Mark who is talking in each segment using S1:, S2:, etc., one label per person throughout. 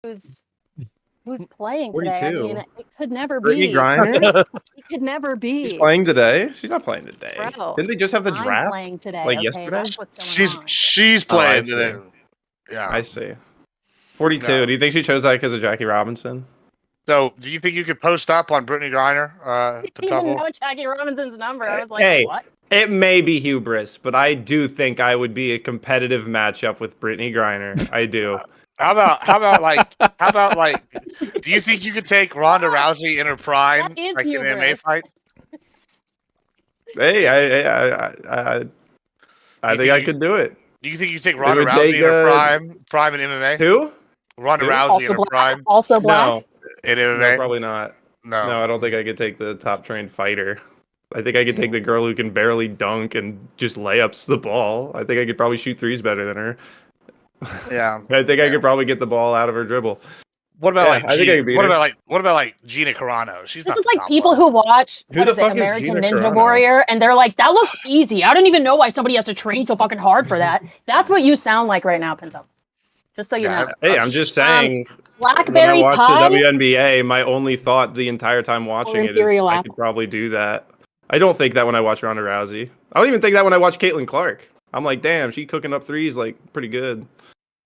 S1: who's playing today. I
S2: 42.
S1: mean, it could never
S2: Brittany
S1: be.
S2: Griner?
S1: It could never be.
S2: She's playing today? She's not playing today.
S1: Bro,
S2: Didn't they just have the
S1: I'm
S2: draft?
S1: playing today.
S2: Like
S1: Okay,
S2: yesterday?
S1: that's what's going on.
S3: She's
S2: Oh, I
S3: playing
S2: see.
S3: today. Yeah.
S2: I see. 42.
S3: No.
S2: Do you think she chose that because of Jackie Robinson?
S3: So, do you think you could post up on Brittany Griner?
S1: I didn't even know Jackie Robinson's number. I was like,
S2: Hey.
S1: what?
S2: It may be hubris, but I do think I would be a competitive matchup with Brittany Griner. I do.
S3: How about like do you think you could take Ronda Rousey in her prime
S1: That is
S3: like in an MMA
S1: hubris.
S3: fight?
S2: Hey, I think I could do it.
S3: Do you think you could take Ronda
S2: would
S3: Rousey
S2: take,
S3: in her prime in MMA?
S2: Who?
S3: Ronda
S2: Who?
S3: Rousey in her
S1: Black.
S3: prime
S1: Also black.
S2: No,
S3: in
S2: no,
S3: MMA?
S2: probably not.
S3: No.
S2: No, I don't think I could take the top trained fighter. I think I could take the girl who can barely dunk and just layups the ball. I think I could probably shoot threes better than her.
S3: Yeah.
S2: I think I could probably get the ball out of her dribble.
S3: What about
S2: Yeah, I think I could beat her.
S3: what about like Gina Carano? She's
S1: This
S3: not
S1: is
S3: the
S1: like
S3: top
S1: people
S3: one.
S1: who watch
S2: Who
S1: what
S2: the
S1: is it,
S2: fuck is
S1: American
S2: Gina
S1: Ninja
S2: Carano?
S1: Warrior, and they're like, that looks easy. I don't even know why somebody has to train so fucking hard for that. That's what you sound like right now, Pinto. Just so you know.
S2: Hey, I'm just saying. When I
S1: Blackberry
S2: watched
S1: pie.
S2: the WNBA, my only thought the entire time watching it is
S1: Imperial
S2: I
S1: apple.
S2: could probably do that. I don't think that when I watch Ronda Rousey. I don't even think that when I watch Caitlin Clark. I'm like, damn, she cooking up threes like pretty good.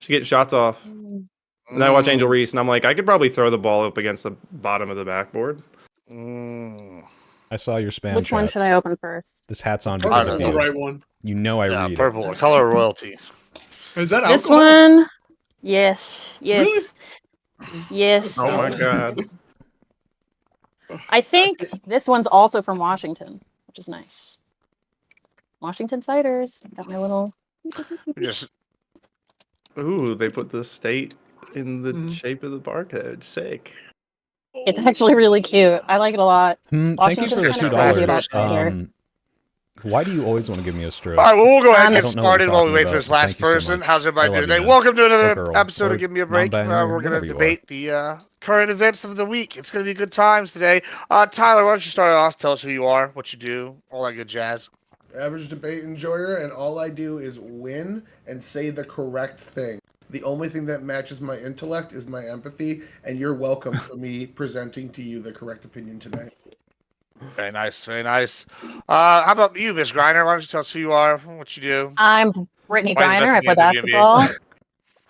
S2: She getting shots off. And then I watch Angel Reese, and I'm like, I could probably throw the ball up against the bottom of the backboard.
S4: I saw your spam.
S1: Which one
S4: chat.
S1: should I open first?
S4: This hat's on
S3: Purple.
S4: because of
S3: The
S4: you.
S5: right one.
S4: You know I read
S3: Purple,
S4: it.
S3: color of royalty.
S5: Is that
S1: This
S5: alcohol?
S1: one. Yes. Yes.
S5: Really?
S1: Yes.
S2: Oh
S1: yes,
S2: my
S1: yes,
S2: God.
S1: yes. I think this one's also from Washington, which is nice. Washington ciders. Got my little.
S3: Just
S2: Ooh, they put the state in the shape of the barcode. Sick.
S1: It's actually really cute. I like it a lot.
S4: Thank you for the
S1: Washington's kinda crazy about
S4: $2.
S1: cider.
S4: Why do you always want to give me a stroke?
S3: all right, well, we'll go ahead and
S4: I
S3: get
S4: don't know what
S3: started
S4: you're
S3: while we
S4: talking
S3: wait
S4: about,
S3: for this
S4: but
S3: last
S4: thank you so
S3: person.
S4: much.
S3: How's
S4: I
S3: everybody
S4: love
S3: doing
S4: you,
S3: today?
S4: man.
S3: Welcome to
S4: Or
S3: another
S4: girl,
S3: episode
S4: or
S3: of Give Me a Break.
S4: non-binary,
S3: We're going
S4: whatever
S3: to
S4: you are.
S3: debate the current events of the week. It's going to be good times today. Tyler, why don't you start off? Tell us who you are, what you do, all that good jazz.
S6: Average debate enjoyer, and all I do is win and say the correct thing. The only thing that matches my intellect is my empathy, and you're welcome for me presenting to you the correct opinion today.
S3: Very nice, very nice. How about you, Miss Griner? Why don't you tell us who you are, what you do?
S1: I'm Brittany
S3: Why the
S1: Griner. I
S3: best
S1: play
S3: in the WNBA?
S1: basketball.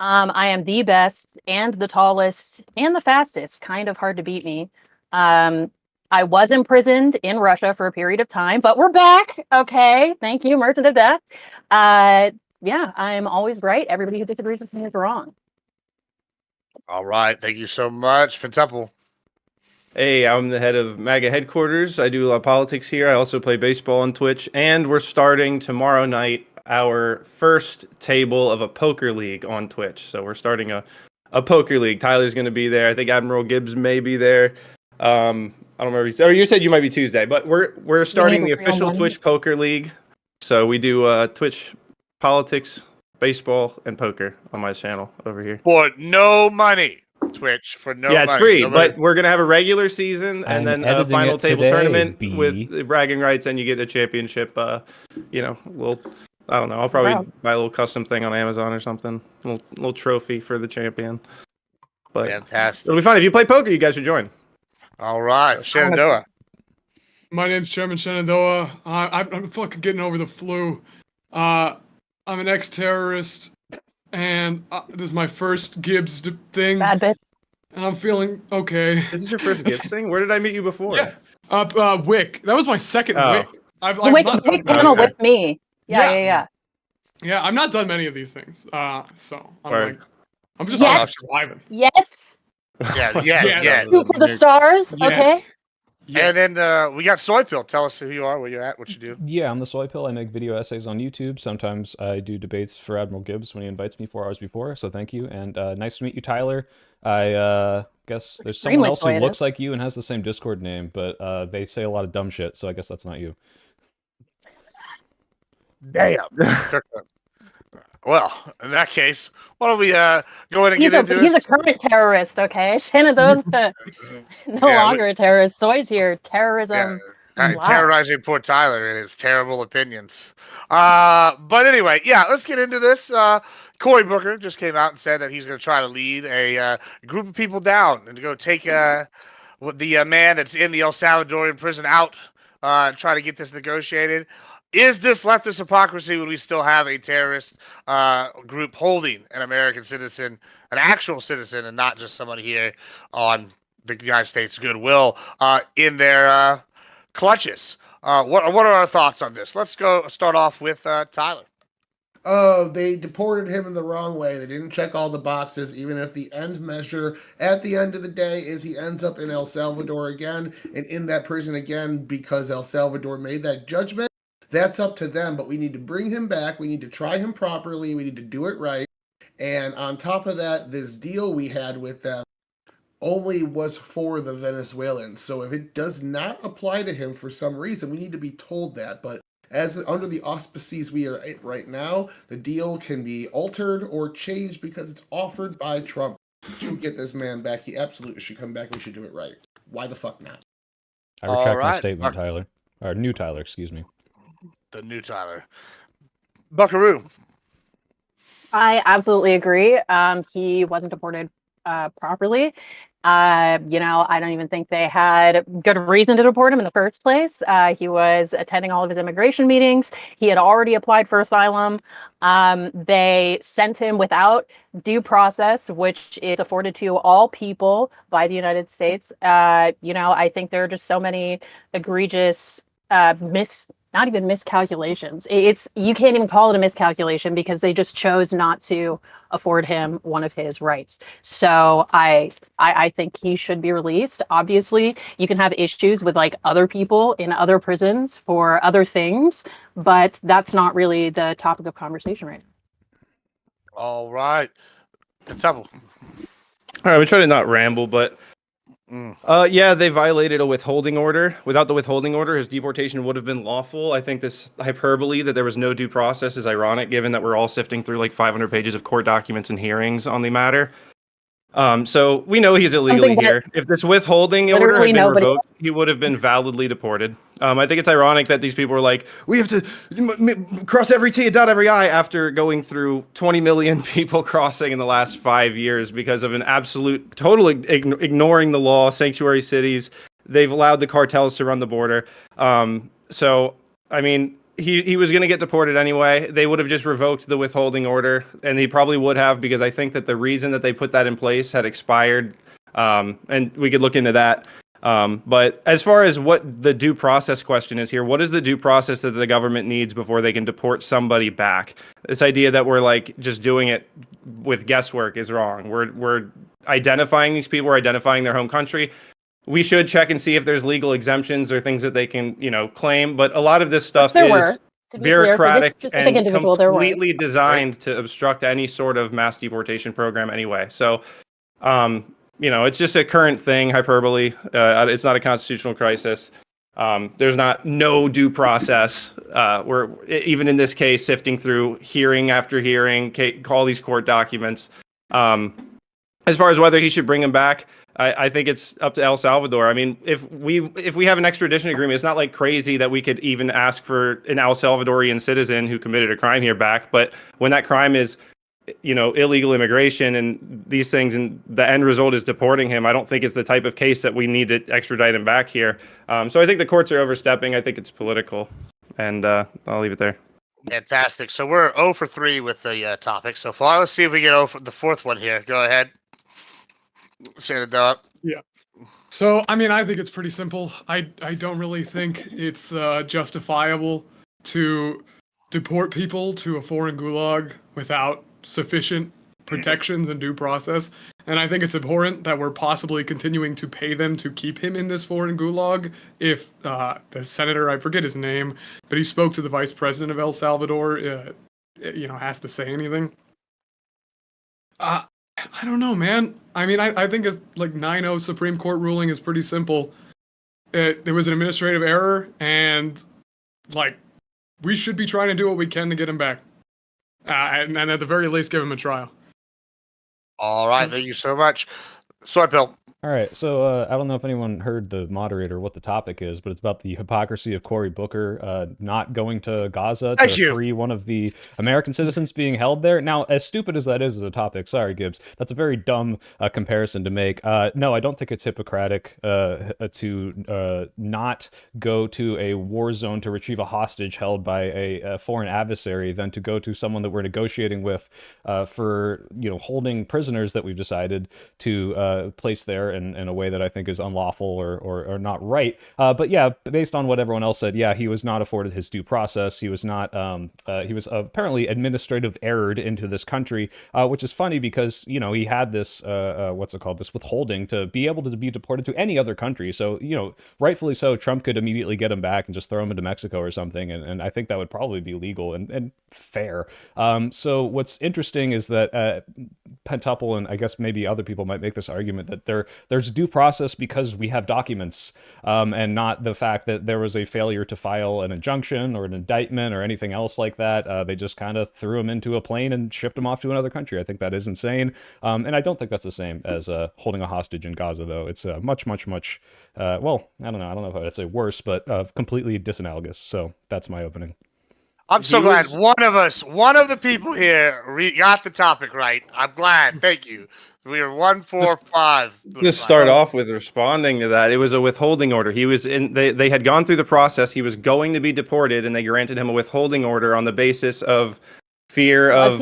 S1: I am the best and the tallest and the fastest. Kind of hard to beat me. I was imprisoned in Russia for a period of time, but we're back. Okay, thank you, Merchant of Death. Yeah, I'm always right. Everybody who disagrees with me is wrong.
S3: All right, thank you so much, Pentuple.
S2: Hey, I'm the head of MAGA headquarters. I do a lot of politics here. I also play baseball on Twitch, and we're starting tomorrow night our first table of a poker league on Twitch. So we're starting a poker league. Tyler's going to be there. I think Admiral Gibbs may be there. I don't remember. Or you said you might be Tuesday, but we're starting the official Twitch poker league. So we do Twitch politics, baseball, and poker on my channel over here.
S3: For no money. Twitch for no money.
S2: Yeah, it's free,
S3: Nobody...
S2: but we're gonna have a regular season and
S4: I'm
S2: then a
S4: editing
S2: final
S4: it
S2: table
S4: today,
S2: tournament
S4: B.
S2: with bragging rights, and you get a championship. You know, I don't know. I'll probably buy a little custom thing on Amazon or something. Little trophy for the champion. But
S3: fantastic.
S2: It'll be fun if you play poker. You guys should join.
S3: All right, Shenandoah.
S5: My name's Chairman Shenandoah. I'm fucking getting over the flu. I'm an ex-terrorist, and this is my first Gibbs thing.
S1: Bad bitch.
S5: And I'm feeling okay.
S2: This is your first Gibbs thing? Where did I meet you before?
S5: Yeah. Wick. That was my second Wick.
S1: You wake up panel with me. Yeah.
S5: Yeah, I've not done many of these things. So I'm just surviving.
S1: Yes.
S3: Yeah.
S1: Shoot for the stars. Yes. Okay.
S3: Yeah. And then we got Soy Pill. Tell us who you are, where you're at, what you do.
S4: Yeah, I'm the Soy Pill. I make video essays on YouTube. Sometimes I do debates for Admiral Gibbs when he invites me 4 hours before, so thank you. And nice to meet you, Tyler. I guess there's someone else who looks like you and has the same Discord name, but they say a lot of dumb shit, so I guess that's not you.
S3: Damn. Well, in that case, why don't we go in and get into it?
S1: He's a current terrorist, okay? Shenandoah's no longer a terrorist. Soy's here. Terrorism.
S3: Yeah. Terrorizing poor Tyler and his terrible opinions. But anyway, yeah, let's get into this. Cory Booker just came out and said that he's going to try to lead a group of people down and to go take the man that's in the El Salvadorian prison out and try to get this negotiated. Is this leftist hypocrisy when we still have a terrorist group holding an American citizen, an actual citizen, and not just somebody here on the United States goodwill in their clutches? What are our thoughts on this? Let's go start off with Tyler.
S6: They deported him in the wrong way. They didn't check all the boxes, even if the end measure at the end of the day is he ends up in El Salvador again and in that prison again because El Salvador made that judgment. That's up to them, but we need to bring him back. We need to try him properly. We need to do it right. And on top of that, this deal we had with them only was for the Venezuelans. So if it does not apply to him for some reason, we need to be told that. But as under the auspices we are at right now, the deal can be altered or changed because it's offered by Trump to get this man back. He absolutely should come back. We should do it right. Why the fuck not?
S4: I retract my statement, Tyler. Or new Tyler, excuse me.
S3: The new Tyler. Buckaroo.
S1: I absolutely agree. He wasn't deported properly. I don't even think they had good reason to deport him in the first place. He was attending all of his immigration meetings. He had already applied for asylum. They sent him without due process, which is afforded to all people by the United States. I think there are just so many egregious not even miscalculations. You can't even call it a miscalculation because they just chose not to afford him one of his rights. So I think he should be released. Obviously, you can have issues with like other people in other prisons for other things, but that's not really the topic of conversation right now.
S3: All right. All
S2: right, we try to not ramble, but yeah, they violated a withholding order. Without the withholding order, his deportation would have been lawful. I think this hyperbole that there was no due process is ironic, given that we're all sifting through like 500 pages of court documents and hearings on the matter. So we know he's illegally here. If this withholding order had been revoked, he would have been validly deported. I think it's ironic that these people are like, we have to cross every T and dot every I after going through 20 million people crossing in the last 5 years because of an absolute total ignoring the law, sanctuary cities. They've allowed the cartels to run the border. So, I mean, he was going to get deported anyway. They would have just revoked the withholding order, and he probably would have, because I think that the reason that they put that in place had expired, and we could look into that. But as far as what the due process question is here, what is the due process that the government needs before they can deport somebody back? This idea that we're like just doing it with guesswork is wrong. We're identifying these people, we're identifying their home country. We should check and see if there's legal exemptions or things that they can, claim. But a lot of this stuff is bureaucratic and completely designed to obstruct any sort of mass deportation program anyway. So, it's just a current thing, hyperbole. It's not a constitutional crisis. There's no due process. We're, even in this case, sifting through hearing after hearing, call these court documents. As far as whether he should bring him back, I think it's up to El Salvador. I mean, if we have an extradition agreement, it's not like crazy that we could even ask for an El Salvadorian citizen who committed a crime here back. But when that crime is, illegal immigration and these things, and the end result is deporting him, I don't think it's the type of case that we need to extradite him back here. So I think the courts are overstepping. I think it's political, and I'll leave it there.
S3: Fantastic. So we're 0 for 3 with the topic so far. Let's see if we get 0 for the fourth one here. Go ahead.
S5: Yeah. So, I mean, I think it's pretty simple. I don't really think it's justifiable to deport people to a foreign gulag without sufficient protections and due process. And I think it's abhorrent that we're possibly continuing to pay them to keep him in this foreign gulag if the senator, I forget his name, but he spoke to the vice president of El Salvador, has to say anything. I don't know, man. I mean, I think it's like 9-0 Supreme Court ruling is pretty simple. There was an administrative error, and we should be trying to do what we can to get him back, and at the very least, give him a trial.
S3: All right, thank you so much. Soy Pill.
S4: All right, so I don't know if anyone heard the moderator what the topic is, but it's about the hypocrisy of Cory Booker not going to Gaza to free one of the American citizens being held there. Now, as stupid as that is as a topic, sorry, Gibbs, that's a very dumb comparison to make. No, I don't think it's Hippocratic to not go to a war zone to retrieve a hostage held by a foreign adversary than to go to someone that we're negotiating with for holding prisoners that we've decided to place there in a way that I think is unlawful or not right. But yeah, based on what everyone else said, yeah, he was not afforded his due process. He was not. He was apparently administrative errored into this country, which is funny because he had this this withholding to be able to be deported to any other country. So rightfully so, Trump could immediately get him back and just throw him into Mexico or something, and I think that would probably be legal and fair. So what's interesting is that Pentuple, and I guess maybe other people might make this argument that there's due process because we have documents, and not the fact that there was a failure to file an injunction or an indictment or anything else like that. They just kind of threw him into a plane and shipped him off to another country. I think that is insane, and I don't think that's the same as holding a hostage in Gaza, though. It's much, well, I don't know if I'd say worse, but completely disanalogous. So that's my opening.
S3: I'm so glad one of the people here got the topic right. I'm glad. Thank you. We are 1-4-5.
S2: Just start off with responding to that. It was a withholding order. He was in. They had gone through the process. He was going to be deported, and they granted him a withholding order on the basis of fear of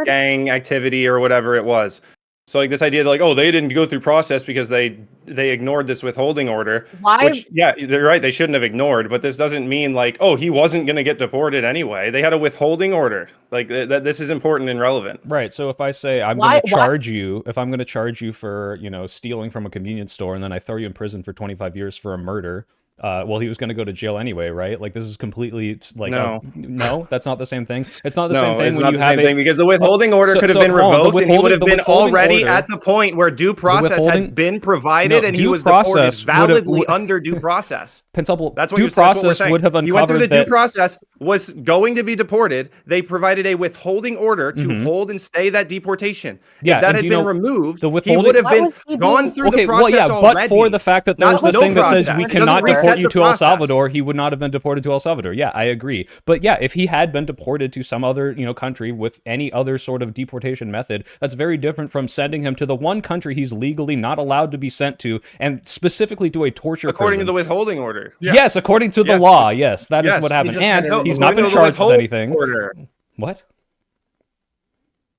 S2: gang activity or whatever it was. So like this idea that they didn't go through process because they ignored this withholding order.
S1: Why?
S2: Which, yeah, they're right. They shouldn't have ignored, but this doesn't mean he wasn't going to get deported anyway. They had a withholding order. This is important and relevant.
S4: Right. So if I say I'm going to charge you, if I'm going to charge you for stealing from a convenience store, and then I throw you in prison for 25 years for a murder. Well, he was going to go to jail anyway, right? This is completely no, that's not the same thing. It's not the same thing.
S2: It's not the same thing because the withholding order could have been revoked, and he would have been already at the point where due process had been provided, and he was deported validly under due process.
S4: Pentuple,
S2: that's what
S4: due process would have uncovered.
S2: He went through the due process, was going to be deported. They provided a withholding order to hold and stay that deportation.
S4: Yeah,
S2: if that had been removed, he would have gone through
S4: the
S2: process already.
S4: But for the fact that there's this thing that says we cannot deport you to El Salvador, he would not have been deported to El Salvador. Yeah, I agree. But yeah, if he had been deported to some other, country with any other sort of deportation method, that's very different from sending him to the one country he's legally not allowed to be sent to, and specifically to a torture
S2: according
S4: prison.
S2: to the withholding order.
S4: Yeah. Yes, according to the law. Yes, that is what happened. And he's not been charged with anything. What?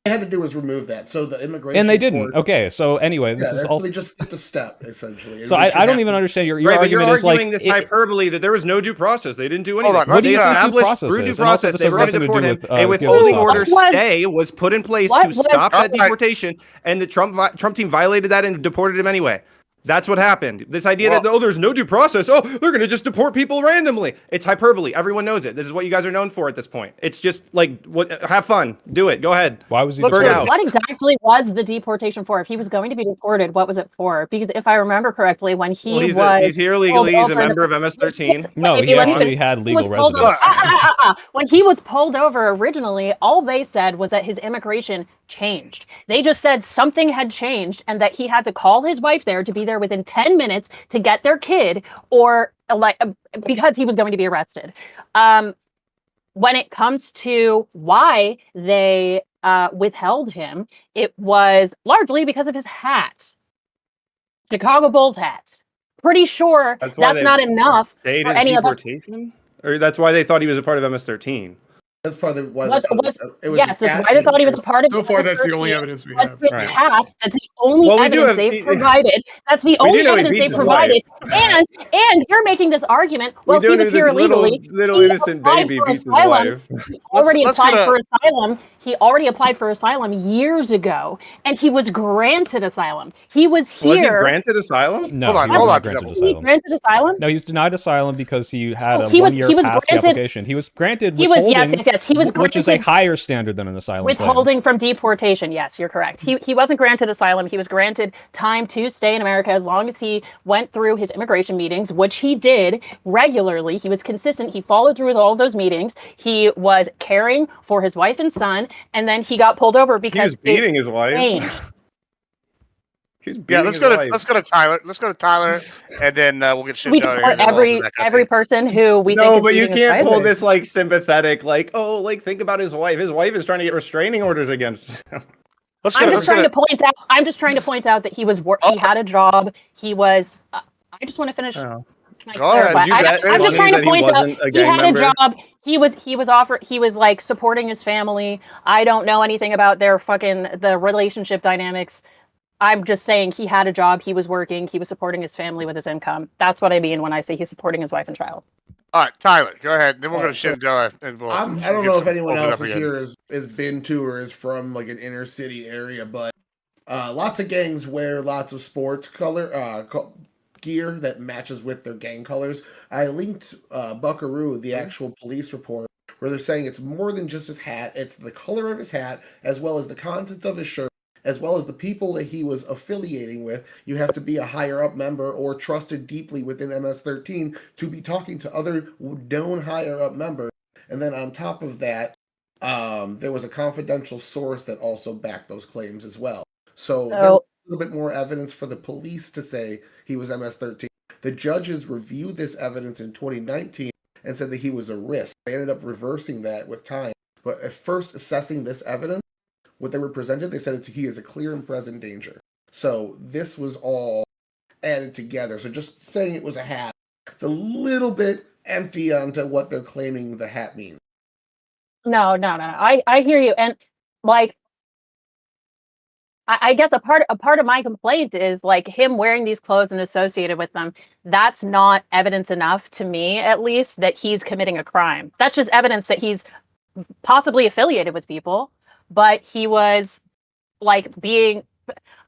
S6: They had to do was remove that. So the immigration
S4: and they didn't. Okay, so anyway, this is also
S6: they just skipped a step essentially.
S4: So I don't even understand your argument.
S2: You're arguing
S4: is
S2: this hyperbole that there was no due process. They didn't do anything.
S4: What
S2: they established through due process. They were going to deport him. A withholding order stay was put in place to stop that deportation, and the Trump team violated that and deported him anyway. That's what happened. This idea that there's no due process. They're going to just deport people randomly. It's hyperbole. Everyone knows it. This is what you guys are known for at this point. It's just have fun. Do it. Go ahead.
S4: Why was he
S1: deported? What exactly was the deportation for? If he was going to be deported, what was it for? Because if I remember correctly, when he's
S2: here legally. He's a member of MS-13.
S4: No, he actually had legal residence.
S1: When he was pulled over originally, all they said was that his immigration changed. They just said something had changed and that he had to call his wife there to be there within 10 minutes to get their kid, or because he was going to be arrested. When it comes to why they withheld him, it was largely because of his hat, Chicago Bulls hat. Pretty sure that's not enough for any of us.
S2: Or that's why they thought he was a part of MS-13.
S6: That's probably why.
S1: That's why they thought he was a part of.
S5: So far, that's the only evidence we have.
S1: That's the only evidence they've provided. That's the only evidence they've provided. And you're making this argument. Well, he was here illegally.
S2: Little innocent baby beats his wife.
S1: He already applied for asylum. He already applied for asylum years ago, and he was granted asylum. He was here.
S2: Was he granted asylum?
S4: No,
S3: hold on.
S1: He granted asylum?
S4: No, he was denied asylum because he had a 1 year past the application. He was granted withholding,
S1: yes. He was granted,
S4: which is a higher standard than an asylum.
S1: Withholding from deportation. Yes, you're correct. He wasn't granted asylum. He was granted time to stay in America as long as he went through his immigration meetings, which he did regularly. He was consistent. He followed through with all of those meetings. He was caring for his wife and son, and then he got pulled over because
S2: he was beating his wife.
S3: Yeah, let's go to Tyler. Let's go to Tyler, and then we'll get shit
S1: We
S3: done.
S1: deport every person who we think
S2: No,
S1: is
S2: but you
S1: beating his
S2: can't
S1: wife.
S2: pull this like sympathetic, like, oh, like think about his wife. His wife is trying to get restraining orders against him.
S1: I'm just trying to point out that he was he had a job. He was. I just want to finish.
S2: Oh.
S1: I'm just trying to point out he had a job. He was offered. He was like supporting his family. I don't know anything about the relationship dynamics. I'm just saying he had a job. He was working. He was supporting his family with his income. That's what I mean when I say he's supporting his wife and child.
S3: All right, Tyler, go ahead. Then we'll go to Shenandoah.
S6: I don't know if anyone else here has been to or is from like an inner city area, but lots of gangs wear lots of sports color gear that matches with their gang colors. I linked Buckaroo, the actual police report, where they're saying it's more than just his hat. It's the color of his hat, as well as the contents of his shirt, as well as the people that he was affiliating with. You have to be a higher up member or trusted deeply within MS-13 to be talking to other known higher up members. And then on top of that, there was a confidential source that also backed those claims as well. So there was a little bit more evidence for the police to say he was MS-13. The judges reviewed this evidence in 2019 and said that he was a risk. They ended up reversing that with time. But at first assessing this evidence, what they were presented, they said he is a clear and present danger. So this was all added together. So just saying it was a hat, it's a little bit empty onto what they're claiming the hat means.
S1: No. I hear you, and like, I guess a part of my complaint is like him wearing these clothes and associated with them. That's not evidence enough to me, at least, that he's committing a crime. That's just evidence that he's possibly affiliated with people. But he was like being.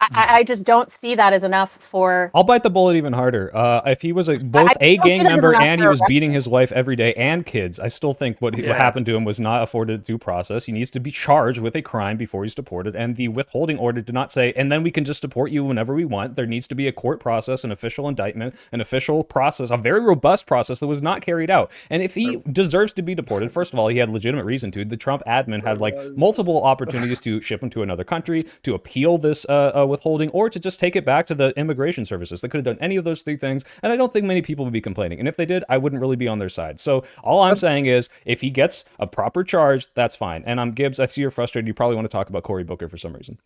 S1: I just don't see that as enough for.
S4: I'll bite the bullet even harder. If he was both a gang member and he was beating his wife every day and kids, I still think what happened to him was not afforded due process. He needs to be charged with a crime before he's deported. And the withholding order did not say, and then we can just deport you whenever we want. There needs to be a court process, an official indictment, an official process, a very robust process that was not carried out. And if he deserves to be deported, first of all, he had legitimate reason to. The Trump admin had like multiple opportunities to ship him to another country, to appeal this withholding, or to just take it back to the immigration services. They could have done any of those three things, and I don't think many people would be complaining. And if they did, I wouldn't really be on their side. So all I'm saying is, if he gets a proper charge, that's fine. And Gibbs, I see you're frustrated. You probably want to talk about Cory Booker for some reason.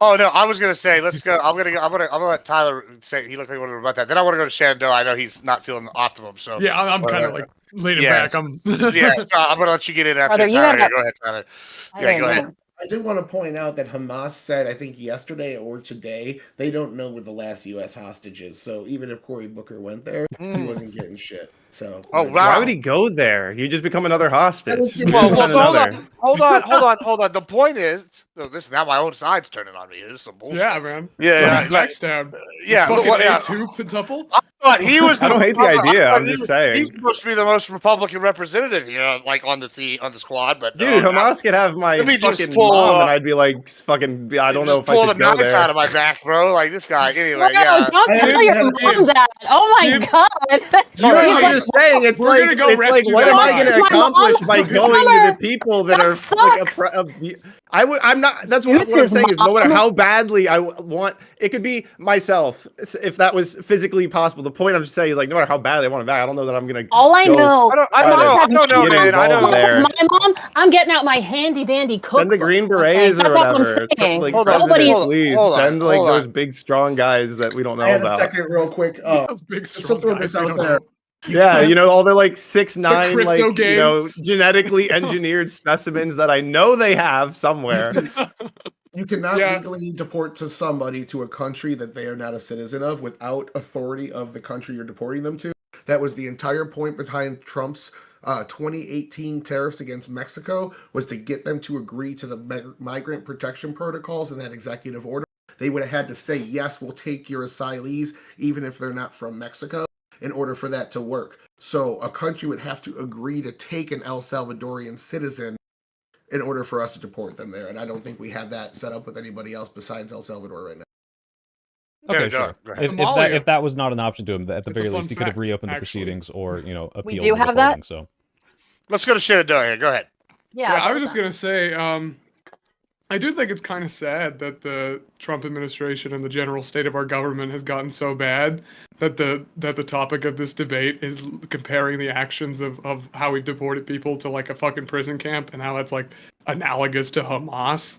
S3: Oh no, I was gonna say let's go. I'm gonna let Tyler say he looked like he wanted about that. Then I want to go to Shenandoah. I know he's not feeling the optimum, so
S5: yeah, I'm kind of like leaning back.
S3: So I'm gonna let you get in after Tyler. Go ahead, Tyler. Yeah, go ahead.
S6: I did want to point out that Hamas said, I think yesterday or today, they don't know where the last U.S. hostage is. So even if Cory Booker went there, he wasn't getting shit. So
S2: why would he go there? You just become another hostage.
S3: Hold on. The point is, this now my own side's turning on me. This is some bullshit.
S5: Yeah, man.
S3: Yeah,
S5: backstab.
S3: Yeah,
S5: two quintuple.
S3: I thought he was.
S2: I don't hate the idea. I'm just saying
S3: he's supposed to be the most Republican representative here, like on the squad. But
S2: dude, Hamas could have my fucking mom, and I'd be like, fucking. I don't know if I should go there. Pull the knife
S3: out of my back, bro. Like this guy. Anyway,
S1: don't tell your mom that. Oh my god.
S2: I'm just saying, it's like what am I going to accomplish by going to the people that are like I'm not. That's what I'm saying is, no matter how badly I want, it could be myself if that was physically possible. The point I'm just saying is, like, no matter how badly I want it back, I don't know that I'm gonna.
S1: All I know,
S3: I don't know, man. I know.
S1: My mom, I'm getting out my handy dandy cookbook.
S2: Send the Green Berets or whatever. Like, send like those big strong guys that we don't know about.
S6: A second, real quick. So throw this out there.
S2: Yeah, all the like 6'9", like genetically engineered specimens that I know they have somewhere.
S6: You cannot legally deport to somebody to a country that they are not a citizen of without authority of the country you're deporting them to. That was the entire point behind Trump's 2018 tariffs against Mexico, was to get them to agree to the migrant protection protocols and that executive order. They would have had to say, yes, we'll take your asylees, even if they're not from Mexico, in order for that to work. So a country would have to agree to take an El Salvadorian citizen in order for us to deport them there. And I don't think we have that set up with anybody else besides El Salvador right now.
S4: Okay, sure. If that was not an option to him, at the very least, he could have reopened the proceedings or, appealed.
S1: We do have that.
S4: So
S3: let's go to Shenandoah here. Go ahead.
S1: Yeah,
S5: I was just gonna say, I do think it's kind of sad that the Trump administration and the general state of our government has gotten so bad that the topic of this debate is comparing the actions of how we've deported people to like a fucking prison camp and how that's like analogous to Hamas.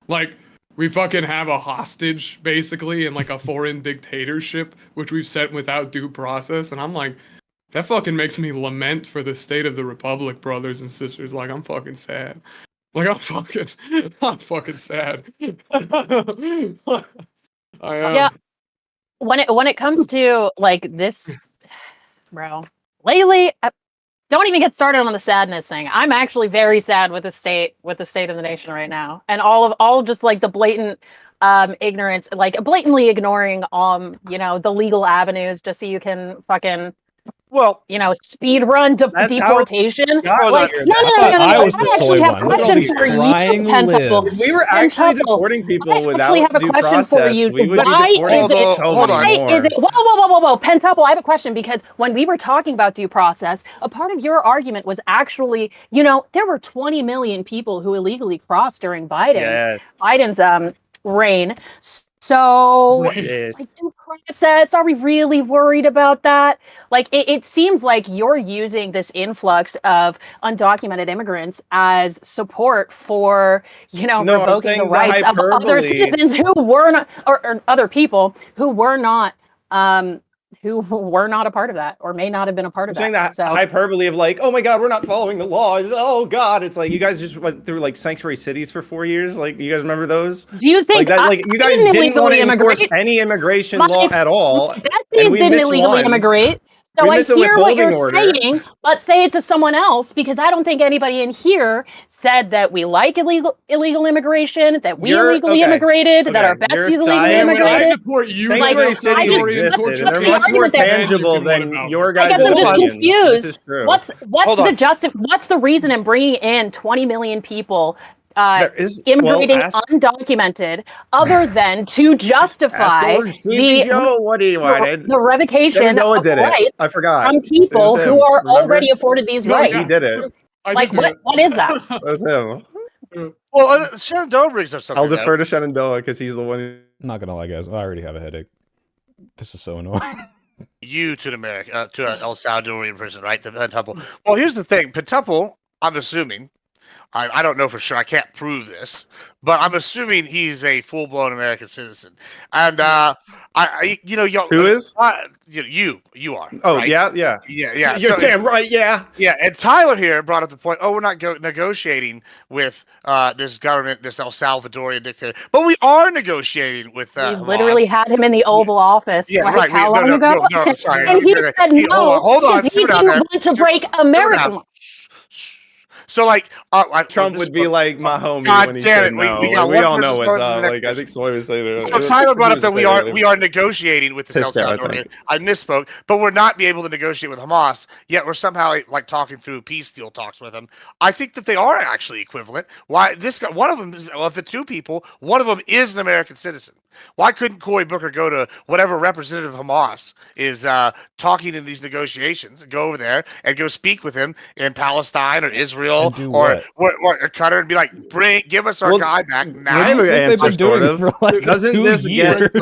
S5: Like, we fucking have a hostage basically in like a foreign dictatorship which we've sent without due process, and I'm like, that fucking makes me lament for the state of the republic, brothers and sisters. Like, I'm fucking sad. Like, I'm fucking sad. I am.
S1: Yeah. When it comes to like this, bro, lately, don't even get started on the sadness thing. I'm actually very sad with the state of the nation right now, and all just like the blatant ignorance, like blatantly ignoring the legal avenues just so you can fucking speed run deportation. Like, no.
S4: I was the soy
S1: actually have
S4: one.
S1: questions for you, Pentapple.
S2: If we were actually deporting people without due process, we would be deporting so many more.
S1: Whoa, Pentapple, I have a question, because when we were talking about due process, a part of your argument was actually, there were 20 million people who illegally crossed during Biden's reign. So, like, due process, are we really worried about that? Like, it seems like you're using this influx of undocumented immigrants as support for, revoking the rights of other citizens who were not, or other people who were not a part of that, or may not have been a part of that.
S2: Saying that hyperbole of like, oh my God, we're not following the laws. Oh God, it's like you guys just went through like sanctuary cities for 4 years. Like, you guys remember those?
S1: Do you think
S2: you guys didn't want to enforce any immigration law at all?
S1: Didn't illegally immigrate. So I hear what you're saying, but say it to someone else, because I don't think anybody in here said that we like illegal immigration, that we illegally immigrated, that our besties illegally immigrated.
S2: Sanctuary cities existed, and they're much more tangible than your guys'
S1: opinions. I guess I'm just confused.
S2: This is true.
S1: What's the reason in bringing in 20 million people immigrating undocumented, other than to justify the revocation of rights
S2: I forgot.
S1: from people who are already afforded these rights?
S2: He did it.
S1: Like, what is that?
S2: That was him.
S3: Well, Shenandoah brings up something.
S2: I'll defer to Shenandoah because he's the one who...
S4: I'm not gonna lie, guys. I already have a headache. This is so annoying.
S3: You to America, to El Salvadorian prison, right? Well, here's the thing. Pentuple, I'm assuming, I don't know for sure. I can't prove this, but I'm assuming he's a full-blown American citizen. And
S2: who is?
S3: You are.
S2: Oh,
S3: right?
S2: yeah. You're damn right. Yeah.
S3: And Tyler here brought up the point. Oh, we're not negotiating with this government, this El Salvadorian dictator, but we are negotiating with.
S1: We literally had him in the Oval Office.
S3: Yeah,
S1: like,
S3: right.
S1: How long ago?
S3: No, sorry.
S1: And he said no.
S3: Hold on.
S1: He didn't want to break American law.
S3: So, like,
S2: Trump would be like my homie when he said no. We all know what's up. Like, I think Soy was saying that.
S3: So Tyler brought up that we are negotiating with the El Salvadorian. I misspoke, but we're not be able to negotiate with Hamas. Yet we're somehow like talking through peace deal talks with them. I think that they are actually equivalent. Why this guy? One of them is, of the two people, one of them is an American citizen. Why couldn't Cory Booker go to whatever representative Hamas is talking in these negotiations and go over there and go speak with him in Palestine or Israel or Qatar and be like, give us our guy back now?
S2: I have an answer, sort of. Doesn't this get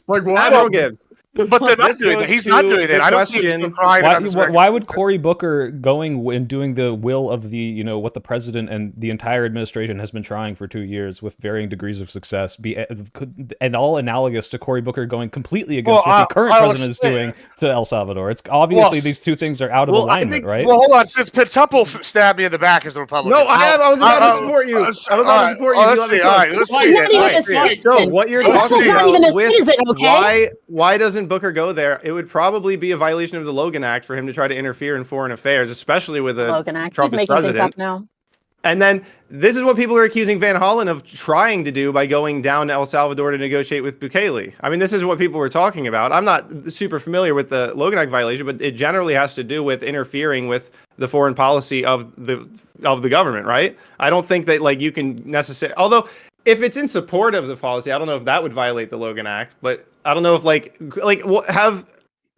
S5: like what?
S2: I don't give.
S3: But they're not doing that. He's not doing that. I don't see him crying about this.
S4: Why would Cory Booker going and doing the will of the, what the president and the entire administration has been trying for 2 years with varying degrees of success be and all analogous to Cory Booker going completely against what the current president is doing to El Salvador? It's obviously these two things are out of alignment, right?
S3: Well, hold on. Since Pentuple stabbed me in the back as the Republican.
S2: No, I was about to support you. I'm about to support you.
S3: Let's see.
S2: So what you're talking about with why doesn't Booker go there? It would probably be a violation of the Logan Act for him to try to interfere in foreign affairs, especially with a Trump as president.
S1: Now.
S2: And then this is what people are accusing Van Hollen of trying to do by going down to El Salvador to negotiate with Bukele. I mean, this is what people were talking about. I'm not super familiar with the Logan Act violation, but it generally has to do with interfering with the foreign policy of the government, right? I don't think that like you can necessarily, although if it's in support of the policy, I don't know if that would violate the Logan Act, but I don't know if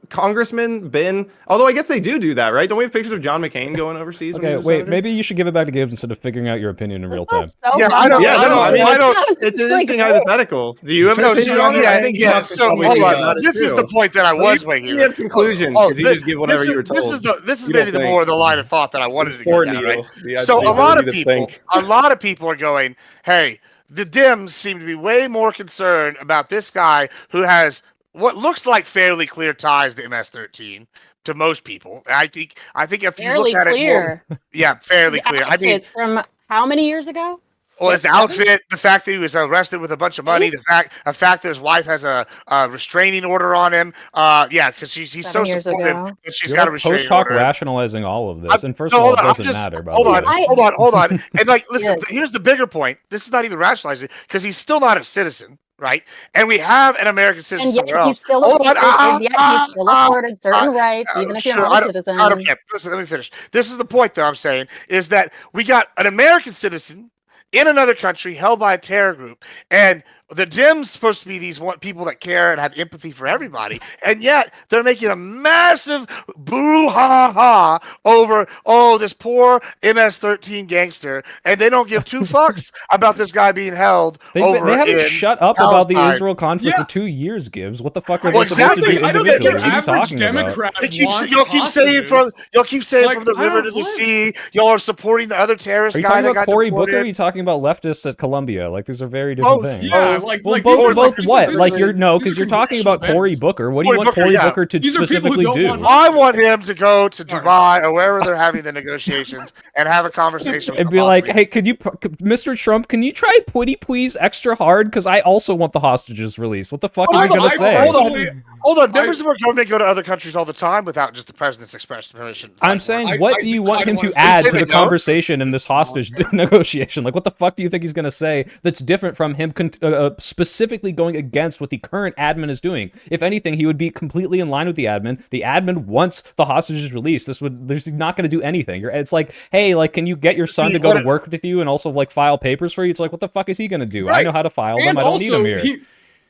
S2: congressmen been? Although I guess they do that, right? Don't we have pictures of John McCain going overseas? when he
S4: Okay,
S2: was a
S4: wait.
S2: senator?
S4: Maybe you should give it back to Gibbs instead of figuring out your opinion in real time.
S1: That's so
S3: Yeah,
S1: dumb.
S2: Yeah, no, I mean,
S3: don't-
S2: it's an interesting hypothetical. Do you have an
S6: No,
S2: opinion
S6: so,
S2: on it?
S3: Yeah,
S2: I think
S3: yeah.
S2: Chuck is
S3: So
S2: probably
S3: hold on.
S2: not as
S3: This is
S2: true.
S3: the point that I was
S2: You
S3: making.
S2: have conclusions because you just give whatever you were told.
S3: This is
S2: You
S3: maybe
S2: don't
S3: the
S2: think.
S3: more the line of thought that I wanted
S2: It's
S3: to go
S2: for
S3: down.
S2: Neil.
S3: Right?
S2: The
S3: So
S2: ability
S3: a lot of people are going, hey, the Dems seem to be way more concerned about this guy who has what looks like fairly clear ties to MS-13 to most people. I think if you
S1: Fairly
S3: look at
S1: clear.
S3: it more, yeah, fairly
S1: His
S3: clear. I mean,
S1: outfit from how many years ago?
S3: or his
S1: 6, 7?
S3: outfit, the fact that he was arrested with a bunch of money,
S1: 8?
S3: the fact that his wife has a restraining order on him. Yeah, because he's
S1: 7
S3: so
S1: years
S3: supportive
S1: ago.
S3: that she's
S4: You're
S3: got a
S4: like
S3: restraining
S4: post-hoc
S3: order.
S4: rationalizing all of this, and first
S3: No,
S4: of all,
S3: hold
S4: it
S3: on, I'm
S4: doesn't
S3: just-
S4: matter. By
S3: Hold
S4: the
S3: on,
S4: way.
S3: hold on. And like, listen,
S1: Yes.
S3: here's the bigger point. This is not even rationalizing because he's still not a citizen, right? And we have an American citizen
S1: And yet
S3: somewhere
S1: he's
S3: else.
S1: still
S3: Hold on,
S1: and yet he's still afforded certain rights, even if you're
S3: sure,
S1: not a citizen.
S3: I don't care. Listen, let me finish. This is the point that I'm saying is that we got an American citizen in another country held by a terror group, and the Dems supposed to be these people that care and have empathy for everybody, and yet they're making a massive boo-ha-ha over, oh, this poor MS-13 gangster, and they don't give two fucks about this guy being held
S4: They
S3: over
S4: haven't
S3: in
S4: shut up about the
S3: Palestine.
S4: Israel conflict
S5: Yeah.
S4: for 2 years, Gibbs. What the fuck are
S3: Well,
S4: they supposed to
S3: exactly.
S4: do
S5: I don't think
S4: individually?
S5: the
S4: What are you
S5: average
S4: talking about?
S5: Democrat wants
S3: Y'all keep saying from
S5: hostages.
S3: from the
S5: Like, I
S3: river
S5: don't
S3: to the
S5: blame
S3: sea. Y'all are supporting the other terrorist
S4: Are you
S3: guy
S4: talking
S3: that
S4: about
S3: got
S4: Cory
S3: deported.
S4: Booker? Or are you talking about leftists at Columbia? Like, these are very different
S3: Both.
S4: things.
S5: Yeah,
S3: Both.
S5: like
S4: Well,
S5: these are
S4: both
S5: like,
S4: what?
S5: these are-
S4: Like, you're no,
S5: these
S4: because
S5: are
S4: you're talking about
S5: congressional
S4: Cory
S5: members.
S4: Booker. What do
S3: Cory
S4: you want
S3: Booker,
S4: Cory
S3: yeah.
S4: Booker to
S5: These are people who
S4: specifically
S5: don't
S4: do?
S5: want
S3: I want him to go to
S5: Sorry.
S3: Dubai or wherever they're having the negotiations and have a conversation with
S4: And
S3: the
S4: be like,
S3: boss
S4: hey, could you, Mr. Trump, can you try pretty please extra hard? Because I also want the hostages released. What the fuck is he gonna say?
S3: Hold on, members of our government go to other countries all the time without just the president's express permission.
S4: I'm saying,
S5: I-
S4: what
S5: I
S4: do you
S5: do
S4: want
S5: kinda
S4: him
S5: wanna
S4: to
S5: say
S4: add
S3: they
S4: to the
S3: don't.
S4: conversation in this hostage negotiation? Like, what the fuck do you think he's going to say that's different from him specifically going against what the current admin is doing? If anything, he would be completely in line with the admin. The admin wants the hostages released. There's not going to do anything. It's like, hey, like, can you get your son to go to work with you and also like file papers for you? It's like, what the fuck is he going to do? I
S5: Right.
S4: know how to file them.
S5: And
S4: I don't need
S5: also,
S4: him here.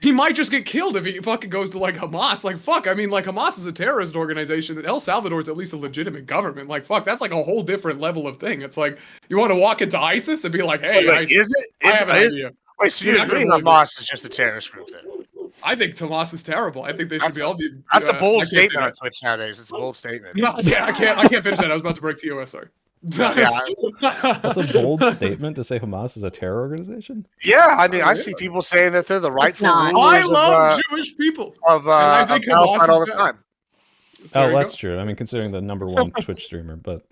S5: he might just get killed if he fucking goes to like Hamas. Like fuck, I mean, like Hamas is a terrorist organization. El Salvador is at least a legitimate government. Like fuck, that's like a whole different level of thing. It's like you want to walk into ISIS and be like, hey,
S3: Wait,
S5: ISIS, I have an idea.
S3: Wait, so
S5: You're
S3: you
S5: not gonna
S3: agree
S5: believe
S3: Hamas is just a terrorist group then?
S5: I think Hamas is terrible. I think they should
S3: That's
S5: be all be.
S3: That's a
S5: I
S3: bold
S5: can't say
S3: statement on
S5: that.
S3: Twitch nowadays. It's a bold statement.
S5: No, I can't finish that. I was about to break TOS. Sorry.
S4: That's a bold statement to say Hamas is a terror organization.
S3: Yeah, I mean, I see people saying that they're the rightful
S1: not.
S3: rulers
S5: I love
S3: of,
S5: Jewish people.
S3: of
S5: I think
S3: Palestine
S5: Hamas
S3: all
S5: is
S3: the
S5: bad.
S3: time.
S5: So there
S4: Oh,
S5: you
S4: that's
S5: go.
S4: true. I mean, considering the #1 Twitch streamer, but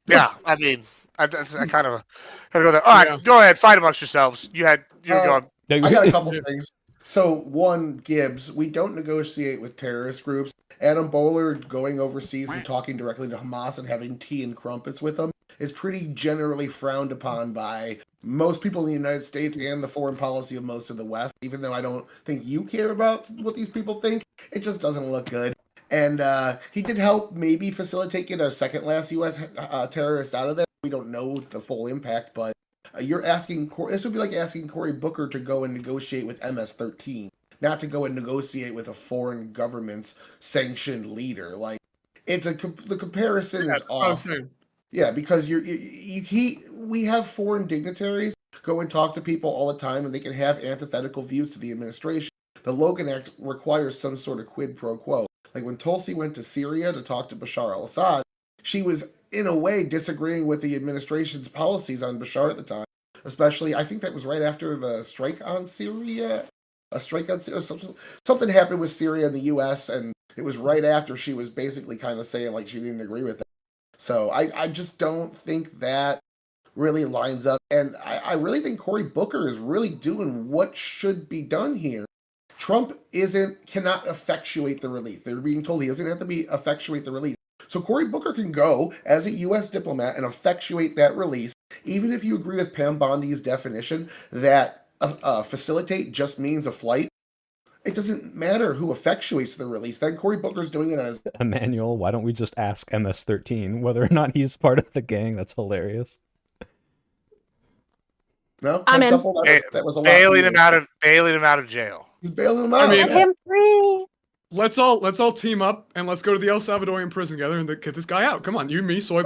S3: Yeah, I mean, I kind of gotta go there. All right,
S5: Yeah.
S3: go ahead, fight amongst yourselves. You're going.
S6: I got a couple things. So, one, Gibbs, we don't negotiate with terrorist groups. Adam Bowler going overseas and talking directly to Hamas and having tea and crumpets with them is pretty generally frowned upon by most people in the United States and the foreign policy of most of the West. Even though I don't think you care about what these people think, it just doesn't look good. And he did help maybe facilitate getting our second last U.S. Terrorist out of there. We don't know the full impact, but you're asking, this would be like asking Cory Booker to go and negotiate with MS-13, not to go and negotiate with a foreign government's sanctioned leader. Like, the comparison is off. Yeah, because we have foreign dignitaries go and talk to people all the time, and they can have antithetical views to the administration. The Logan Act requires some sort of quid pro quo. Like when Tulsi went to Syria to talk to Bashar al-Assad, she was in a way disagreeing with the administration's policies on Bashar at the time. Especially, I think that was right after the strike on Syria. Something happened with Syria and the U.S., and it was right after she was basically kind of saying like she didn't agree with it. So I just don't think that really lines up. And I really think Cory Booker is really doing what should be done here. Trump cannot effectuate the release. They're being told he doesn't have to effectuate the release. So Cory Booker can go as a U.S. diplomat and effectuate that release, even if you agree with Pam Bondi's definition that facilitate just means a flight. It doesn't matter who effectuates the release. Then Cory Booker's doing it as
S4: Emmanuel, why don't we just ask MS-13 whether or not he's part of the gang? That's hilarious.
S6: no.
S1: I'm in.
S6: That was a lot
S3: Bailing him out of jail.
S6: He's bailing him out.
S5: I mean,
S1: Let him free.
S5: let's all team up and let's go to the El Salvadorian prison together and get this guy out. Come on, you, me, soy.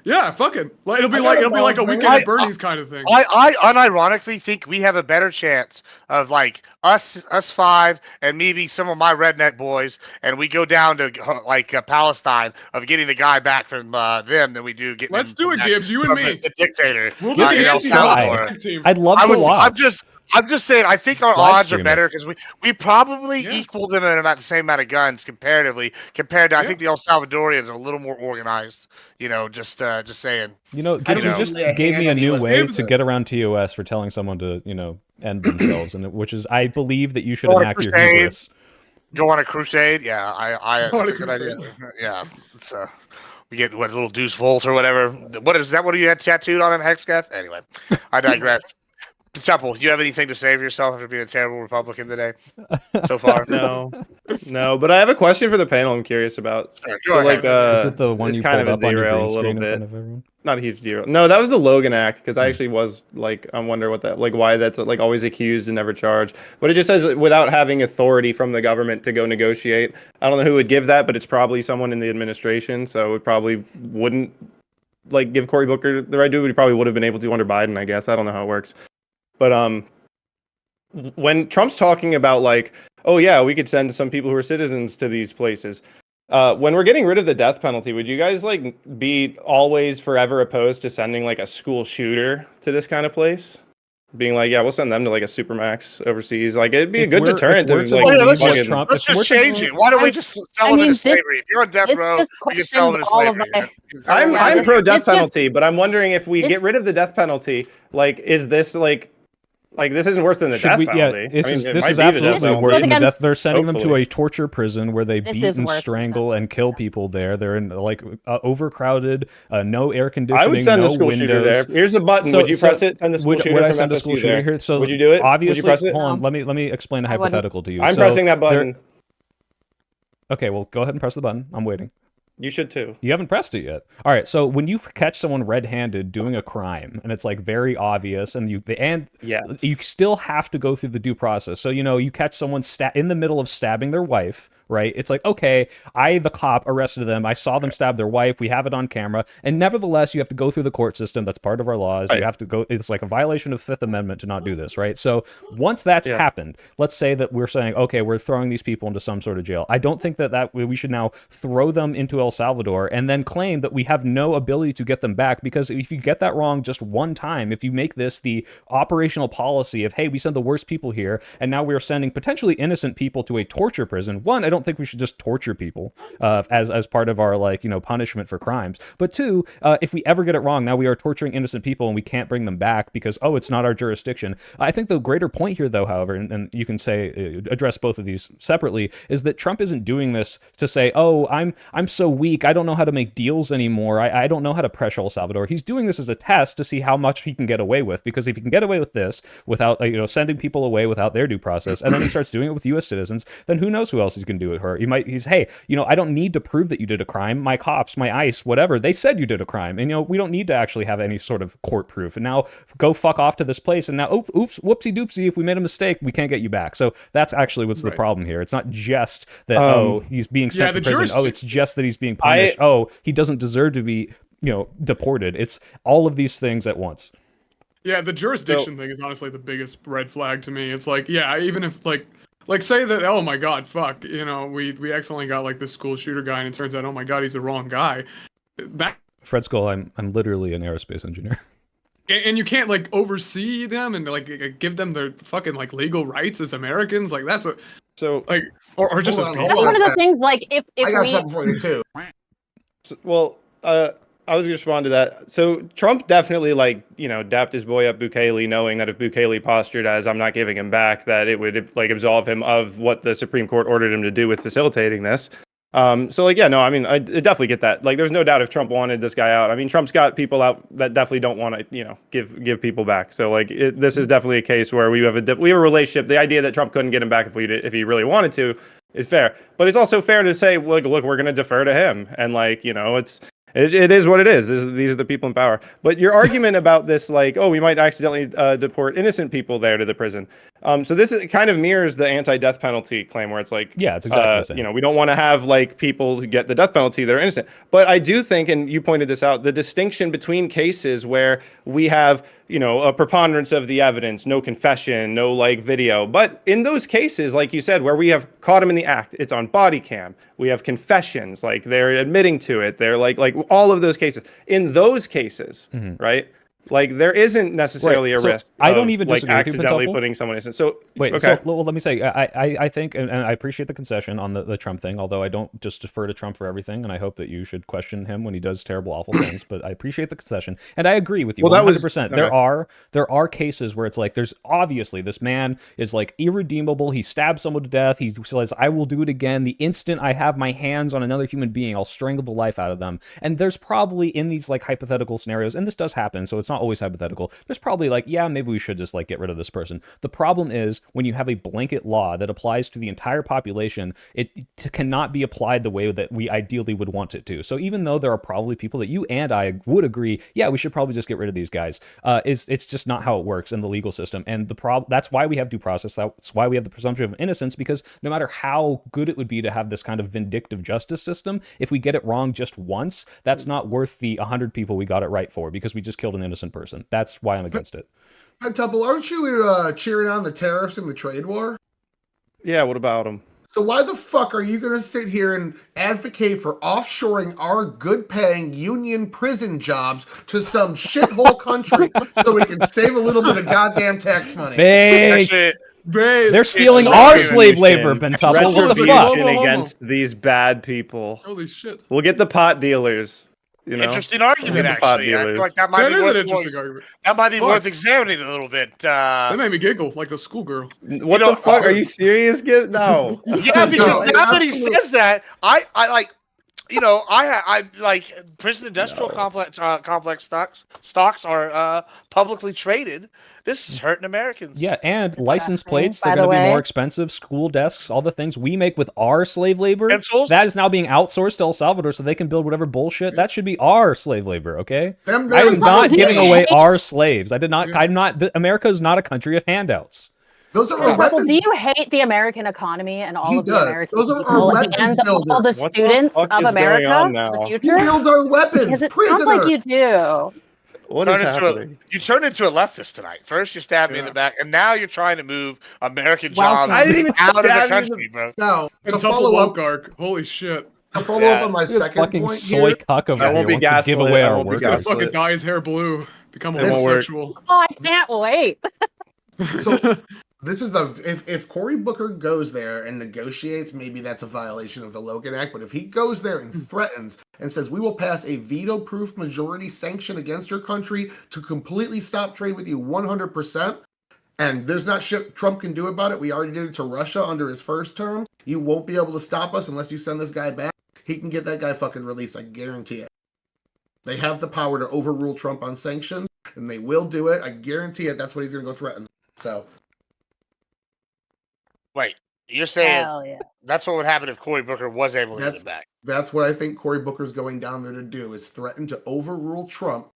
S5: Yeah, fuck it. It'll be like a weekend at Bernie's kind of thing.
S3: I unironically think we have a better chance of like us five and maybe some of my redneck boys, and we go down to like Palestine of getting the guy back from them than we do getting.
S5: Let's do it, Gibbs. You and me.
S3: The dictator.
S5: We'll be the
S3: El Salvador.
S5: team.
S4: I'd love to watch.
S3: I'm just saying. I think our
S4: Live
S3: odds are
S4: stream
S3: better because we probably equal them in about the same amount of guns comparatively. Compared to, I think the El Salvadorians are a little more organized. You know, just saying.
S4: You know, Gibbs, you just gave me a new way to get around TOS for telling someone to, end themselves, and which is, I believe that you should enact your hubris.
S3: Go on a crusade? Yeah, that's a good idea.
S5: Crusade.
S3: Yeah, it's we get what, a little Deuce Volt or whatever. What is that? What do you had tattooed on him, Hexcath? Anyway, I digress. Temple, do you have anything to say for yourself after being a terrible Republican today so far?
S2: No, but I have a question for the panel. I'm curious about.
S3: Sure,
S2: So like,
S4: Is it the one
S2: it's
S4: you
S2: kind
S4: pulled
S2: of
S4: up
S2: a
S4: on your
S2: derail
S4: green
S2: a little
S4: screen in
S2: bit.
S4: front of everyone?
S2: Not a huge deal. No, that was the Logan Act because I actually was like, I wonder what that, like, why that's like always accused and never charged. But it just says without having authority from the government to go negotiate. I don't know who would give that, but it's probably someone in the administration. So it probably wouldn't like give Cory Booker the right to do it. He probably would have been able to under Biden, I guess. I don't know how it works. But when Trump's talking about like, oh yeah, we could send some people who are citizens to these places. When we're getting rid of the death penalty, would you guys like be always forever opposed to sending like a school shooter to this kind of place? Being like, yeah, we'll send them to like a supermax overseas. Like it'd be a good deterrent to like.
S3: Let's just change it. Why don't we just sell them into slavery? If you're on death row, you can sell them into slavery.
S2: I'm pro death penalty, but I'm wondering if we get rid of the death penalty, like, is this like this isn't worse than the death penalty.
S4: Yeah, this is absolutely worse than the death. They're sending them to a torture prison where they beat and strangle and kill people there. They're in like overcrowded, no air conditioning,
S2: I would send
S4: no
S2: the school shooter there.
S4: windows.
S2: Here's a button. Would you press it? Send the school shooter.
S4: Would I
S2: from
S4: send a
S2: FSU
S4: school shooter
S2: there.
S4: here? So
S2: would you do it?
S4: Obviously,
S2: would you press it?
S4: Hold on. Let me explain a hypothetical to you.
S2: I'm pressing that button.
S4: Okay, well, go ahead and press the button. I'm waiting.
S2: You should too.
S4: You haven't pressed it yet. All right. So when you catch someone red-handed doing a crime, and it's like very obvious, and you still have to go through the due process. So you catch someone in the middle of stabbing their wife. Right? It's like, okay, the cop arrested them. I saw them stab their wife. We have it on camera. And nevertheless, you have to go through the court system. That's part of our laws. Right. You have to go. It's like a violation of Fifth Amendment to not do this, right? So once that's happened, let's say that we're saying, okay, we're throwing these people into some sort of jail. I don't think that we should now throw them into El Salvador and then claim that we have no ability to get them back, because if you get that wrong just one time, if you make this the operational policy of, hey, we send the worst people here, and now we're sending potentially innocent people to a torture prison. One, I don't think we should just torture people as part of our punishment for crimes. But two, if we ever get it wrong, now we are torturing innocent people and we can't bring them back because it's not our jurisdiction. I think the greater point here, though, however, and you can say address both of these separately, is that Trump isn't doing this to say, oh, I'm so weak, I don't know how to make deals anymore, I don't know how to pressure El Salvador. He's doing this as a test to see how much he can get away with, because if he can get away with this without sending people away without their due process, and then he starts doing it with U.S. citizens, then who knows who else he's going to do it for. He's hey, I don't need to prove that you did a crime. My cops, my ICE, whatever, they said you did a crime, and we don't need to actually have any sort of court proof. And now go fuck off to this place, and now oops, whoopsie doopsie, if we made a mistake, we can't get you back. So that's actually what's the problem here. It's not just that he's being sent to prison. It's just that he's being punished. He doesn't deserve to be deported. It's all of these things at once.
S5: Yeah, the jurisdiction thing is honestly the biggest red flag to me. It's like, yeah, even if like say that, oh my god, fuck, we accidentally got like this school shooter guy, and it turns out, oh my god, he's the wrong guy.
S4: Fred Skull, I'm literally an aerospace engineer.
S5: And you can't like oversee them and like give them their fucking like legal rights as Americans. Like that's or just as people.
S1: That's one of the things. Like if
S6: I got something for you too.
S2: I was going to respond to that. So Trump definitely dapped his boy up Bukele, knowing that if Bukele postured as I'm not giving him back, that it would absolve him of what the Supreme Court ordered him to do with facilitating this. I definitely get that. Like, there's no doubt if Trump wanted this guy out. I mean, Trump's got people out that definitely don't want to, give people back. So this is definitely a case where we have a relationship. The idea that Trump couldn't get him back if he really wanted to is fair, but it's also fair to say, look, we're going to defer to him, and it is what it is. These are the people in power. But your argument about this, we might accidentally deport innocent people there to the prison. So this kind of mirrors the anti-death penalty claim, where it's like,
S4: Yeah, it's exactly the same.
S2: you know, we don't want to have like people who get the death penalty that are innocent. But I do think, and you pointed this out, the distinction between cases where we have, you know, a preponderance of the evidence, no confession, no like video. But in those cases, like you said, where we have caught him in the act, it's on body cam. We have confessions, like they're admitting to it. They're like all of those cases. In those cases, right? Like there isn't necessarily a risk.
S4: I don't even
S2: like
S4: disagree with you,
S2: accidentally
S4: Pentuple.
S2: putting someone innocent. So
S4: wait,
S2: okay.
S4: so well, let me say, I think, and I appreciate the concession on the Trump thing, although I don't just defer to Trump for everything, and I hope that you should question him when he does terrible, awful things. But I appreciate the concession, and I agree with you.
S2: Well,
S4: 100%.
S2: okay.
S4: There are cases where it's like, there's obviously this man is like irredeemable. He stabbed someone to death. He says, "I will do it again. The instant I have my hands on another human being, I'll strangle the life out of them." And there's probably in these like hypothetical scenarios, and this does happen, so it's not always hypothetical. There's probably like, yeah, maybe we should just like get rid of this person. The problem is when you have a blanket law that applies to the entire population, it cannot be applied the way that we ideally would want it to. So even though there are probably people that you and I would agree, yeah, we should probably just get rid of these guys, it's just not how it works in the legal system. And that's why we have due process. That's why we have the presumption of innocence, because no matter how good it would be to have this kind of vindictive justice system, if we get it wrong just once, that's not worth the 100 people we got it right for, because we just killed an innocent person. That's why I'm against it.
S6: Pentuple, aren't you cheering on the tariffs and the trade war?
S2: Yeah, what about them?
S6: So why the fuck are you going to sit here and advocate for offshoring our good-paying union prison jobs to some shithole country so we can save a little bit of goddamn tax money?
S4: They're stealing our slave labor, Pentuple. What the fuck?
S2: Retribution against these bad people.
S5: Holy shit.
S2: We'll get the pot dealers. You know?
S3: Interesting argument, actually. I feel like that might be worth examining a little bit.
S5: That made me giggle like a schoolgirl.
S2: What the fuck? Are you serious? No.
S3: Yeah, because now that he says that, I like, you know, I like prison industrial complex stocks are publicly traded. This is hurting Americans.
S4: Yeah, and license plates, they're going to be more expensive. School desks, all the things we make with our slave labor, that is now being outsourced to El Salvador so they can build whatever bullshit. That should be our slave labor, okay? I am not giving away our slaves. I'm not. America is not a country of handouts.
S6: Those are
S1: do you hate the American economy and all of the American people and all the students of America in the future?
S6: Who builds our weapons?
S1: Because it sounds like you do.
S2: What is happening?
S3: You turned into a leftist tonight. First you stabbed me in the back, and now you're trying to move American jobs out of the country, bro.
S6: No,
S5: to follow up, Gark. Holy shit.
S6: To follow up on my second point
S4: soy cuck over here wants to give away our work.
S5: He's gonna fucking dye his hair blue, become a homosexual.
S1: Oh, I can't wait.
S6: So this is if Cory Booker goes there and negotiates, maybe that's a violation of the Logan Act. But if he goes there and threatens and says we will pass a veto-proof majority sanction against your country to completely stop trade with you 100%, and there's not shit Trump can do about it. We already did it to Russia under his first term. You won't be able to stop us unless you send this guy back. He can get that guy fucking released. I guarantee it. They have the power to overrule Trump on sanctions, and they will do it. I guarantee it. That's what he's going to go threaten. So.
S3: Wait, you're saying that's what would happen if Cory Booker was able to get it back?
S6: That's what I think Cory Booker's going down there to do, is threaten to overrule Trump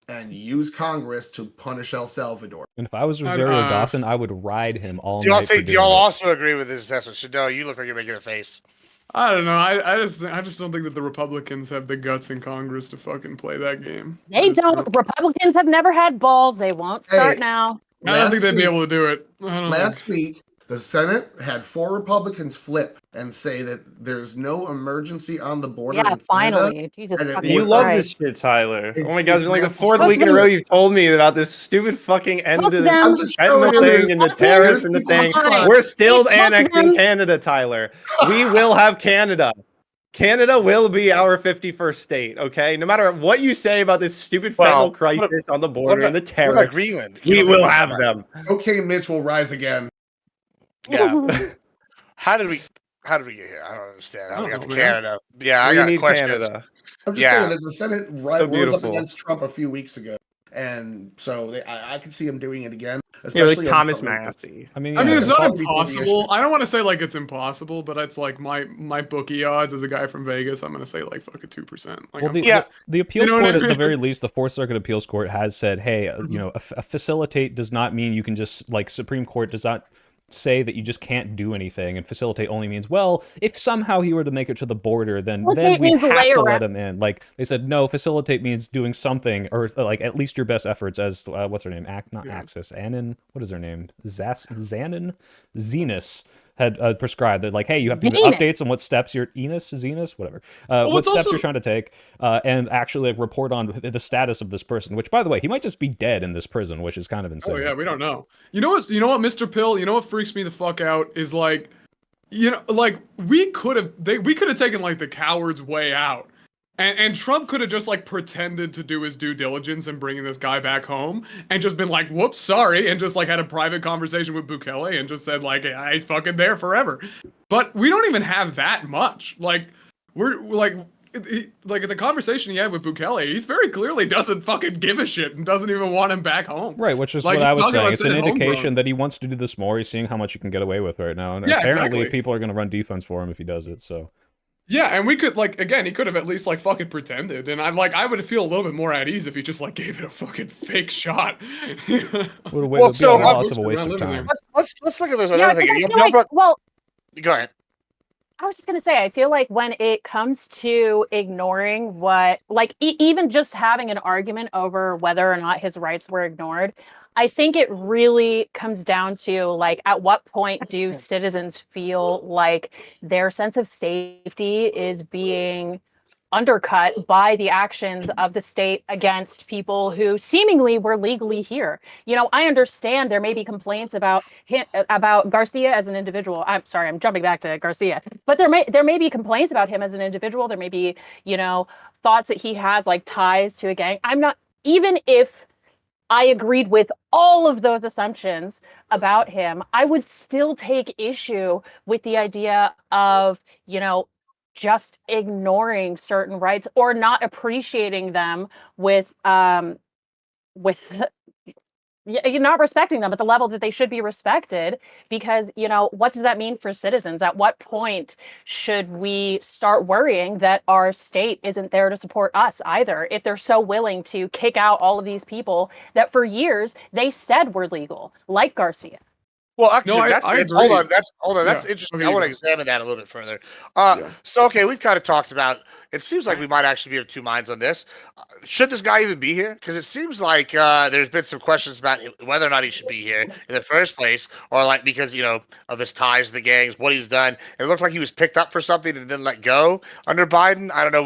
S6: and use Congress to punish El Salvador.
S4: And if I was Rosario Dawson, I would ride him all night.
S3: Do y'all also agree with this assessment? Chanel, you look like you're making a face.
S5: I don't know. I just don't think that the Republicans have the guts in Congress to fucking play that game.
S1: They don't. Republicans have never had balls. They won't start now.
S5: I don't think they'd be able to do it.
S6: Last week, the Senate had 4 Republicans flip and say that there's no emergency on the border.
S1: Yeah, finally. Jesus fucking
S2: You love this shit, Tyler. Oh my God, it's like the 4th week in a row you've told me about this stupid fucking end of the thing and the tariff and the thing. We're still annexing Canada, Tyler. We will have Canada. Canada will be our 51st state, okay? No matter what you say about this stupid federal crisis on the border and the tariff,
S3: Greenland?
S2: We will have them.
S6: Okay, Mitch will rise again.
S3: Yeah. How did we get here? I don't understand. How we got to Canada? Yeah, I got a question.
S2: Canada.
S6: I'm just saying that the Senate rose up against Trump a few weeks ago. And so I can see him doing it again.
S2: Yeah, like
S6: Especially
S2: Thomas Massey.
S4: I mean,
S5: I mean,
S4: yeah,
S5: it's
S4: it's
S5: not
S6: all-
S5: impossible. I don't want to say like it's impossible, but it's like my bookie odds as a guy from Vegas. I'm gonna say like fucking 2%. Like,
S4: well,
S3: Yeah.
S4: the appeals
S5: You know what
S4: court,
S5: I
S4: at the
S5: mean?
S4: very least, the Fourth Circuit Appeals Court has said, hey, you know, a facilitate does not mean you can just, like, Supreme Court does not say that you just can't do anything, and facilitate only means, well, if somehow he were to make it to the border, then
S1: Facilitate
S4: we
S1: means
S4: have
S1: way
S4: to
S1: around.
S4: let him in. Like, they said, no, facilitate means doing something, or like at least your best efforts, as what's her name? Not Axis, Annan. What is her name? Xanin? Zenus had prescribed that, like, hey, you have to give
S1: Venus.
S4: updates on what steps you're Zenos, whatever,
S5: Well,
S4: what
S5: it's
S4: steps
S5: also-
S4: you're trying to take, and actually like, report on the status of this person. Which, by the way, he might just be dead in this prison, which is kind of insane.
S5: Oh yeah, we don't know. You know what, Mr. Pill? You know what freaks me the fuck out is like, you know, like we could have taken like the coward's way out. And Trump could have just like pretended to do his due diligence in bringing this guy back home and just been like, whoops, sorry, and just like had a private conversation with Bukele and just said like, yeah, he's fucking there forever. But we don't even have that much. Like, we're like the conversation he had with Bukele, he very clearly doesn't fucking give a shit and doesn't even want him back home.
S4: Right, which is
S5: Like,
S4: what I
S5: he's
S4: was
S5: talking about
S4: saying. It's an
S5: sending
S4: indication
S5: homegrown.
S4: that he wants to do this more. He's seeing how much he can get away with right now, and
S5: Yeah,
S4: apparently
S5: exactly.
S4: people are going to run defense for him if he does it. So.
S5: Yeah, and we could like again, he could have at least like fucking pretended, and I would feel a little bit more at ease if he just like gave it a fucking fake shot.
S4: Would
S3: Well,
S4: be
S3: so,
S4: a loss of a waste of
S5: living there.
S4: time.
S3: Let's look at this
S1: Yeah,
S3: another thing.
S1: 'cause I
S3: Y'all
S1: feel like,
S3: brought-
S1: well,
S3: Go ahead.
S1: I was just gonna say, I feel like when it comes to ignoring what, like, even just having an argument over whether or not his rights were ignored, I think it really comes down to, like, at what point do citizens feel like their sense of safety is being undercut by the actions of the state against people who seemingly were legally here. You know, I understand there may be complaints about him, about Garcia as an individual. I'm sorry, I'm jumping back to Garcia, but there may be complaints about him as an individual. There may be, you know, thoughts that he has like ties to a gang. I'm not, even if I agreed with all of those assumptions about him, I would still take issue with the idea of, you know, just ignoring certain rights or not appreciating them with you're not respecting them at the level that they should be respected, because, you know, what does that mean for citizens? At what point should we start worrying that our state isn't there to support us either, if they're so willing to kick out all of these people that for years they said were legal, like Garcia?
S3: Well, actually,
S5: No, I
S3: hold
S5: agree.
S3: on. That's
S5: Yeah.
S3: interesting.
S5: Okay,
S3: I
S5: you
S3: want to
S5: go.
S3: examine that a little bit further.
S5: Yeah.
S3: So, okay, we've kind of talked about. It seems like we might actually be of two minds on this. Should this guy even be here? Because it seems like there's been some questions about whether or not he should be here in the first place, or like because of his ties to the gangs, what he's done. It looks like he was picked up for something and then let go under Biden. I don't know.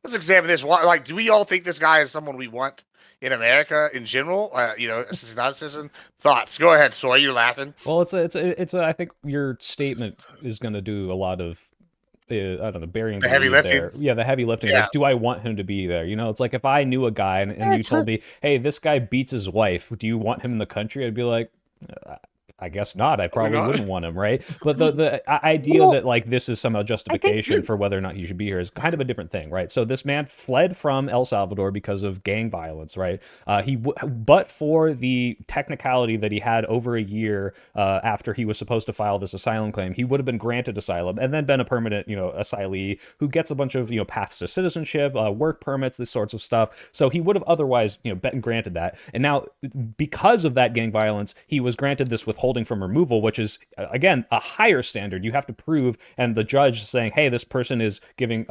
S3: Let's examine this. Like, do we all think this guy is someone we want in America in general? As he's not a citizen. Thoughts? Go ahead, Soy. You're laughing.
S4: Well, I think your statement is going to do a lot of, I don't know, burying
S3: The heavy
S4: lead
S3: lifting?
S4: there. Yeah, the heavy lifting.
S3: Yeah.
S4: Like, do I want him to be there? You know, it's like if I knew a guy and you told me, hey, this guy beats his wife, do you want him in the country? I'd be like, I guess not. I probably
S5: not.
S4: wouldn't want him, right? But the idea
S1: Well,
S4: that like this is somehow justification for whether or not he should be here is kind of a different thing, right? So this man fled from El Salvador because of gang violence, right? But for the technicality that he had over a year after he was supposed to file this asylum claim, he would have been granted asylum and then been a permanent, asylee who gets a bunch of, paths to citizenship, work permits, this sorts of stuff. So he would have otherwise, been granted that. And now, because of that gang violence, he was granted this withholding from removal, which is, again, a higher standard. You have to prove, and the judge saying, hey, this person is giving,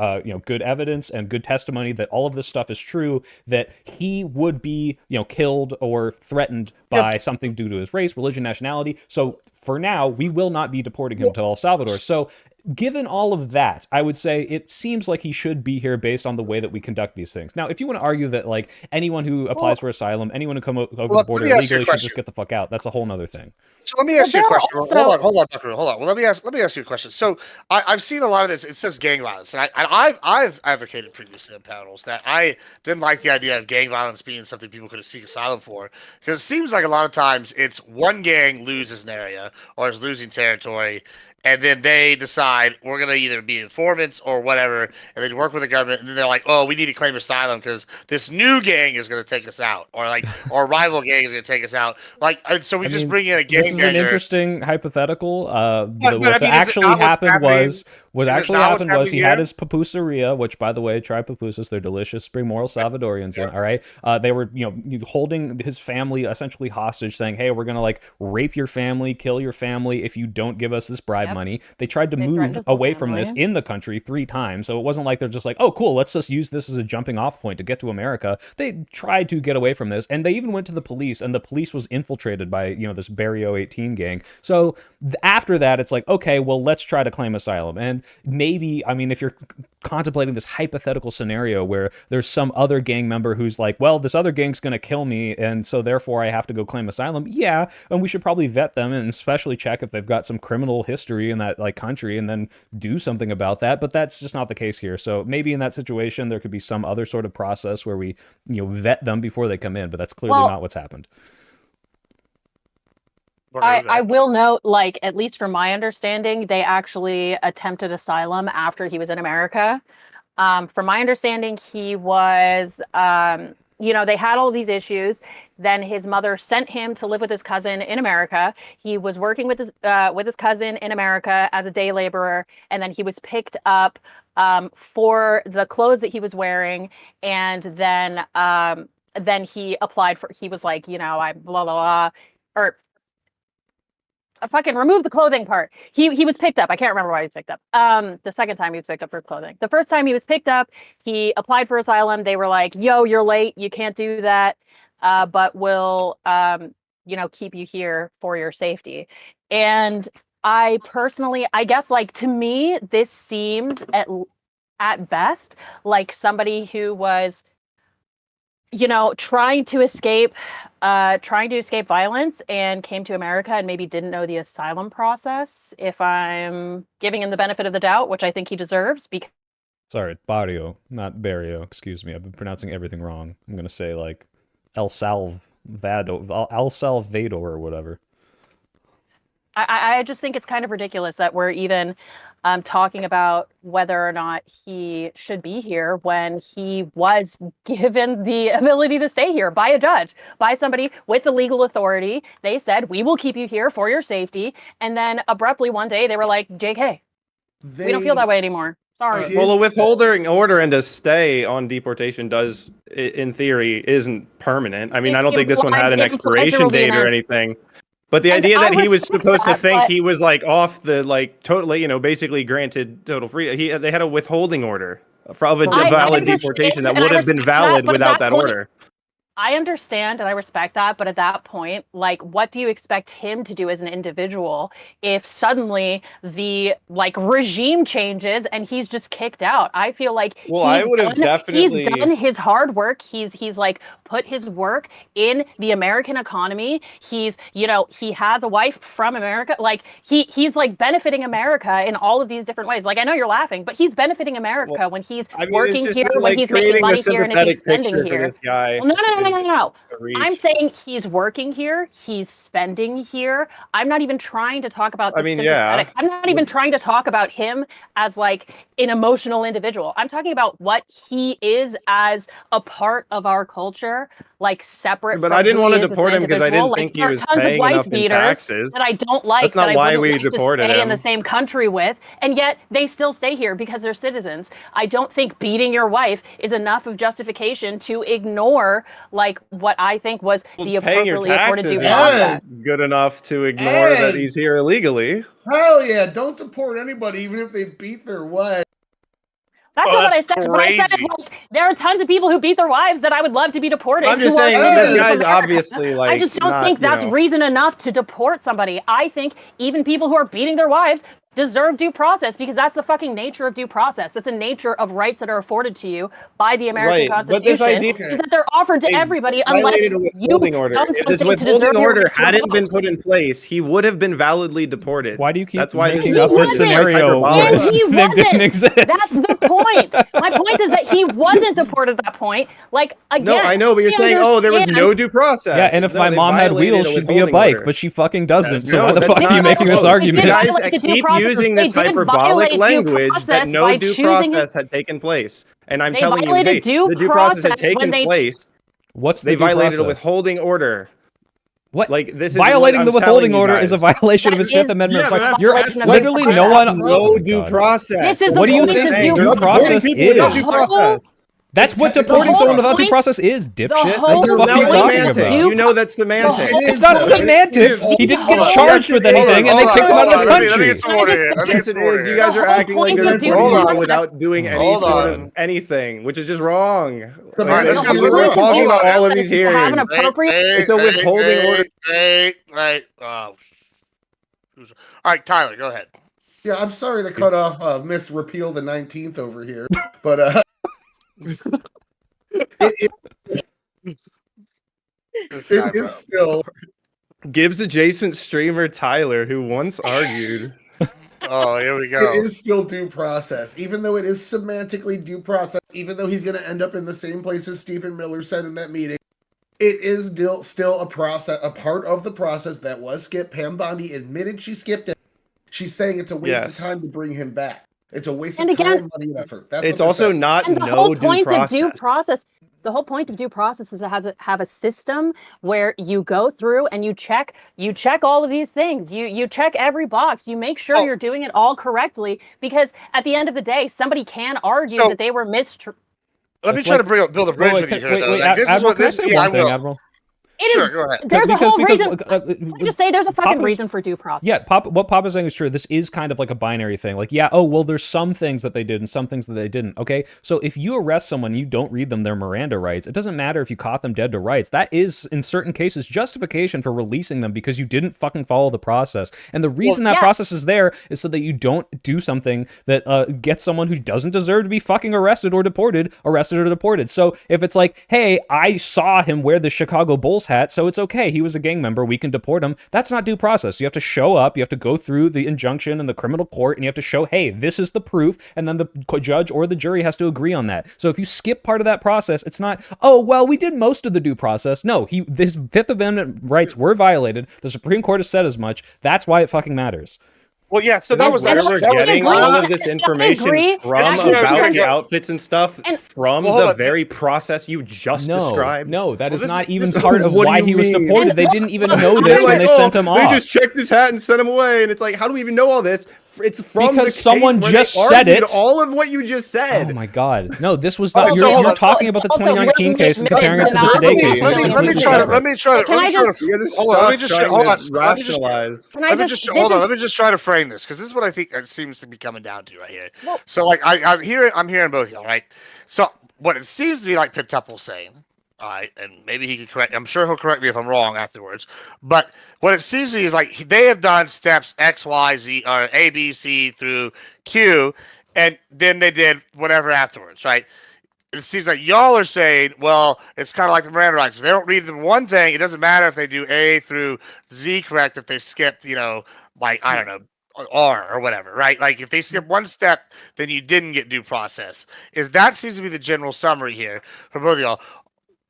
S4: good evidence and good testimony that all of this stuff is true, that he would be, killed or threatened by something due to his race, religion, nationality. So for now, we will not be deporting him to El Salvador. So given all of that, I would say it seems like he should be here based on the way that we conduct these things. Now, if you want to argue that like anyone who applies for asylum, anyone who come over the border
S3: let me ask you a
S4: illegally should
S3: question.
S4: just get the fuck out, that's a whole nother thing.
S3: So let me ask you a
S1: Bill,
S3: question.
S1: so-
S3: Hold on, Dr. Hold on. Well, let me ask you a question. So I've seen a lot of this. It says gang violence, and I've advocated previously in panels that I didn't like the idea of gang violence being something people could seek asylum for, because it seems like a lot of times it's one gang loses an area or is losing territory, and then they decide we're going to either be informants or whatever, and they work with the government, and then they're like, oh, we need to claim asylum because this new gang is going to take us out, or like our rival gang is going to take us out. Like, so we just bring in a gang.
S4: This is an interesting hypothetical.
S3: What
S4: actually happened was he
S3: here?
S4: had his pupuseria, which, by the way, try pupusas. They're delicious. Bring Moral Salvadorians in. All right. They were, holding his family essentially hostage, saying, "Hey, we're gonna like rape your family, kill your family if you don't give us this bribe money." They tried to move away from this in the country 3 times, so it wasn't like they're just like, "Oh, cool, let's just use this as a jumping off point to get to America." They tried to get away from this, and they even went to the police, and the police was infiltrated by this Barrio 18 gang. So after that, it's like, okay, well, let's try to claim asylum. And maybe, I mean, if you're contemplating this hypothetical scenario where there's some other gang member who's like, well, this other gang's going to kill me, and so therefore I have to go claim asylum. Yeah, and we should probably vet them and especially check if they've got some criminal history in that like country and then do something about that. But that's just not the case here. So maybe in that situation, there could be some other sort of process where we, vet them before they come in, but that's clearly not what's happened.
S1: I will note, like, at least from my understanding, they actually attempted asylum after he was in America. From my understanding, he was, they had all these issues. Then his mother sent him to live with his cousin in America. He was working with his cousin in America as a day laborer, and then he was picked up for the clothes that he was wearing, and then he applied for. He was like, I blah blah blah, or fucking remove the clothing part. He was picked up. I can't remember why he was picked up. The second time he was picked up for clothing. The first time he was picked up, he applied for asylum. They were like, "Yo, you're late. You can't do that. But we'll, keep you here for your safety." And I personally, I guess, like, to me, this seems at best like somebody who was, trying to escape violence and came to America and maybe didn't know the asylum process, if I'm giving him the benefit of the doubt, which I think he deserves.
S4: Sorry, Barrio, not Barrio. Excuse me. I've been pronouncing everything wrong. I'm going to say like El Salvador or whatever.
S1: I just think it's kind of ridiculous that we're even talking about whether or not he should be here when he was given the ability to stay here by a judge, by somebody with the legal authority. They said, "We will keep you here for your safety." And then abruptly one day they were like, "JK, we don't feel that way anymore. Sorry."
S2: Well, a withholding order and a stay on deportation does, in theory, isn't permanent. I mean, I don't think this one had an expiration date or anything. But the idea that he was supposed to think he was like off the like totally, basically granted total freedom. They had a withholding order of a valid deportation that would have been valid without that order.
S1: I understand and I respect that, but at that point, like, what do you expect him to do as an individual if suddenly the regime changes and he's just kicked out? I feel like he's done his hard work. He's like put his work in the American economy. He's, he has a wife from America. Like he's like benefiting America in all of these different ways. Like, I know you're laughing, but he's benefiting America when he's working here, when he's making money here, and if he's spending here. Well, no. I'm saying he's working here. He's spending here. I'm not even trying to talk about I'm not even trying to talk about him as like an emotional individual. I'm talking about what he is as a part of our culture, like separate.
S2: But I didn't want to deport him because I didn't think he was paying enough in taxes.
S1: That I don't like.
S2: That's not why we deported him.
S1: In the same country with, and yet they still stay here because they're citizens. I don't think beating your wife is enough of justification to ignore like what I think was the appropriately afforded due process.
S2: Good enough to ignore that he's here illegally.
S6: Hell yeah! Don't deport anybody, even if they beat their wife.
S1: That's not what I said. What I said is, like, there are tons of people who beat their wives that I would love to be deported.
S2: I'm just saying this guy's obviously like.
S1: I just don't think that's reason enough to deport somebody. I think even people who are beating their wives deserve due process because that's the fucking nature of due process. That's the nature of rights that are afforded to you by the American Constitution. But this idea is that they're offered to everybody unless you've done something
S2: this withholding order hadn't been put in place, he would have been validly deported.
S4: Why do you keep making up a scenario where that didn't exist?
S1: That's the point. My point is that he wasn't deported at that point. Like, again,
S2: no, I know, but you're saying, there was no due process.
S4: Yeah, and if my mom had wheels, she'd be a bike, but she fucking doesn't. So why the fuck are you making this argument?
S2: Guys keep using
S1: They
S2: this
S1: did
S2: hyperbolic
S1: violate due
S2: language that
S1: process
S2: no
S1: by
S2: due
S1: choosing-
S2: process had taken place. And I'm
S1: They
S2: telling you,
S1: violated
S2: hey,
S1: due
S2: the due process had
S1: process when
S2: taken
S1: they-
S2: place.
S4: What's the
S2: They
S4: due
S2: violated a
S4: process?
S2: withholding order.
S4: What?
S2: Like, this is
S4: Violating
S2: what
S4: the
S2: I'm
S4: withholding
S2: telling you
S4: order is a
S2: guys.
S4: violation of
S1: That
S4: his Fifth
S1: is-
S4: Amendment
S5: Yeah, but
S4: rights.
S5: that's-
S4: You're
S5: that's
S4: literally
S5: what-
S4: no one.
S2: No
S4: Oh my
S2: due
S4: God.
S2: process.
S1: This is
S4: What
S1: the
S4: do you
S1: point
S4: think
S1: of
S4: due
S1: due
S4: process
S2: people without due
S4: is?
S2: process.
S4: That's what
S6: technically
S4: deporting
S1: the
S4: someone
S1: whole
S4: without due
S1: point-
S4: process is, dipshit.
S1: whole
S4: What the fuck are
S2: Now
S4: you
S2: it's
S4: talking
S2: semantics.
S4: about?
S2: You know that's semantics.
S1: whole-
S4: It's not
S1: It
S4: semantics.
S5: is.
S4: He didn't
S1: Hold
S4: get
S1: on.
S4: charged with anything, and they kicked him out of the
S3: Let me
S4: country.
S3: get some order here. Let me
S2: Yes,
S3: get
S2: it
S3: some order
S2: is. You
S3: here.
S2: guys
S1: The
S2: are
S1: whole
S2: acting like
S1: point
S2: they're
S1: of due
S2: deporting people
S3: process-
S2: without doing any
S3: Hold
S2: sort
S3: on.
S2: of anything, which is just wrong.
S3: All right, let's
S2: Like,
S3: go.
S2: we're
S3: Let's go.
S2: talking
S3: Hold
S2: about
S3: on.
S2: all of these
S1: To have an
S2: hearings.
S1: appropriate-
S2: It's a withholding order.
S3: Right. Oh. All right, Tyler, go ahead.
S6: Yeah, I'm sorry to cut off Miss Repeal the 19th over here, but it is still
S2: Gibbs adjacent streamer Tyler, who once argued.
S3: Oh, here we go.
S6: it is still due process, even though it is semantically due process. Even though he's going to end up in the same place as Stephen Miller said in that meeting, it is still a process, a part of the process that was skipped. Pam Bondi admitted she skipped it. She's saying it's a waste of time to bring him back. It's a waste of time, money, and effort. That's
S2: It's
S6: what
S2: also
S6: saying.
S2: not
S1: And the
S2: no
S1: whole
S2: due
S1: point
S2: process.
S1: of due process, the whole point of due process is to have a system where you go through and you check all of these things. You check every box. You make sure you're doing it all correctly, because at the end of the day, somebody can argue that they were
S3: Let me try to build a bridge with you here, though.
S4: Wait,
S3: Like, this is
S4: Admiral,
S3: what
S4: can I
S3: this.
S4: say
S3: Yeah, I
S4: one thing,
S3: will.
S4: Admiral?
S3: Sure, go ahead.
S1: There's a whole reason.
S4: Let
S1: me just say there's a fucking
S4: Papa's-
S1: reason for due process.
S4: Yeah, what Papa's saying is true. This is kind of like a binary thing. Like, yeah, oh, well, there's some things that they did and some things that they didn't. Okay, so if you arrest someone, you don't read them their Miranda rights. It doesn't matter if you caught them dead to rights. That is, in certain cases, justification for releasing them because you didn't fucking follow the process. And the reason that process is there is so that you don't do something that gets someone who doesn't deserve to be fucking arrested or deported. So if it's like, hey, I saw him wear the Chicago Bulls hat, so it's okay. He was a gang member. We can deport him. That's not due process. You have to show up. You have to go through the injunction in the criminal court, and you have to show, hey, this is the proof, and then the judge or the jury has to agree on that. So if you skip part of that process, it's not, oh, well, we did most of the due process. No, his Fifth Amendment rights were violated. The Supreme Court has said as much. That's why it fucking matters.
S3: Well, yeah. So that was
S2: We're getting all of this
S1: I
S2: information
S1: agree.
S2: from
S3: Actually,
S2: about the
S3: yeah.
S2: outfits and stuff from
S3: Well, hold
S2: the
S3: on.
S2: very process you just described.
S4: No, that is
S3: this
S4: not
S3: is-
S4: even
S3: this is-
S4: part of
S2: what do
S4: why
S2: you
S4: he was
S2: mean?
S4: deported. They didn't even know
S2: They're
S4: this when
S2: like,
S4: they sent him off.
S2: They just checked his hat and sent him away, and it's like, how do we even know all this? It's from
S4: Because
S2: the
S4: someone
S2: case where
S4: just
S2: they
S4: said
S2: argued
S4: it.
S2: all of what you just said.
S4: Oh my god. No, this was
S3: Oh,
S4: not.
S3: so hold
S4: You're
S3: on.
S4: talking about the
S1: Also,
S4: 2019
S1: wouldn't
S4: case and
S1: it
S4: comparing it to the
S1: not
S4: today
S1: be-
S4: case.
S3: Let me
S4: Completely
S3: try to
S4: separate.
S1: Can I just-
S2: You guys are
S3: Hold on, let me
S2: stuck
S3: just
S2: trying
S3: hold
S2: to
S3: on. Let me just-
S2: rationalize.
S1: Can I
S3: Let me
S1: just
S3: just
S1: this
S3: hold on.
S1: is-
S3: Let me just try to frame this, because this is what I think it seems to be coming down to right here.
S1: Well-
S3: So, like, I'm hearing both of y'all, right? So, what it seems to be like Pip-Tupple's saying, all right, and maybe he could correct. I'm sure he'll correct me if I'm wrong afterwards. But what it seems to be is like they have done steps X, Y, Z, or A, B, C through Q, and then they did whatever afterwards, right? It seems like y'all are saying, well, it's kind of like the Miranda rights. If they don't read the one thing, it doesn't matter if they do A through Z correct if they skipped, like, I don't know, R or whatever, right? Like, if they skip one step, then you didn't get due process. That seems to be the general summary here for both of y'all.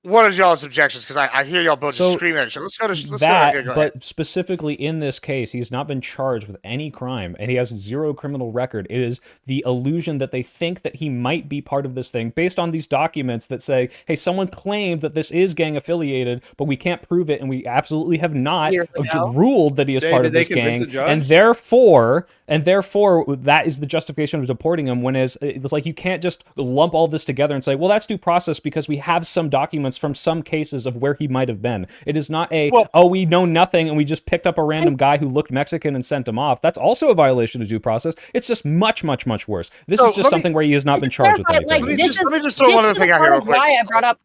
S3: What are y'all's objections? Because I hear y'all both just screaming at each other. Let's go to
S4: that,
S3: go ahead.
S4: but specifically in this case, he's not been charged with any crime, and he has zero criminal record. It is the illusion that they think that he might be part of this thing, based on these documents that say, hey, someone claimed that this is gang affiliated, but we can't prove it, and we absolutely have not ruled that he is part of this gang, and therefore, that is the justification of deporting him, when it's like you can't just lump all this together and say, well, that's due process because we have some documents from some cases of where he might have been. It is not we know nothing and we just picked up a random guy who looked Mexican and sent him off. That's also a violation of due process. It's just much, much, much worse. This is just something where he has not been charged with anything.
S3: Let me just throw one other thing out here real quick.
S1: Why I brought up.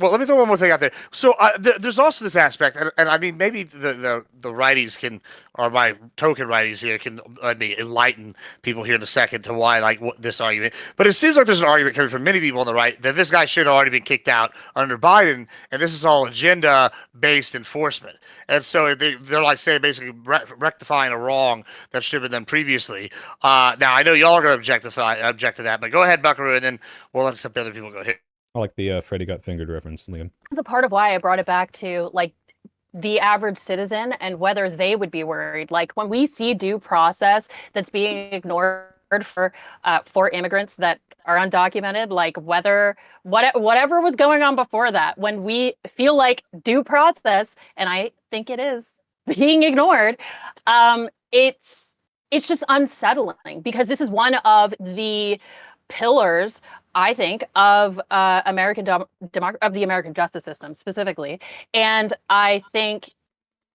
S3: Well, let me throw one more thing out there. So there's also this aspect, and I mean, maybe the righties can, or my token righties here can, enlighten people here in a second to why, like, what this argument. But it seems like there's an argument coming from many people on the right that this guy should have already been kicked out under Biden, and this is all agenda-based enforcement. And so they're like saying basically rectifying a wrong that should have been done previously. Now, I know y'all are going to object to that, but go ahead, Buckaroo, and then we'll let some other people go here.
S4: I like the Freddy got fingered reference, Liam.
S1: This is a part of why I brought it back to, like, the average citizen and whether they would be worried. Like when we see due process that's being ignored for immigrants that are undocumented, like whatever was going on before that, when we feel like due process, and I think it is being ignored, it's just unsettling, because this is one of the pillars, I think, of of the American justice system specifically. And I think,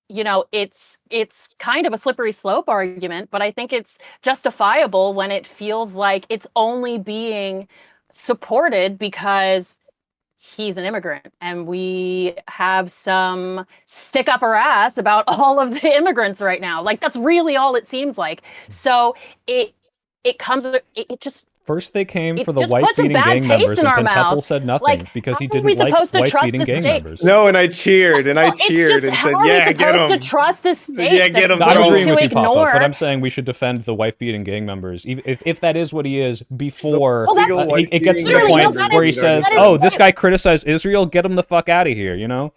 S1: it's kind of a slippery slope argument, but I think it's justifiable when it feels like it's only being supported because he's an immigrant and we have some stick up our ass about all of the immigrants right now. Like, that's really all it seems like. So it just
S4: First they came for the
S1: just puts a
S4: wife-beating
S1: bad
S4: gang
S1: taste
S4: members,
S1: in
S4: and
S1: our
S4: Pentuple
S1: mouth.
S4: said nothing
S1: Like,
S4: because he
S1: how are we
S4: didn't like
S1: supposed to trust
S4: wife-beating
S1: the
S4: gang
S1: state?
S4: members.
S2: No, and I cheered and I
S1: Well, it's
S2: cheered
S1: just,
S2: and
S1: how
S2: said,
S1: are we
S2: "Yeah, get
S1: supposed to
S2: him."
S1: trust a state
S2: Yeah, get
S1: that's
S2: him
S4: I'm
S2: thrown.
S1: going
S4: agreeing
S1: to
S4: with you, Papa,
S1: ignore?
S4: but I'm saying we should defend the wife-beating gang members, if that is what he is. Before
S1: Well, that's-
S4: it gets to the
S1: Clearly, no,
S4: point
S1: that
S4: where he
S1: is-
S4: says,
S1: that is
S4: "Oh, this
S1: what-
S4: guy criticized Israel. Get him the fuck out of here," you know?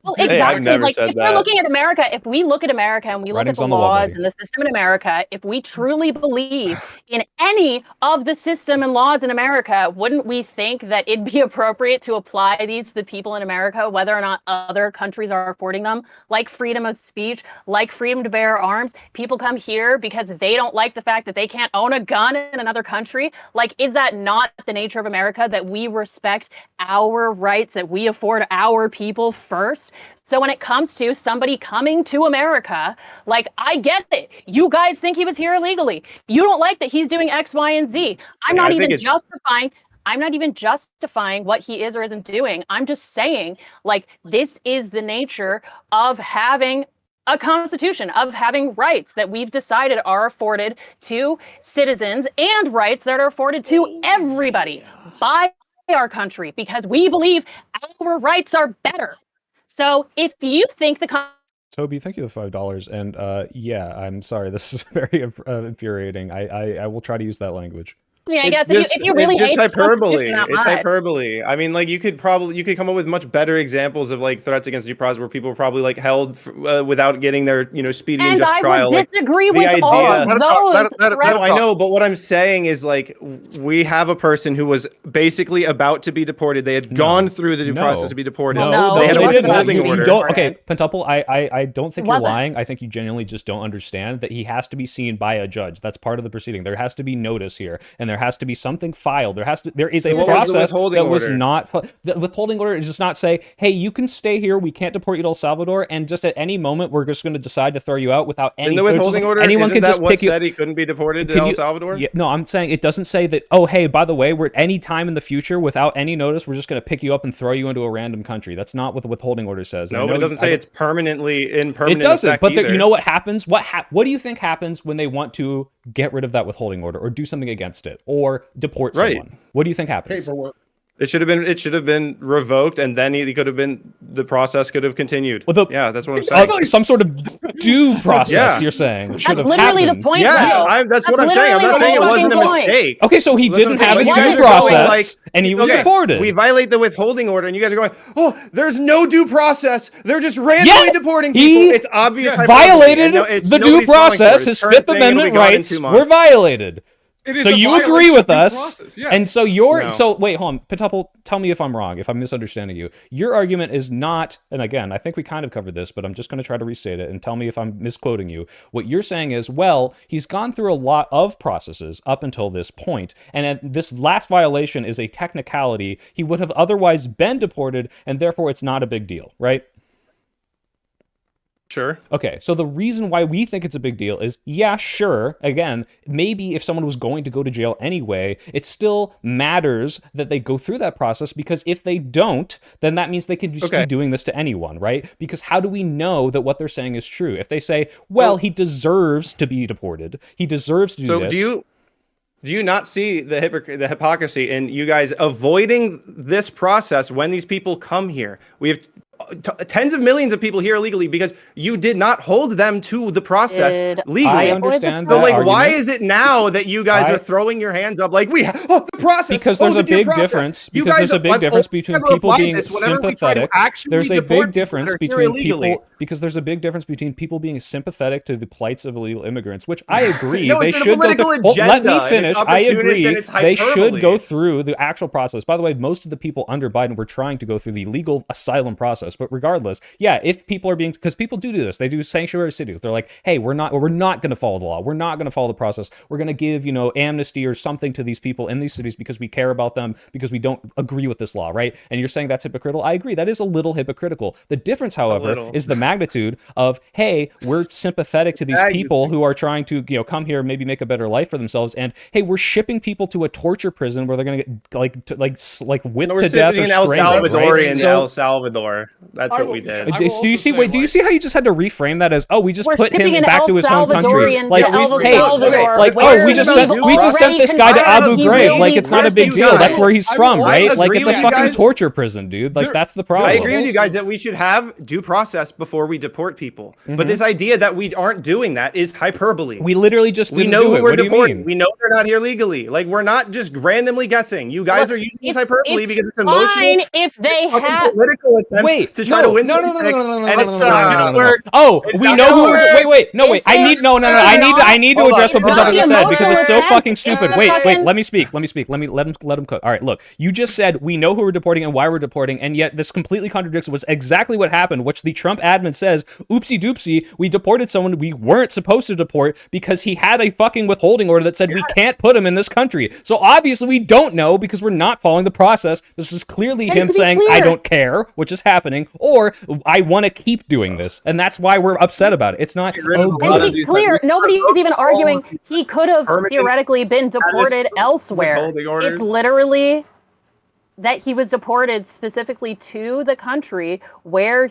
S1: Well,
S2: Hey, I've
S1: exactly.
S2: never
S1: Like,
S2: said
S1: if we're
S2: that.
S1: looking at America, if we look at America and we look at
S4: Writing's
S1: the
S4: on the wall,
S1: laws
S4: buddy.
S1: and the system in America, if we truly believe in any of the system and laws in America, wouldn't we think that it'd be appropriate to apply these to the people in America, whether or not other countries are affording them, like freedom of speech, like freedom to bear arms? People come here because they don't like the fact that they can't own a gun in another country. Like, is that not the nature of America, that we respect our rights, that we afford our people first? So when it comes to somebody coming to America, like, I get it. You guys think he was here illegally. You don't like that he's doing X, Y, and Z. I'm
S2: Yeah,
S1: not
S2: I think
S1: even
S2: it's-
S1: justifying what he is or isn't doing. I'm just saying, like, this is the nature of having a constitution, of having rights that we've decided are afforded to citizens, and rights that are afforded to everybody by our country, because we believe our rights are better. So if you think
S4: Toby, thank you for $5. And yeah, I'm sorry. This is very infuriating. I will try to use that language.
S1: I guess if you really
S2: it's just
S1: hate the
S2: hyperbole.
S1: Constitution that
S2: It's
S1: much.
S2: hyperbole. I mean, like, you could come up with much better examples of like threats against due process where people were probably like held without getting their speedy and
S1: And
S2: just
S1: I
S2: trial.
S1: would
S2: Like,
S1: disagree
S2: the
S1: with
S2: idea-
S1: all
S2: Let
S1: of
S3: him talk,
S1: those
S3: let him
S1: threats.
S2: No, I know, but what I'm saying is, like, we have a person who was basically about to be deported. They had gone through the due process to be deported.
S1: Well, no,
S2: they had a
S1: he wasn't
S2: withholding
S1: about to be
S2: order.
S1: deported.
S4: Okay, Pentuple, I don't think
S1: He
S4: you're
S1: wasn't.
S4: lying. I think you genuinely just don't understand that he has to be seen by a judge. That's part of the proceeding. There has to be notice here, and there has to be something filed. There is a
S2: What was the
S4: process
S2: withholding
S4: that was
S2: order?
S4: not. The withholding order is just not say, hey, you can stay here. We can't deport you to El Salvador, and just at any moment we're just going to decide to throw you out without any.
S2: In the withholding order,
S4: anyone
S2: isn't
S4: can
S2: that
S4: just
S2: what
S4: pick you.
S2: said he couldn't be deported to
S4: Can
S2: El
S4: you-
S2: Salvador?
S4: Yeah, no, I'm saying it doesn't say that, oh, hey, by the way, we're at any time in the future without any notice, we're just going to pick you up and throw you into a random country. That's not what the withholding order says.
S2: No, but it doesn't say it's permanently in permanent
S4: It doesn't,
S2: effect
S4: but
S2: either.
S4: you know what happens? What do you think happens when they want to get rid of that withholding order or do something against it or deport
S2: Right.
S4: someone? What do you think happens?
S6: Paperwork.
S2: It should have been revoked, and then the process could have continued.
S4: Well,
S2: yeah, that's what I'm saying.
S4: Some sort of due process,
S2: Yeah.
S4: you're saying. should
S1: That's
S4: have
S1: literally
S4: happened.
S1: the point.
S2: Yes,
S1: though.
S2: that's what I'm saying. I'm
S1: literally
S2: not
S1: the
S2: saying it
S1: whole
S2: wasn't a
S1: fucking point.
S2: mistake.
S4: Okay, so he
S2: That's what
S4: didn't
S2: I'm
S4: have his
S2: saying.
S1: You
S4: due
S1: guys are going,
S4: process,
S2: like,
S4: and he was
S2: okay,
S4: deported.
S2: We violate the withholding order, and you guys are going, oh, there's no due process. They're just randomly deporting people.
S4: he
S2: It's obvious.
S4: violated
S2: hyperbole, and
S4: the due
S2: nobody's falling for it.
S4: process.
S2: It's
S4: His
S2: current
S4: Fifth
S2: thing, it'll be
S4: Amendment
S2: gone in
S4: rights
S2: 2
S4: were
S2: months.
S4: violated.
S5: It is
S4: So
S5: a
S4: you
S5: violation
S4: agree
S5: of
S4: with
S5: due
S4: us,
S5: process, yes.
S4: and so you're
S2: No.
S4: so wait, hold on, Pentuple, tell me if I'm wrong, if I'm misunderstanding you. Your argument is not, and again, I think we kind of covered this, but I'm just going to try to restate it and tell me if I'm misquoting you. What you're saying is, well, he's gone through a lot of processes up until this point, and at this last violation is a technicality. He would have otherwise been deported, and therefore it's not a big deal, right?
S2: Sure.
S4: Okay, so the reason why we think it's a big deal is, yeah, sure, again, maybe if someone was going to go to jail anyway, it still matters that they go through that process, because if they don't, then that means they could just be doing this to anyone, right? Because how do we know that what they're saying is true? If they say, well, he deserves to be deported, he deserves to do this.
S2: So do you not see the hypocrisy in you guys avoiding this process when these people come here? We have tens of millions of people here illegally because you did not hold them to the process legally.
S4: I understand
S2: So,
S4: that
S2: like,
S4: argument.
S2: why is it now that you guys are throwing your hands up like the process?
S4: Because there's
S2: the
S4: a
S2: due
S4: big
S2: process.
S4: difference.
S2: You
S4: Because
S2: guys
S4: there's a big
S2: I've
S4: difference
S2: only
S4: between
S2: ever
S4: people
S2: applied
S4: being
S2: this whenever we try to
S4: sympathetic.
S2: actually
S4: There's a
S2: deport
S4: big
S2: people that
S4: difference
S2: are here
S4: between
S2: illegally.
S4: people. Because there's a big difference between people being sympathetic to the plights of illegal immigrants, which I agree.
S2: No,
S4: they
S2: it's a
S4: should
S2: political
S4: go through. Let me
S2: agenda, and
S4: finish.
S2: it's
S4: I
S2: opportunist,
S4: agree.
S2: and it's
S4: They should
S2: hyperbole.
S4: go through the actual process. By the way, most of the people under Biden were trying to go through the legal asylum process. But regardless, yeah, if people are being, because people do this, they do sanctuary cities. They're like, hey, we're not going to follow the law. We're not going to follow the process. We're going to give, amnesty or something to these people in these cities because we care about them, because we don't agree with this law, right? And you're saying that's hypocritical. I agree. That is a little hypocritical. The difference, however, is the magnitude of, hey, we're sympathetic to these people who are trying to, come here and maybe make a better life for themselves. And hey, we're shipping people to a torture prison where they're going to get whipped to death or
S2: in El
S4: strangled,
S2: Salvador
S4: right?
S2: in El Salvador. That's what we did.
S4: Do you see? Wait, do you see how you just had to reframe that as, oh, we just put him back to his home country?
S1: Salvadorian
S4: Like,
S1: to El
S4: hey,
S1: Salvador,
S4: like, oh, we just sent this guy to Abu Ghraib. Like, it's not a big deal. That's where he's from, right? Like, it's a fucking torture prison, dude. Like, that's the problem.
S2: I agree with you guys that we should have due process before we deport people. But this idea that we aren't doing that is hyperbole.
S4: We literally just didn't
S2: know
S4: do it.
S2: We're
S4: What do you
S2: deporting.
S4: mean?
S2: We know they're not here legally. Like, we're not just randomly guessing. You guys are using this hyperbole because it's emotional.
S1: Fine if they have
S2: political attempt to try to win.
S4: No.
S2: Oh,
S4: we know who. Wait. I need to address what Pentapoli just said because it's so fucking stupid. Wait. Let me speak. Let him cook. All right, look. You just said we know who we're deporting and why we're deporting, and yet this completely contradicts what's exactly what happened, which the Trump admin says, oopsie doopsie, we deported someone we weren't supposed to deport because he had a fucking withholding order that said we can't put him in this country. So obviously we don't know because we're not following the process. This is clearly him saying, I don't care, which is happening, or I want to keep doing this. And that's why we're upset about it. It's not,
S1: and to be clear, nobody is even arguing he could have theoretically been deported elsewhere. It's literally that he was deported specifically to the country where,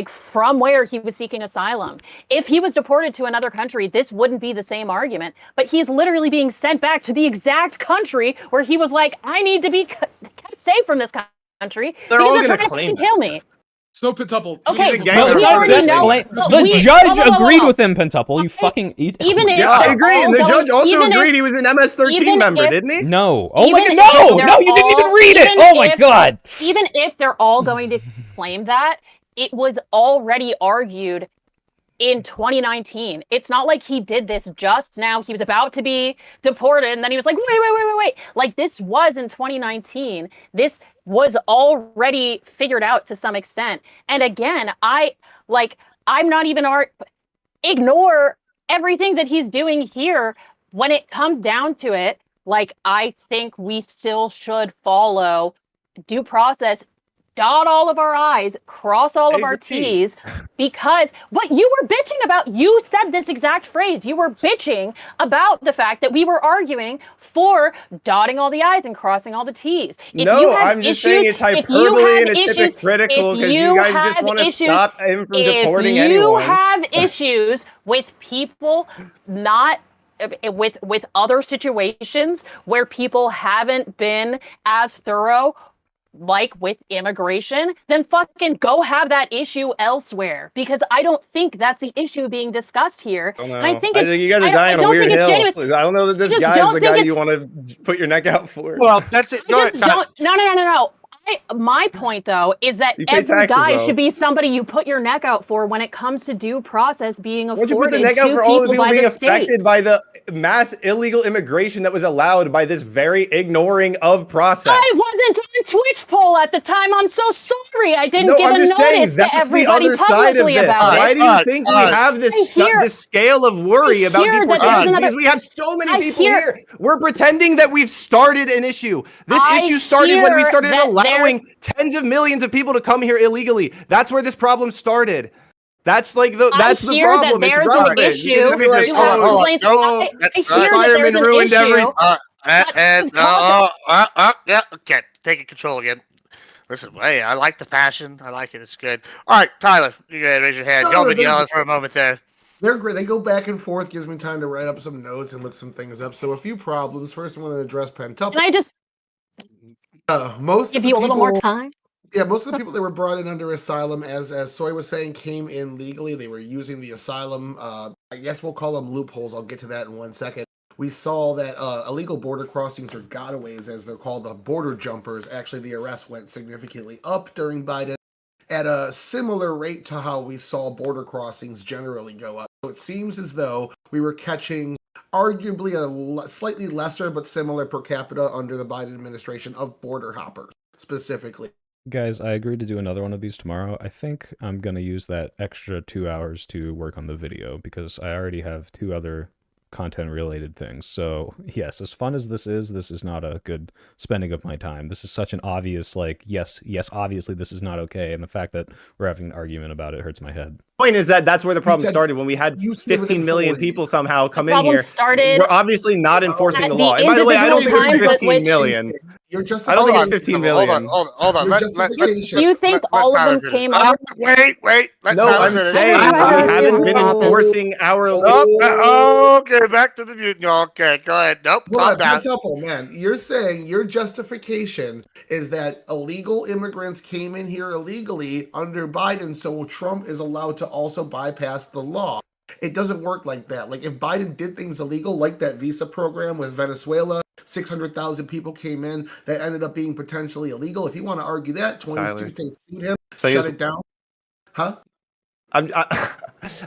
S1: from where he was seeking asylum. If he was deported to another country, this wouldn't be the same argument. But he's literally being sent back to the exact country where he was like, I need to be kept safe from this country.
S2: They're all
S1: going to
S2: claim
S1: kill me.
S5: So Pentuple.
S1: Okay,
S4: the judge agreed with him, Pentuple. You fucking eat.
S1: Even if
S2: I agree, and the judge also agreed he was an MS-13 member, didn't he?
S4: No. Oh my god, no, you didn't even read it. Oh my god.
S1: Even if they're all going to claim that, it was already argued in 2019. It's not like he did this just now. He was about to be deported, and then he was like, wait. Like, this was in 2019. This was already figured out to some extent. And again, I'm not even ignore everything that he's doing here. When it comes down to it, I think we still should follow due process, dot all of our I's, cross all of our T's, because what you were bitching about, you said this exact phrase. You were bitching about the fact that we were arguing for dotting all the I's and crossing all the T's.
S2: I'm just saying it's hyperbole and it's hypocritical because you guys just want to stop him from deporting anyone.
S1: If you have issues with people not with other situations where people haven't been as thorough, like with immigration, then fucking go have that issue elsewhere, because I don't think that's the issue being discussed here. And I think
S2: you guys are dying on a weird hill. I don't know that this guy is the guy you want to put your neck out for.
S3: Well, that's it.
S1: No. My point, though, is that every guy should be somebody you put your neck out for when it comes to due process being afforded to people by the state. Why don't you put the neck out for all the people being affected
S2: by the mass illegal immigration that was allowed by this very ignoring of process?
S1: I wasn't on Twitch poll at the time. I'm so sorry. I didn't give a notice to everybody publicly about it.
S2: Why do you think we have this scale of worry about deportation? Because we have so many people here. We're pretending that we've started an issue. This issue started when we started allowing tens of millions of people to come here illegally. That's where this problem started. That's the problem. It's relevant.
S3: Fireman ruined everything. Yeah, okay, taking control again. Listen, hey, I like the passion. I like it. It's good. All right, Tyler, you gotta raise your hand. Y'all been yelling for a moment there.
S6: They're great. They go back and forth. Gives me time to write up some notes and look some things up. So a few problems. First, I want to address Pentuple.
S1: Can I just
S6: most
S1: give you a little more time?
S6: Yeah, most of the people that were brought in under Asylum, as Soy was saying, came in legally. They were using the Asylum, I guess we'll call them loopholes. I'll get to that in 1 second. We saw that illegal border crossings, or gotaways as they're called, the border jumpers, actually the arrests went significantly up during Biden at a similar rate to how we saw border crossings generally go up. So it seems as though we were catching arguably a slightly lesser but similar per capita under the Biden administration of border hoppers specifically.
S4: Guys, I agreed to do another one of these tomorrow. I think I'm going to use that extra 2 hours to work on the video because I already have 2 other content-related things. So, yes, as fun as this is not a good spending of my time. This is such an obvious, like, yes, obviously this is not okay, and the fact that we're having an argument about it hurts my head.
S2: Point is that's where the problem started when we had 15 million people somehow come in here. We're obviously not enforcing the law. And by the way, I don't think it's 15 million. I don't think it's 15 million.
S3: Hold on.
S1: You think all of them came up?
S3: Wait.
S2: No, I'm saying we haven't been enforcing our.
S3: Okay, back to the mute. Okay, go ahead. Nope, calm down.
S6: Man, you're saying your justification is that illegal immigrants came in here illegally under Biden, so Trump is allowed to also bypass the law. It doesn't work like that. Like, if Biden did things illegal, like that visa program with Venezuela, 600,000 people came in that ended up being potentially illegal. If you want to argue that, 22 states sued him, shut it down. Huh?
S2: I'm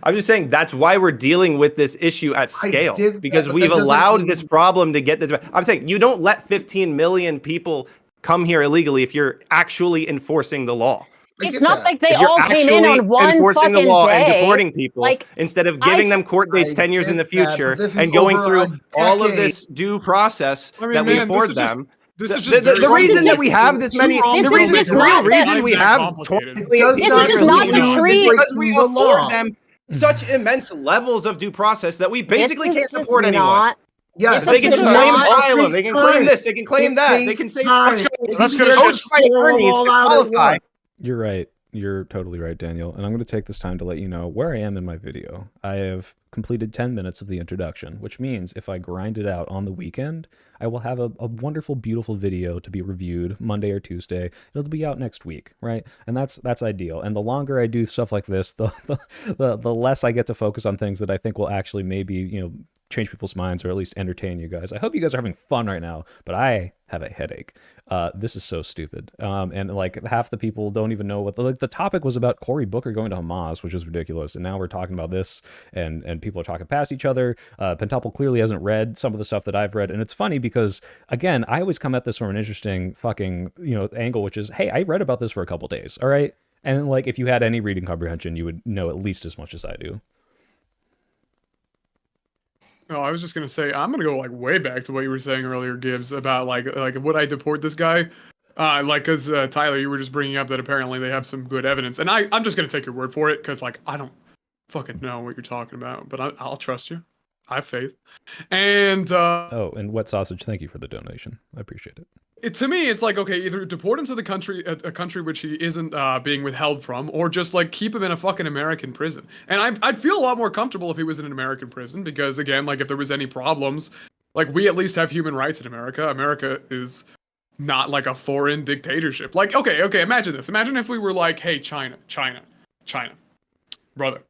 S2: just saying that's why we're dealing with this issue at scale, because we've allowed this problem to get this. I'm saying you don't let 15 million people come here illegally if you're actually enforcing the law.
S1: It's not like they all came in on one
S2: enforcing the law
S1: day.
S2: and deporting people,
S1: like,
S2: instead of giving them court dates 10 years in the future and going through all of this due process that we afford them. The reason that we have this many, the real reason we have 20 million people is because we afford them such immense levels of due process that we basically can't deport anyone. Yes, they can just claim asylum. They can claim this. They can claim that. They can say, let's go to my attorneys to qualify.
S4: You're right. You're totally right, Daniel. And I'm going to take this time to let you know where I am in my video. I have completed 10 minutes of the introduction, which means if I grind it out on the weekend, I will have a wonderful, beautiful video to be reviewed Monday or Tuesday. It'll be out next week, right? And that's ideal. And the longer I do stuff like this, the less I get to focus on things that I think will actually maybe, change people's minds or at least entertain you guys. I hope you guys are having fun right now, but I have a headache. This is so stupid. And like half the people don't even know what the topic was about. Cory Booker going to Hamas, which is ridiculous. And now we're talking about this and people are talking past each other. Pentuple clearly hasn't read some of the stuff that I've read. And it's funny because again, I always come at this from an interesting fucking, angle, which is, hey, I read about this for a couple days. All right. And like, if you had any reading comprehension, you would know at least as much as I do.
S5: Oh, I was just gonna say I'm gonna go like way back to what you were saying earlier, Gibbs, about like would I deport this guy? Because Tyler, you were just bringing up that apparently they have some good evidence, and I'm just gonna take your word for it because like I don't fucking know what you're talking about, but I'll trust you. I have faith. And
S4: oh, and Wet Sausage, thank you for the donation. I appreciate it.
S5: To me, it's like, okay, either deport him to the country, a country which he isn't being withheld from, or just like keep him in a fucking American prison. And I'd feel a lot more comfortable if he was in an American prison because, again, like if there was any problems, like we at least have human rights in America. America is not like a foreign dictatorship. Like, okay, imagine this. Imagine if we were like, hey, China, brother.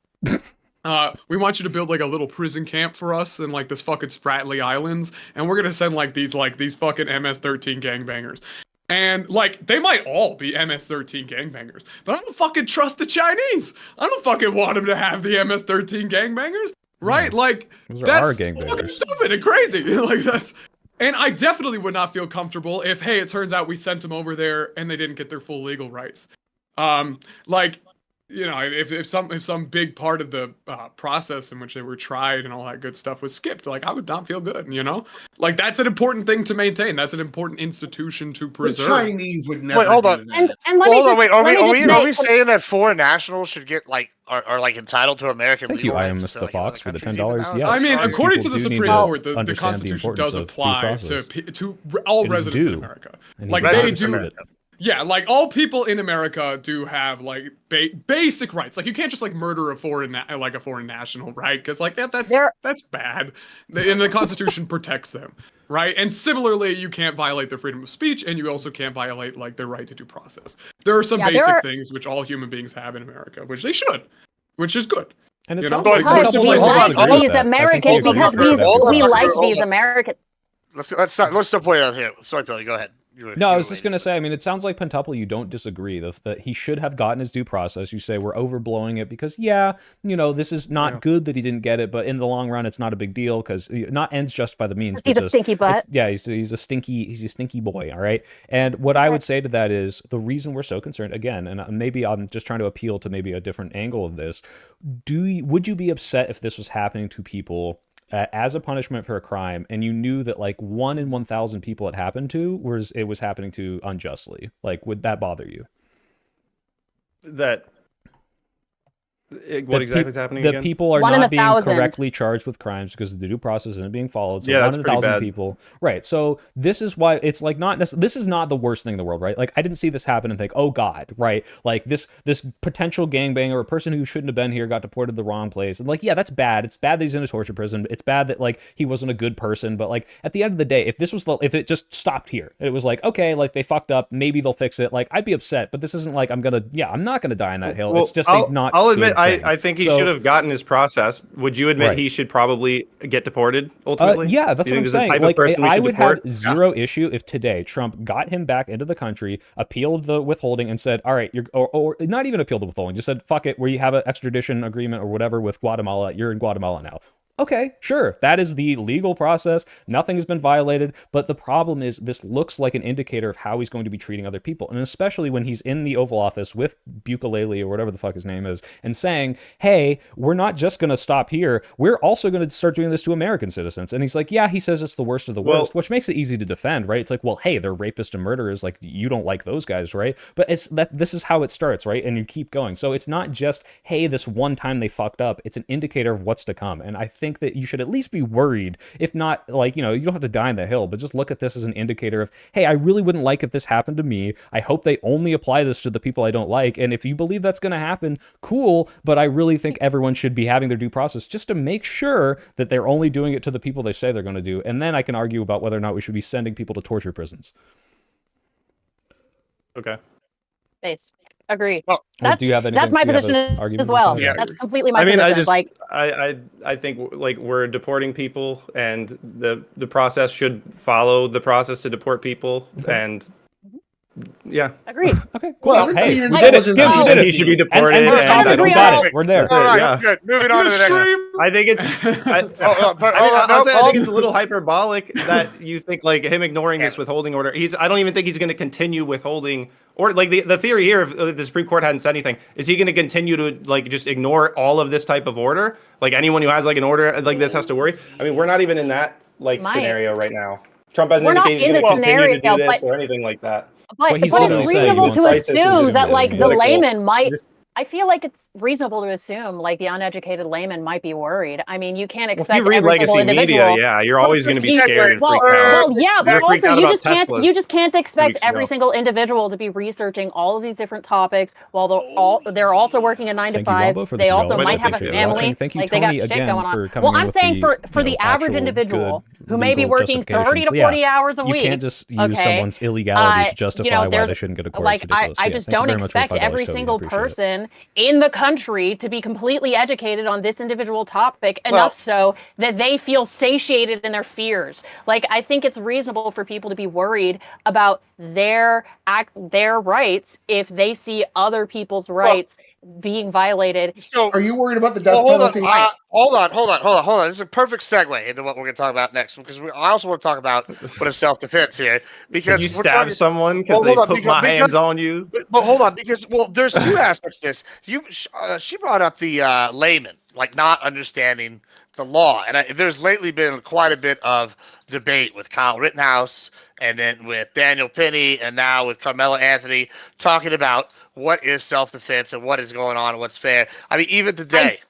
S5: We want you to build like a little prison camp for us in like this fucking Spratly Islands, and we're gonna send like these fucking MS-13 gangbangers, and like they might all be MS-13 gangbangers, but I don't fucking trust the Chinese. I don't fucking want them to have the MS-13 gangbangers, right? Like that's fucking stupid and crazy. Like that's, and I definitely would not feel comfortable if, hey, it turns out we sent them over there and they didn't get their full legal rights. Like. If some big part of the process in which they were tried and all that good stuff was skipped, like I would not feel good, Like that's an important thing to maintain. That's an important institution to preserve.
S6: The Chinese would never.
S3: Wait, hold on. Are we saying that foreign nationals should get are like entitled to American legal rights?
S4: Thank you, I am Mr. Fox for the $10. Yes.
S5: I mean, according to the Supreme Court, the Constitution does apply to all residents in America. Like they do. Yeah, like all people in America do have like basic rights. Like you can't just like murder a foreign national, right? Because like that's bad, and the Constitution protects them, right? And similarly, you can't violate their freedom of speech, and you also can't violate like their right to due process. There are some basic things which all human beings have in America, which they should, which is good.
S4: And it
S5: You
S4: sounds
S5: know?
S4: like
S1: Because we like these Americans, because we like
S3: Hold
S1: these
S3: on.
S1: Americans.
S3: Let's stop point out here. Sorry, Billy, go ahead.
S4: No, I was just going to say, I mean, it sounds like Pentuple, you don't disagree that he should have gotten his due process. You say we're overblowing it because, yeah, you know, this is not good that he didn't get it, but in the long run, it's not a big deal because not ends justify the means.
S1: He's a stinky butt.
S4: Yeah, he's a stinky boy, all right? And what I would say to that is the reason we're so concerned, again, and maybe I'm just trying to appeal to maybe a different angle of this, would you be upset if this was happening to people as a punishment for a crime, and you knew that like 1 in 1,000 people it happened to was happening to unjustly? Like, would that bother you?
S2: What exactly is happening again?
S4: That people are not being correctly charged with crimes because the due process isn't being followed. So 1 in 1,000 people. Right. So this is why it's like this is not the worst thing in the world, right? Like I didn't see this happen and think, oh God, right? Like this potential gangbanger, a person who shouldn't have been here, got deported to the wrong place. And like, yeah, that's bad. It's bad that he's in a torture prison. It's bad that like he wasn't a good person. But like at the end of the day, if it just stopped here, it was like, okay, like they fucked up, maybe they'll fix it. Like I'd be upset, but this isn't like I'm not gonna die on that hill.
S2: Well,
S4: it's just not.
S2: I'll admit, I think he should have gotten his process. Would you admit he should probably get deported ultimately?
S4: Yeah, that's what I'm saying. Like, I would have zero issue if today Trump got him back into the country, appealed the withholding, and said, all right, or not even appealed the withholding, just said, fuck it, where you have an extradition agreement or whatever with Guatemala, you're in Guatemala now. Okay, sure. That is the legal process. Nothing has been violated. But the problem is this looks like an indicator of how he's going to be treating other people. And especially when he's in the Oval Office with Bukalele or whatever the fuck his name is and saying, hey, we're not just going to stop here. We're also going to start doing this to American citizens. And he's like, yeah, he says it's the worst of the worst, which makes it easy to defend, right? It's like, well, hey, they're rapists and murderers. Like, you don't like those guys, right? But this is how it starts, right? And you keep going. So it's not just, hey, this one time they fucked up. It's an indicator of what's to come. And I think that you should at least be worried, if not like, you know, you don't have to die on the hill, but just look at this as an indicator of, hey, I really wouldn't like if this happened to me. I hope they only apply this to the people I don't like. And if you believe that's going to happen, cool. But I really think everyone should be having their due process just to make sure that they're only doing it to the people they say they're going to do. And then I can argue about whether or not we should be sending people to torture prisons.
S2: Okay.
S1: Based. Agreed.
S3: Well,
S4: do you have anything?
S1: That's my position as well.
S3: Yeah.
S1: That's completely my position.
S2: I think like we're deporting people, and the process should follow the process to deport people, and yeah.
S1: Agreed.
S4: Okay. Cool.
S6: Well,
S4: hey,
S6: you
S4: we did it.
S6: did
S4: Gibbs, we did it.
S2: He should be deported.
S4: And we got it. We're there.
S3: All right,
S2: Yeah.
S3: good. Moving on to the next one.
S2: I think it's. I think it's a little hyperbolic that you think like him ignoring this withholding order. I don't even think he's going to continue withholding. Or like the theory here, if the Supreme Court hadn't said anything, is he going to continue to like just ignore all of this type of order? Like anyone who has like an order like this has to worry. I mean, we're not even in that like scenario right now. Trump hasn't indicated he's going to continue to do this or anything like that.
S1: But it's reasonable to assume that like the layman might. I feel like it's reasonable to assume like the uneducated layman might be worried. I mean, you can't expect
S2: if you read
S1: every single individual.
S2: Media, yeah, you're always going to be scared and freak out.
S1: Well, yeah, but also you just can't expect every
S2: ago.
S1: single individual to be researching all of these different topics while they're also working a 9 to 5. They also might have a family.
S4: Thank you,
S1: like they
S4: Tony,
S1: got shit
S4: again,
S1: going on.
S4: for coming
S1: Well, I'm saying for the average individual who may be working 30 to 40 hours a week.
S4: You can't just use someone's illegality to justify why they shouldn't get a court.
S1: Like I just don't expect every single person in the country to be completely educated on this individual topic enough so that they feel satiated in their fears. Like I think it's reasonable for people to be worried about their rights if they see other people's rights being violated.
S6: So are you worried about the death penalty?
S3: Hold on. This is a perfect segue into what we're going to talk about next, because I also want to talk about what is self-defense here. Because
S2: you stab someone because they put my hands on you.
S3: But hold on, because there's two aspects to this. She brought up the layman, like not understanding the law, and there's lately been quite a bit of debate with Kyle Rittenhouse, and then with Daniel Penny, and now with Carmela Anthony talking about what is self-defense and what is going on and what's fair. I mean, even today.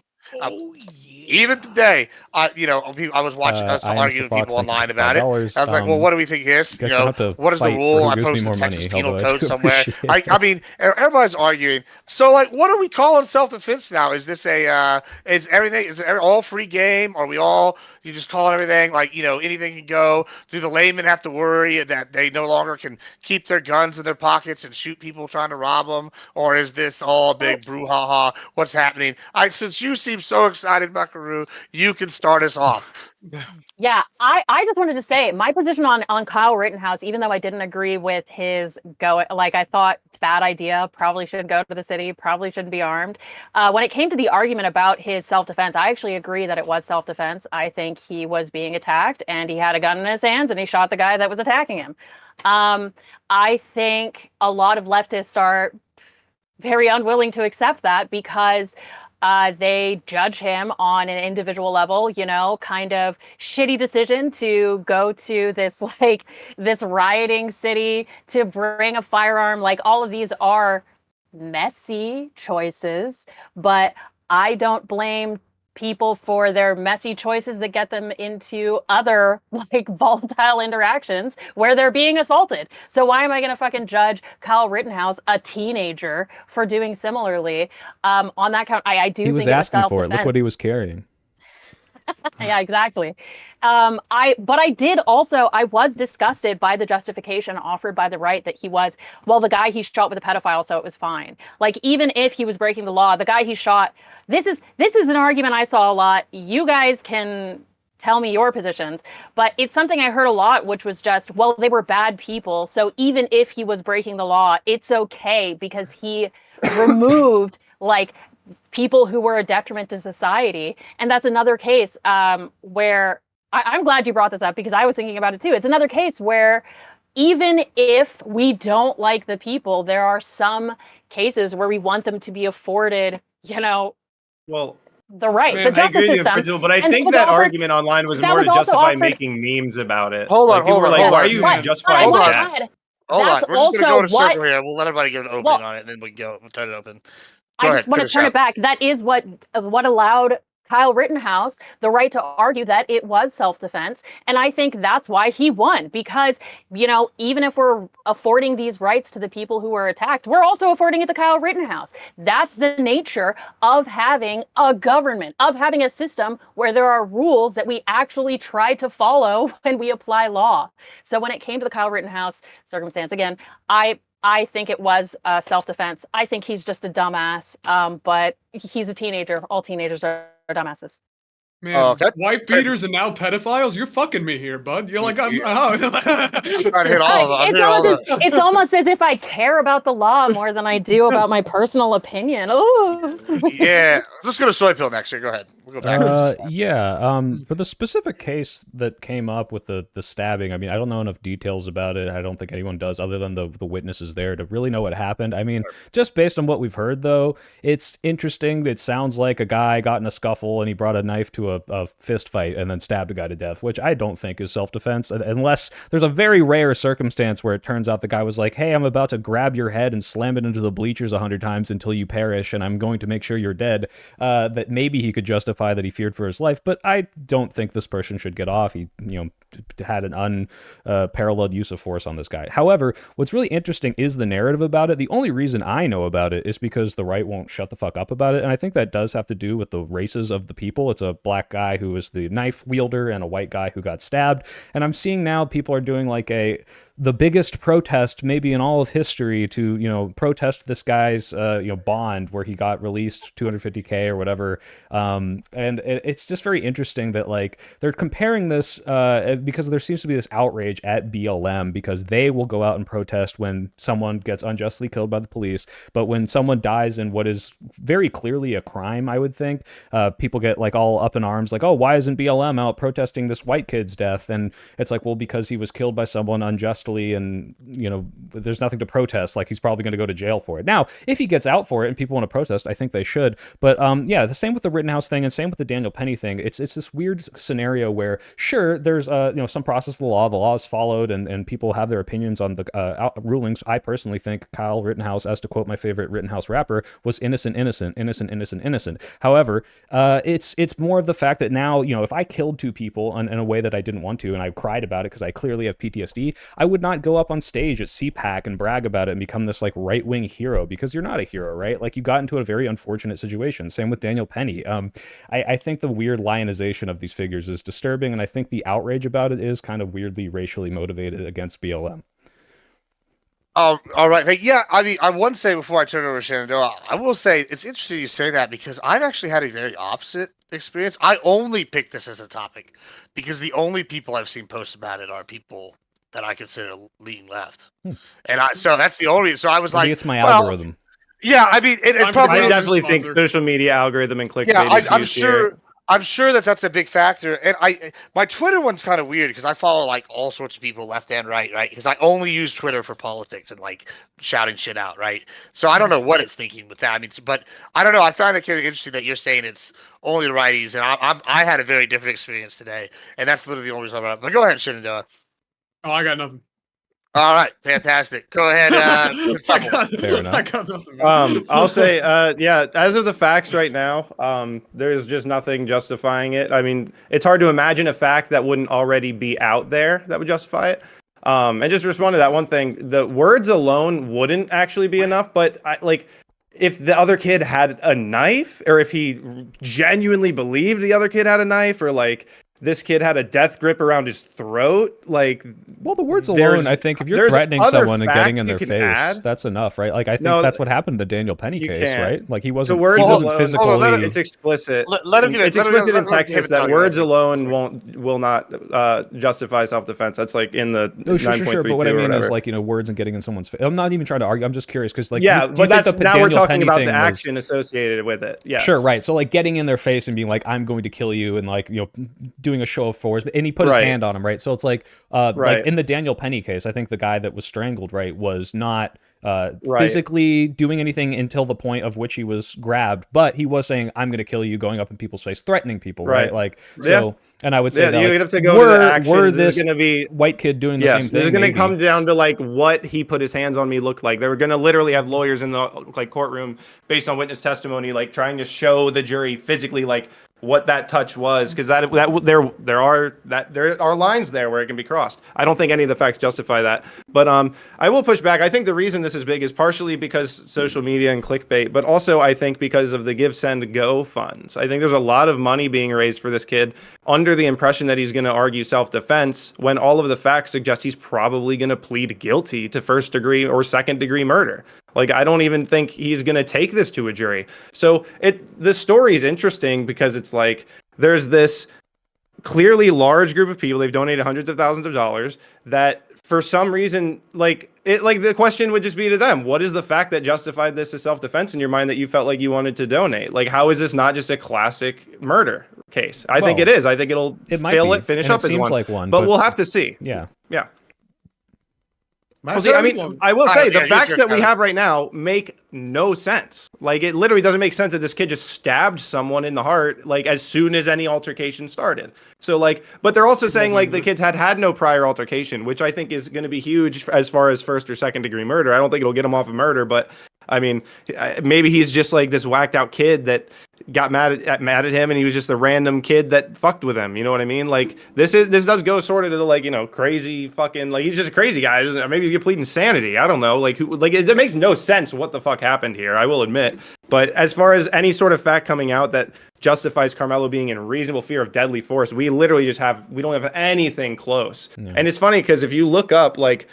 S3: Even today, I was watching, I was
S4: I am
S3: arguing with
S4: Fox,
S3: people
S4: thank you
S3: online
S4: for
S3: about it.
S4: $5.
S3: I was like, well, what do we think here?
S4: Guess you'll have to
S3: What is the
S4: fight
S3: rule?
S4: for
S3: I
S4: who gives me
S3: posted
S4: more
S3: the Texas
S4: money,
S3: Penal
S4: although I
S3: Code
S4: do
S3: somewhere.
S4: appreciate it.
S3: I mean, everybody's arguing. So, like, what are we calling self-defense now? Is this is everything, all free game? Are we all, you just call it everything? Like, anything can go. Do the laymen have to worry that they no longer can keep their guns in their pockets and shoot people trying to rob them? Or is this all big brouhaha? What's happening? Since you seem so excited, Buckaroo, you can start us off.
S1: Yeah, I just wanted to say my position on Kyle Rittenhouse, even though I didn't agree with his like I thought bad idea, probably shouldn't go to the city, probably shouldn't be armed. When it came to the argument about his self-defense, I actually agree that it was self-defense. I think he was being attacked and he had a gun in his hands and he shot the guy that was attacking him. I think a lot of leftists are very unwilling to accept that because they judge him on an individual level, kind of shitty decision to go to this rioting city to bring a firearm. Like all of these are messy choices, but I don't blame people for their messy choices that get them into other volatile interactions where they're being assaulted. So why am I going to fucking judge Kyle Rittenhouse, a teenager, for doing similarly? On that count, I do
S4: he was
S1: think
S4: asking
S1: it was
S4: for it. Look what he was carrying.
S1: Yeah, exactly. I was disgusted by the justification offered by the right that the guy he shot was a pedophile, so it was fine. Like, even if he was breaking the law, the guy he shot, this is an argument I saw a lot. You guys can tell me your positions, but it's something I heard a lot, which was just, well, they were bad people, so even if he was breaking the law, it's okay because he removed people who were a detriment to society. And that's another case where I'm glad you brought this up because I was thinking about it too. It's another case where even if we don't like the people, there are some cases where we want them to be afforded,
S2: well,
S1: the right,
S2: man,
S1: the justice system.
S2: Principal, but I think that argument online was more to justify making memes about it.
S3: Hold on,
S2: why are you justifying that?
S3: Hold on, we're just going to go to circle here. We'll let everybody get an opening on it, and then we'll turn it open.
S1: I just want to turn it back. That is what allowed Kyle Rittenhouse the right to argue that it was self-defense. And I think that's why he won, because, even if we're affording these rights to the people who were attacked, we're also affording it to Kyle Rittenhouse. That's the nature of having a government, of having a system where there are rules that we actually try to follow when we apply law. So when it came to the Kyle Rittenhouse circumstance, again, I think it was self-defense. I think he's just a dumbass, but he's a teenager. All teenagers are dumbasses.
S5: Man, wife beaters and now pedophiles? You're fucking me here, bud. You're like, I'm
S1: it's almost as if I care about the law more than I do about my personal opinion. Oh.
S3: Yeah, let's go to soy pill next year. Go ahead. We'll go back.
S4: For the specific case that came up with the stabbing, I mean, I don't know enough details about it. I don't think anyone does, other than the witnesses there, to really know what happened. I mean, just based on what we've heard, though, it's interesting. It sounds like a guy got in a scuffle and he brought a knife to a fist fight and then stabbed a guy to death, which I don't think is self-defense, unless there's a very rare circumstance where it turns out the guy was like, hey, I'm about to grab your head and slam it into the bleachers 100 times until you perish, and I'm going to make sure you're dead. That maybe he could justify that he feared for his life, but I don't think this person should get off. He, had an unparalleled use of force on this guy. However, what's really interesting is the narrative about it. The only reason I know about it is because the right won't shut the fuck up about it, and I think that does have to do with the races of the people. It's a black guy who was the knife wielder and a white guy who got stabbed, and I'm seeing now people are doing the biggest protest maybe in all of history to protest this guy's bond where he got released, $250K or whatever, and it's just very interesting that they're comparing this because there seems to be this outrage at BLM because they will go out and protest when someone gets unjustly killed by the police, but when someone dies in what is very clearly a crime, I would think, people get all up in arms, oh, why isn't BLM out protesting this white kid's death? And it's well, because he was killed by someone unjustly, and there's nothing to protest. He's probably going to go to jail for it. Now, if he gets out for it and people want to protest, I think they should. But the same with the Rittenhouse thing, and same with the Daniel Penny thing. It's this weird scenario where sure, there's some process of the law is followed, and people have their opinions on the rulings. I personally think Kyle Rittenhouse, as to quote my favorite Rittenhouse rapper, was innocent innocent, innocent, innocent, innocent. However, it's more of the fact that now, if I killed two people in a way that I didn't want to, and I cried about it because I clearly have PTSD, I would not go up on stage at CPAC and brag about it and become this like right-wing hero, because you're not a hero, right? Like, you got into a very unfortunate situation. Same with Daniel Penny. I think the weird lionization of these figures is disturbing, and I think the outrage about it is kind of weirdly racially motivated against BLM.
S3: All right. Yeah, I mean, I want to say before I turn it over to Shenandoah, I will say it's interesting you say that, because I've actually had a very opposite experience. I only picked this as a topic because the only people I've seen post about it are people that I consider leaning left. And so that's the only. So I was
S4: Maybe
S3: like,
S4: it's my algorithm.
S3: Yeah, I mean, it probably.
S2: I definitely think social media algorithm and clickbait.
S3: Yeah,
S2: is
S3: I'm
S2: huge
S3: sure.
S2: here.
S3: I'm sure that's a big factor, and my Twitter one's kind of weird because I follow like all sorts of people left and right, because I only use Twitter for politics and like shouting shit out, right? So I don't know what it's thinking with that. I mean, but I don't know. I find it kind of interesting that you're saying it's only the righties, and I had a very different experience today, and that's literally the only reason I'm up. But go ahead, Shenandoah.
S5: Oh, I got nothing.
S3: All right, fantastic. Go ahead.
S4: Fair enough.
S5: I got nothing.
S2: I'll say, yeah, as of the facts right now, there's just nothing justifying it. I mean, it's hard to imagine a fact that wouldn't already be out there that would justify it. And just respond to that one thing, the words alone wouldn't actually be enough, but if the other kid had a knife, or if he genuinely believed the other kid had a knife, or like this kid had a death grip around his throat,
S4: well, the words alone, I think if you're threatening someone and getting in their face, that's enough, right? Like, I think that's what happened in the Daniel Penny case, right? Like, he wasn't physically.
S2: It's explicit.
S3: Let him get
S2: it's explicit in Texas that words alone will not justify self-defense. That's like in the 9.32.
S4: Sure. But what I mean is, like, words and getting in someone's face. I'm not even trying to argue. I'm just curious because, like,
S2: but that's now we're talking about the action associated with it. Yeah,
S4: sure, right. So, like, getting in their face and being like, "I'm going to kill you," and like, doing a show of force, and he put his hand on him, right? So it's like, like in the Daniel Penny case, I think the guy that was strangled, right, was not physically doing anything until the point of which he was grabbed, but he was saying, "I'm going to kill you," going up in people's face, threatening people, right? Like, so, and I would say that,
S2: you
S4: like,
S2: have to go to the action.
S4: Were
S2: this
S4: this
S2: going to be
S4: white kid doing the same thing?
S2: This is going to come down to like what he put his hands on me looked like. They were going to literally have lawyers in the courtroom based on witness testimony, like trying to show the jury physically like what that touch was, because there are lines there where it can be crossed. I don't think any of the facts justify that, but I will push back. I think the reason this is big is partially because social media and clickbait, but also I think because of the Give, Send, Go funds. I think there's a lot of money being raised for this kid under the impression that he's going to argue self-defense, when all of the facts suggest he's probably going to plead guilty to first-degree or second-degree murder. Like, I don't even think he's going to take this to a jury. So the story is interesting because it's like there's this clearly large group of people, they've donated hundreds of thousands of dollars, that for some reason, the question would just be to them, what is the fact that justified this as self-defense in your mind that you felt like you wanted to donate? Like, how is this not just a classic murder case? I think it is. I think it'll finish up as one. Like one, but we'll have to see.
S4: Yeah.
S2: I will say the facts that we have right now make no sense. Like, it literally doesn't make sense that this kid just stabbed someone in the heart, like, as soon as any altercation started. So, like, but they're also saying, like, the kids had no prior altercation, which I think is going to be huge as far as first or second degree murder. I don't think it'll get him off of murder, but I mean, maybe he's just like this whacked out kid that got mad at him, and he was just a random kid that fucked with him. You know what I mean? Like, this does go sort of to the, like, crazy fucking, like, he's just a crazy guy. Maybe he's pleading insanity. I don't know. Like, it makes no sense what the fuck happened here, I will admit. But as far as any sort of fact coming out that justifies Carmelo being in reasonable fear of deadly force, we literally we don't have anything close. No. And it's funny because if you look up, like,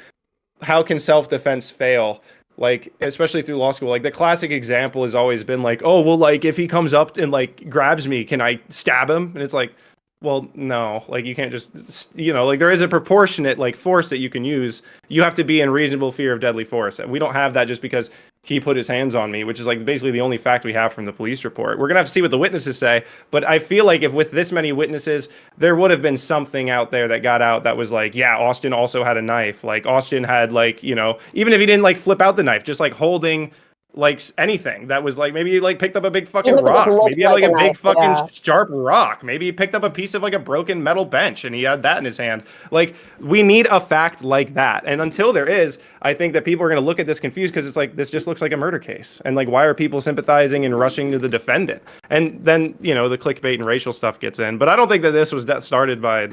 S2: how can self-defense fail? Like, especially through law school, like, the classic example has always been like, oh, well, like, if he comes up and, like, grabs me, can I stab him? And it's like, well, no, like, you can't just, like, there is a proportionate, like, force that you can use. You have to be in reasonable fear of deadly force. And we don't have that just because he put his hands on me, which is, like, basically the only fact we have from the police report. We're going to have to see what the witnesses say. But I feel like if with this many witnesses, there would have been something out there that got out that was like, yeah, Austin also had a knife. Like, Austin had, like, even if he didn't, like, flip out the knife, just, like, holding like anything that was like, maybe he like picked up a big fucking
S1: Even if it
S2: rock.
S1: looked
S2: Maybe he had
S1: like
S2: like
S1: a
S2: a big
S1: knife,
S2: fucking
S1: yeah.
S2: sharp rock. Maybe he picked up a piece of like a broken metal bench and he had that in his hand. Like, we need a fact like that. And until there is, I think that people are going to look at this confused because it's like, this just looks like a murder case. And like, why are people sympathizing and rushing to the defendant? And then, you know, the clickbait and racial stuff gets in. But I don't think that this was started by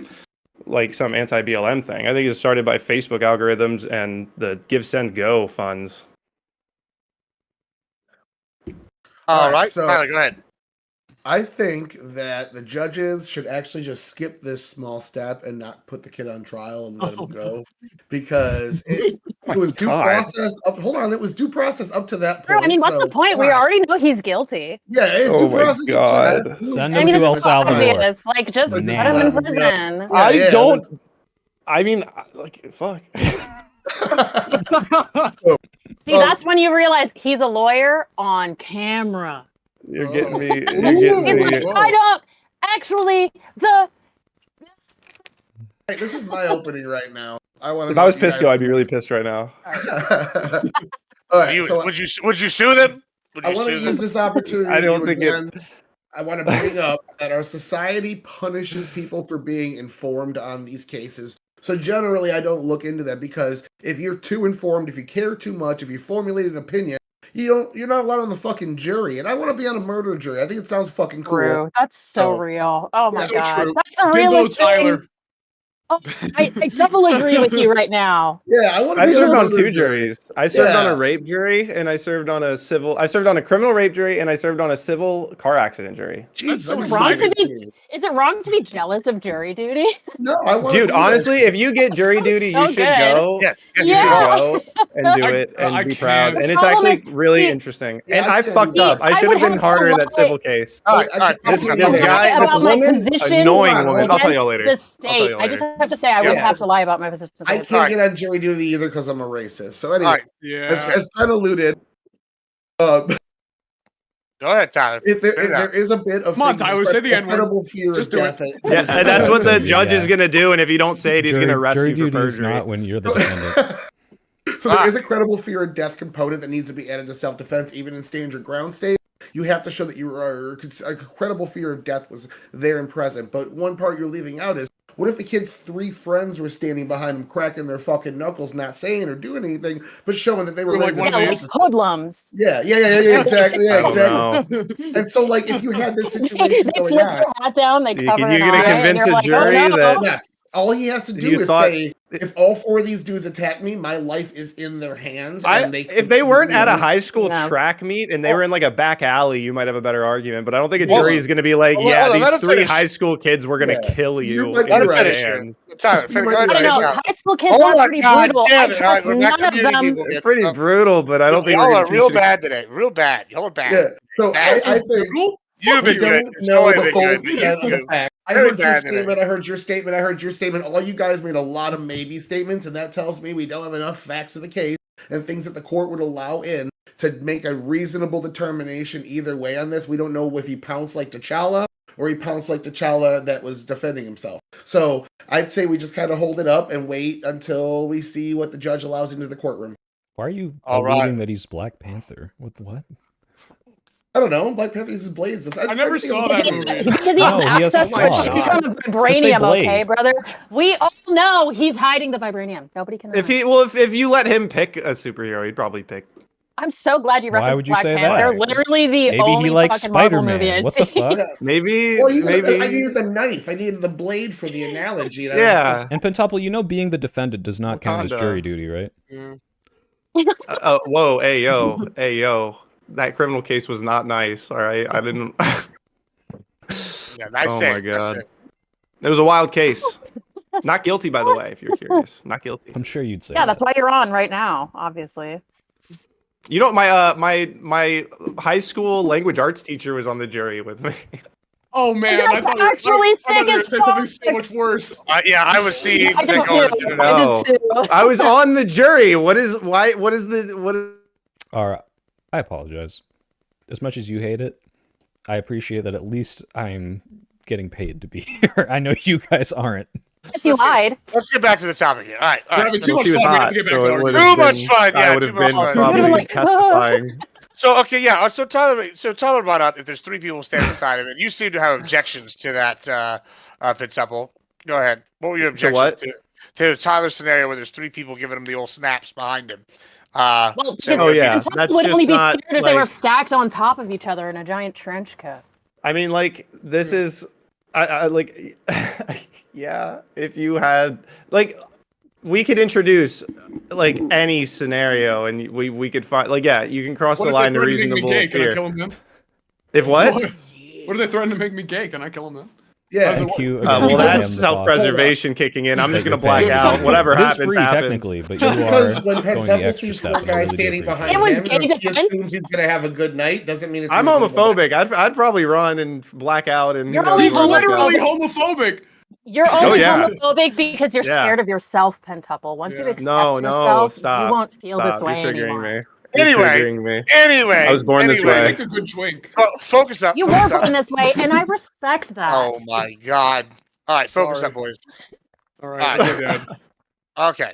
S2: like some anti-BLM thing. I think it's started by Facebook algorithms and the Give, Send, Go funds.
S3: All right,
S6: so
S3: Tyler, go ahead.
S6: I think that the judges should actually just skip this small step and not put the kid on trial and let him go, because it was due process. Hold on, it was due process up to that point.
S1: I mean, what's the point? We already know he's guilty.
S6: Yeah, it's
S2: Oh
S6: due
S2: my
S6: process.
S2: God.
S6: Up to that.
S4: Send
S1: I
S4: him
S1: mean,
S4: to El
S1: it's so
S4: Salvador.
S1: obvious. Like, just put
S4: Nah.
S1: him in prison.
S2: I don't. I mean, like, fuck.
S1: See, that's when you realize he's a lawyer on camera.
S2: You're getting me. You're
S1: He's
S2: getting me.
S1: like, I don't actually the.
S6: Hey, this is my opening right now. I want to.
S2: If I was Pisco, I'd be really pissed right now.
S6: All right, so
S3: Would you sue them?
S6: I want to use this opportunity.
S2: I don't think
S6: again. I want to bring up that our society punishes people for being informed on these cases. So generally, I don't look into them, because if you're too informed, if you care too much, if you formulate an opinion, you're not allowed on the fucking jury. And I want to be on a murder jury. I think it sounds fucking cool.
S1: True. That's so real. Oh my
S5: So
S1: god,
S5: true.
S1: that's the
S5: Bimbo
S1: realest thing.
S5: Tyler.
S1: Oh, I double agree with you right now.
S6: Yeah, I want to.
S2: I
S6: be
S2: served
S6: a
S2: on
S6: murder
S2: two
S6: jury.
S2: juries. I served on
S6: Yeah.
S2: a rape jury, and I served on a civil. I served on a criminal rape jury, and I served on a civil car accident jury.
S6: Jeez,
S5: so
S6: that's
S1: Wrong
S5: exciting.
S1: to be, is it wrong to be jealous of jury duty?
S6: No, I want.
S2: Dude, honestly, if you get jury
S1: sounds
S2: duty,
S1: so
S2: you should
S1: good.
S2: go.
S3: Yeah, yes,
S2: You
S3: you should.
S1: Yeah.
S2: should go and do
S5: I-
S2: it and
S5: I
S2: be proud.
S5: can't.
S2: And
S1: The
S2: it's
S1: problem
S2: actually
S1: is,
S2: really
S1: see-
S2: interesting.
S6: Yeah,
S2: And
S6: I
S2: I
S6: can't
S2: fucked
S6: do
S2: up.
S6: that.
S2: I
S1: I
S2: should
S1: would
S2: have been
S1: have to
S2: harder in that
S1: lie-
S2: civil case.
S3: All right, all right.
S6: I
S2: This
S6: can't
S2: this
S6: lie
S2: guy, this
S1: about my
S2: woman,
S1: positions
S2: annoying
S6: Hold on,
S2: woman. I'll tell you later.
S1: against the
S2: I'll tell
S1: state.
S2: you
S1: I just
S2: later.
S1: have to say I would
S6: Yeah.
S1: have to lie about my positions.
S6: I
S1: against
S6: can't
S3: All
S6: get on jury duty either because I'm a racist. So anyway,
S3: All right.
S5: Yeah.
S6: as Penn alluded,
S3: Go ahead, Tyler.
S6: if
S3: Say it
S6: there
S3: out.
S6: is a bit of
S5: Come on,
S6: things
S5: Tyler,
S6: that
S5: say the N-word.
S6: incredible fear
S5: Just
S6: of
S5: do it.
S6: death.
S2: Yeah, and that's what the judge is
S4: Yeah.
S2: gonna do. And if you don't say it, he's gonna arrest
S4: jury
S2: you for
S4: duty is
S2: perjury.
S4: not when you're the defendant.
S6: So there is a credible fear of death component that needs to be added to self-defense, even in stand your ground state. You have to show that you are a credible fear of death was there and present. But one part you're leaving out is, what if the kid's 3 friends were standing behind him, cracking their fucking knuckles, not saying or doing anything, but showing that they were
S5: Or like
S6: ready to
S5: one
S1: Yeah,
S5: of
S1: like
S5: these-
S1: hoodlums.
S6: Yeah, exactly.
S2: I
S6: Yeah,
S2: don't
S6: exactly.
S2: know.
S6: And so, like, if you had this
S1: They
S6: situation going
S1: flip
S6: on,
S1: their hat down, they
S2: You-
S1: cover
S2: you're
S1: an
S2: gonna
S1: eye, and
S2: convince
S1: you're
S2: a
S1: like,
S2: jury
S1: oh, no.
S2: that-
S6: yes, all he has to do
S2: You
S6: is
S2: thought-
S6: say, if all 4 of these dudes attack me, my life is in their hands. And
S2: If they weren't at a
S6: high
S2: high school
S1: No.
S2: track meet and they were in like a back alley, you might have a better argument. But I don't think a
S3: Hold
S2: jury
S3: on.
S2: is going to be like,
S3: Hold on,
S2: yeah,
S3: hold on, let
S2: these
S3: him
S2: 3
S3: finish.
S2: high school kids were going to
S6: Yeah.
S2: kill
S6: You
S2: you
S6: might
S2: in
S6: be
S3: Let him
S2: the
S6: right.
S3: finish here.
S2: stands.
S3: Tyler,
S6: You
S3: finish.
S6: might
S3: Go ahead,
S6: be
S1: I don't
S3: finish
S1: know.
S3: out.
S1: High school kids
S3: Hold
S1: are
S3: on,
S1: pretty
S3: God
S1: brutal.
S3: damn
S1: I
S3: it.
S1: trust
S3: We're
S1: none
S3: not
S1: of
S3: community
S1: them.
S3: people.
S2: They're pretty brutal, but I don't think
S3: Y'all
S2: we're
S3: are
S2: gonna
S3: real
S2: should-
S3: bad today. Real bad. Y'all are bad.
S6: Yeah. So
S3: Bad.
S6: I think
S3: You've
S6: we
S3: been good.
S6: don't
S3: It's
S6: know
S3: always
S6: the
S3: been
S6: full
S3: good, but
S6: extent of the
S3: you-
S6: fact. I
S3: very
S6: heard your
S3: bad today.
S6: statement. I heard your statement. I heard your statement. All you guys made a lot of maybe statements, and that tells me we don't have enough facts of the case and things that the court would allow in to make a reasonable determination either way on this. We don't know if he pounced like T'Challa or he pounced like T'Challa that was defending himself. So I'd say we just kind of hold it up and wait until we see what the judge allows into the courtroom.
S4: Why are you
S3: All
S4: alluding
S3: right.
S4: that he's Black Panther? What?
S6: I don't know. Black Panther uses blades.
S5: I never saw that movie.
S1: Because he
S4: No,
S1: has
S4: he has
S1: access to a
S2: claws.
S1: ton of
S4: Just say
S1: vibranium,
S4: blade.
S1: okay, brother? We all know he's hiding the vibranium. Nobody can know.
S2: if you let him pick a superhero, he'd probably pick.
S1: I'm so glad you
S4: Why
S1: referenced
S4: would you
S1: Black
S4: say
S1: Panther.
S4: that?
S1: Literally the
S4: Maybe
S1: only
S4: he likes
S1: fucking Marvel
S4: Spider-Man.
S1: movie I
S4: What the
S1: see.
S4: fuck?
S2: Maybe,
S6: Well,
S2: maybe.
S6: I needed the knife. I needed the blade for the analogy. You know?
S2: Yeah.
S4: And Pentuple, you know being the defendant does not count as
S2: Wakanda.
S4: jury duty, right?
S2: Whoa, hey yo. That criminal case was not nice. All right, I didn't.
S3: Yeah, nice
S2: Oh
S3: save.
S2: my God.
S3: Nice save.
S2: It was a wild case. Not guilty, by the way, if you're curious. Not guilty.
S4: I'm sure you'd say
S1: Yeah,
S4: that.
S1: that's why you're on right now, obviously.
S2: You know, my high school language arts teacher was on the jury with me.
S5: Oh man,
S1: That's
S5: I thought
S1: actually
S5: you were
S1: sick
S5: gonna
S1: as
S5: say something
S1: fuck.
S5: so much worse.
S3: Yeah, I was seeing
S1: I did
S3: that going
S1: too.
S3: into
S1: I did too.
S2: I was on the jury. What is?
S4: All right, I apologize. As much as you hate it, I appreciate that at least I'm getting paid to be here. I know you guys aren't.
S1: Yes, you lied.
S3: Let's get back to the topic here. All right. All
S5: We're
S3: right.
S5: having too much
S2: She was
S5: fun. We have
S2: hot,
S5: to get back
S2: so
S5: to
S2: it
S5: our
S2: would
S3: Too
S2: have
S3: much
S2: been-
S3: fun.
S2: I
S3: Yeah,
S2: would
S3: too
S2: have
S3: much
S2: been
S3: fun.
S2: probably
S1: Like,
S2: testifying.
S3: So okay, yeah. So Tyler brought up if there's 3 people standing beside him, and you seem to have objections to that, Pitsuple. Go ahead. What were your objections
S2: what?
S3: to Tyler's scenario where there's 3 people giving him the old snaps behind him?
S1: Well,
S3: So
S2: Oh, yeah.
S1: Kentucky
S2: That's
S1: would
S2: just
S1: only be
S2: not,
S1: scared if they were
S2: like-
S1: stacked on top of each other in a giant trench coat.
S2: I mean, like, this is, I like, yeah, if you had, like, we could introduce, like, any scenario, and we could find, like, yeah, you can cross
S5: What
S2: the
S5: if
S2: line
S5: they
S2: to
S5: threaten to make me
S2: reasonable
S5: gay? Can I
S2: fear.
S5: kill him then?
S2: If what?
S5: What if they threaten to make me gay? Can I kill him then?
S6: Yeah.
S5: How's it
S4: Thank you.
S5: work?
S4: again
S2: Well,
S4: for
S2: that's
S4: the thoughts.
S2: self-preservation kicking in. I'm just
S4: That
S2: gonna
S4: you're
S2: black
S4: paying.
S2: out. Whatever
S4: It is
S2: happens,
S4: free
S2: happens.
S4: technically, but you
S6: Just
S4: are
S6: because when
S4: going the
S6: Pentemple
S4: extra
S6: sees
S4: step.
S6: 4
S4: I
S6: guys
S4: really do
S6: standing
S4: appreciate
S6: behind
S1: It was
S6: him,
S1: gay
S6: and he
S1: defense.
S6: assumes he's gonna have a good night, doesn't mean it's
S2: I'm
S6: reasonable.
S2: homophobic. I'd probably run and black out, and who
S1: You're
S2: knows
S1: always
S2: where
S5: He's
S2: I'd go.
S5: literally homophobic.
S1: You're
S2: Oh,
S1: only
S2: yeah.
S1: homophobic because you're
S2: Yeah.
S1: scared of yourself, Pentuple. Once you
S5: Yeah.
S1: accept
S2: No,
S1: yourself,
S2: stop.
S1: you won't feel this
S2: Stop.
S1: way
S2: You're triggering
S1: anymore.
S2: me. You're
S3: Anyway.
S2: triggering me.
S3: anyway,
S2: I was born this
S5: You
S2: way.
S5: make a good twink.
S3: Focus up.
S1: You
S3: focus
S1: were
S3: up.
S1: born this way, and I respect that.
S3: Oh my God! All right, focus
S5: Sorry.
S3: up, boys.
S5: All right,
S3: All right.
S5: you're dead.
S3: Okay.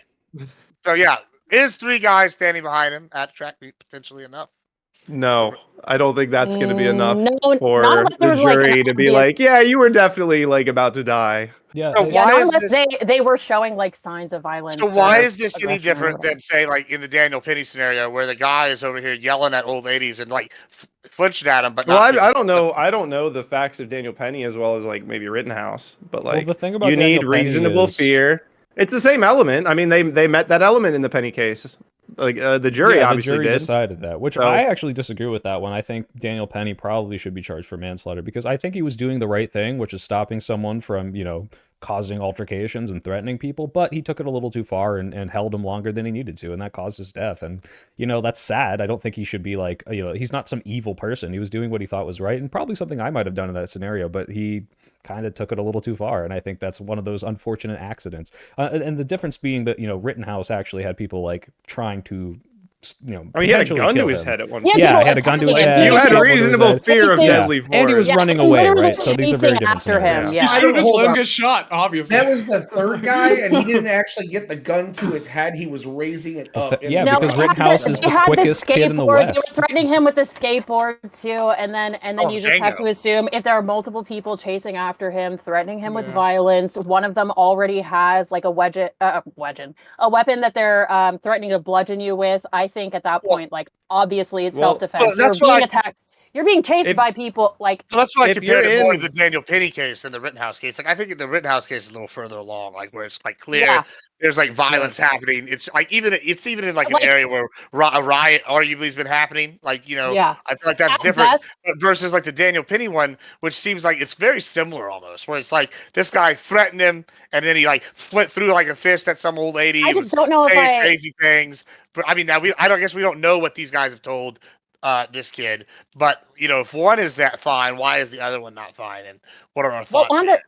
S3: So yeah, is 3 guys standing behind him at track meet potentially enough?
S2: No, I don't think that's going to be enough
S1: No, not
S2: for
S1: unless
S2: the
S1: there's like an
S2: jury to be
S1: obvious-
S2: like, yeah, you were definitely like about to die.
S4: Yeah,
S3: So
S4: I-
S1: Yeah,
S3: Why
S1: not
S3: is
S1: unless
S3: this-
S1: they were showing like signs of violence.
S3: So why
S1: or
S3: is this any
S1: aggression or
S3: different
S1: whatever.
S3: than say like in the Daniel Penny scenario where the guy is over here yelling at old ladies and like flinching at him, but
S2: Well,
S3: not
S2: I don't know. I don't know the facts of Daniel Penny as well as like maybe Rittenhouse, but
S4: Well,
S2: like
S4: the thing about
S2: you
S4: Daniel
S2: need
S4: Penny
S2: reasonable
S4: is-
S2: fear. It's the same element. I mean, they met that element in the Penny case. Like the jury
S4: yeah,
S2: obviously
S4: the jury
S2: did.
S4: decided that, which
S2: So-
S4: I actually disagree with that one. I think Daniel Penny probably should be charged for manslaughter because I think he was doing the right thing, which is stopping someone from, causing altercations and threatening people, but he took it a little too far and held him longer than he needed to, and that caused his death. And, that's sad. I don't think he should be like, he's not some evil person. He was doing what he thought was right, and probably something I might have done in that scenario, but he kind of took it a little too far, and I think that's one of those unfortunate accidents. And the difference being that, Rittenhouse actually had people, like, trying to,
S2: I mean, he had a
S4: potentially
S2: gun to
S4: kill
S2: his
S4: him.
S2: head at one
S1: Yeah,
S2: point.
S4: Yeah,
S1: people
S4: he had a gun to his
S1: attacking him.
S4: head.
S2: You
S1: Yeah,
S2: had
S1: people
S2: reasonable fear of
S1: chasing-
S2: deadly force.
S4: And he was
S1: Yeah,
S4: running
S1: and
S4: away,
S1: literally
S4: right? So these are
S1: chasing
S4: very different
S1: after him.
S4: scenarios.
S1: Yeah.
S5: You should have just
S6: Hold
S5: let him
S6: up.
S5: get shot, obviously.
S6: That was the 3rd guy, and he didn't actually get the gun to his head. He was raising it up.
S4: Yeah,
S1: No,
S4: because
S1: they had
S4: Rittenhouse
S1: the-
S4: is
S1: they
S4: the
S1: had
S4: quickest kid in the
S1: skateboard. They were
S4: West.
S1: threatening him with the skateboard too, and then
S3: Oh,
S1: you just have
S3: bingo.
S1: to assume if there are multiple people chasing after him, threatening him with
S5: Yeah.
S1: violence, one of them already has like a weapon that they're threatening to bludgeon you with. I think at that
S3: Well-
S1: point, like obviously it's
S2: Well,
S1: self-defense.
S3: well,
S1: You're
S3: that's what
S1: being
S3: I-
S1: attacked. You're being chased
S2: If-
S1: by people like
S3: Well, that's why I
S2: If
S3: compared
S2: you're
S3: it more to
S2: in-
S3: the Daniel Penny case than the Rittenhouse case. Like I think the Rittenhouse case is a little further along, like where it's like clear
S1: Yeah.
S3: there's like violence happening. It's like even in like an
S1: Like-
S3: area where a riot arguably has been happening. Like
S1: yeah.
S3: I feel like that's
S1: At
S3: different
S1: best,
S3: versus like the Daniel Penny one, which seems like it's very similar almost. Where it's like this guy threatened him and then he like flipped through like a fist at some old lady.
S1: I
S3: and
S1: just
S3: was
S1: don't know if
S3: saying
S1: I
S3: crazy things. But I mean, now I guess we don't know what these guys have told this kid. But if one is that fine, why is the other one not fine? And what are our
S1: well
S3: thoughts?
S1: on
S3: here?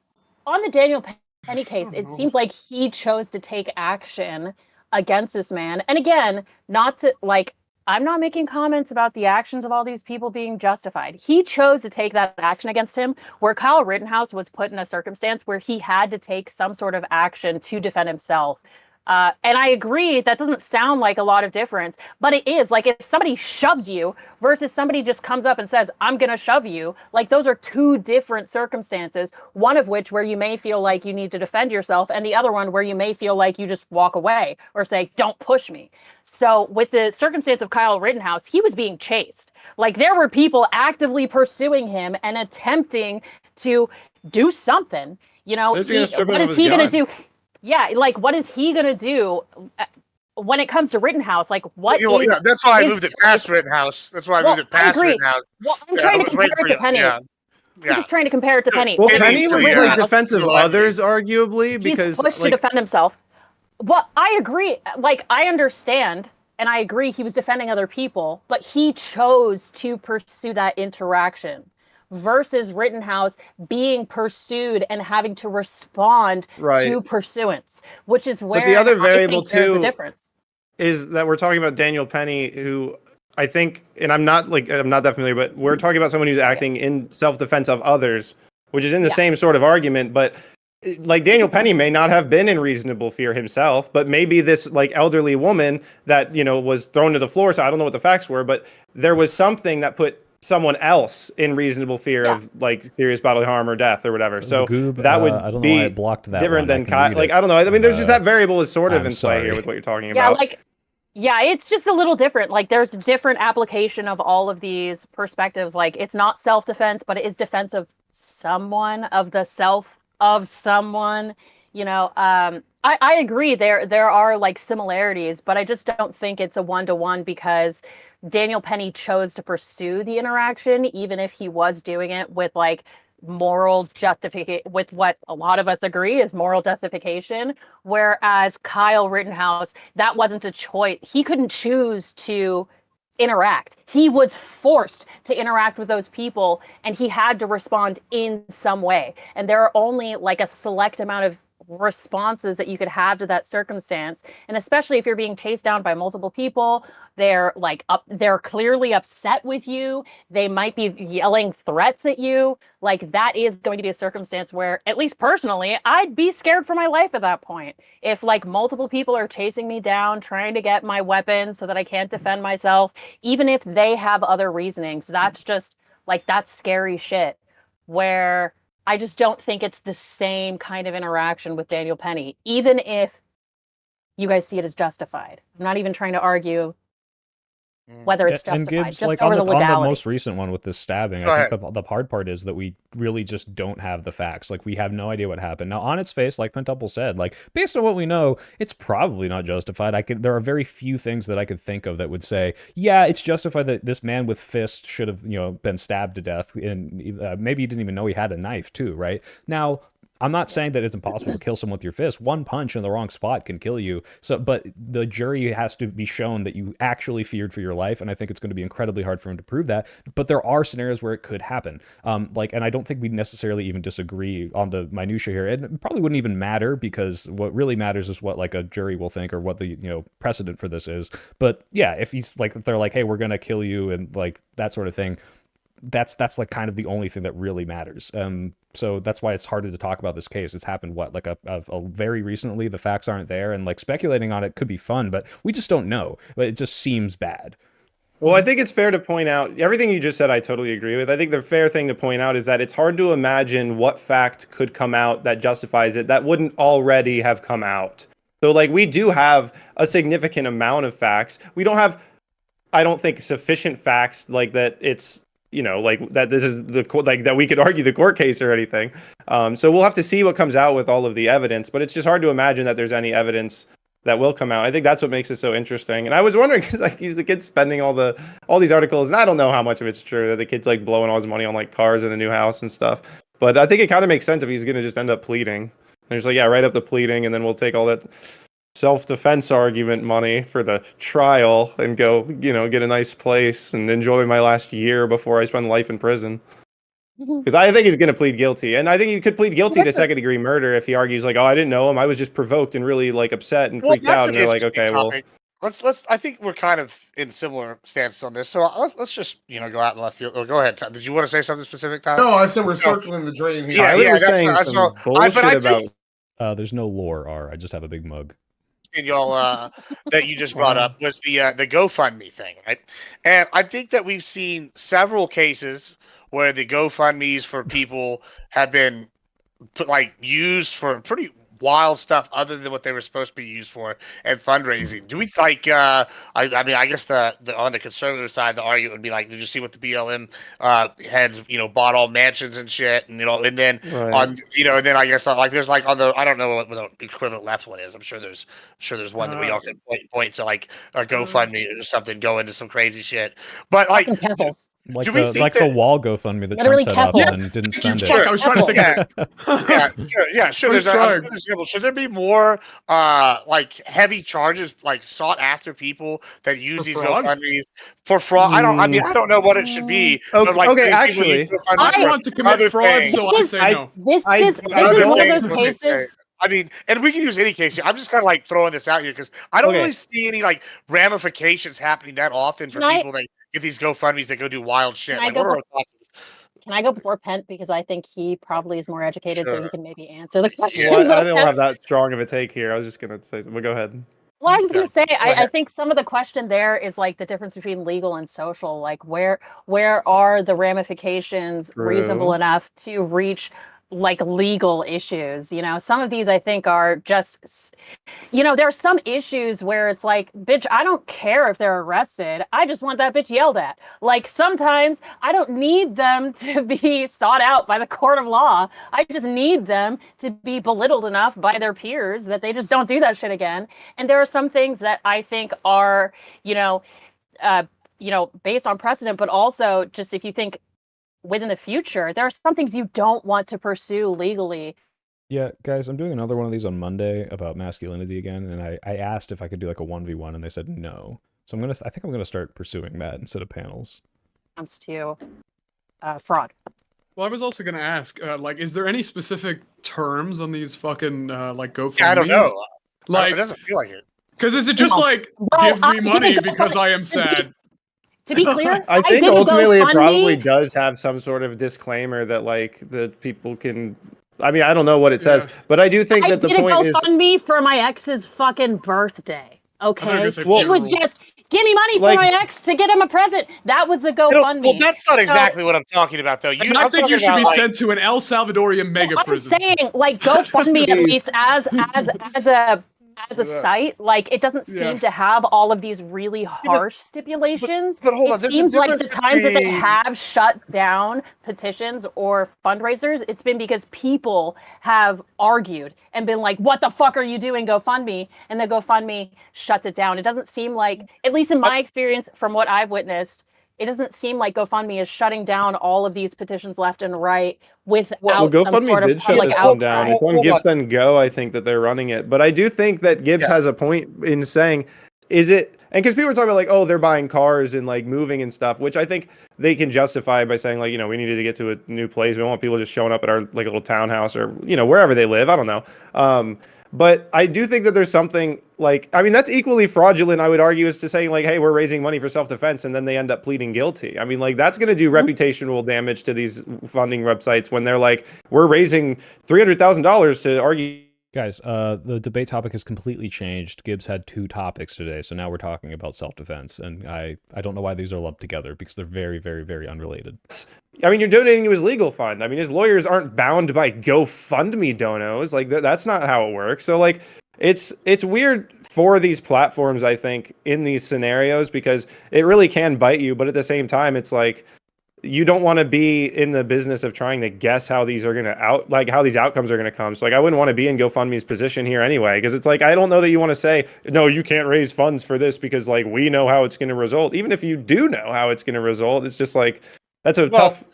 S1: the Daniel Penny case,
S5: don't
S1: it
S5: know.
S1: seems like he chose to take action against this man. And again, not to like, I'm not making comments about the actions of all these people being justified. He chose to take that action against him, where Kyle Rittenhouse was put in a circumstance where he had to take some sort of action to defend himself. And I agree, that doesn't sound like a lot of difference, but it is. Like if somebody shoves you versus somebody just comes up and says, I'm going to shove you, like those are 2 different circumstances, one of which where you may feel like you need to defend yourself, and the other one where you may feel like you just walk away or say, don't push me. So with the circumstance of Kyle Rittenhouse, he was being chased. Like there were people actively pursuing him and attempting to do something.
S2: They're gonna strip him
S1: what
S2: of
S1: is
S2: his
S1: he going to
S2: gun.
S1: do? Yeah, like what is he going to do when it comes to Rittenhouse? Like what is
S3: that's why I
S1: his
S3: moved it past
S1: choice?
S3: Rittenhouse. That's why I
S1: Well,
S3: moved it
S1: I
S3: past
S1: agree.
S3: Rittenhouse.
S1: Well, I'm
S3: Yeah,
S1: trying
S3: I
S1: to
S3: was waiting
S1: compare it
S3: for
S1: to Penny.
S3: Yeah.
S1: I'm just trying to compare it to Penny.
S2: Well,
S3: Penny,
S2: Penny
S3: so
S2: was
S3: yeah.
S2: like defensive of
S3: Go ahead.
S2: others, arguably,
S1: He's
S2: because
S1: pushed to
S2: like
S1: defend himself. Well, I agree. Like, I understand and I agree he was defending other people, but he chose to pursue that interaction versus Rittenhouse being pursued and having to respond to pursuance, which is where
S2: the other
S1: I
S2: variable
S1: think there's
S2: too
S1: a difference.
S2: is that we're talking about Daniel Penny, who I think, and I'm not that familiar, but we're talking about someone who's acting in self-defense of others, which is in the same sort of argument, but like Daniel Penny may not have been in reasonable fear himself, but maybe this like elderly woman that, was thrown to the floor. So I don't know what the facts were, but there was something that put someone else in reasonable fear of like serious bodily harm or death or whatever. So
S4: Goob,
S2: that would
S4: I don't know
S2: be
S4: why it blocked that
S2: different
S4: one.
S2: than like, I don't know. I mean, there's just that variable is sort of in play here with what you're talking about.
S1: Yeah, it's just a little different. Like there's different application of all of these perspectives. Like it's not self-defense, but it is defense of someone, of the self of someone. I agree there are like similarities, but I just don't think it's a one-to-one because Daniel Penny chose to pursue the interaction, even if he was doing it with like moral justification, with what a lot of us agree is moral justification. Whereas Kyle Rittenhouse, that wasn't a choice. He couldn't choose to interact. He was forced to interact with those people and he had to respond in some way. And there are only like a select amount of responses that you could have to that circumstance. And especially if you're being chased down by multiple people, they're they're clearly upset with you. They might be yelling threats at you. Like that is going to be a circumstance where, at least personally, I'd be scared for my life at that point. If like multiple people are chasing me down, trying to get my weapon so that I can't defend myself, even if they have other reasonings, that's just like, that's scary shit. Where I just don't think it's the same kind of interaction with Daniel Penny, even if you guys see it as justified. I'm not even trying to argue whether it's justified.
S4: And Gibbs,
S1: just
S4: like
S1: over
S4: on
S1: the legality.
S4: the most recent one with this stabbing, I think the hard part is that we really just don't have the facts. Like we have no idea what happened. Now, on its face, like Pentuple said, like based on what we know, it's probably not justified. There are very few things that I could think of that would say, yeah, it's justified that this man with fists should have, been stabbed to death, and maybe he didn't even know he had a knife too, right? Now, I'm not saying that it's impossible to kill someone with your fist. One punch in the wrong spot can kill you. So, but the jury has to be shown that you actually feared for your life, and I think it's going to be incredibly hard for him to prove that. But there are scenarios where it could happen. And I don't think we necessarily even disagree on the minutia here. It probably wouldn't even matter because what really matters is what like a jury will think or what the precedent for this is. But yeah, if they're like, hey, we're going to kill you and like that sort of thing. That's like kind of the only thing that really matters. So that's why it's harder to talk about this case. It's happened a very recently. The facts aren't there, and like speculating on it could be fun, but we just don't know. But it just seems bad.
S2: Well, I think it's fair to point out everything you just said. I totally agree with. I think the fair thing to point out is that it's hard to imagine what fact could come out that justifies it that wouldn't already have come out. So like we do have a significant amount of facts. We don't have, I don't think, sufficient facts like that. It's like that this is that we could argue the court case or anything. So we'll have to see what comes out with all of the evidence, but it's just hard to imagine that there's any evidence that will come out. I think that's what makes it so interesting. And I was wondering, because like he's the kid spending all these articles, and I don't know how much of it's true that the kid's like blowing all his money on like cars and a new house and stuff. But I think it kind of makes sense if he's going to just end up pleading. There's like, yeah, write up the pleading, and then we'll take all that self-defense argument money for the trial and go, get a nice place and enjoy my last year before I spend life in prison. Because I think he's going to plead guilty. And I think he could plead guilty to second-degree murder if he argues like, oh, I didn't know him. I was just provoked and really like upset and freaked out. And they're like, okay, topic.
S3: Let's. I think we're kind of in similar stances on this. So let's just go out in left field. Oh, go ahead, Tom. Did you want to say something specific, Tom?
S6: No, I said we're circling the drain here.
S2: Yeah, was saying some bullshit about.
S4: There's no lore, R. I just have a big mug.
S3: And y'all that you just brought up was the GoFundMe thing, right? And I think that we've seen several cases where the GoFundMes for people have been used for pretty wild stuff other than what they were supposed to be used for and fundraising. Do we like I mean I guess the on the conservative side the argument would be like, did you see what the BLM heads bought all mansions and shit, and and then on and then I guess like there's like on the I don't know what the equivalent left one is. I'm sure there's one that we all can point to like a GoFundMe or something, go into some crazy shit. But like
S4: Like the wall GoFundMe that Trump set up and didn't spend it.
S5: I was trying to think
S3: sure. Should there be more heavy charges sought after people that use these GoFundMes for fraud? I don't know what it should be.
S2: Okay, actually,
S5: I want to commit fraud, so I say no.
S1: This is one of those cases.
S3: I mean, and we can use any case here. I'm just kind of throwing this out here because I don't really see any ramifications happening that often for people that get these GoFundMes that go do wild shit. What are our thoughts?
S1: Can I go before Pent because I think he probably is more educated, so he
S3: Sure.
S1: can maybe answer the questions.
S2: Well, I
S1: on
S2: don't
S1: that.
S2: have that strong of a take here. I was just gonna say, well, go ahead.
S1: Well, I was just
S3: Yeah,
S1: gonna say,
S3: go
S1: I
S3: ahead.
S1: think some of the question there is like the difference between legal and social. Like, where are the ramifications reasonable
S2: True.
S1: enough to reach like legal issues? You know, some of these I think are just, you know, there are some issues where it's like, bitch, I don't care if they're arrested. I just want that bitch yelled at. Like, sometimes I don't need them to be sought out by the court of law. I just need them to be belittled enough by their peers that they just don't do that shit again. And there are some things that I think are, you know, based on precedent, but also just if you think within the future, there are some things you don't want to pursue legally.
S4: Yeah, guys, I'm doing another one of these on Monday about masculinity again, and I asked if I could do like a 1v1, and they said no. So I think I'm gonna start pursuing that instead of panels.
S1: Comes to fraud.
S5: Well, I was also gonna ask, like, is there any specific terms on these fucking like GoFundMes?
S3: Yeah, I don't know.
S5: Like,
S3: It doesn't feel like it.
S5: because is it just
S1: No.
S5: like
S1: Well,
S5: give
S1: I
S5: me
S1: did
S5: money
S1: a
S5: because I am
S1: GoFundMe.
S5: sad?
S1: To be clear,
S2: I think
S1: did a
S2: ultimately it probably
S1: GoFundMe.
S2: does have some sort of disclaimer that like the people can. I mean, I don't know what it says, but I do think
S1: I
S2: that the
S1: did a
S2: point is
S1: GoFundMe for my ex's fucking birthday.
S5: I thought you were
S1: Okay,
S5: gonna say
S1: it was
S5: funeral.
S1: just give me money
S2: Like-
S1: for my ex to get him a present. That was the
S3: Well,
S1: GoFundMe.
S3: that's not exactly what I'm talking about, though.
S5: And I think you should be sent to an El Salvadorian mega
S1: I'm
S5: prison.
S1: saying like GoFundMe at
S2: Please.
S1: least as a site, like it doesn't seem to have all of these really harsh stipulations.
S3: but hold on,
S1: It
S3: there's a
S1: seems like the
S3: difference
S1: times that they
S3: between-
S1: have shut down petitions or fundraisers, it's been because people have argued and been like, "What the fuck are you doing, GoFundMe?" And the GoFundMe shuts it down. It doesn't seem like, at least in my experience, from what I've witnessed, it doesn't seem like GoFundMe is shutting down all of these petitions left and right without
S2: Well,
S1: some
S2: GoFundMe
S1: sort of
S2: did shut
S1: public
S2: this one down.
S1: outcry.
S2: It's on
S3: Hold
S2: Gibbs Then Go, I think, that they're running it. But I do think that Gibbs has a point in saying, is it, and because people are talking about like, oh, they're buying cars and like moving and stuff, which I think they can justify by saying like, you know, we needed to get to a new place. We don't want people just showing up at our like little townhouse or, you know, wherever they live. I don't know. But I do think that there's something like, I mean, that's equally fraudulent, I would argue, as to saying like, hey, we're raising money for self-defense, and then they end up pleading guilty. I mean, like that's going to do reputational damage to these funding websites when they're like, we're raising $300,000 to argue.
S4: Guys, the debate topic has completely changed. Gibbs had 2 topics today, so now we're talking about self-defense, and I don't know why these are lumped together because they're very, very, very unrelated.
S2: I mean, you're donating to his legal fund. I mean, his lawyers aren't bound by GoFundMe donos. Like that's not how it works. So like, it's weird for these platforms, I think, in these scenarios because it really can bite you. But at the same time, it's like you don't want to be in the business of trying to guess how these are gonna how these outcomes are gonna come. So like, I wouldn't want to be in GoFundMe's position here anyway, because it's like I don't know that you want to say no, you can't raise funds for this because like we know how it's gonna result. Even if you do know how it's gonna result, it's just like. That's a tough.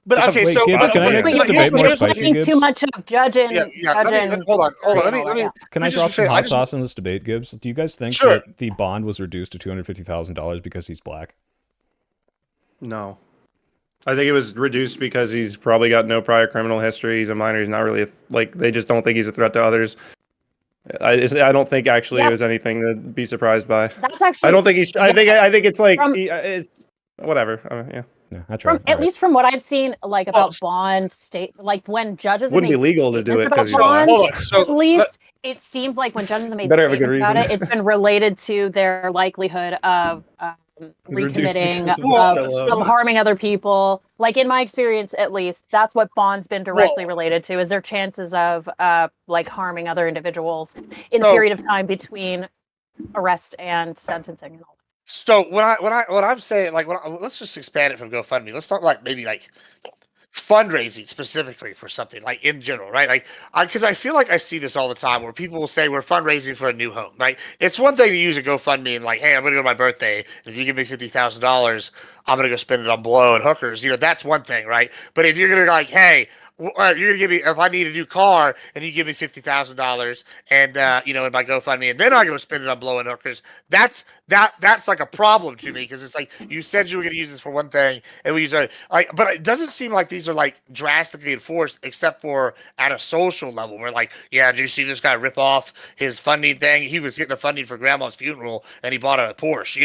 S3: But okay,
S4: Wait,
S3: so
S4: Gibbs, can I make
S1: But
S4: this
S1: you're
S4: debate more
S1: just
S4: spicy,
S1: making
S4: Gibbs?
S1: too much of judging.
S3: Hold on. Let me.
S4: Can I
S3: just
S4: drop some
S3: say-
S4: hot
S3: I just-
S4: sauce in this debate, Gibbs? Do you guys think
S3: Sure.
S4: that the bond was reduced to $250,000 because he's black?
S2: No. I think it was reduced because he's probably got no prior criminal history. He's a minor. He's not really like they just don't think he's a threat to others. I don't think actually it was anything to be surprised by.
S1: That's actually.
S2: I don't think he's. I think it's like
S1: From-
S2: it's whatever. Yeah.
S4: Yeah, I tried.
S1: At least from what I've seen, like about bond state, like when judges
S2: Wouldn't be
S1: have made
S2: legal to do
S1: statements
S2: it
S1: about
S2: 'cause you're black.
S1: bond,
S3: Hold on, so
S1: at least it seems like when judges have made
S2: Better have a good
S1: statements about
S2: reason.
S1: it, it's been related to their likelihood of
S2: reduced
S1: recommitting,
S2: because of the fellow.
S1: still harming other people. Like in my experience, at least, that's what bond's been directly related to, is their chances of like harming other individuals in the period of time between arrest and sentencing and all.
S3: So when I'm saying like let's just expand it from GoFundMe. Let's talk like maybe like fundraising specifically for something like in general, right? Like because I feel like I see this all the time where people will say we're fundraising for a new home, right? It's one thing to use a GoFundMe and like, hey, I'm gonna go to my birthday, and if you give me $50,000, I'm gonna go spend it on blow and hookers. You know, that's one thing, right? But if you're gonna like, hey, You're gonna give me if I need a new car and you give me $50,000 and in my GoFundMe and then I go spend it on blowing hookers. That's like a problem to me because it's like you said you were gonna use this for one thing and we use it but it doesn't seem like these are like drastically enforced except for at a social level where like did you see this guy rip off his funding thing? He was getting a funding for grandma's funeral and he bought a Porsche.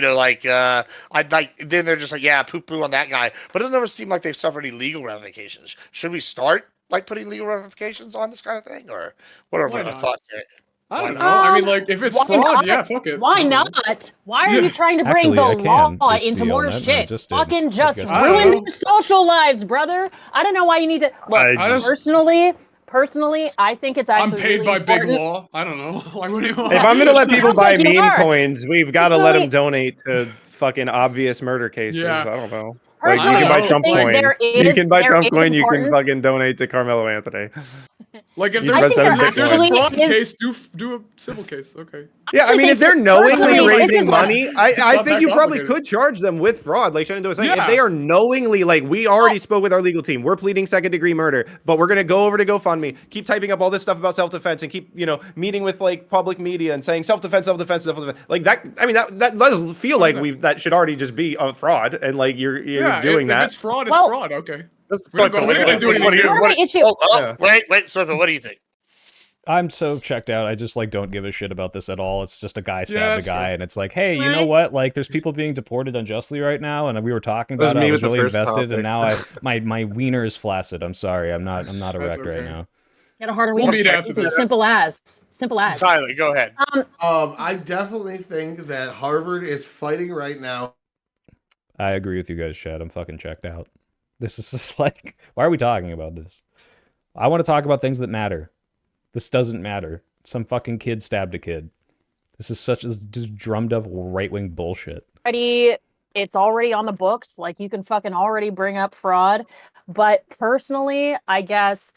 S3: Then they're just like poo poo on that guy, but it doesn't ever seem like they've suffered any legal ramifications. Should we start like putting legal ramifications on this kind of thing, or what are my thoughts there?
S5: I don't know. I mean, like, if it's fraud, fuck it.
S1: Why not? Why are you trying to bring the law into more shit? Just ruin their social lives, brother. I don't know why you need to. Look, personally, I think it's actually
S5: I'm paid
S1: really
S5: by
S1: important.
S5: big law. I don't know. Like, what do you want?
S2: If I'm gonna let people buy
S1: like
S2: meme coins, we've got to let them donate to fucking obvious murder cases.
S5: Yeah.
S2: I don't know.
S1: Like,
S2: you can buy Trump coin.
S1: You
S2: can buy Trump coin. You can fucking donate to Carmelo Anthony.
S5: Like if there's a fraud case, do a civil case. Okay.
S2: Yeah, I mean, if they're knowingly raising money, I think you probably could charge them with fraud. Like Shenandoah was saying, if they are knowingly, like we already spoke with our legal team, we're pleading second-degree murder, but we're gonna go over to GoFundMe, keep typing up all this stuff about self-defense, and keep meeting with like public media and saying self-defense, like that. I mean, that does feel like that should already just be a fraud, and like you're doing that.
S5: If it's fraud, it's fraud. Okay. We don't do anything
S3: new. Wait, Sophie, what do you think?
S4: I'm so checked out. I just like don't give a shit about this at all. It's just a guy stabbed a guy, and it's like, hey, you know what? Like, there's people being deported unjustly right now, and we were talking about it. I was really invested, and now my wiener is flaccid. I'm sorry, I'm not erect right now.
S1: Get a harder wiener. Simple as.
S3: Tyler, go ahead.
S6: I definitely think that Harvard is fighting right now.
S4: I agree with you guys, Chad. I'm fucking checked out. This is just like, why are we talking about this? I want to talk about things that matter. This doesn't matter. Some fucking kid stabbed a kid. This is just drummed up right-wing bullshit.
S1: It's already on the books. Like, you can fucking already bring up fraud. But personally, I guess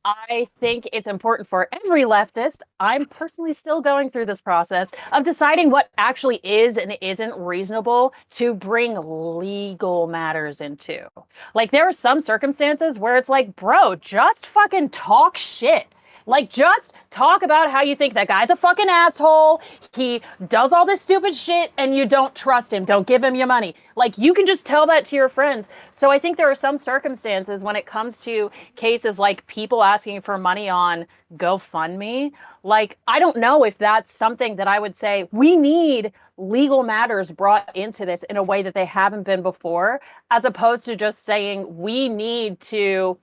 S1: I think it's important for every leftist. I'm personally still going through this process of deciding what actually is and isn't reasonable to bring legal matters into. Like, there are some circumstances where it's like, bro, just fucking talk shit. Like, just talk about how you think that guy's a fucking asshole. He does all this stupid shit and you don't trust him. Don't give him your money. Like, you can just tell that to your friends. So I think there are some circumstances when it comes to cases like people asking for money on GoFundMe. Like, I don't know if that's something that I would say we need legal matters brought into this in a way that they haven't been before, as opposed to just saying we need to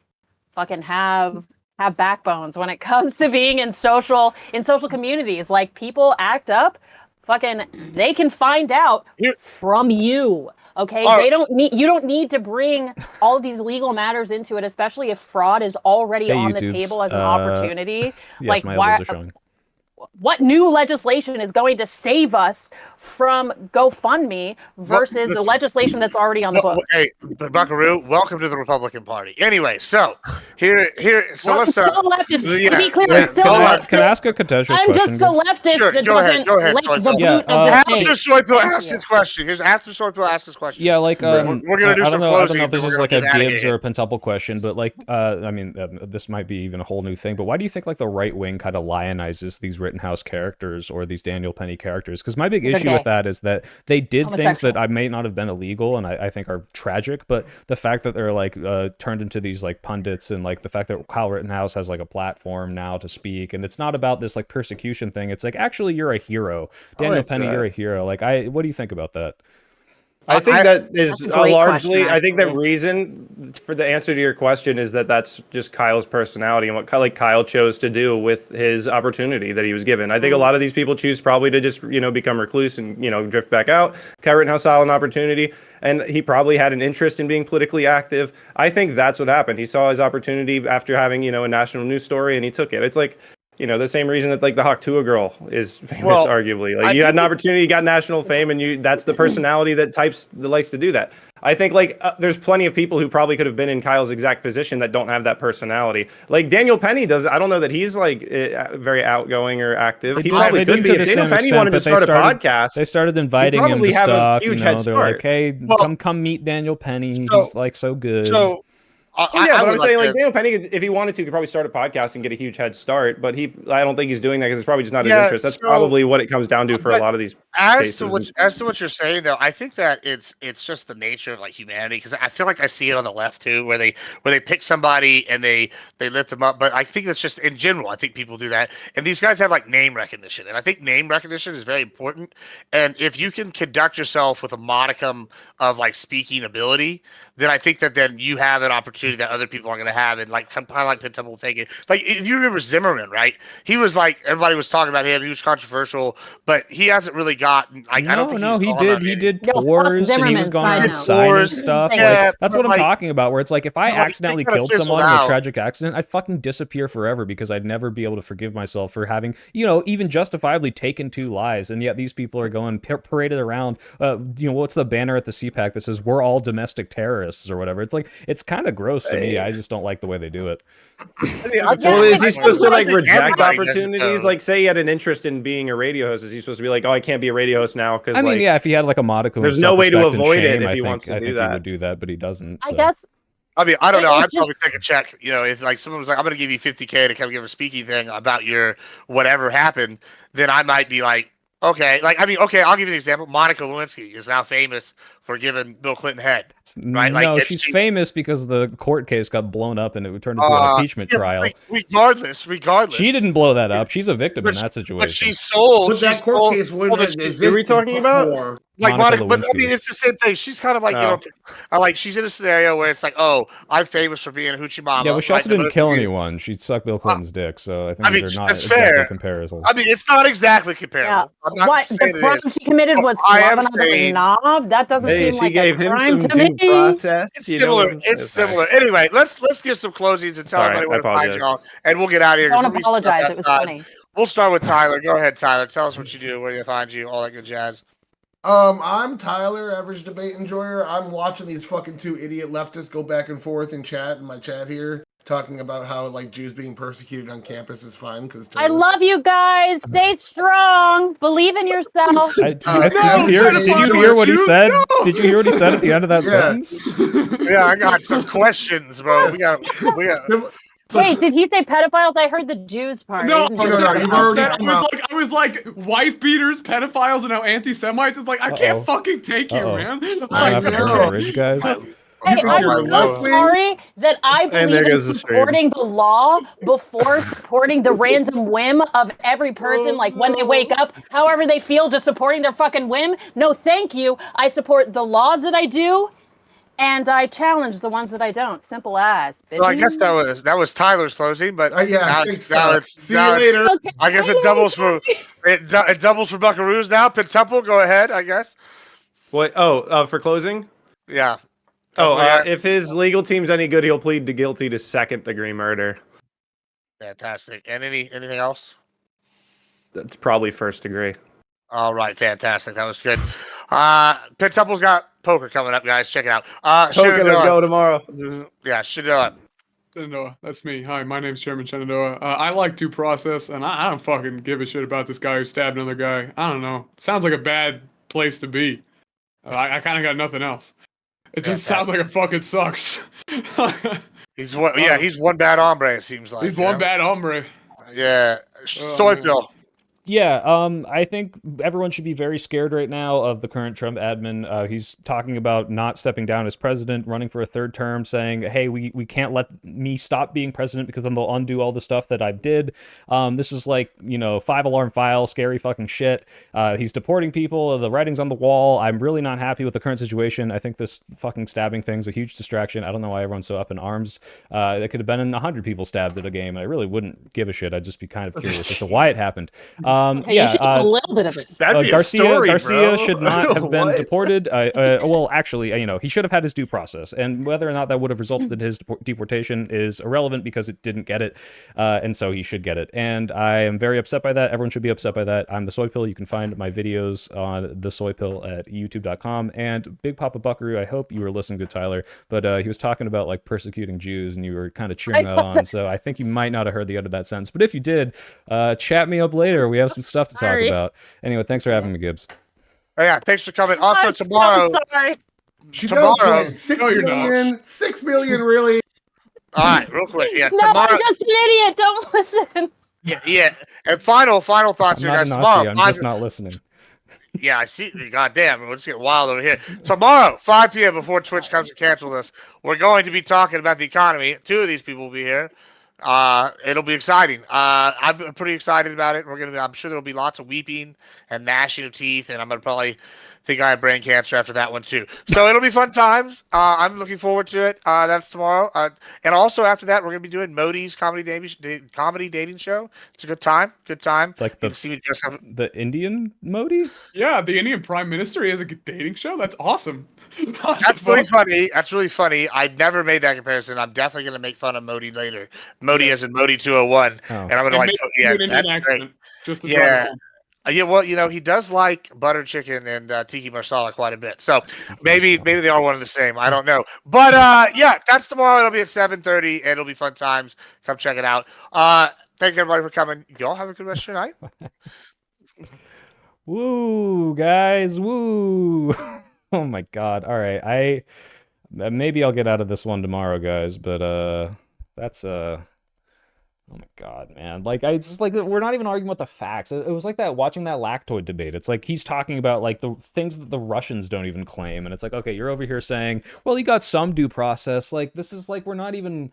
S1: fucking have backbones when it comes to being in social communities. Like, people act up, fucking they can find out from you. Okay, you don't need to bring all of these legal matters into it, especially if fraud is already on the table as an opportunity.
S4: Yes,
S1: like,
S4: my elbows are showing.
S1: What new legislation is going to save us from GoFundMe versus the legislation that's already on the books?
S3: Hey, Buckaroo, welcome to the Republican Party. Anyway, so so let's
S1: still leftist. To be clear, I'm still leftist.
S4: Can I ask a contentious question?
S1: I'm just a leftist that doesn't lick the boot of the state.
S3: After Soypil asks his question. After Soypil asks his question.
S4: Yeah, like we're
S3: gonna do some closing.
S4: I don't know if this is like a Gibbs or a pentuple question, but like I mean, this might be even a whole new thing. But why do you think like the right wing kind of lionizes these Rittenhouse characters or these Daniel Penny characters? Because my big issue with that is that they did things that I may not have been illegal and I think are tragic, but the fact that they're like turned into these like pundits, and like the fact that Kyle Rittenhouse has like a platform now to speak, and it's not about this like persecution thing. It's like, actually, you're a hero. Daniel Penny, you're a hero. Like, what do you think about that?
S2: I think that is largely. I think the reason for the answer to your question is that that's just Kyle's personality and what Kyle chose to do with his opportunity that he was given. I think a lot of these people choose probably to just become recluse and drift back out. Kyle Rittenhouse saw an opportunity, and he probably had an interest in being politically active. I think that's what happened. He saw his opportunity after having a national news story, and he took it. It's like, the same reason that like the Hawk Tuah girl is famous, arguably. Like, you had an opportunity, you got national fame, and that's the personality that likes to do that. I think like there's plenty of people who probably could have been in Kyle's exact position that don't have that personality. Like Daniel Penny does. I don't know that he's like very outgoing or active. He probably could be. If Daniel Penny wanted to start a podcast,
S4: they started inviting him to stuff. They're like, hey, come meet Daniel Penny. He's like so good.
S3: So
S2: But I'm saying like Daniel Penny, if he wanted to, could probably start a podcast and get a huge head start. But I don't think he's doing that because it's probably just not his interest. That's probably what it comes down to for a lot of these cases.
S3: As to what you're saying, though, I think that it's just the nature of like humanity, because I feel like I see it on the left too, where they pick somebody and they lift them up. But I think that's just in general. I think people do that, and these guys have like name recognition, and I think name recognition is very important. And if you can conduct yourself with a modicum of like speaking ability, then I think that then you have an opportunity that other people aren't going to have, and like kind of like Pit Temple will take it. Like if you remember Zimmerman, right? He was like everybody was talking about him. He was controversial, but he hasn't really gotten. Like I don't think
S4: he did tours and he was going around signing stuff.
S3: Yeah,
S4: like, that's what I'm talking about. Where it's like if I accidentally killed someone in a tragic accident, I'd fucking disappear forever because I'd never be able to forgive myself for having even justifiably taken 2 lives, and yet these people are going paraded around. What's the banner at the CPAC that says "We're all domestic terrorists" or whatever? It's like it's kind of gross to me. I just don't like the way they do it.
S2: Well, is he supposed to like reject opportunities? Like, say he had an interest in being a radio host, is he supposed to be like, "Oh, I can't be a radio host now"? Because
S4: if he had like a modicum,
S2: there's no way to avoid it if he wants to do that.
S4: He would do that, but he doesn't.
S1: I guess.
S3: I mean, I don't know. I'd probably take a check. If like someone was like, "I'm going to give you $50K to come give a speaking thing about your whatever happened," then I might be like, okay. Like, I mean, okay, I'll give you an example. Monica Lewinsky is now famous for giving Bill Clinton head. Right?
S4: No, like, she's famous because the court case got blown up and it turned into an impeachment trial.
S3: Regardless.
S4: She didn't blow that up. She's a victim in that situation.
S3: But she sold.
S6: But that court case wouldn't have
S2: existed. Are we talking about?
S3: Like Monica, but I mean, it's the same thing. She's kind of like, like she's in a scenario where it's like, oh, I'm famous for being a hoochie mama.
S4: Yeah, but she also didn't kill anyone. She sucked Bill Clinton's dick, so I think they're not exactly comparable.
S3: I mean, it's not exactly comparable.
S1: Yeah. What the crime she committed was slobbing on the knob? That doesn't seem like a crime to me.
S2: Process.
S3: It's similar. It's similar. Anyway, let's give some closings and tell everybody where to find y'all, and we'll get out of here.
S1: Don't apologize. It was funny.
S3: We'll start with Tyler. Go ahead, Tyler. Tell us what you do, where you find you, all that good jazz.
S6: I'm Tyler, average debate enjoyer. I'm watching these fucking 2 idiot leftists go back and forth in my chat here, talking about how like Jews being persecuted on campus is fine because
S1: I love you guys. Stay strong. Believe in yourself.
S4: Did you hear what he said? No! Did you hear what he said at the end of that sentence?
S3: Yeah, I got some questions, bro. We got.
S1: Wait, did he say pedophiles? I heard the Jews part.
S5: No. I was like, wife beaters, pedophiles, and now anti-Semites. It's like I can't fucking take you, man.
S4: Rich guys.
S1: Hey, I'm so sorry that I believe in supporting the law before supporting the random whim of every person, like when they wake up, however they feel, just supporting their fucking whim. No, thank you. I support the laws that I do, and I challenge the ones that I don't. Simple as.
S3: Well, I guess that was Tyler's closing, but
S6: yeah,
S3: see you later. Okay, I guess it doubles for Buckaroos now. Pit Temple, go ahead. I guess.
S2: What? Oh, for closing?
S3: Yeah.
S2: If his legal team's any good, he'll plead guilty to 2nd-degree murder.
S3: Fantastic. And anything else?
S2: That's probably 1st degree.
S3: All right, fantastic. That was good. Pit Temple's got poker coming up, guys. Check it out.
S2: Poker, let's go tomorrow.
S3: Yeah, Shenandoah.
S5: Shenandoah, that's me. Hi, my name's Chairman Shenandoah. I like due process, and I don't fucking give a shit about this guy who stabbed another guy. I don't know. Sounds like a bad place to be. I kind of got nothing else. It just sounds like it fucking sucks.
S3: He's one bad hombre, it seems like.
S5: He's one bad hombre.
S3: Yeah. Soy Bill.
S4: Yeah, I think everyone should be very scared right now of the current Trump admin. He's talking about not stepping down as president, running for a 3rd term, saying, hey, we can't let me stop being president because then they'll undo all the stuff that I did. This is like, 5-alarm file, scary fucking shit. He's deporting people. The writing's on the wall. I'm really not happy with the current situation. I think this fucking stabbing thing's a huge distraction. I don't know why everyone's so up in arms. It could have been 100 people stabbed at a game. I really wouldn't give a shit. I'd just be kind of curious as to why it happened.
S1: You should have a little bit of it.
S4: Garcia should not have been deported. Well, actually, he should have had his due process, and whether or not that would have resulted in his deportation is irrelevant because it didn't get it, and so he should get it. And I am very upset by that. Everyone should be upset by that. I'm the Soy Pill. You can find my videos on the Soy Pill at youtube.com. And Big Papa Buckaroo, I hope you were listening to Tyler, but he was talking about like persecuting Jews, and you were kind of cheering that on. So I think you might not have heard the end of that sentence. But if you did, chat me up later. We have some stuff to talk about. Anyway, thanks for having me, Gibbs.
S3: Oh, yeah, thanks for coming. Also, tomorrow.
S1: So sorry.
S6: Tomorrow, 6 million, really?
S3: All right, real quick. Yeah,
S1: No,
S3: tomorrow.
S1: I'm just an idiot. Don't listen.
S3: Yeah. And final thoughts
S4: I'm
S3: here,
S4: not a
S3: guys. Tomorrow,
S4: Nazi. I'm just not listening.
S3: yeah, I see. Goddamn, we're just getting wild over here. Tomorrow, 5 p.m. before Twitch comes to cancel this, we're going to be talking about the economy. 2 of these people will be here. It'll be exciting. I'm pretty excited about it. I'm sure there'll be lots of weeping and gnashing of teeth, and I'm gonna probably think I have brain cancer after that one too. So it'll be fun times. I'm looking forward to it. That's tomorrow. And also after that, we're gonna be doing Modi's comedy dating show. It's a good time. Good time.
S4: Like
S3: You can see me just have,
S4: the Indian Modi?
S5: Yeah, the Indian Prime Minister, he has a dating show. That's awesome.
S3: That's really funny. That's really funny. I never made that comparison. I'm definitely gonna make fun of Modi later. Modi as in Modi 201, and I'm gonna like,
S5: yeah, an
S3: that's
S5: Indian
S3: great.
S5: accent. Just to
S3: Yeah. Yeah, well, he does like butter chicken and tiki marsala quite a bit. So maybe they are one of the same. I don't know. But yeah, that's tomorrow. It'll be at 7:30, and it'll be fun times. Come check it out. Thank you everybody for coming. Y'all have a good rest of your night.
S4: Woo, guys, woo. Oh my god. All right. Maybe I'll get out of this one tomorrow, guys, but that's oh my god, man. Like, I just, like, we're not even arguing about the facts. It was like that, watching that lactoid debate. It's like he's talking about, like, the things that the Russians don't even claim. And it's like, okay, you're over here saying, well, he got some due process. Like, this is, like, we're not even...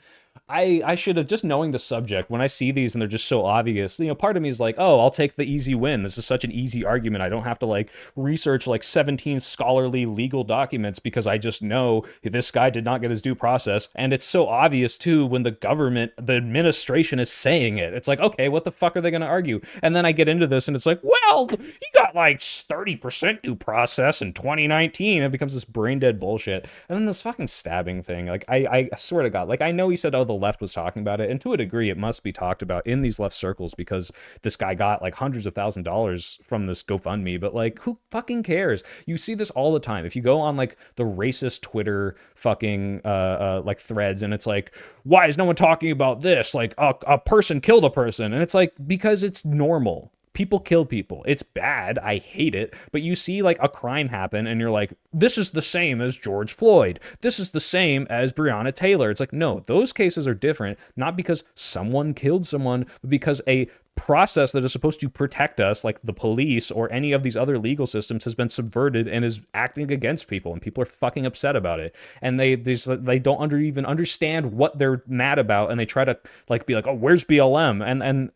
S4: I should have, just knowing the subject, when I see these and they're just so obvious, part of me is like, oh, I'll take the easy win. This is such an easy argument. I don't have to, like, research, like, 17 scholarly legal documents because I just know this guy did not get his due process. And it's so obvious, too, when the government, the administration is saying it. It's like, okay, what the fuck are they going to argue? And then I get into this and it's like, well, he got, like, 30% due process in 2019. It becomes this brain dead bullshit. And then this fucking stabbing thing. Like, I swear to God, like, I know he said, oh, the left was talking about it, and to a degree it must be talked about in these left circles because this guy got like hundreds of $1,000s from this GoFundMe, but like, who fucking cares? You see this all the time. If you go on like the racist Twitter fucking like threads, and it's like, why is no one talking about this? Like a person killed a person, and it's like, because it's normal. People kill people. It's bad. I hate it. But you see like a crime happen and you're like, this is the same as George Floyd. This is the same as Breonna Taylor. It's like, no, those cases are different, not because someone killed someone, but because a process that is supposed to protect us, like the police or any of these other legal systems, has been subverted and is acting against people, and people are fucking upset about it. And they don't even understand what they're mad about, and they try to like be like, oh, where's BLM?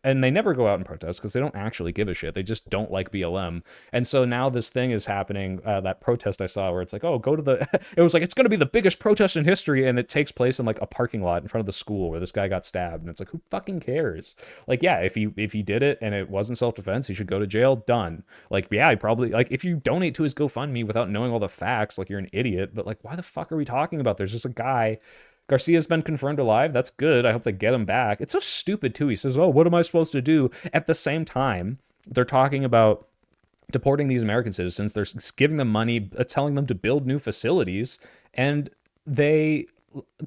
S4: And they never go out and protest because they don't actually give a shit. They just don't like BLM. And so now this thing is happening, that protest I saw where it's like, oh, go to the it was like, it's going to be the biggest protest in history, and it takes place in like a parking lot in front of the school where this guy got stabbed, and it's like, who fucking cares? Like, yeah, if he did it and it wasn't self-defense, he should go to jail. Done. Like, yeah, I probably, like, if you donate to his GoFundMe without knowing all the facts, like, you're an idiot. But like, why the fuck are we talking about? There's just a guy. Garcia's been confirmed alive. That's good. I hope they get him back. It's so stupid too. He says, oh, what am I supposed to do? At the same time, they're talking about deporting these American citizens. They're giving them money, telling them to build new facilities, and they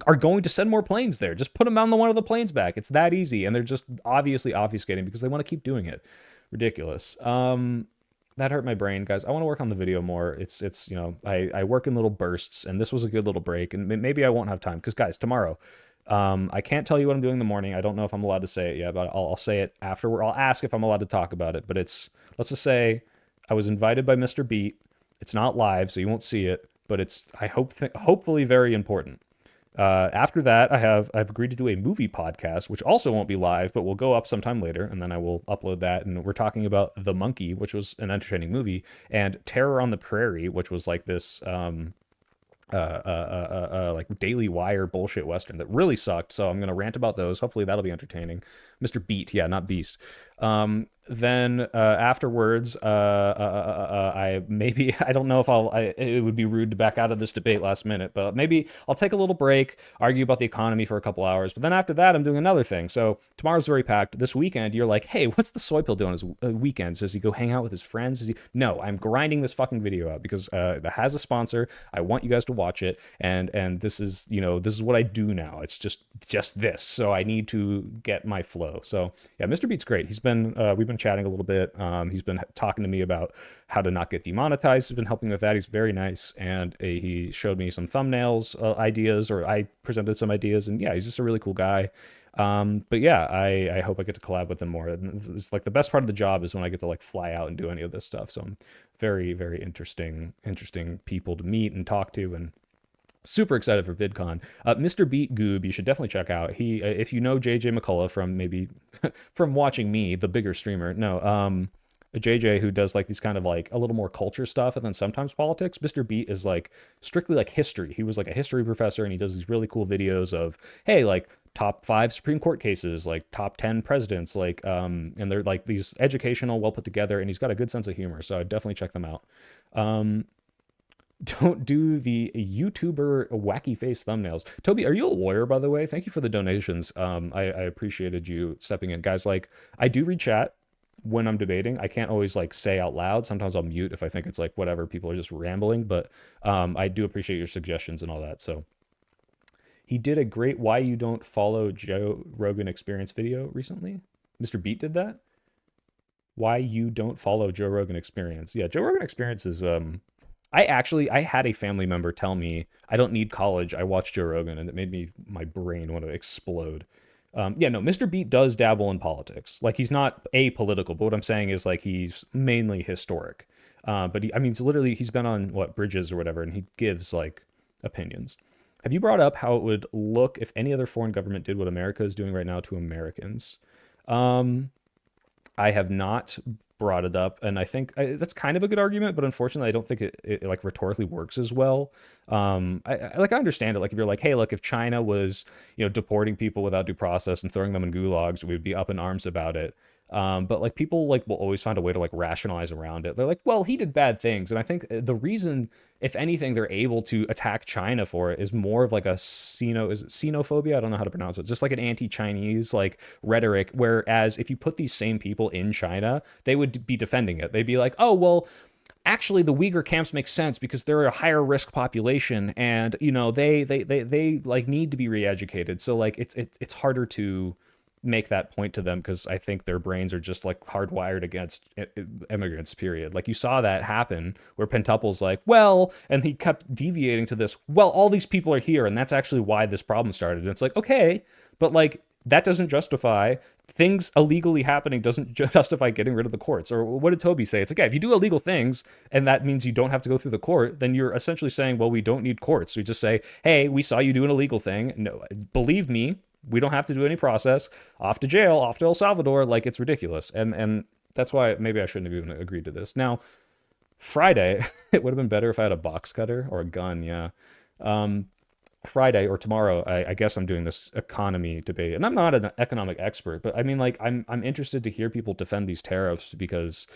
S4: are going to send more planes there. Just put them on one of the planes back. It's that easy. And they're just obviously obfuscating because they want to keep doing it. Ridiculous. That hurt my brain, guys. I want to work on the video more. It's I work in little bursts, and this was a good little break, and maybe I won't have time because, guys, tomorrow, I can't tell you what I'm doing in the morning. I don't know if I'm allowed to say it yet, but I'll say it afterward. I'll ask if I'm allowed to talk about it, but let's just say I was invited by Mr. Beat. It's not live, so you won't see it, but it's, hopefully very important. After that, I've agreed to do a movie podcast, which also won't be live, but will go up sometime later, and then I will upload that. And we're talking about The Monkey, which was an entertaining movie, and Terror on the Prairie, which was like this like Daily Wire bullshit western that really sucked. So I'm gonna rant about those. Hopefully that'll be entertaining. Mr. Beat, yeah, not Beast. Then afterwards, I don't know if it would be rude to back out of this debate last minute, but maybe I'll take a little break, argue about the economy for a couple hours, but then after that, I'm doing another thing. So tomorrow's very packed. This weekend, you're like, hey, what's the soy pill doing on his weekends? Does he go hang out with his friends? No, I'm grinding this fucking video out because it has a sponsor. I want you guys to watch it, and this is what I do now. It's just this. So I need to get my flow. So yeah, Mr. Beat's great. He's been we've been chatting a little bit. He's been talking to me about how to not get demonetized. He's been helping with that. He's very nice, and he showed me some thumbnails ideas, or I presented some ideas, and yeah, he's just a really cool guy. But yeah, I hope I get to collab with him more. And it's like the best part of the job is when I get to like fly out and do any of this stuff. So I'm very, very interesting people to meet and talk to, and super excited for VidCon. Mr. Beat Goob, you should definitely check out. He, if you know JJ McCullough from maybe from watching me, the bigger streamer, no, JJ who does like these kind of like a little more culture stuff and then sometimes politics. Mr. Beat is like strictly like history. He was like a history professor, and he does these really cool videos of, hey, like top 5 Supreme Court cases, like top 10 presidents, like and they're like these educational, well put together, and he's got a good sense of humor, so I'd definitely check them out. Don't do the YouTuber wacky face thumbnails. Toby, are you a lawyer, by the way? Thank you for the donations. I appreciated you stepping in. Guys, like, I do read chat when I'm debating. I can't always, like, say out loud. Sometimes I'll mute if I think it's, like, whatever, people are just rambling. But I do appreciate your suggestions and all that. So he did a great Why You Don't Follow Joe Rogan Experience video recently. Mr. Beat did that? Why You Don't Follow Joe Rogan Experience. Yeah, Joe Rogan Experience is... I had a family member tell me I don't need college. I watched Joe Rogan, and it made my brain want to explode. Yeah, no, Mr. Beat does dabble in politics. Like, he's not apolitical, but what I'm saying is, like, he's mainly historic. But it's literally, he's been on, Bridges or whatever, and he gives, like, opinions. Have you brought up how it would look if any other foreign government did what America is doing right now to Americans? I have not brought it up, and I think that's kind of a good argument, but unfortunately I don't think it like rhetorically works as well. I understand it, like if you're like, hey, look, if China was deporting people without due process and throwing them in gulags, we'd be up in arms about it. But like people like will always find a way to like rationalize around it. They're like, well, he did bad things, and I think the reason, if anything, they're able to attack China for it is more of like a xenophobia? I don't know how to pronounce it. Just like an anti-Chinese like rhetoric. Whereas if you put these same people in China, they would be defending it. They'd be like, oh well, actually the Uyghur camps make sense because they're a higher risk population, and they like need to be re-educated. So like it's harder to make that point to them because I think their brains are just like hardwired against immigrants, period. Like you saw that happen where Pentuple's like, well, and he kept deviating to this, well, all these people are here and that's actually why this problem started. And it's like, okay, but like that doesn't justify things illegally happening, doesn't justify getting rid of the courts. Or what did Toby say? It's like, yeah, if you do illegal things and that means you don't have to go through the court, then you're essentially saying, well, we don't need courts. We just say, hey, we saw you do an illegal thing. No, believe me, we don't have to do any process. Off to jail, off to El Salvador. Like, it's ridiculous. And that's why maybe I shouldn't have even agreed to this. Now, Friday, it would have been better if I had a box cutter or a gun, yeah. Friday or tomorrow, I guess I'm doing this economy debate. And I'm not an economic expert, but I mean, like, I'm interested to hear people defend these tariffs because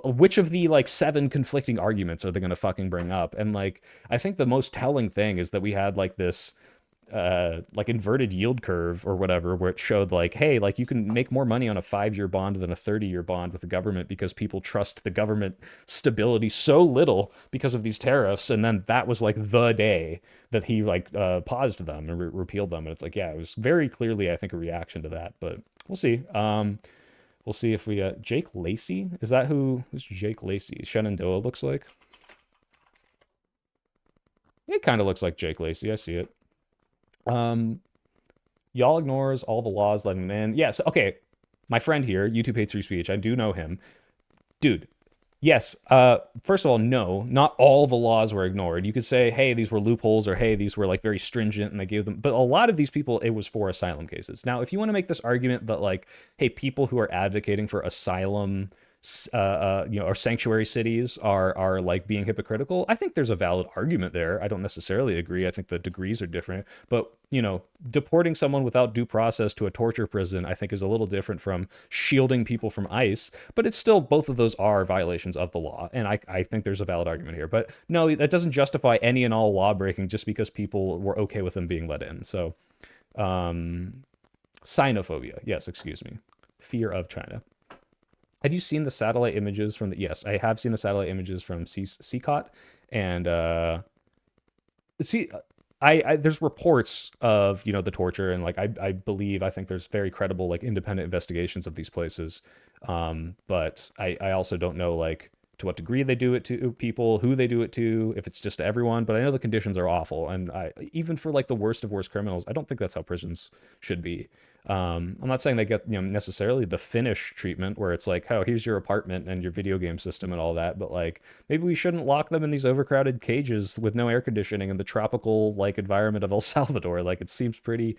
S4: which of the like 7 conflicting arguments are they going to fucking bring up? And like, I think the most telling thing is that we had like this like inverted yield curve or whatever, where it showed like, hey, like you can make more money on a 5-year bond than a 30-year bond with the government because people trust the government stability so little because of these tariffs. And then that was like the day that he like paused them and repealed them. And it's like, yeah, it was very clearly, I think, a reaction to that, but we'll see. We'll see if we Jake Lacey, is that who's Jake Lacey? Shenandoah looks like. It kind of looks like Jake Lacey. I see it. Y'all ignores all the laws letting them in. Yes, okay. My friend here, YouTube hates free speech. I do know him. Dude, yes. First of all, no, not all the laws were ignored. You could say, hey, these were loopholes, or hey, these were like very stringent and they gave them, but a lot of these people, it was for asylum cases. Now, if you want to make this argument that like, hey, people who are advocating for asylum or sanctuary cities are like being hypocritical, I think there's a valid argument there. I don't necessarily agree. I think the degrees are different, but deporting someone without due process to a torture prison, I think is a little different from shielding people from ICE, but it's still, both of those are violations of the law. And I think there's a valid argument here, but no, that doesn't justify any and all law breaking just because people were okay with them being let in. So, xenophobia. Yes, excuse me. Fear of China. Have you seen the satellite images from the... Yes, I have seen the satellite images from CCOT. And there's reports of, the torture, and like I think there's very credible like independent investigations of these places. But I also don't know like to what degree they do it to people, who they do it to, if it's just to everyone. But I know the conditions are awful, and even for like the worst of worst criminals, I don't think that's how prisons should be. I'm not saying they get necessarily the Finnish treatment where it's like, oh, here's your apartment and your video game system and all that, but like maybe we shouldn't lock them in these overcrowded cages with no air conditioning in the tropical like environment of El Salvador. Like it seems pretty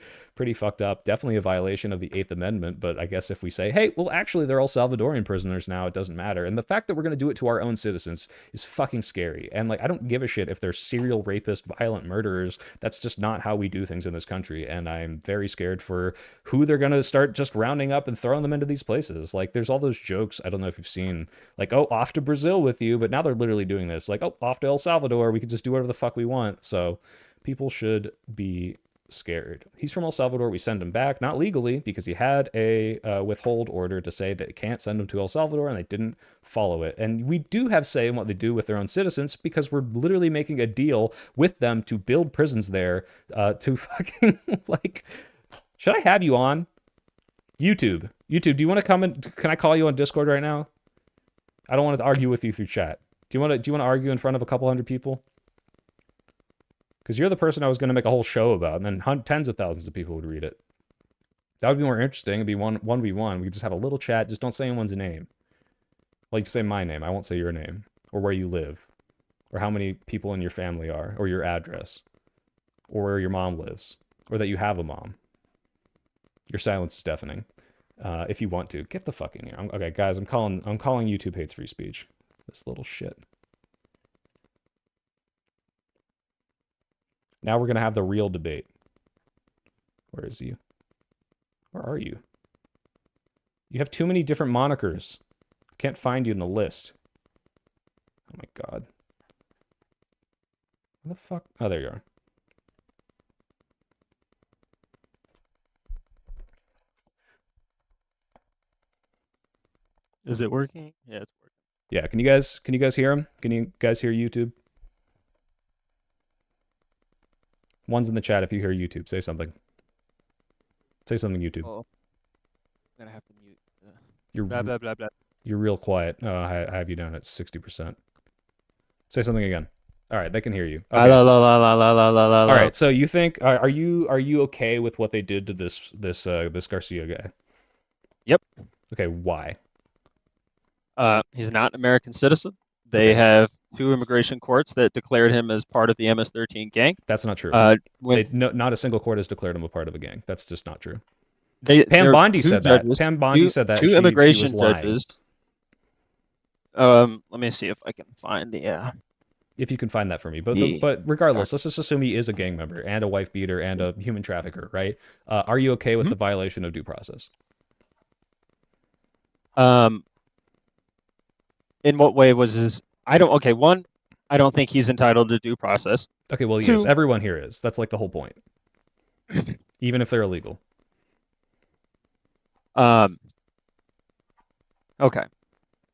S4: fucked up. Definitely a violation of the Eighth Amendment. But I guess if we say, hey, well, actually they're all Salvadorian prisoners now, it doesn't matter. And the fact that we're gonna do it to our own citizens is fucking scary. And like I don't give a shit if they're serial rapists, violent murderers. That's just not how we do things in this country. And I'm very scared for who they're going to start just rounding up and throwing them into these places. Like there's all those jokes, I don't know if you've seen, like, oh, off to Brazil with you, but now they're literally doing this. Like, oh, off to El Salvador, we can just do whatever the fuck we want. So people should be scared. He's from El Salvador. We send him back, not legally, because he had a withhold order to say that they can't send him to El Salvador, and they didn't follow it. And we do have say in what they do with their own citizens, because we're literally making a deal with them to build prisons there to fucking like... Should I have you on? YouTube, do you want to come in? Can I call you on Discord right now? I don't want to argue with you through chat. Do you want to argue in front of a couple hundred people? Because you're the person I was going to make a whole show about, and then tens of thousands of people would read it. That would be more interesting. It'd be 1v1. We could just have a little chat. Just don't say anyone's name. Like, say my name. I won't say your name. Or where you live. Or how many people in your family are. Or your address. Or where your mom lives. Or that you have a mom. Your silence is deafening. If you want to, get the fuck in here. Okay, guys, I'm calling YouTube hates free speech. This little shit. Now we're gonna have the real debate. Where is you? Where are you? You have too many different monikers. I can't find you in the list. Oh my god. Where the fuck? Oh, there you are.
S7: Is it working? Yeah, it's working.
S4: Yeah, can you guys hear him? Can you guys hear YouTube? One's in the chat if you hear YouTube. Say something. Say something, YouTube.
S7: Oh, I'm gonna have to mute.
S4: You're
S7: blah blah blah blah.
S4: You're real quiet. Oh, I have you down at 60%. Say something again. All right, they can hear you. Okay. All right, so you think are you okay with what they did to this Garcia guy?
S7: Yep.
S4: Okay, why?
S7: He's not an American citizen. They have 2 immigration courts that declared him as part of the MS-13 gang.
S4: That's not true. Not a single court has declared him a part of a gang. That's just not true. Pam Bondi said that. Pam Bondi said that.
S7: 2 immigration judges. Let me see if I can find the.
S4: If you can find that for me, but regardless, let's just assume he is a gang member and a wife beater and a human trafficker, right? Are you okay with the violation of due process?
S7: In what way was his? I don't think he's entitled to due process.
S4: Okay, well, yes, everyone here is. That's like the whole point. Even if they're illegal.
S7: Okay.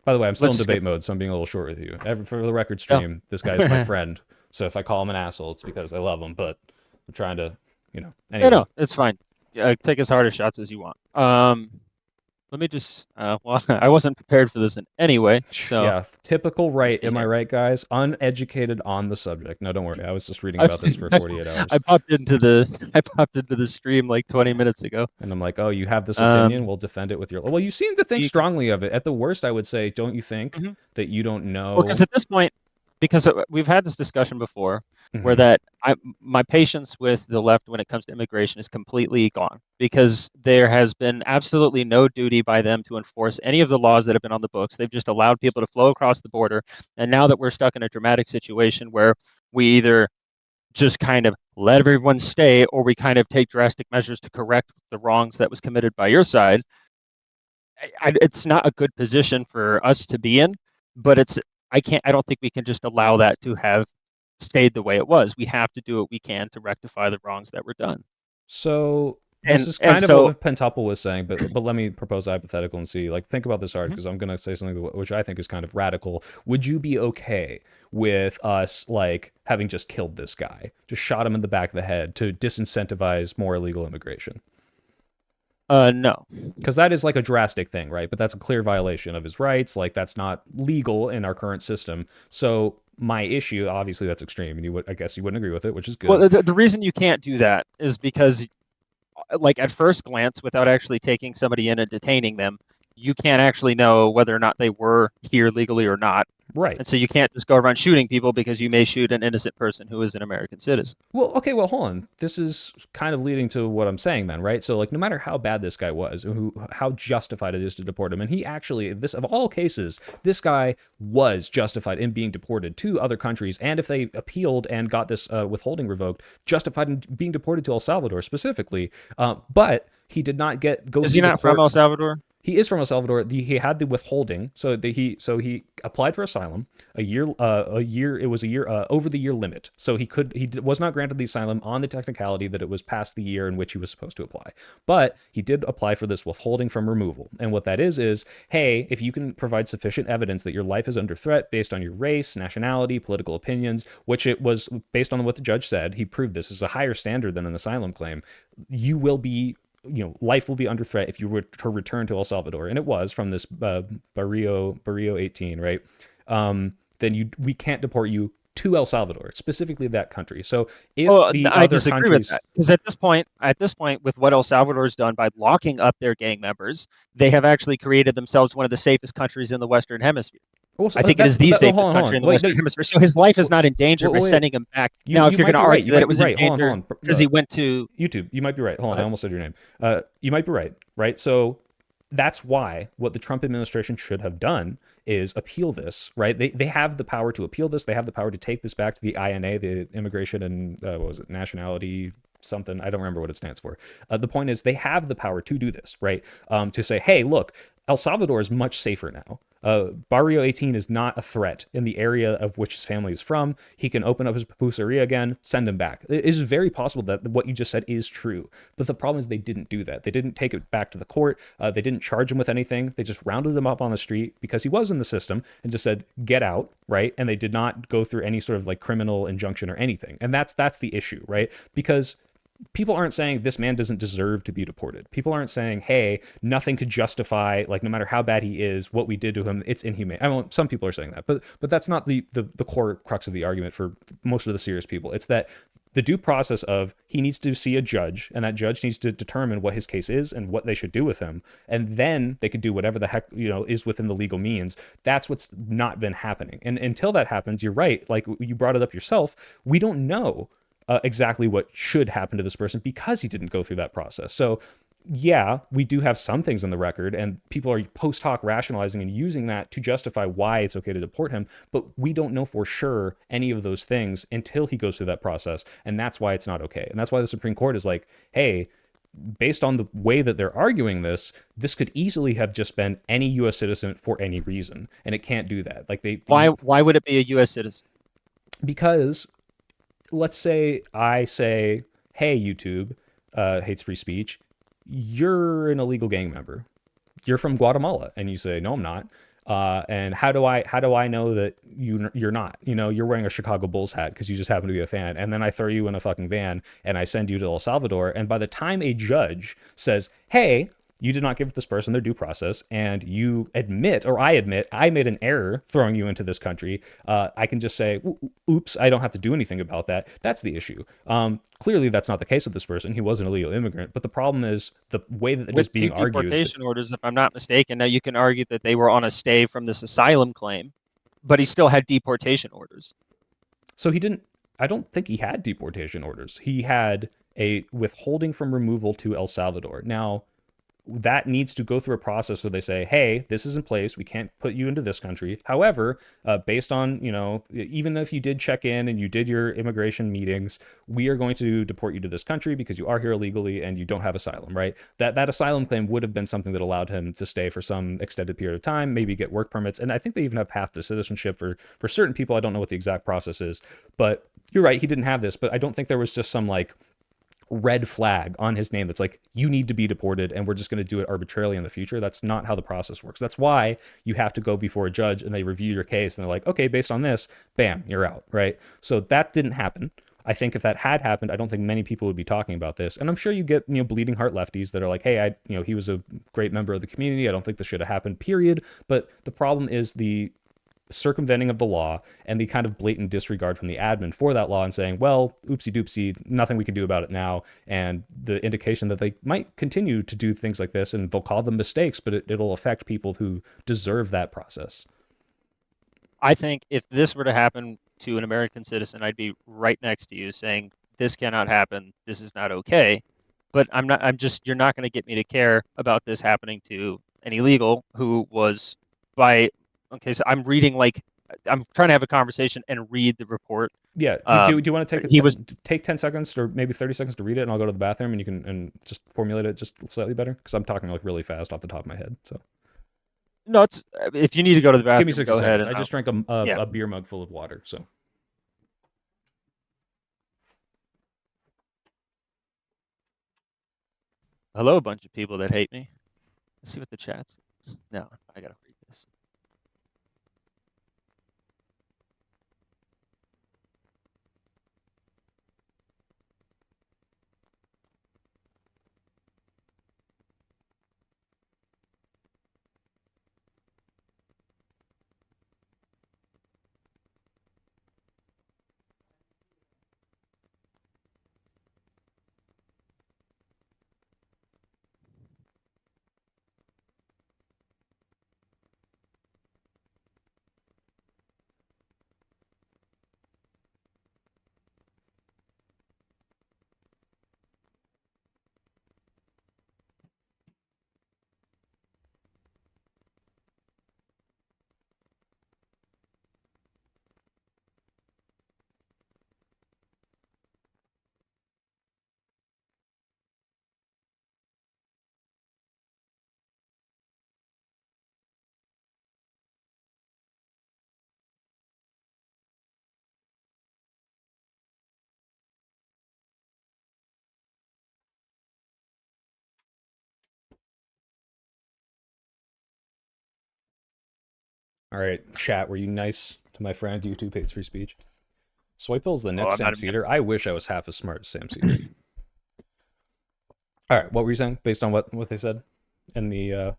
S4: By the way, I'm still in debate mode, so I'm being a little short with you. For the record stream, this guy is my friend. So if I call him an asshole, it's because I love him, but I'm trying to, Anyway.
S7: No, it's fine. Take as hard as shots as you want. Let me just, well, I wasn't prepared for this in any way. So
S4: yeah, typical right. Am I right, guys? Uneducated on the subject. No, don't worry. I was just reading about this for 48 hours.
S7: I popped into the stream like 20 minutes ago.
S4: And I'm like, oh, you have this opinion? We'll defend it with your... Well, you seem to think strongly of it. At the worst, I would say, don't you think that you don't know...
S7: Well, because at this point, we've had this discussion before, where that my patience with the left when it comes to immigration is completely gone, because there has been absolutely no duty by them to enforce any of the laws that have been on the books. They've just allowed people to flow across the border, and now that we're stuck in a dramatic situation where we either just kind of let everyone stay, or we kind of take drastic measures to correct the wrongs that was committed by your side, it's not a good position for us to be in, but I don't think we can just allow that to have stayed the way it was. We have to do what we can to rectify the wrongs that were done.
S4: So This is kind of what Pentuple was saying, but let me propose a hypothetical and see. Like, think about this hard, because I'm going to say something which I think is kind of radical. Would you be okay with us, like, having just killed this guy, just shot him in the back of the head to disincentivize more illegal immigration?
S7: No.
S4: Because that is like a drastic thing, right? But that's a clear violation of his rights. Like, that's not legal in our current system. So my issue, obviously, that's extreme, and I guess you wouldn't agree with it, which is good.
S7: Well, the reason you can't do that is because, like, at first glance, without actually taking somebody in and detaining them, you can't actually know whether or not they were here legally or not.
S4: Right.
S7: And so you can't just go around shooting people because you may shoot an innocent person who is an American citizen.
S4: Well, okay, well, hold on. This is kind of leading to what I'm saying then, right? So, like, no matter how bad this guy was, how justified it is to deport him, and he actually, this of all cases, this guy was justified in being deported to other countries, and if they appealed and got this withholding revoked, justified in being deported to El Salvador specifically. But he did not go.
S7: Is he not from El Salvador?
S4: He is from El Salvador. He had the withholding, so he applied for asylum a year. It was a year over the year limit. So he was not granted the asylum on the technicality that it was past the year in which he was supposed to apply. But he did apply for this withholding from removal. And what that is, hey, if you can provide sufficient evidence that your life is under threat based on your race, nationality, political opinions, which it was based on what the judge said, he proved this is a higher standard than an asylum claim. You will be. Life will be under threat if you were to return to El Salvador, and it was from this Barrio 18, right? Then we can't deport you to El Salvador, specifically that country. So if
S7: I disagree with that, because at this point, with what El Salvador's done by locking up their gang members, they have actually created themselves one of the safest countries in the Western Hemisphere. I think it is the safest country in the Western Hemisphere. So his life is not in danger by sending him back. Now, if you're going to argue that it was in danger because he went to
S4: YouTube, you might be right. Hold on, I almost said your name. You might be right? So that's why what the Trump administration should have done is appeal this, right? They have the power to appeal this. They have the power to take this back to the INA, the Immigration and Nationality something. I don't remember what it stands for. The point is they have the power to do this, right? To say, hey, look, El Salvador is much safer now. Barrio 18 is not a threat in the area of which his family is from. He can open up his pupuseria again, send him back. It is very possible that what you just said is true. But the problem is they didn't do that. They didn't take it back to the court. They didn't charge him with anything. They just rounded him up on the street because he was in the system and just said, get out, right? And they did not go through any sort of like criminal injunction or anything. And that's the issue, right? Because people aren't saying this man doesn't deserve to be deported. People aren't saying, hey, nothing could justify, like, no matter how bad he is, what we did to him, it's inhumane. I mean, some people are saying that, but that's not the core crux of the argument for most of the serious people. It's that the due process of he needs to see a judge, and that judge needs to determine what his case is and what they should do with him. And then they could do whatever the heck, is within the legal means. That's what's not been happening. And until that happens, you're right. Like you brought it up yourself. We don't know exactly what should happen to this person because he didn't go through that process. So yeah, we do have some things on the record, and people are post hoc rationalizing and using that to justify why it's okay to deport him, but we don't know for sure any of those things until he goes through that process, and that's why it's not okay. And that's why the Supreme Court is like, hey, based on the way that they're arguing this could easily have just been any U.S. citizen for any reason, and it can't do that. Like
S7: why would it be a U.S. citizen?
S4: Because let's say I say, hey, YouTube hates free speech. You're an illegal gang member. You're from Guatemala. And you say, no, I'm not. And how do I know that you're not? You're wearing a Chicago Bulls hat because you just happen to be a fan. And then I throw you in a fucking van and I send you to El Salvador. And by the time a judge says, hey, you did not give this person their due process, and you admit, or I admit, I made an error throwing you into this country, I can just say, oops, I don't have to do anything about that. That's the issue. Clearly, that's not the case with this person. He was an illegal immigrant, but the problem is the way that it is being argued.
S7: Deportation orders, if I'm not mistaken, now you can argue that they were on a stay from this asylum claim, but he still had deportation orders.
S4: So I don't think he had deportation orders. He had a withholding from removal to El Salvador. Now, that needs to go through a process where they say, hey, this is in place. We can't put you into this country. However, based on, even if you did check in and you did your immigration meetings, we are going to deport you to this country because you are here illegally and you don't have asylum, right? That asylum claim would have been something that allowed him to stay for some extended period of time, maybe get work permits. And I think they even have path to citizenship for certain people. I don't know what the exact process is, but you're right. He didn't have this, but I don't think there was just some like red flag on his name that's like, you need to be deported and we're just going to do it arbitrarily in the future. That's not how the process works. That's why you have to go before a judge and they review your case and they're like, okay, based on this, bam, you're out, right? So that didn't happen. I think if that had happened, I don't think many people would be talking about this. And I'm sure you get, bleeding heart lefties that are like, hey, he was a great member of the community. I don't think this should have happened, period. But the problem is the circumventing of the law and the kind of blatant disregard from the admin for that law and saying, well, oopsie doopsie, nothing we can do about it now. And the indication that they might continue to do things like this and they'll call them mistakes, but it'll affect people who deserve that process.
S7: I think if this were to happen to an American citizen, I'd be right next to you saying, this cannot happen. This is not okay. But you're not going to get me to care about this happening to an illegal who was okay, so I'm trying to have a conversation and read the report.
S4: Yeah. Do you want to take 10 seconds or maybe 30 seconds to read it, and I'll go to the bathroom and you can just formulate it just slightly better? Because I'm talking like really fast off the top of my head. So.
S7: No, it's if you need to go to the bathroom,
S4: give me 60
S7: go
S4: seconds.
S7: ahead.
S4: I just drank a beer mug full of water. So.
S7: Hello, a bunch of people that hate me. Let's see what the chat's. No, I gotta read this.
S4: All right, chat, were you nice to my friend YouTube hates free speech? Swipeill's the next Sam Cedar. I wish I was half as smart as Sam Cedar. All right, what were you saying based on what they said in the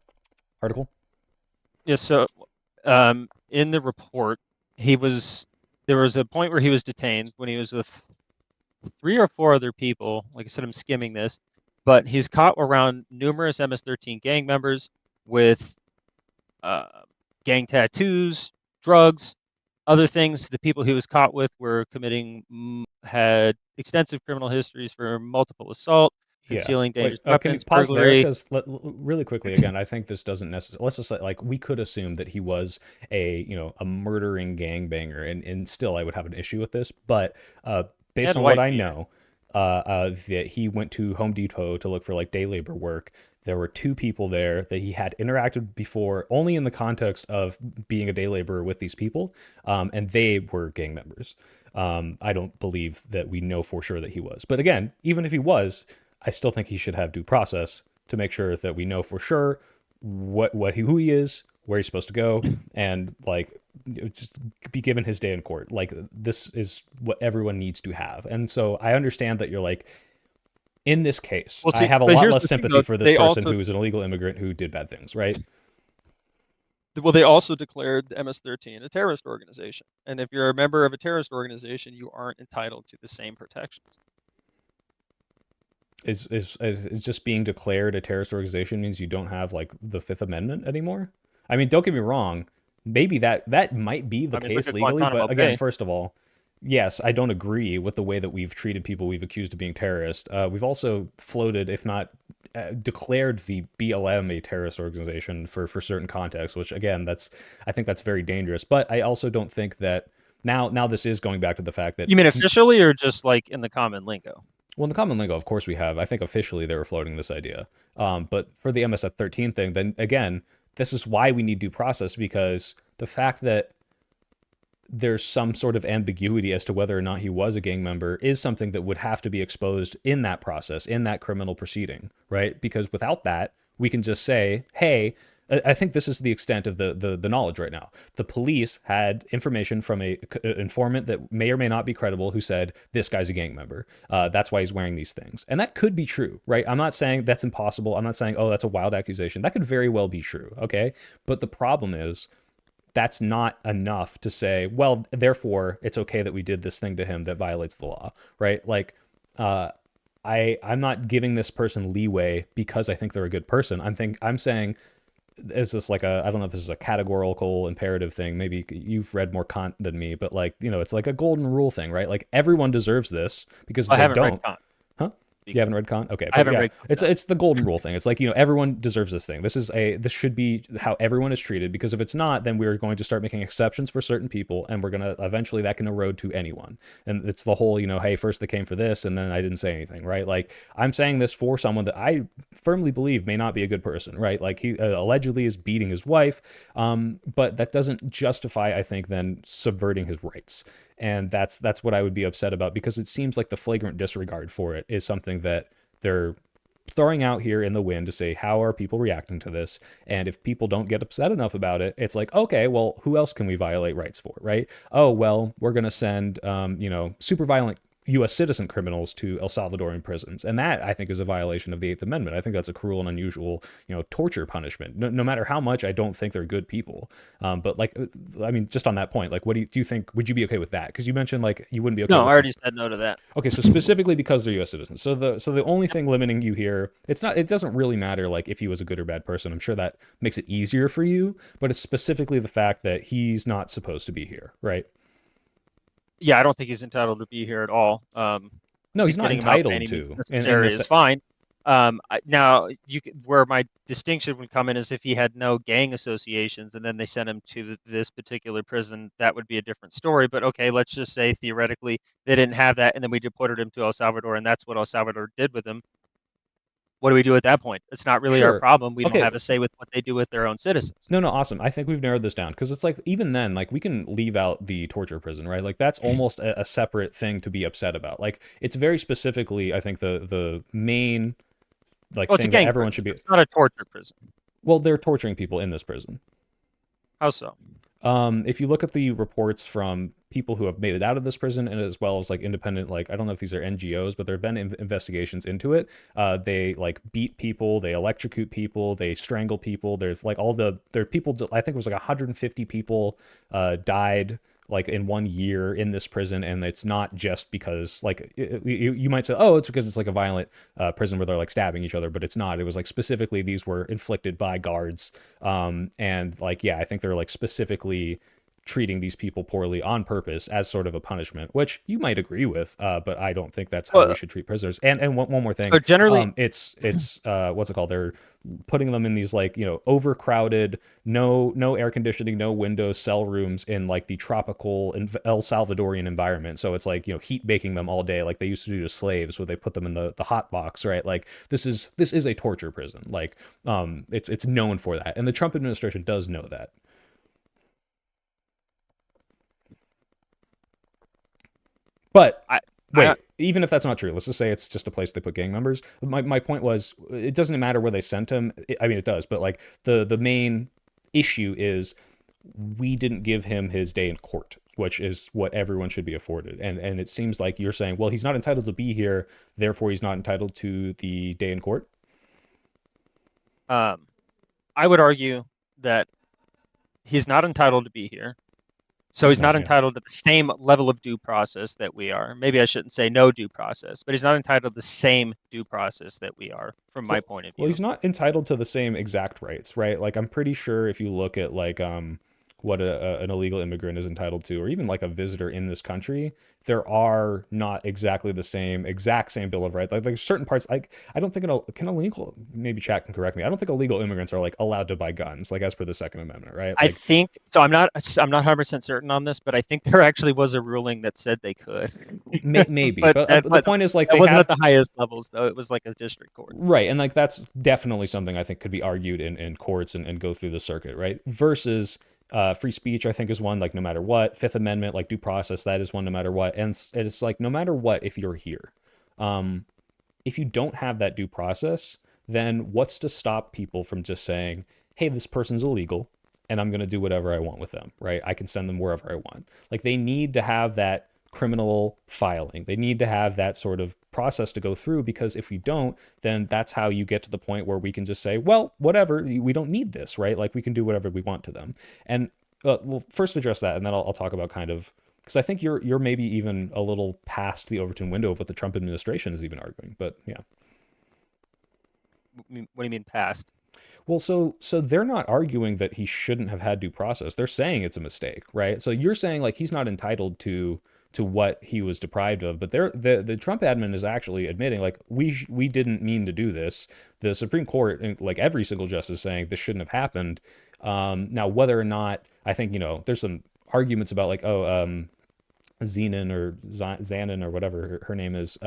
S4: article?
S7: Yeah, so in the report, there was a point where he was detained when he was with 3 or 4 other people. Like I said, I'm skimming this, but he's caught around numerous MS-13 gang members with gang tattoos, drugs, other things. The people he was caught with were had extensive criminal histories for multiple assault, concealing dangerous weapons,
S4: can you pause
S7: burglary.
S4: there? Because really quickly, again, I think this doesn't necessarily. Let's just say, like, we could assume that he was a murdering gangbanger, and still I would have an issue with this. But based on what I know, that he went to Home Depot to look for like day labor work. There were 2 people there that he had interacted before, only in the context of being a day laborer with these people, and they were gang members. I don't believe that we know for sure that he was. But again, even if he was, I still think he should have due process to make sure that we know for sure who he is, where he's supposed to go, and like just be given his day in court. Like, this is what everyone needs to have. And so I understand that you're like, in this case, I have a lot less sympathy for this person who is an illegal immigrant who did bad things, right?
S8: Well, they also declared the MS-13 a terrorist organization. And if you're a member of a terrorist organization, you aren't entitled to the same protections.
S4: Is just being declared a terrorist organization means you don't have like the Fifth Amendment anymore? I mean, don't get me wrong. Maybe that might be the case legally, but again, first of all, yes, I don't agree with the way that we've treated people we've accused of being terrorists. We've also floated, if not declared, the BLM a terrorist organization for certain contexts, which again, I think that's very dangerous. But I also don't think that now this is going back to the fact that...
S7: You mean officially or just like in the common lingo?
S4: Well, in the common lingo, of course we have. I think officially they were floating this idea. But for the MS-13 thing, then again, this is why we need due process, because the fact that there's some sort of ambiguity as to whether or not he was a gang member is something that would have to be exposed in that process, in that criminal proceeding, right? Because without that, we can just say, hey, I think this is the extent of the knowledge right now. The police had information from an informant that may or may not be credible who said, this guy's a gang member. That's why he's wearing these things. And that could be true, right? I'm not saying that's impossible. I'm not saying, oh, that's a wild accusation. That could very well be true, okay? But the problem is, that's not enough to say, well, therefore, it's okay that we did this thing to him that violates the law, right? Like, I'm not giving this person leeway because I think they're a good person. I'm saying, is this like I don't know if this is a categorical imperative thing. Maybe you've read more Kant than me, but like, it's like a golden rule thing, right? Like everyone deserves this because if
S7: I
S4: they
S7: haven't
S4: don't.
S7: read Kant.
S4: Huh? You haven't read Kant? Okay.
S7: I haven't read Kant.
S4: It's the golden rule thing. It's like, everyone deserves this thing. This should be how everyone is treated, because if it's not, then we're going to start making exceptions for certain people, and we're going to eventually that can erode to anyone. And it's the whole, hey, first they came for this and then I didn't say anything, right? Like, I'm saying this for someone that I firmly believe may not be a good person, right? Like, he allegedly is beating his wife, but that doesn't justify, I think, then subverting his rights. And that's what I would be upset about, because it seems like the flagrant disregard for it is something that they're throwing out here in the wind to say, how are people reacting to this? And if people don't get upset enough about it, it's like, okay, well, who else can we violate rights for, right? Oh, well, we're going to send, super violent U.S. citizen criminals to El Salvadorian prisons. And that, I think, is a violation of the Eighth Amendment. I think that's a cruel and unusual, torture punishment. No matter how much I don't think they're good people. But like, I mean, just on that point, like, what do you think, would you be okay with that? Because you mentioned like you wouldn't be okay
S7: No,
S4: with
S7: I already said no to that.
S4: Okay, so specifically because they're U.S. citizens. So the only thing limiting you here, it doesn't really matter like if he was a good or bad person. I'm sure that makes it easier for you, but it's specifically the fact that he's not supposed to be here, right?
S7: Yeah, I don't think he's entitled to be here at all.
S4: No, he's not entitled to.
S7: Necessary is fine. Now, where my distinction would come in is if he had no gang associations and then they sent him to this particular prison, that would be a different story. But okay, let's just say theoretically they didn't have that, and then we deported him to El Salvador, and that's what El Salvador did with him. What do we do at that point? It's not really our problem. We don't have a say with what they do with their own citizens.
S4: No, awesome. I think we've narrowed this down, because it's like, even then, like, we can leave out the torture prison, right? Like, that's almost a separate thing to be upset about. Like, it's very specifically, I think, the main thing that everyone should be.
S7: It's not a torture prison.
S4: Well, they're torturing people in this prison.
S7: How so?
S4: If you look at the reports from people who have made it out of this prison, and as well as like independent, like, I don't know if these are NGOs, but there have been investigations into it. They like beat people, they electrocute people, they strangle people. There's like there are people, I think it was like 150 people died like in 1 year in this prison. And it's not just because like you might say, oh, it's because it's like a violent prison where they're like stabbing each other, but it's not. It was like specifically these were inflicted by guards. And like, yeah, I think they're like specifically treating these people poorly on purpose as sort of a punishment, which you might agree with, but I don't think that's how we should treat prisoners. And one more thing,
S7: generally,
S4: it's what's it called? They're putting them in these like, overcrowded, no air conditioning, no windows, cell rooms in like the tropical El Salvadorian environment. So it's like, heat baking them all day, like they used to do to slaves, where they put them in the hot box, right? Like this is a torture prison. Like it's known for that, and the Trump administration does know that. But even if that's not true, let's just say it's just a place they put gang members. My point was, it doesn't matter where they sent him. I mean, it does, but like the main issue is we didn't give him his day in court, which is what everyone should be afforded. And it seems like you're saying, well, he's not entitled to be here, therefore he's not entitled to the day in court.
S7: I would argue that he's not entitled to be here. So he's not entitled to the same level of due process that we are. Maybe I shouldn't say no due process, but he's not entitled to the same due process that we are, from my point of view.
S4: Well, he's not entitled to the same exact rights, right? Like, I'm pretty sure if you look at like what an illegal immigrant is entitled to, or even like a visitor in this country, there are not exactly the exact same Bill of Rights. Like certain parts, like I don't think maybe chat can correct me. I don't think illegal immigrants are like allowed to buy guns, like as per the Second Amendment, right? Like,
S7: I think so. I'm not 100% certain on this, but I think there actually was a ruling that said they could.
S4: Maybe, but the point is, like,
S7: it wasn't at the highest levels though. It was like a district court,
S4: right? And like that's definitely something I think could be argued in courts and go through the circuit, right? Versus Free speech, I think, is one, like no matter what. Fifth Amendment, like due process, that is one no matter what. And it's like no matter what, if you're here, if you don't have that due process, then what's to stop people from just saying, hey, this person's illegal and I'm going to do whatever I want with them, right? I can send them wherever I want. Like they need to have that criminal filing. They need to have that sort of process to go through, because if you don't, then that's how you get to the point where we can just say, well, whatever, we don't need this, right? Like we can do whatever we want to them. And we'll first address that, and then I'll talk about kind of, because I think you're maybe even a little past the Overton window of what the Trump administration is even arguing. But yeah.
S7: What do you mean past?
S4: Well, so they're not arguing that he shouldn't have had due process. They're saying it's a mistake, right? So you're saying like he's not entitled to what he was deprived of, but the Trump admin is actually admitting like we didn't mean to do this. The Supreme Court, and like every single justice, saying this shouldn't have happened. Now whether or not, I think, there's some arguments about like, Zenon or Zanin or whatever her name is,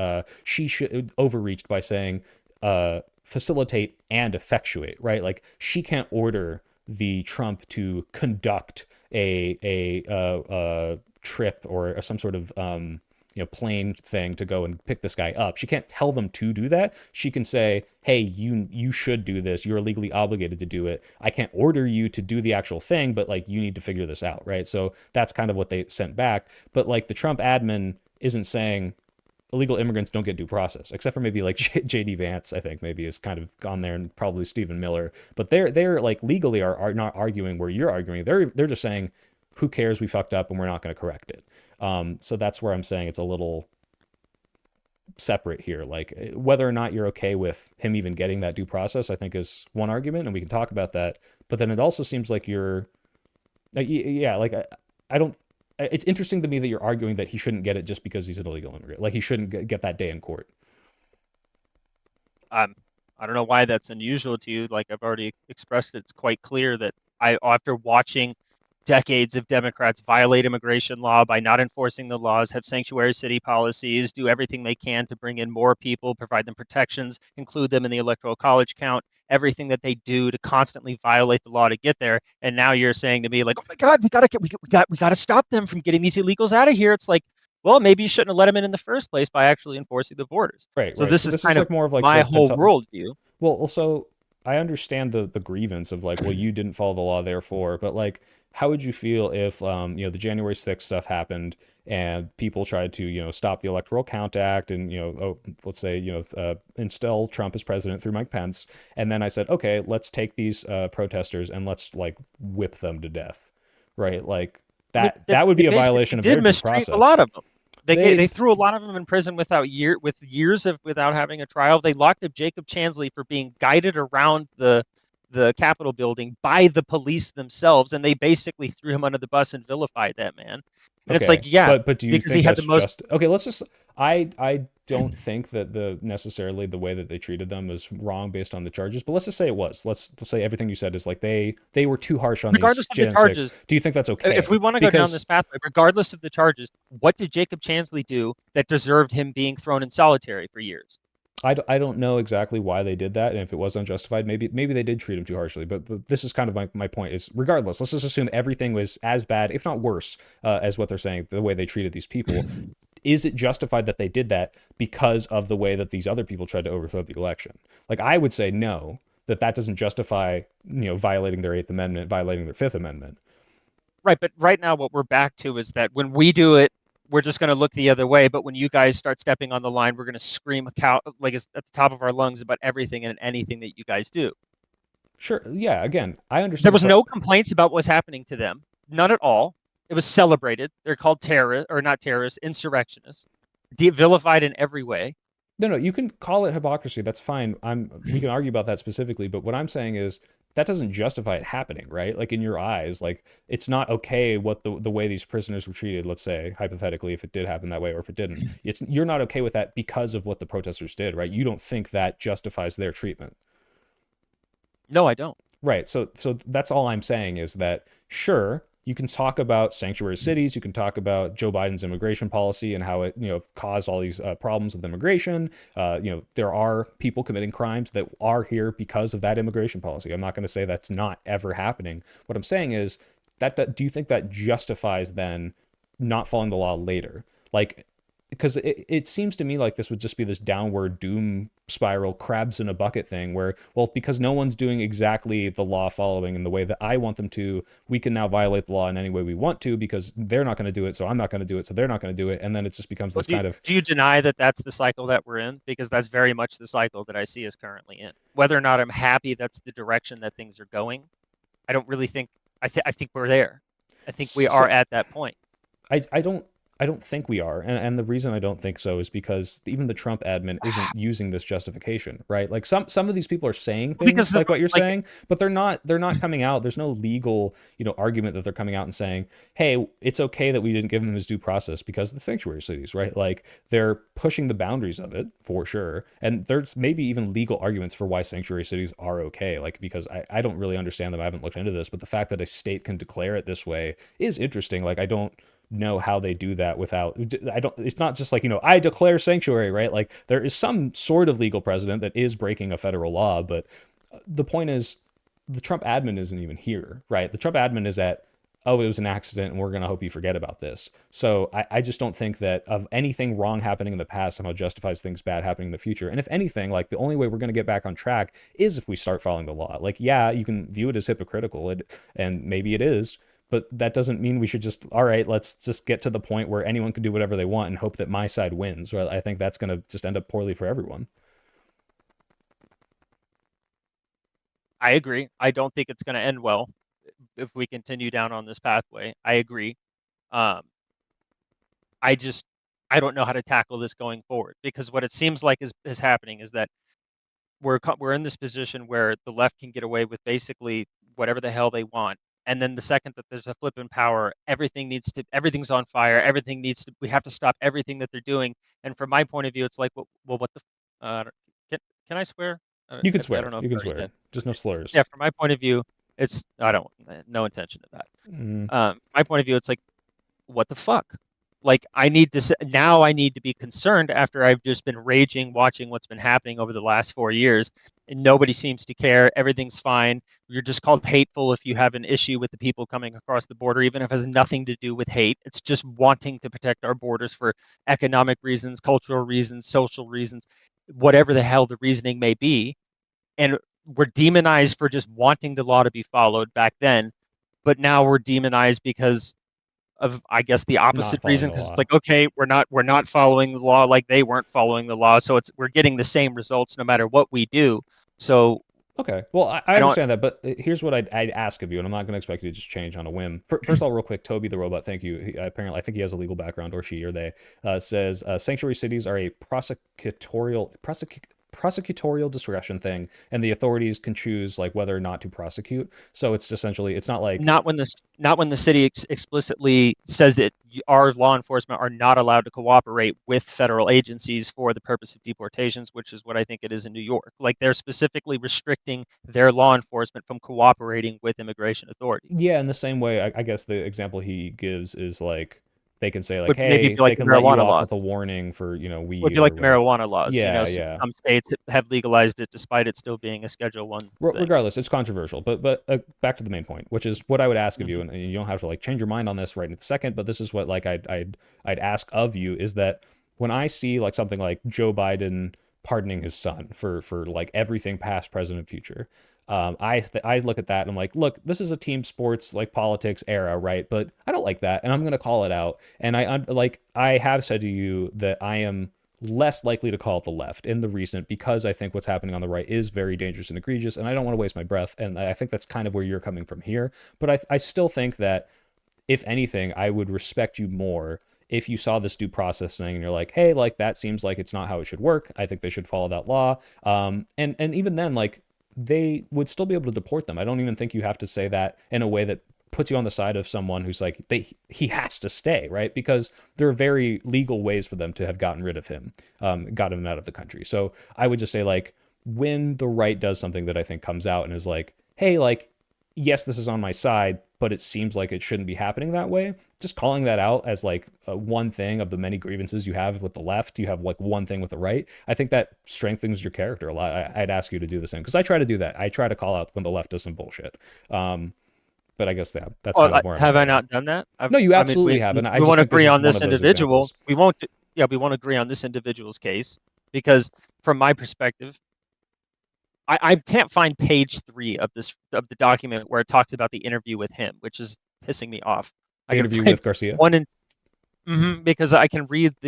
S4: she should overreached by saying facilitate and effectuate, right? Like she can't order the Trump to conduct a trip or some sort of plane thing to go and pick this guy up. She can't tell them to do that. She can say, hey, you should do this. You're legally obligated to do it. I can't order you to do the actual thing, but like you need to figure this out, right? So that's kind of what they sent back. But like the Trump admin isn't saying illegal immigrants don't get due process, except for maybe like JD Vance, I think maybe is kind of gone there, and probably Stephen Miller. But they're like legally are not arguing where you're arguing. They're just saying, who cares? We fucked up and we're not going to correct it. So that's where I'm saying it's a little separate here. Like whether or not you're okay with him even getting that due process, I think is one argument, and we can talk about that. But then it also seems like you're, I don't. It's interesting to me that you're arguing that he shouldn't get it just because he's an illegal immigrant. Like he shouldn't get that day in court.
S7: I don't know why that's unusual to you. Like I've already expressed, it's quite clear that after watching decades of Democrats violate immigration law by not enforcing the laws, have sanctuary city policies, do everything they can to bring in more people, provide them protections, include them in the electoral college count, everything that they do to constantly violate the law to get there. And now you're saying to me like, oh my God, we gotta stop them from getting these illegals out of here. It's like, well, maybe you shouldn't have let them in the first place by actually enforcing the borders.
S4: Right.
S7: So
S4: right.
S7: this is kind of
S4: more of like
S7: my whole worldview.
S4: Well, also I understand the grievance of like, well, you didn't follow the law, therefore, but like, how would you feel if, the January 6th stuff happened and people tried to, stop the Electoral Count Act and, let's say, install Trump as president through Mike Pence. And then I said, okay, let's take these protesters and let's like whip them to death. Right. Like that would be a violation of their due process.
S7: A lot of them. They threw a lot of them in prison without without having a trial. They locked up Jacob Chansley for being guided around the Capitol building by the police themselves, and they basically threw him under the bus and vilified that man. And it's like, yeah,
S4: but do you
S7: because
S4: think
S7: he had the most.
S4: Okay, let's just. I don't think that necessarily the way that they treated them is wrong based on the charges, but let's just say it was. Let's say everything you said is like they were too harsh on
S7: regardless
S4: these
S7: of the charges.
S4: 6. Do you think that's okay?
S7: If we want to go down this pathway, regardless of the charges, what did Jacob Chansley do that deserved him being thrown in solitary for years?
S4: I don't know exactly why they did that, and if it was unjustified, maybe they did treat him too harshly. But this is kind of my point is, regardless, let's just assume everything was as bad, if not worse, as what they're saying, the way they treated these people. Is it justified that they did that because of the way that these other people tried to overthrow the election? Like, I would say no, that doesn't justify, violating their 8th Amendment, violating their 5th Amendment.
S7: Right, but right now what we're back to is that when we do it, we're just going to look the other way. But when you guys start stepping on the line, we're going to scream like it's at the top of our lungs about everything and anything that you guys do.
S4: Sure. Yeah. Again, I understand.
S7: There was no complaints about what's happening to them. None at all. It was celebrated. They're called terrorists, or not terrorists, insurrectionists, vilified in every way.
S4: No, you can call it hypocrisy. That's fine. We can argue about that specifically. But what I'm saying is that doesn't justify it happening, right? Like in your eyes, like it's not okay what the way these prisoners were treated, let's say, hypothetically, if it did happen that way or if it didn't. You're not okay with that because of what the protesters did, right? You don't think that justifies their treatment.
S7: No, I don't.
S4: Right. So that's all I'm saying is that, sure, you can talk about sanctuary cities. You can talk about Joe Biden's immigration policy and how it, caused all these problems with immigration. There are people committing crimes that are here because of that immigration policy. I'm not going to say that's not ever happening. What I'm saying is do you think that justifies then not following the law later? Like, because it seems to me like this would just be this downward doom spiral, crabs in a bucket thing where, well, because no one's doing exactly the law following in the way that I want them to, we can now violate the law in any way we want to because they're not going to do it, so I'm not going to do it, so they're not going to do it, and then it just becomes this kind of...
S7: Do you deny that that's the cycle that we're in? Because that's very much the cycle that I see us currently in. Whether or not I'm happy that's the direction that things are going, I don't really think... I think we're there. I think we are at that point.
S4: I don't think we are. And the reason I don't think so is because even the Trump admin isn't using this justification, right? Like some of these people are saying things like what you're saying, but they're not coming out. There's no legal, argument that they're coming out and saying, hey, it's okay that we didn't give him his due process because of the sanctuary cities, right? Like they're pushing the boundaries of it for sure. And there's maybe even legal arguments for why sanctuary cities are okay. Like, because I don't really understand them. I haven't looked into this, but the fact that a state can declare it this way is interesting. Like, I don't know how they do that without... it's not just like, I declare sanctuary, right? Like there is some sort of legal precedent that is breaking a federal law, but the point is the Trump admin isn't even here, right? The Trump admin is at, oh, it was an accident and we're going to hope you forget about this. So I just don't think that of anything wrong happening in the past somehow justifies things bad happening in the future. And if anything, like the only way we're going to get back on track is if we start following the law. Like, yeah, you can view it as hypocritical and maybe it is, but that doesn't mean we should just, all right, let's just get to the point where anyone can do whatever they want and hope that my side wins. Right? I think that's going to just end up poorly for everyone.
S7: I agree. I don't think it's going to end well if we continue down on this pathway. I agree. I don't know how to tackle this going forward, because what it seems like is happening is that we're in this position where the left can get away with basically whatever the hell they want. And then the second that there's a flip in power, everything's on fire. We have to stop everything that they're doing. And from my point of view, it's like, well, what the, can I swear?
S4: You can swear.
S7: I don't know.
S4: You can swear. Just no slurs.
S7: Yeah. From my point of view, no intention of that. My point of view, it's like, what the fuck? Like, I need to be concerned after I've just been raging, watching what's been happening over the last 4 years, and nobody seems to care. Everything's fine. You're just called hateful if you have an issue with the people coming across the border, even if it has nothing to do with hate. It's just wanting to protect our borders for economic reasons, cultural reasons, social reasons, whatever the hell the reasoning may be. And we're demonized for just wanting the law to be followed back then, but now we're demonized because of, I guess, the opposite reason, because it's like, okay, we're not following the law like they weren't following the law, so we're getting the same results no matter what we do. So
S4: okay, well, I understand that, but here's what I'd ask of you, and I'm not going to expect you to just change on a whim. First of all, real quick, Toby the Robot, thank you. Apparently, I think he has a legal background, or she or they, says sanctuary cities are a prosecutorial discretion thing, and the authorities can choose like whether or not to prosecute. So it's essentially, it's not like
S7: not when the city explicitly says that our law enforcement are not allowed to cooperate with federal agencies for the purpose of deportations, which is what I think it is in New York. Like, they're specifically restricting their law enforcement from cooperating with immigration authorities.
S4: Yeah, in the same way, I guess the example he gives is like, they can say like,
S7: would
S4: hey,
S7: like
S4: they can let you
S7: marijuana
S4: off
S7: laws
S4: with a warning for, weed.
S7: Would be like the marijuana laws.
S4: Yeah,
S7: Some states have legalized it despite it still being a Schedule 1 thing.
S4: Regardless, it's controversial. But back to the main point, which is what I would ask of you, and you don't have to like change your mind on this right in a second, but this is what like I'd ask of you, is that when I see like something like Joe Biden pardoning his son for like everything past, present, and future, I look at that and I'm like, look, this is a team sports, like politics era, right? But I don't like that, and I'm going to call it out. And I have said to you that I am less likely to call it the left in the recent, because I think what's happening on the right is very dangerous and egregious, and I don't want to waste my breath. And I think that's kind of where you're coming from here. But I still think that, if anything, I would respect you more if you saw this due process thing and you're like, hey, like that seems like it's not how it should work. I think they should follow that law. And even then, like, they would still be able to deport them. I don't even think you have to say that in a way that puts you on the side of someone who's like, he has to stay, right? Because there are very legal ways for them to have gotten rid of him, gotten him out of the country. So I would just say, like, when the right does something that I think comes out and is like, hey, like, yes, this is on my side, but it seems like it shouldn't be happening that way, just calling that out as like one thing of the many grievances you have with the left, you have like one thing with the right, I think that strengthens your character a lot. I'd ask you to do the same, because I try to do that. I try to call out when the left does some bullshit. But I guess that's kind of more.
S7: Have I not done that?
S4: No, you absolutely haven't. I
S7: we
S4: just
S7: won't
S4: think
S7: agree
S4: this is
S7: on
S4: one
S7: this
S4: of those
S7: individual.
S4: examples.
S7: We won't. Yeah, we won't agree on this individual's case because, from my perspective, I can't find page 3 of the document where it talks about the interview with him, which is pissing me off.
S4: The interview with Garcia.
S7: Because I can read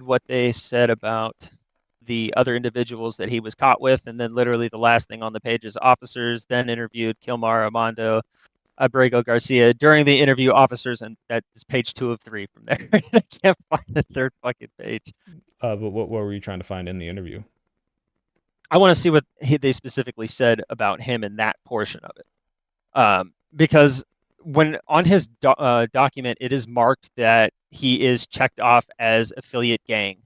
S7: what they said about the other individuals that he was caught with, and then literally the last thing on the page is officers then interviewed Kilmar, Armando, Abrego, Garcia. During the interview, officers, and that is page 2 of 3 from there. I can't find the third fucking page.
S4: But what were you trying to find in the interview?
S7: I want to see what they specifically said about him in that portion of it. Because when on his document, it is marked that he is checked off as affiliate gang.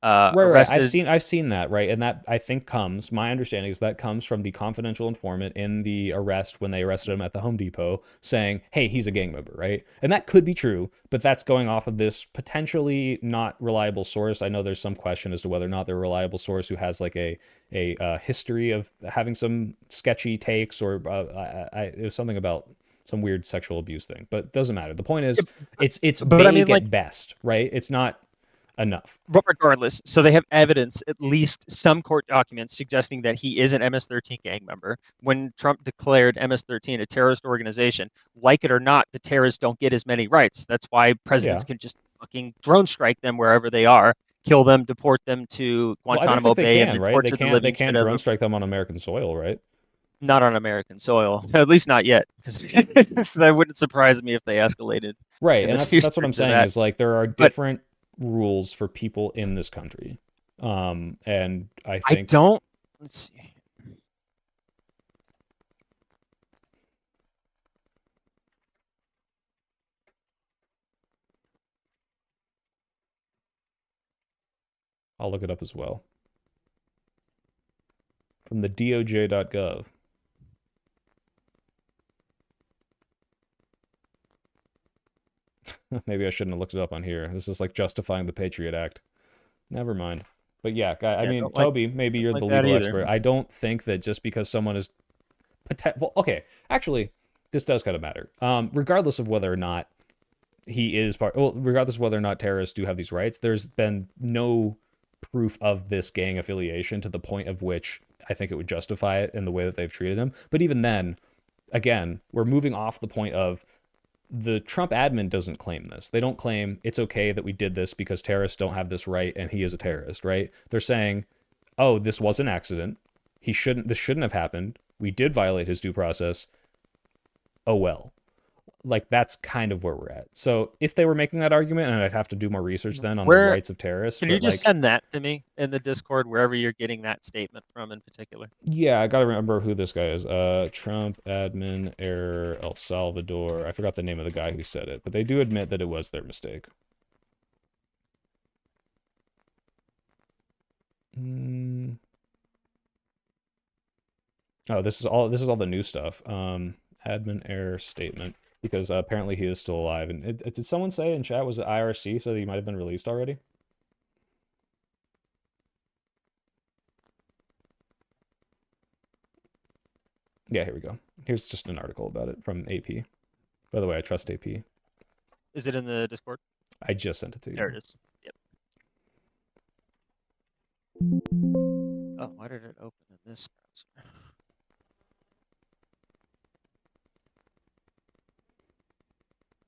S4: Right. I've seen that, right, and that I think my understanding is that comes from the confidential informant in the arrest when they arrested him at the Home Depot, saying, "Hey, he's a gang member," right? And that could be true, but that's going off of this potentially not reliable source. I know there's some question as to whether or not they're a reliable source who has like a history of having some sketchy takes, or it was something about some weird sexual abuse thing, but it doesn't matter. The point is, it's vague at best, right? It's not enough.
S7: But regardless, so they have evidence, at least some court documents suggesting that he is an MS-13 gang member. When Trump declared MS-13 a terrorist organization, like it or not, the terrorists don't get as many rights. That's why presidents can just fucking drone strike them wherever they are, kill them, deport them to Guantanamo Bay, and
S4: right? They can't drone strike them on American soil, right?
S7: Not on American soil, at least not yet, because that wouldn't surprise me if they escalated.
S4: Right, and that's what I'm saying is like there are different rules for people in this country, and I think
S7: let's see.
S4: I'll look it up as well from the doj.gov. Maybe I shouldn't have looked it up on here. This is like justifying the Patriot Act. Never mind. But yeah, I mean, Toby, maybe you're the legal expert. I don't think that just because someone is... Well, okay, actually, this does kind of matter. Regardless of whether or not he is regardless of whether or not terrorists do have these rights, there's been no proof of this gang affiliation to the point of which I think it would justify it in the way that they've treated him. But even then, again, we're moving off the point of the Trump admin doesn't claim this. They don't claim it's okay that we did this because terrorists don't have this right and he is a terrorist, right? They're saying, oh, this was an accident. This shouldn't have happened. We did violate his due process. Oh, well. Like, that's kind of where we're at. So if they were making that argument, and I'd have to do more research then on the rights of terrorists.
S7: Can you just send that to me in the Discord, wherever you're getting that statement from in particular?
S4: Yeah, I got to remember who this guy is. Trump admin error El Salvador. I forgot the name of the guy who said it, but they do admit that it was their mistake. Oh, this is all the new stuff. Admin error statement. Because apparently he is still alive. And did someone say in chat, was it IRC, so that he might have been released already? Yeah, here we go. Here's just an article about it from AP. By the way, I trust AP.
S7: Is it in the Discord?
S4: I just sent it to you.
S7: There it is. Yep. Oh, why did it open in this browser?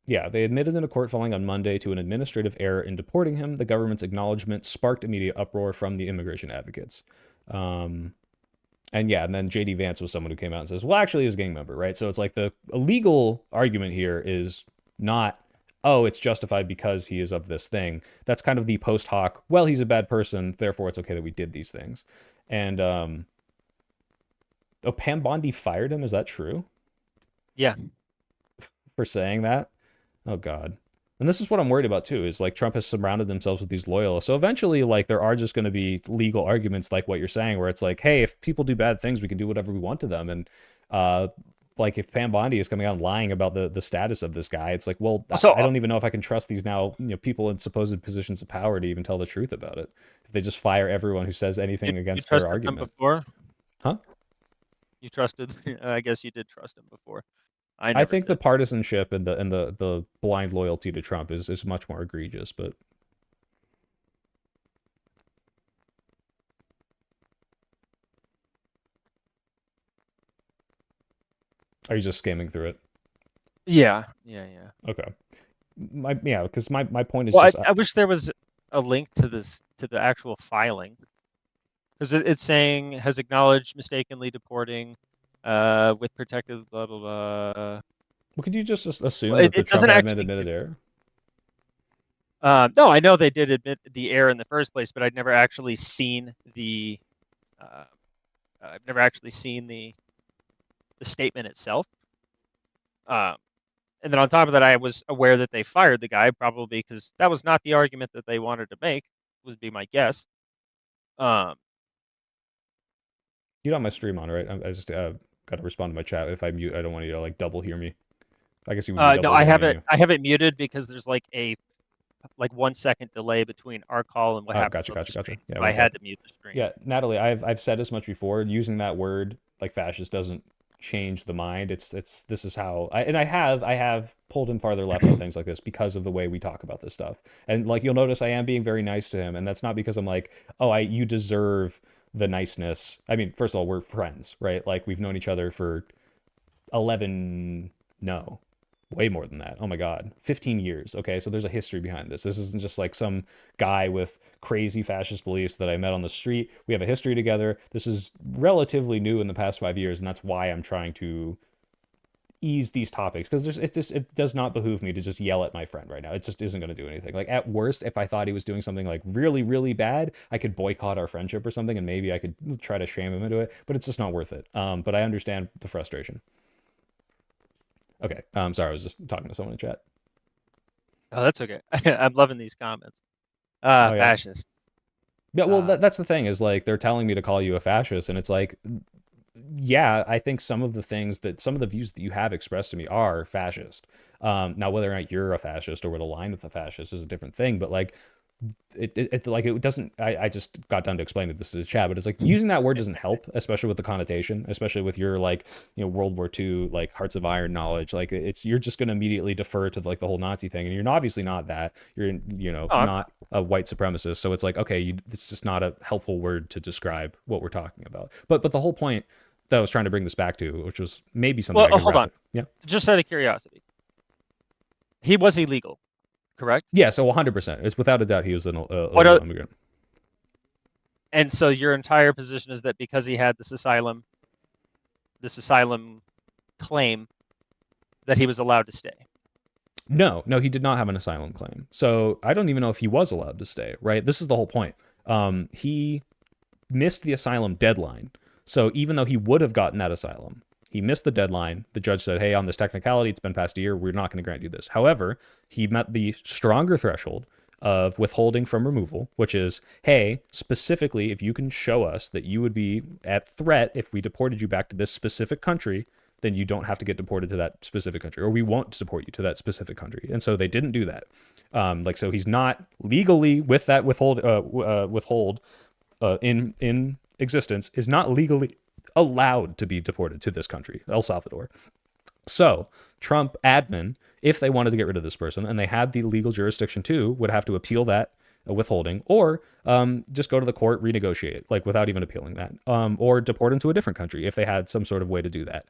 S4: Yeah, they admitted in a court filing on Monday to an administrative error in deporting him. The government's acknowledgement sparked immediate uproar from the immigration advocates. And then JD Vance was someone who came out and says, well, actually, he was a gang member, right? So it's like the legal argument here is not, oh, it's justified because he is of this thing. That's kind of the post hoc, well, he's a bad person, therefore it's okay that we did these things. And, Pam Bondi fired him? Is that true?
S7: Yeah.
S4: For saying that? Oh, God. And this is what I'm worried about, too, is like Trump has surrounded themselves with these loyalists. So eventually, like, there are just going to be legal arguments like what you're saying, where it's like, hey, if people do bad things, we can do whatever we want to them. And like if Pam Bondi is coming out and lying about the status of this guy, it's like, well, so, I don't even know if I can trust these now, people in supposed positions of power to even tell the truth about it. If they just fire everyone who says anything against their argument.
S7: Before?
S4: Huh?
S7: You trusted. I guess you did trust him before.
S4: I think the partisanship and the blind loyalty to Trump is much more egregious, but are you just skimming through it?
S7: Yeah.
S4: Okay. Because my point is
S7: well,
S4: just
S7: I wish there was a link to the actual filing, because it's saying has acknowledged mistakenly deporting with protective blah blah blah.
S4: Well, could you just assume
S7: Well,
S4: that the
S7: it
S4: Trump
S7: doesn't
S4: admin
S7: actually
S4: admitted error?
S7: No, I know they did admit the error in the first place, but I'd never actually seen the statement itself. And then on top of that, I was aware that they fired the guy, probably because that was not the argument that they wanted to make, would be my guess.
S4: You don't have my stream on, right? I just got to respond to my chat. If I mute, I don't want you to like double hear me. I guess you would be double
S7: no, I
S4: hearing
S7: have it.
S4: you.
S7: I have it muted because there's like a 1 second delay between our call and what happens.
S4: Gotcha. Yeah,
S7: so I had to mute the stream.
S4: Yeah, Natalie, I've said as much before. Using that word like fascist doesn't change the mind. This is how I have pulled him farther left on things like this because of the way we talk about this stuff. And like you'll notice, I am being very nice to him, and that's not because I'm like, oh, you deserve the niceness. I mean, first of all, we're friends, right? Like we've known each other for way more than that. Oh my God. 15 years. Okay. So there's a history behind this. This isn't just like some guy with crazy fascist beliefs that I met on the street. We have a history together. This is relatively new in the past 5 years. And that's why I'm trying to ease these topics, because it does not behoove me to just yell at my friend right now. It just isn't going to do anything. Like at worst, if I thought he was doing something like really, really bad, I could boycott our friendship or something. And maybe I could try to shame him into it, but it's just not worth it. But I understand the frustration. Okay. Sorry, I was just talking to someone in chat.
S7: Oh, that's okay. I'm loving these comments. Fascist.
S4: Yeah, well, that's the thing is like they're telling me to call you a fascist, and it's like, yeah, I think some of the views that you have expressed to me are fascist. Now, whether or not you're a fascist or would align with a fascist is a different thing, but like it doesn't. I just got done to explain this to the chat, but it's like using that word doesn't help, especially with the connotation, especially with your like World War II like Hearts of Iron knowledge. Like you're just going to immediately defer to like the whole Nazi thing, and you're obviously not that. You're not a white supremacist, so it's like okay, it's just not a helpful word to describe what we're talking about. But the whole point that I was trying to bring this back to, which was maybe something.
S7: Well, hold on. Yeah. Just out of curiosity, he was illegal. Correct?
S4: Yeah, so 100%. It's without a doubt he was an immigrant.
S7: And so your entire position is that because he had this asylum claim, that he was allowed to stay.
S4: No, he did not have an asylum claim. So I don't even know if he was allowed to stay, right? This is the whole point. He missed the asylum deadline. So even though he would have gotten that asylum, he missed the deadline. The judge said, hey, on this technicality, it's been past a year. We're not going to grant you this. However, he met the stronger threshold of withholding from removal, which is, hey, specifically, if you can show us that you would be at threat if we deported you back to this specific country, then you don't have to get deported to that specific country, or we won't deport you to that specific country. And so they didn't do that. So he's not legally with that withhold in existence, is not legally allowed to be deported to this country, El Salvador. So Trump admin, if they wanted to get rid of this person and they had the legal jurisdiction too, would have to appeal that withholding, or just go to the court, renegotiate, like without even appealing that, or deport him to a different country if they had some sort of way to do that,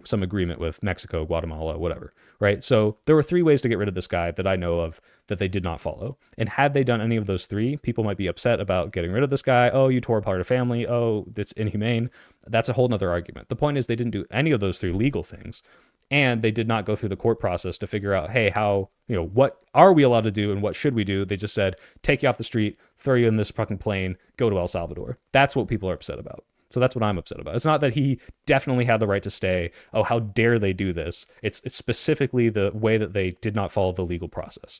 S4: some agreement with Mexico, Guatemala, whatever, right? So there were 3 ways to get rid of this guy that I know of that they did not follow. And had they done any of those 3, people might be upset about getting rid of this guy. Oh, you tore apart a family. Oh, that's inhumane. That's a whole nother argument. The point is they didn't do any of those 3 legal things. And they did not go through the court process to figure out, hey, how, what are we allowed to do and what should we do? They just said, take you off the street, throw you in this fucking plane, go to El Salvador. That's what people are upset about. So that's what I'm upset about. It's not that he definitely had the right to stay. Oh, how dare they do this? It's specifically the way that they did not follow the legal process.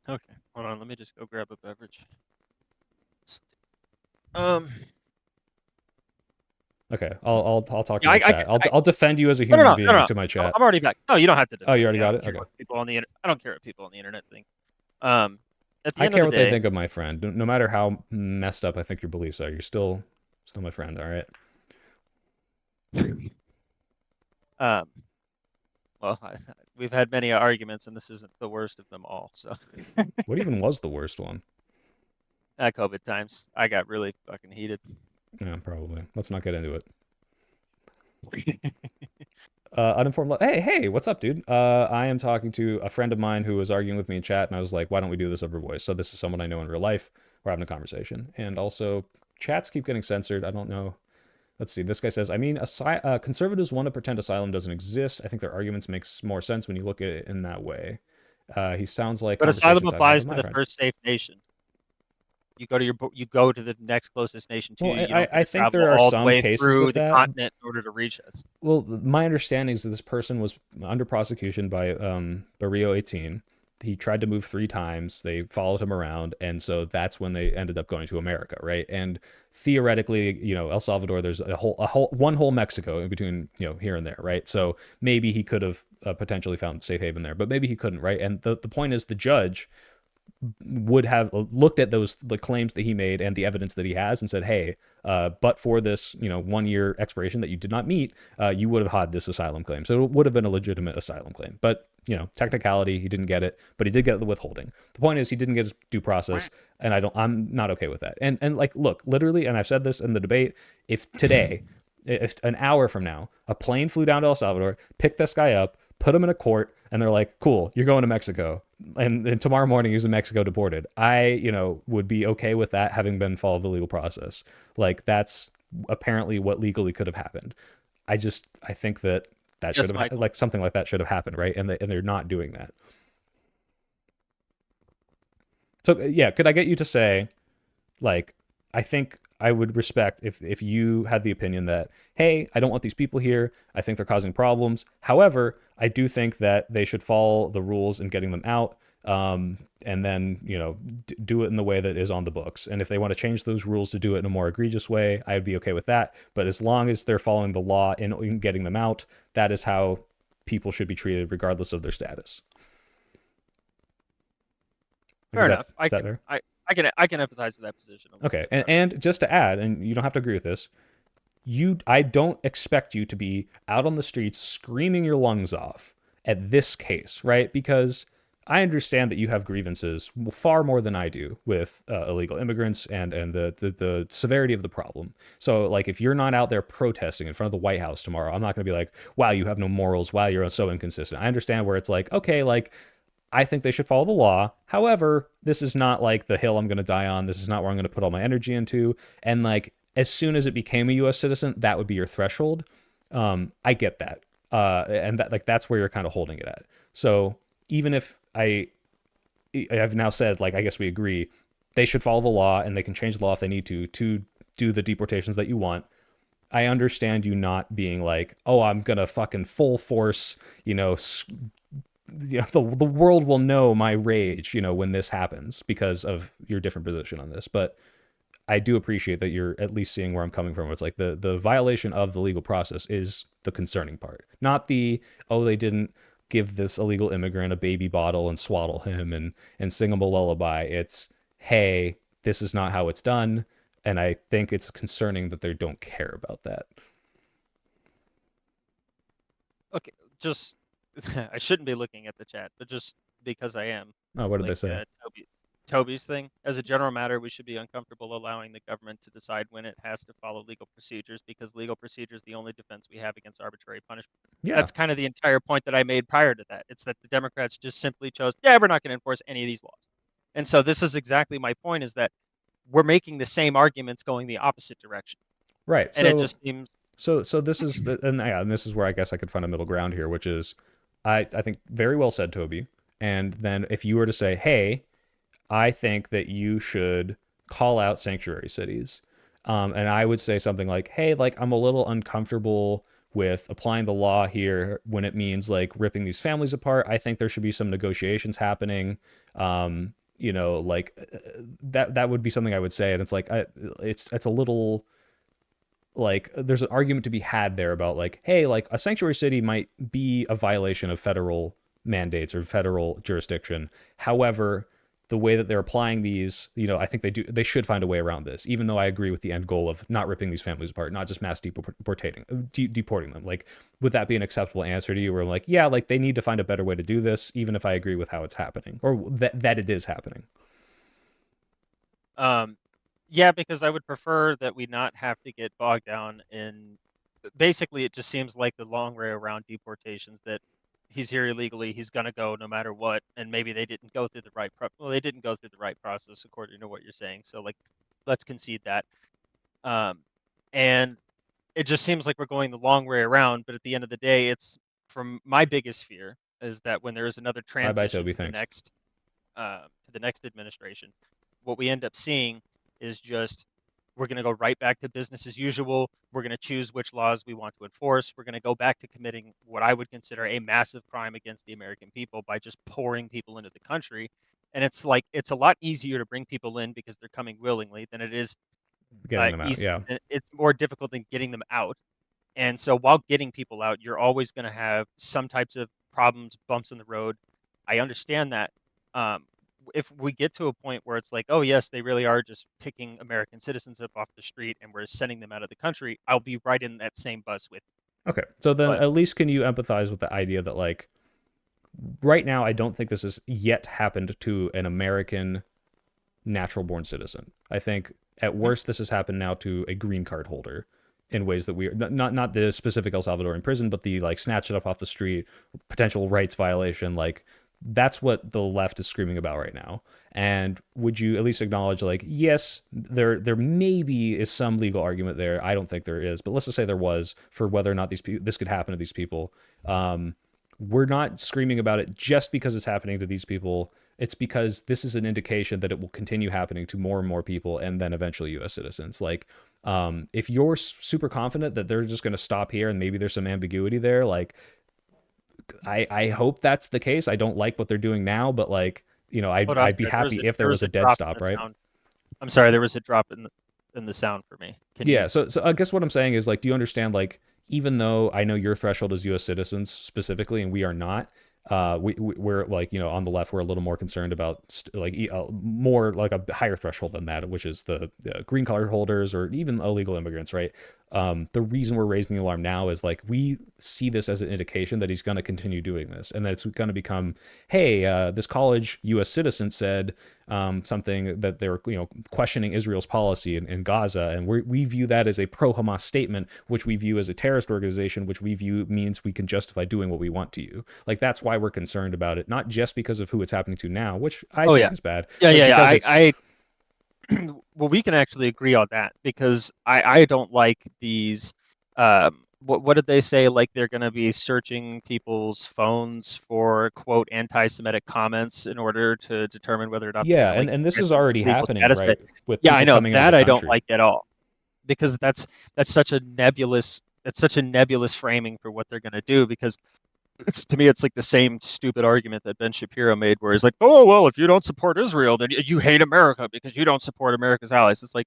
S7: Okay, hold on. Let me just go grab a beverage.
S4: Okay, I'll talk to you in chat. I'll defend you as a human being to my chat.
S7: I'm already back. No, you don't have to defend
S4: you already got it? Okay.
S7: I don't care what people on the internet think. At the
S4: I
S7: end
S4: care
S7: of
S4: what
S7: the
S4: they
S7: day,
S4: think of my friend. No matter how messed up I think your beliefs are, you're still my friend. All right.
S7: um, well, we've had many arguments, and this isn't the worst of them all. So,
S4: What even was the worst one?
S7: at COVID times, I got really fucking heated.
S4: Yeah, probably. Let's not get into it. Uninformed. Hey, what's up, dude? I am talking to a friend of mine who was arguing with me in chat, and I was like, why don't we do this over voice? So this is someone I know in real life. We're having a conversation, and also chats keep getting censored. I don't know. Let's see. This guy says, I mean, conservatives want to pretend asylum doesn't exist. I think their arguments makes more sense when you look at it in that way. He sounds like
S7: But asylum
S4: conversations I've had
S7: applies
S4: with
S7: to
S4: my
S7: the
S4: friend.
S7: first safe nation. You go to the next closest nation to
S4: Well,
S7: you. You don't
S4: I
S7: get to
S4: think
S7: travel
S4: there are
S7: all the
S4: some
S7: way
S4: cases
S7: through
S4: with
S7: the
S4: that.
S7: continent in order to reach us.
S4: Well, my understanding is that this person was under prosecution by Barrio 18. He tried to move 3 times. They followed him around, and so that's when they ended up going to America, right? And theoretically, El Salvador, there's one whole Mexico in between, here and there, right? So maybe he could have potentially found safe haven there, but maybe he couldn't, right? And the point is, the judge would have looked at the claims that he made and the evidence that he has and said, hey, but for this 1-year expiration that you did not meet, you would have had this asylum claim. So it would have been a legitimate asylum claim. But technicality, he didn't get it, but he did get the withholding. The point is, he didn't get his due process, and I'm not okay with that. And like, look, literally, and I've said this in the debate, if today, if an hour from now, a plane flew down to El Salvador, picked this guy up, put him in a court, and they're like, cool, you're going to Mexico, and tomorrow morning he's in Mexico deported, I would be okay with that having been followed the legal process. Like, that's apparently what legally could have happened. I think that should have like something like that should have happened, right? And they're not doing that. So yeah, could I get you to say, like, I think I would respect if you had the opinion that, hey, I don't want these people here. I think they're causing problems. However, I do think that they should follow the rules in getting them out, and then, do it in the way that is on the books. And if they want to change those rules to do it in a more egregious way, I'd be okay with that. But as long as they're following the law in getting them out, that is how people should be treated regardless of their status.
S7: Fair enough. I can empathize with that position.
S4: Okay, and just to add, and you don't have to agree with this, I don't expect you to be out on the streets screaming your lungs off at this case, right? Because I understand that you have grievances far more than I do with illegal immigrants and the severity of the problem. So, like, if you're not out there protesting in front of the White House tomorrow, I'm not going to be like, wow, you have no morals, wow, you're so inconsistent. I understand where it's like, okay, like, I think they should follow the law. However, this is not like the hill I'm going to die on. This is not where I'm going to put all my energy into. And like, as soon as it became a U.S. citizen, that would be your threshold. I get that. And that, like, that's where you're kind of holding it at. So even if I've now said, like, I guess we agree, they should follow the law and they can change the law if they need to do the deportations that you want. I understand you not being like, oh, I'm going to fucking full force, the world will know my rage, when this happens because of your different position on this. But I do appreciate that you're at least seeing where I'm coming from. It's like the violation of the legal process is the concerning part, not they didn't give this illegal immigrant a baby bottle and swaddle him and sing him a lullaby. It's, hey, this is not how it's done. And I think it's concerning that they don't care about that.
S7: Okay, just I shouldn't be looking at the chat, but just because I am.
S4: Oh, what did they say?
S7: Toby's thing. As a general matter, we should be uncomfortable allowing the government to decide when it has to follow legal procedures, because legal procedure is the only defense we have against arbitrary punishment.
S4: Yeah.
S7: That's kind of the entire point that I made prior to that. It's that the Democrats just simply chose, we're not going to enforce any of these laws. And so this is exactly my point, is that we're making the same arguments going the opposite direction.
S4: Right.
S7: And it just seems...
S4: So this is and this is where I guess I could find a middle ground here, which is, I think very well said, Toby. And then if you were to say, hey, I think that you should call out sanctuary cities, and I would say something like, hey, like, I'm a little uncomfortable with applying the law here when it means like ripping these families apart. I think there should be some negotiations happening. Like that would be something I would say. And it's like, it's a little, like, there's an argument to be had there about like, hey, like, a sanctuary city might be a violation of federal mandates or federal jurisdiction. However, the way that they're applying these, I think they should find a way around this, even though I agree with the end goal of not ripping these families apart, not just mass deporting them. Like, would that be an acceptable answer to you? Where I'm like, yeah, like they need to find a better way to do this, even if I agree with how it's happening or that it is happening.
S7: Yeah, because I would prefer that we not have to get bogged down in. Basically, it just seems like the long way around deportations, that he's here illegally, he's gonna go no matter what, and maybe they didn't go through the right they didn't go through the right process according to what you're saying. So like, let's concede that. And it just seems like we're going the long way around. But at the end of the day, it's from my biggest fear is that when there is another transition
S4: Toby,
S7: to the next administration, what we end up seeing is just we're going to go right back to business as usual. We're going to choose which laws we want to enforce. We're going to go back to committing what I would consider a massive crime against the American people by just pouring people into the country. And it's like, it's a lot easier to bring people in because they're coming willingly than it is
S4: getting them out. Yeah.
S7: It's more difficult than getting them out. And so while getting people out, you're always going to have some types of problems, bumps in the road. I understand that. If we get to a point where it's like, oh, yes, they really are just picking American citizens up off the street and we're sending them out of the country, I'll be right in that same bus with you.
S4: Okay. So then at least can you empathize with the idea that, like, right now, I don't think this has yet happened to an American natural-born citizen. I think at worst, this has happened now to a green card holder in ways that we are not the specific El Salvadorian prison, but the like snatch it up off the street, potential rights violation. Like, that's what the left is screaming about right now. And would you at least acknowledge, like, yes, there maybe is some legal argument there. I don't think there is, but let's just say there was, for whether or not this could happen to these people. We're not screaming about it just because it's happening to these people. It's because this is an indication that it will continue happening to more and more people, and then eventually U.S. citizens. Like, if you're super confident that they're just going to stop here and maybe there's some ambiguity there, like, I hope that's the case. I don't like what they're doing now, but like, I'd be happy if there was a dead stop, right?
S7: I'm sorry, there was a drop in the sound for me.
S4: So I guess what I'm saying is, like, do you understand, like, even though I know your threshold is U.S. citizens specifically, and we are not, we're like, on the left, we're a little more concerned about more like a higher threshold than that, which is the green card holders or even illegal immigrants, right? The reason we're raising the alarm now is, like, we see this as an indication that he's going to continue doing this, and that it's going to become, hey, this college U.S. citizen said something that they were, questioning Israel's policy in Gaza, and we view that as a pro-Hamas statement, which we view as a terrorist organization, which we view means we can justify doing what we want to you. Like, that's why we're concerned about it, not just because of who it's happening to now, which I think is bad.
S7: Yeah. Well, we can actually agree on that, because I don't like these. What did they say? Like, they're going to be searching people's phones for, quote, anti-Semitic comments in order to determine whether or not.
S4: Yeah, and this is already happening, right?
S7: I know that. I don't like at all, because that's such a nebulous. It's such a nebulous framing for what they're going to do, because to me, it's like the same stupid argument that Ben Shapiro made, where he's like, oh, well, if you don't support Israel, then you hate America because you don't support America's allies. It's like,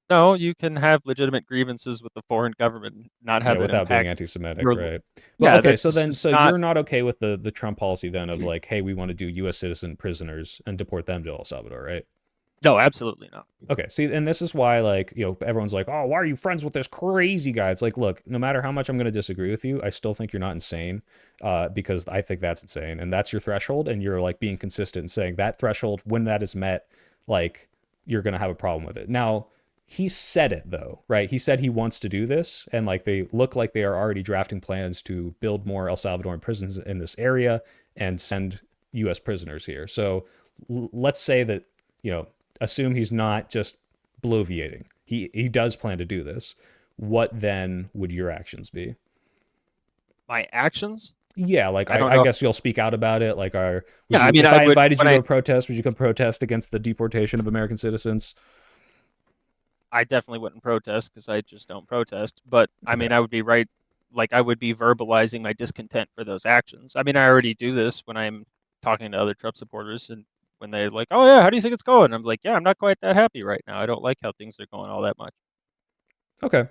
S7: no, you can have legitimate grievances with the foreign government, not have it
S4: without
S7: being
S4: anti-Semitic, right?
S7: Well,
S4: okay, so you're not okay with the Trump policy then of, like, hey, we want to do U.S. citizen prisoners and deport them to El Salvador, right?
S7: No, absolutely not.
S4: Okay, see, and this is why, like, everyone's like, oh, why are you friends with this crazy guy? It's like, look, no matter how much I'm going to disagree with you, I still think you're not insane, because I think that's insane, and that's your threshold, and you're, like, being consistent and saying that threshold, when that is met, like, you're going to have a problem with it. Now, he said it, though, right? He said he wants to do this, and, like, they look like they are already drafting plans to build more El Salvadoran prisons in this area and send U.S. prisoners here. So let's say that, assume he's not just bloviating. He does plan to do this. What then would your actions be?
S7: My actions?
S4: Yeah, like, I guess you'll speak out about it. Like, if I invited you to a protest, would you come protest against the deportation of American citizens?
S7: I definitely wouldn't protest, because I just don't protest. But I mean, I would be right. Like, I would be verbalizing my discontent for those actions. I mean, I already do this when I'm talking to other Trump supporters, and when they're like, oh yeah, how do you think it's going? I'm like, yeah, I'm not quite that happy right now. I don't like how things are going all that much.
S4: Okay.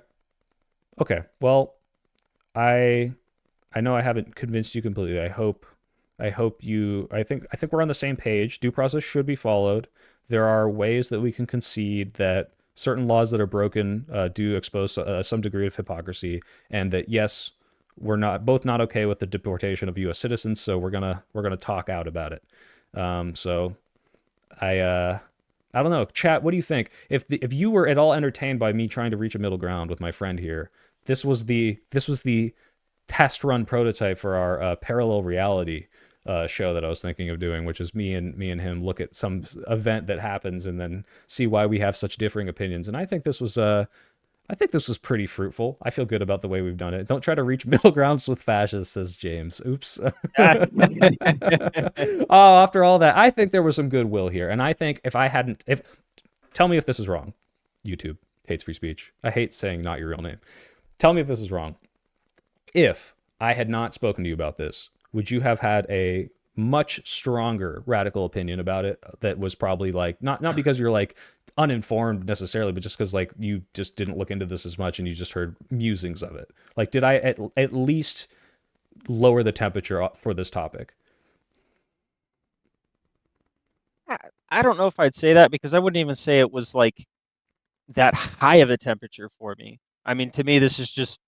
S4: Well, I know I haven't convinced you completely. I hope I hope you. I think we're on the same page. Due process should be followed. There are ways that we can concede that certain laws that are broken do expose some degree of hypocrisy, and that yes, we're not okay with the deportation of U.S. citizens. So we're gonna talk out about it. So I don't know, chat. What do you think? If you were at all entertained by me trying to reach a middle ground with my friend here, this was the test run prototype for our parallel reality show that I was thinking of doing, which is me and him look at some event that happens and then see why we have such differing opinions. And I think this was pretty fruitful. I feel good about the way we've done it. Don't try to reach middle grounds with fascists, says James. Oops. Oh, after all that, I think there was some goodwill here. And I think tell me if this is wrong. YouTube hates free speech. I hate saying not your real name. Tell me if this is wrong. If I had not spoken to you about this, would you have had a much stronger radical opinion about it that was probably like, not because you're like uninformed necessarily, but just because like you just didn't look into this as much and you just heard musings of it? Like, did I at least lower the temperature for this topic?
S7: I don't know if I'd say that, because I wouldn't even say it was like that high of a temperature for me. I mean, to me, this is just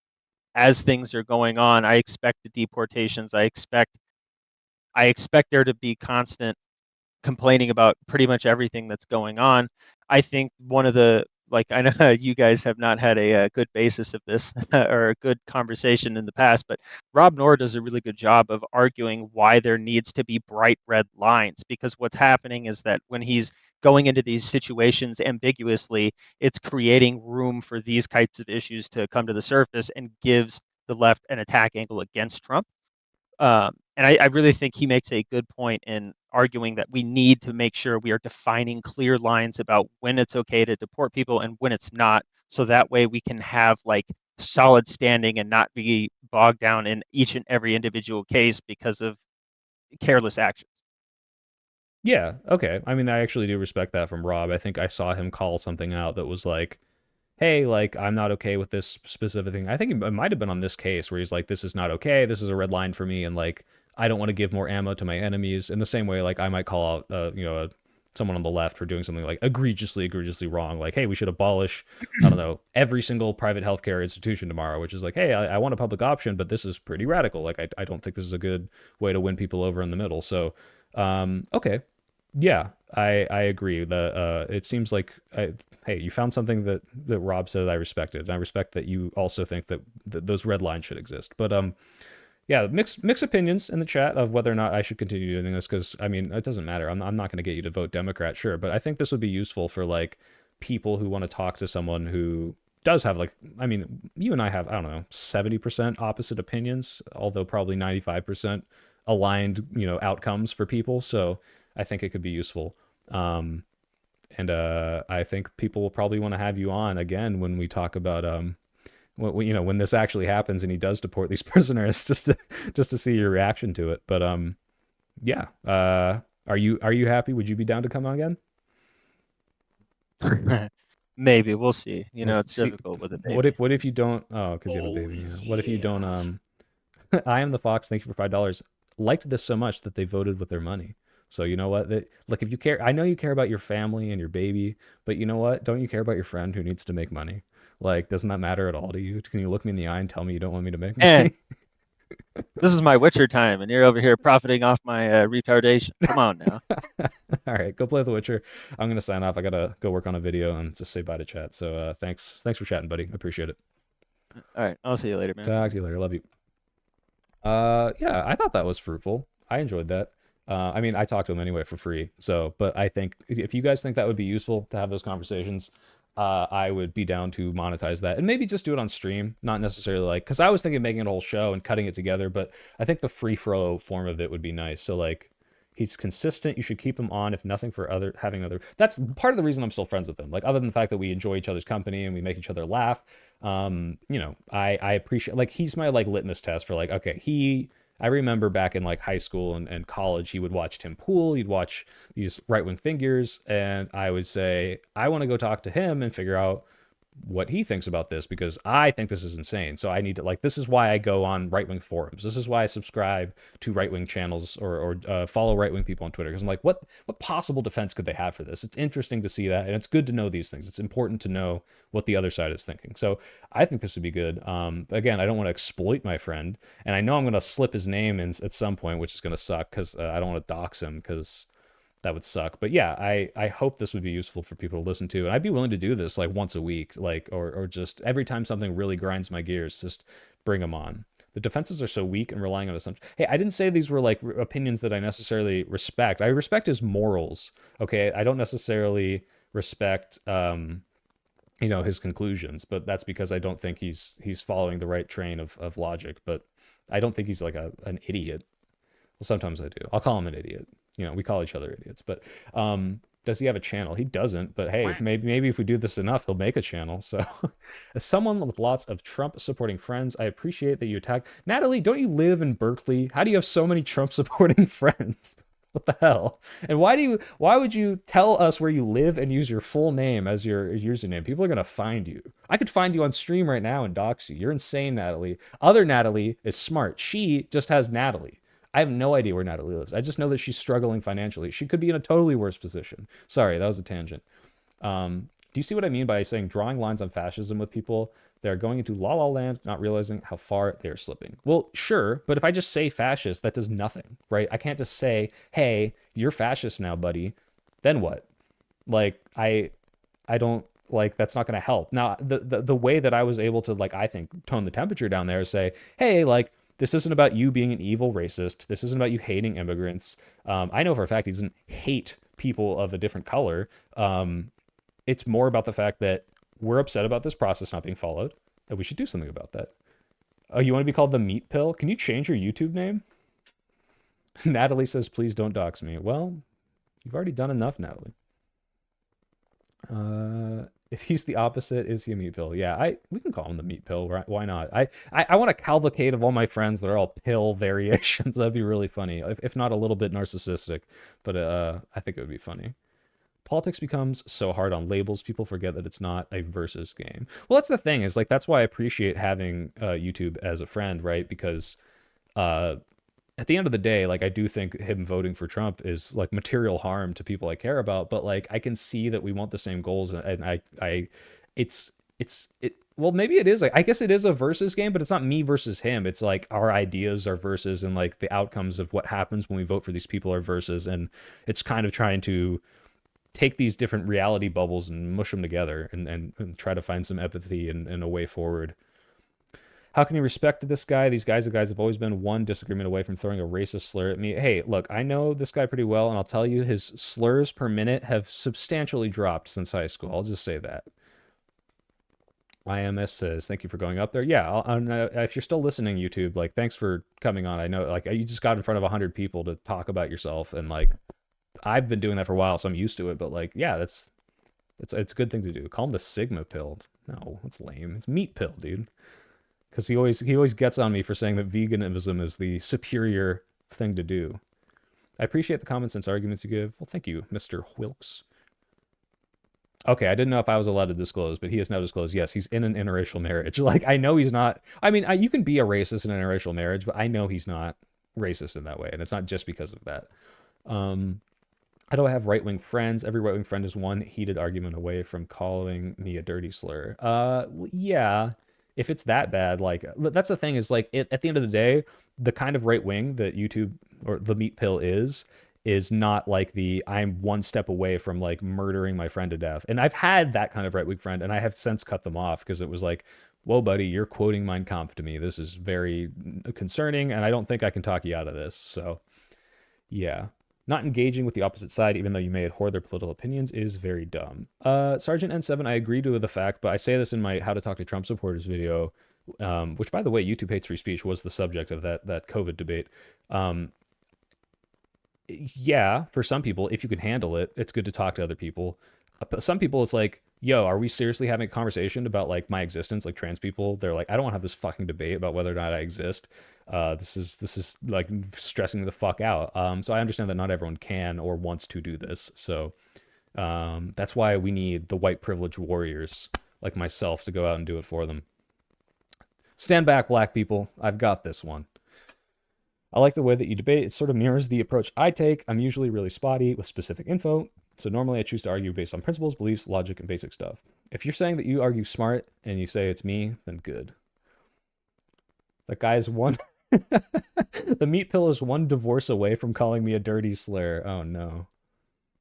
S7: as things are going on. I expect the deportations. I expect there to be constant complaining about pretty much everything that's going on. I think one of the, like, I know you guys have not had a good basis of this or a good conversation in the past, but Rob Noor does a really good job of arguing why there needs to be bright red lines, because what's happening is that when he's going into these situations ambiguously, it's creating room for these types of issues to come to the surface and gives the left an attack angle against Trump. And I really think he makes a good point in arguing that we need to make sure we are defining clear lines about when it's okay to deport people and when it's not, so that way we can have like solid standing and not be bogged down in each and every individual case because of careless actions.
S4: Yeah, okay. I mean, I actually do respect that from Rob. I think I saw him call something out that was like, hey, like, I'm not okay with this specific thing. I think it might have been on this case where he's like, this is not okay. This is a red line for me. And like, I don't want to give more ammo to my enemies. In the same way, like, I might call out, someone on the left for doing something like egregiously wrong. Like, hey, we should abolish, I don't know, every single private healthcare institution tomorrow, which is like, hey, I want a public option, but this is pretty radical. Like, I don't think this is a good way to win people over in the middle. So, okay. Yeah, I agree. It seems like, hey, you found something that Rob said I respected, and I respect that you also think that those red lines should exist. But yeah, mixed opinions in the chat of whether or not I should continue doing this, because I mean, it doesn't matter. I'm not going to get you to vote Democrat, sure, but I think this would be useful for like people who want to talk to someone who does have, like, I mean, you and I have, I don't know, 70% opposite opinions, although probably 95% aligned, outcomes for people. So I think it could be useful. And I think people will probably want to have you on again when we talk about when this actually happens and he does deport these prisoners, just to see your reaction to it. But yeah. Are you happy? Would you be down to come on again?
S7: Maybe, we'll see. It's difficult with a baby.
S4: What if you don't? Oh, because you have a baby. Yeah. What if you don't? I am the Fox. Thank you for $5. Liked this so much that they voted with their money. So you know what? Look, if you care, I know you care about your family and your baby, but you know what? Don't you care about your friend who needs to make money? Like, doesn't that matter at all to you? Can you look me in the eye and tell me you don't want me to make money?
S7: This is my Witcher time, and you're over here profiting off my retardation. Come on now.
S4: All right, go play The Witcher. I'm gonna sign off. I gotta go work on a video and just say bye to chat. So thanks for chatting, buddy. I appreciate it.
S7: All right, I'll see you later, man.
S4: Talk to you later. Love you. Yeah, I thought that was fruitful. I enjoyed that. I mean, I talked to him anyway for free. So, but I think if you guys think that would be useful to have those conversations, I would be down to monetize that and maybe just do it on stream, not necessarily like, because I was thinking of making a whole show and cutting it together, but I think the free flow form of it would be nice. So like, he's consistent. You should keep him on, if nothing for that's part of the reason I'm still friends with him. Like, other than the fact that we enjoy each other's company and we make each other laugh. I appreciate, like, he's my like litmus test for like, okay, I remember back in like high school and college, he would watch Tim Pool, he'd watch these right-wing figures, and I would say, I want to go talk to him and figure out what he thinks about this, because I think this is insane. So I need to, like, this is why I go on right-wing forums. This is why I subscribe to right-wing channels or follow right-wing people on Twitter, because I'm like, what possible defense could they have for this? It's interesting to see that, and it's good to know these things. It's important to know what the other side is thinking. So I think this would be good. Again, I don't want to exploit my friend, and I know I'm going to slip his name in at some point, which is going to suck, because I don't want to dox him, because that would suck. But yeah, I hope this would be useful for people to listen to, and I'd be willing to do this like once a week, like, or just every time something really grinds my gears, just bring them on. The defenses are so weak and relying on assumptions. Hey, I didn't say these were like opinions that I necessarily respect. I respect his morals. Okay, I don't necessarily respect his conclusions, but that's because I don't think he's following the right train of logic. But I don't think he's like an idiot. Well, sometimes I do. I'll call him an idiot. We call each other idiots. But does he have a channel? He doesn't. But hey, maybe if we do this enough, he'll make a channel. So as someone with lots of Trump supporting friends, I appreciate that you attack. Natalie, don't you live in Berkeley? How do you have so many Trump supporting friends? What the hell? And why would you tell us where you live and use your full name as your username? People are going to find you. I could find you on stream right now and dox you. You're insane, Natalie. Other Natalie is smart. She just has Natalie. I have no idea where Natalie lives. I just know that she's struggling financially. She could be in a totally worse position. Sorry, that was a tangent. Do you see what I mean by saying drawing lines on fascism with people? They're going into la la land, not realizing how far they're slipping. Well, sure, but if I just say fascist, that does nothing, right? I can't just say, hey, you're fascist now, buddy. Then what? Like, I don't, like, that's not going to help. Now, the way that I was able to, like, I think, tone the temperature down there is say, hey, like, this isn't about you being an evil racist. This isn't about you hating immigrants. I know for a fact he doesn't hate people of a different color. It's more about the fact that we're upset about this process not being followed, and we should do something about that. Oh, you want to be called the meat pill? Can you change your YouTube name? Natalie says, please don't dox me. Well, you've already done enough, Natalie. If he's the opposite, is he a meat pill? Yeah, we can call him the meat pill. Right? Why not? I want a cavalcade of all my friends that are all pill variations. That'd be really funny, if not a little bit narcissistic. But I think it would be funny. Politics becomes so hard on labels, people forget that it's not a versus game. Well, that's the thing, is like, that's why I appreciate having YouTube as a friend, right? Because at the end of the day, like, I do think him voting for Trump is like material harm to people I care about, but like, I can see that we want the same goals, and well, maybe it is. I guess it is a versus game, but it's not me versus him. It's like our ideas are versus, and like the outcomes of what happens when we vote for these people are versus, and it's kind of trying to take these different reality bubbles and mush them together and try to find some empathy and a way forward. How can you respect this guy? These guys have always been one disagreement away from throwing a racist slur at me. Hey, look, I know this guy pretty well, and I'll tell you his slurs per minute have substantially dropped since high school. I'll just say that. IMS says, thank you for going up there. Yeah, if you're still listening, YouTube, like, thanks for coming on. I know, like, you just got in front of 100 people to talk about yourself, and like, I've been doing that for a while, so I'm used to it. But like, yeah, it's a good thing to do. Call him the Sigma pill. No, that's lame. It's meat pill, dude. Because he always gets on me for saying that veganism is the superior thing to do. I appreciate the common sense arguments you give. Well, thank you, Mr. Wilkes. Okay, I didn't know if I was allowed to disclose, but he has now disclosed, yes, he's in an interracial marriage. Like, I know he's not. I mean, you can be a racist in an interracial marriage, but I know he's not racist in that way, and it's not just because of that. How do I have right-wing friends? Every right-wing friend is one heated argument away from calling me a dirty slur. Yeah, if it's that bad, like, that's the thing, is like, at the end of the day, the kind of right-wing that YouTube or the meat pill is not like I'm one step away from like murdering my friend to death. And I've had that kind of right-wing friend, and I have since cut them off because it was like, whoa, buddy, you're quoting Mein Kampf to me. This is very concerning, and I don't think I can talk you out of this. So, yeah. Not engaging with the opposite side, even though you may abhor their political opinions, is very dumb. Sergeant N7, I agree to the fact, but I say this in my How to Talk to Trump Supporters video, which, by the way, YouTube hates free speech was the subject of that COVID debate. Yeah, for some people, if you can handle it, it's good to talk to other people. Some people, it's like, yo, are we seriously having a conversation about like my existence, like trans people? They're like, I don't want to have this fucking debate about whether or not I exist. This is like stressing the fuck out. So I understand that not everyone can or wants to do this. So that's why we need the white privilege warriors like myself to go out and do it for them. Stand back, black people. I've got this one. I like the way that you debate. It sort of mirrors the approach I take. I'm usually really spotty with specific info, so normally I choose to argue based on principles, beliefs, logic, and basic stuff. If you're saying that you argue smart and you say it's me, then good. That guy's one... The meat pill is one divorce away from calling me a dirty slur. Oh, no.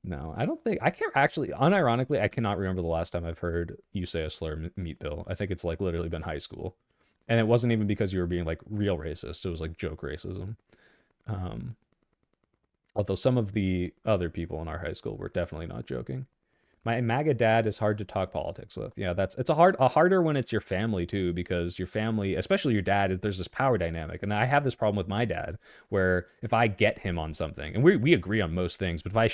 S4: No, I don't think... I can't actually... Unironically, I cannot remember the last time I've heard you say a slur, meat pill. I think it's like literally been high school. And it wasn't even because you were being like real racist. It was like joke racism. Although some of the other people in our high school were definitely not joking. My MAGA dad is hard to talk politics with. Yeah, it's a harder when it's your family too, because your family, especially your dad, there's this power dynamic. And I have this problem with my dad, where if I get him on something, and we agree on most things, but if I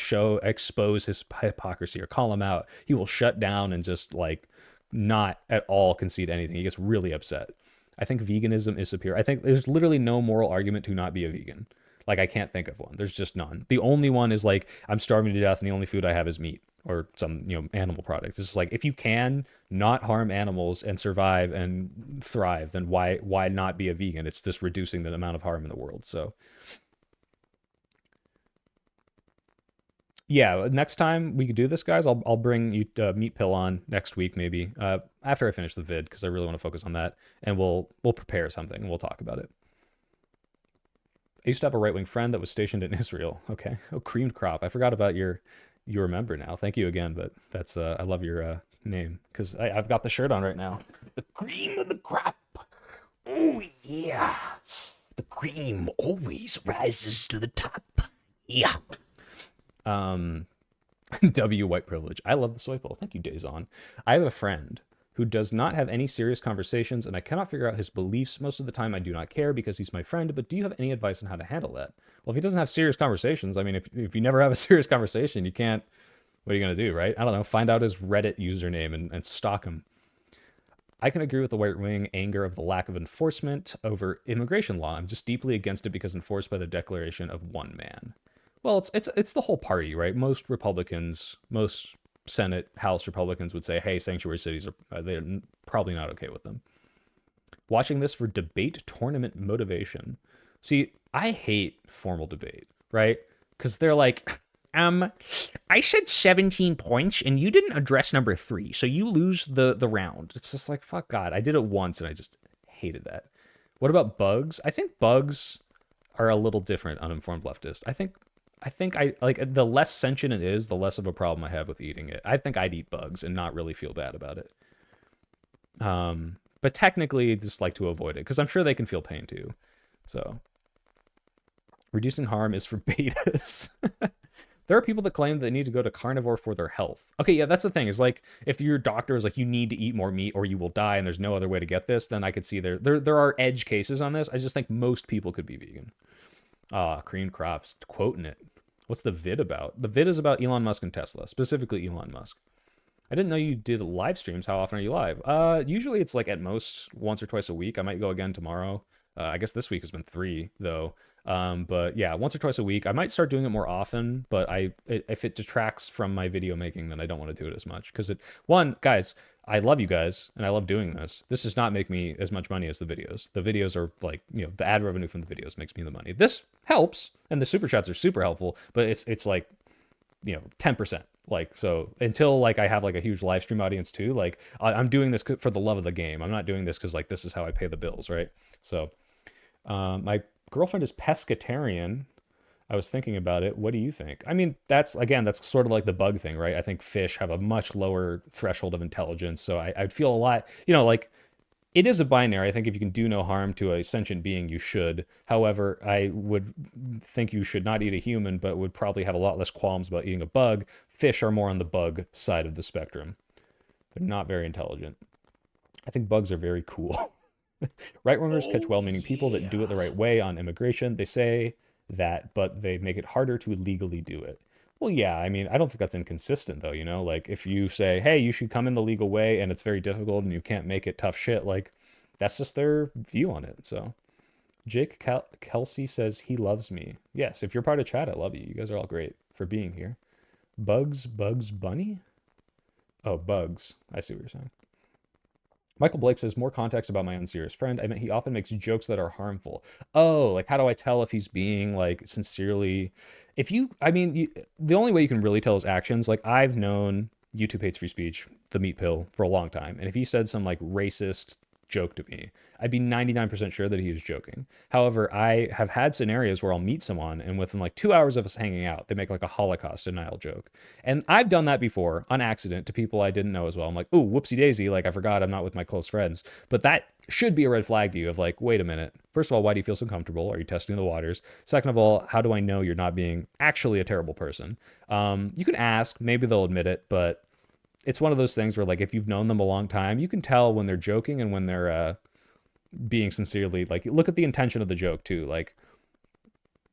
S4: expose his hypocrisy or call him out, he will shut down and just like not at all concede anything. He gets really upset. I think veganism is superior. I think there's literally no moral argument to not be a vegan. Like, I can't think of one. There's just none. The only one is like, I'm starving to death and the only food I have is meat or some, animal products. It's just like, if you can not harm animals and survive and thrive, then why not be a vegan? It's just reducing the amount of harm in the world. So yeah, next time we could do this, guys, I'll bring you Meat Pill on next week, maybe after I finish the vid, because I really want to focus on that, and we'll prepare something and we'll talk about it. I used to have a right-wing friend that was stationed in Israel. Okay. Oh, creamed crop. I forgot about you remember now. Thank you again, but that's I love your name, because I've got the shirt on right now. The cream of the crop. Oh yeah, the cream always rises to the top. Yeah. W white privilege. I love the soy bowl. Thank you, Dazon. I have a friend who does not have any serious conversations, and I cannot figure out his beliefs. Most of the time I do not care because he's my friend, but do you have any advice on how to handle that? Well, if he doesn't have serious conversations, I mean, if you never have a serious conversation, you can't, what are you going to do, right? I don't know, find out his Reddit username and stalk him. I can agree with the right-wing anger of the lack of enforcement over immigration law. I'm just deeply against it because enforced by the declaration of one man. Well, it's the whole party, right? Most Republicans, most Senate, House Republicans would say, hey, sanctuary cities they're probably not okay with them. Watching this for debate tournament motivation. See, I hate formal debate, right? Because they're like, I said 17 points and you didn't address number 3, so you lose the round. It's just like, fuck God. I did it once and I just hated that. What about bugs? I think bugs are a little different, uninformed leftist. I think I like, the less sentient it is, the less of a problem I have with eating it. I think I'd eat bugs and not really feel bad about it. But technically just like to avoid it, because I'm sure they can feel pain too. So reducing harm is for betas. There are people that claim they need to go to carnivore for their health. Okay, yeah, that's the thing. Is like, if your doctor is like, you need to eat more meat or you will die and there's no other way to get this, then I could see there are edge cases on this. I just think most people could be vegan. Creamed crops, quoting it. What's the vid about? The vid is about Elon Musk and Tesla, specifically Elon Musk. I didn't know you did live streams. How often are you live? Usually it's like at most once or twice a week. I might go again tomorrow. I guess this week has been 3 though. But yeah, once or twice a week. I might start doing it more often, but if it detracts from my video making, then I don't want to do it as much. Because guys, I love you guys and I love doing this. This does not make me as much money as the videos. The videos are like, the ad revenue from the videos makes me the money. This helps, and the super chats are super helpful, but it's like, 10%. Like, so until like I have like a huge live stream audience too, like I'm doing this for the love of the game. I'm not doing this because like this is how I pay the bills, right? So my girlfriend is pescatarian. I was thinking about it. What do you think? I mean, that's sort of like the bug thing, right? I think fish have a much lower threshold of intelligence. So I'd feel a lot, like it is a binary. I think if you can do no harm to a sentient being, you should. However, I would think you should not eat a human, but would probably have a lot less qualms about eating a bug. Fish are more on the bug side of the spectrum. They're not very intelligent. I think bugs are very cool. Right-wingers catch well-meaning people that do it the right way on immigration. They say that, but they make it harder to legally do it. Well, yeah, I mean, I don't think that's inconsistent, though, Like, if you say, hey, you should come in the legal way, and it's very difficult, and you can't make it tough shit, like, that's just their view on it, so. Jake Kelsey says he loves me. Yes, if you're part of chat, I love you. You guys are all great for being here. Bugs Bunny? Oh, Bugs. I see what you're saying. Michael Blake says, more context about my unserious friend. I meant he often makes jokes that are harmful. Oh, like how do I tell if he's being like sincerely? If you, I mean, the only way you can really tell his actions, like I've known YouTube hates free speech, the meat pill, for a long time. And if he said some like racist joke to me, I'd be 99% sure that he was joking. However, I have had scenarios where I'll meet someone and within like 2 hours of us hanging out, they make like a Holocaust denial joke. And I've done that before on accident to people I didn't know as well. I'm like, ooh, whoopsie daisy. Like I forgot I'm not with my close friends. But that should be a red flag to you of like, wait a minute. First of all, why do you feel so comfortable? Are you testing the waters? Second of all, how do I know you're not being actually a terrible person? You can ask, maybe they'll admit it, but it's one of those things where like if you've known them a long time, you can tell when they're joking and when they're being sincerely, like look at the intention of the joke too, like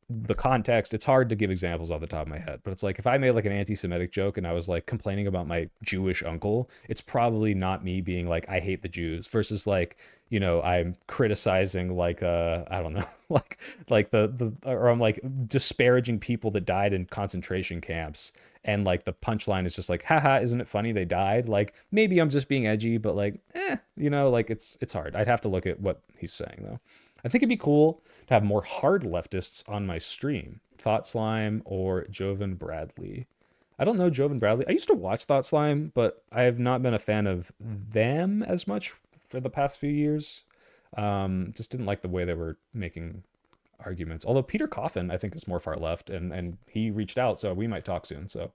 S4: the context. It's hard to give examples off the top of my head, but it's like if I made like an anti-Semitic joke and I was like complaining about my Jewish uncle, it's probably not me being like I hate the Jews versus like, you know, I'm criticizing like I don't know, like the or I'm like disparaging people that died in concentration camps, and like the punchline is just like, haha, isn't it funny they died? Like maybe I'm just being edgy, but like you know, like it's hard. I'd have to look at what he's saying though. I think it'd be cool to have more hard leftists on my stream. Thought Slime or Jovan Bradley. I don't know Jovan Bradley. I used to watch Thought Slime, but I have not been a fan of them as much for the past few years. Just didn't like the way they were making arguments. Although Peter Coffin, I think, is more far left, and he reached out, so we might talk soon. So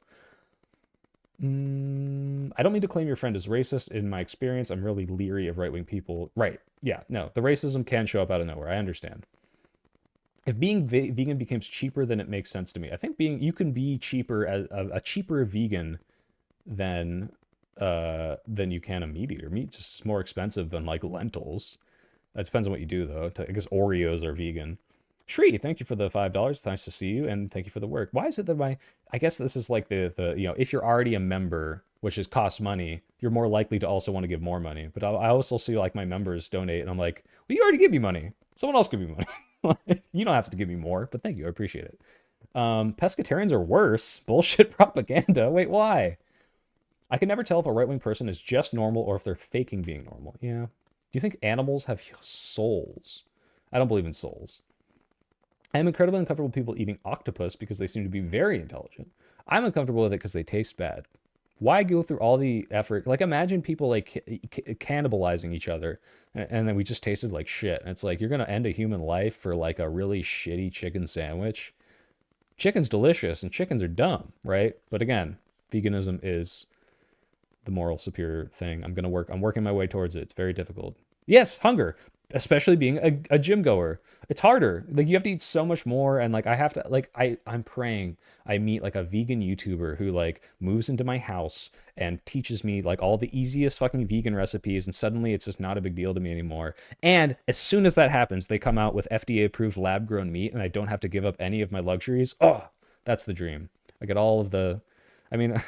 S4: I don't mean to claim your friend is racist. In my experience, I'm really leery of right-wing people. Right. Yeah, no, the racism can show up out of nowhere. I understand. If being vegan becomes cheaper, then it makes sense to me. I think you can be cheaper as a cheaper vegan than you can a meat eater. Meat's just more expensive than like lentils. It depends on what you do though. I guess Oreos are vegan. Shri, thank you for the $5. Nice to see you, and thank you for the work. Why is it that I guess this is like the you know, if you're already a member, which is costs money, you're more likely to also want to give more money. But I also see like my members donate, and I'm like, well, you already give me money. Someone else give me money. You don't have to give me more, but thank you. I appreciate it. Pescatarians are worse. Bullshit propaganda. Wait, why? I can never tell if a right-wing person is just normal or if they're faking being normal. Yeah. Do you think animals have souls? I don't believe in souls. I am incredibly uncomfortable with people eating octopus because they seem to be very intelligent. I'm uncomfortable with it because they taste bad. Why go through all the effort? Like, imagine people like cannibalizing each other, and then we just tasted like shit. And it's like, you're gonna end a human life for like a really shitty chicken sandwich. Chicken's delicious, and chickens are dumb, right? But again, veganism is the moral superior thing. I'm working my way towards it. It's very difficult. Yes, hunger, especially being a gym goer. It's harder. Like, you have to eat so much more, and like I have to, like, I'm praying I meet like a vegan YouTuber who like moves into my house and teaches me like all the easiest fucking vegan recipes, and suddenly it's just not a big deal to me anymore. And as soon as that happens, they come out with FDA approved lab grown meat, and I don't have to give up any of my luxuries. Oh, that's the dream. I get all of the, I mean,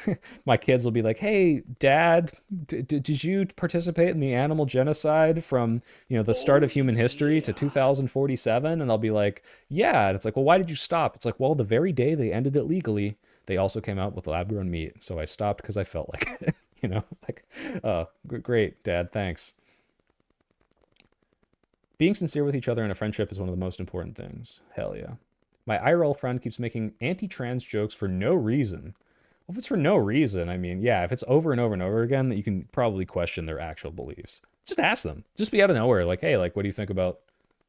S4: my kids will be like, "Hey, Dad, did you participate in the animal genocide from, you know, the start of human history to 2047?" And I'll be like, "Yeah." And it's like, "Well, why did you stop?" It's like, "Well, the very day they ended it legally, they also came out with lab-grown meat, so I stopped because I felt like it." You know, like, oh, great, Dad, thanks. Being sincere with each other in a friendship is one of the most important things. Hell yeah. My IRL friend keeps making anti-trans jokes for no reason. Well, if it's for no reason, I mean, yeah, if it's over and over and over again, that you can probably question their actual beliefs. Just ask them. Just be out of nowhere. Like, hey, like, what do you think about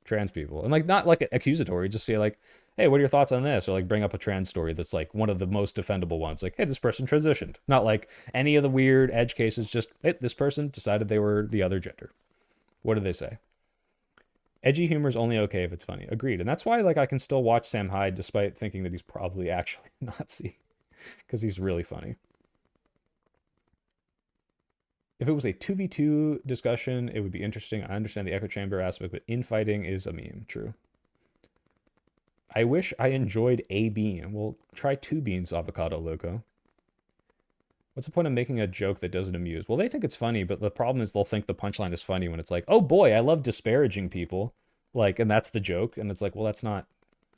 S4: trans people? And like, not like accusatory, just say like, hey, what are your thoughts on this? Or like bring up a trans story that's like one of the most defendable ones. Like, hey, this person transitioned. Not like any of the weird edge cases, just, hey, this person decided they were the other gender. What did they say? Edgy humor is only okay if it's funny. Agreed. And that's why like I can still watch Sam Hyde despite thinking that he's probably actually Nazi. Because he's really funny. If it was a 2v2 discussion, it would be interesting. I understand the echo chamber aspect, but infighting is a meme. True. I wish I enjoyed a bean. Well, try 2 beans, Avocado Loco. What's the point of making a joke that doesn't amuse? Well, they think it's funny, but the problem is they'll think the punchline is funny when it's like, oh boy, I love disparaging people. Like, and that's the joke. And it's like, well, that's not,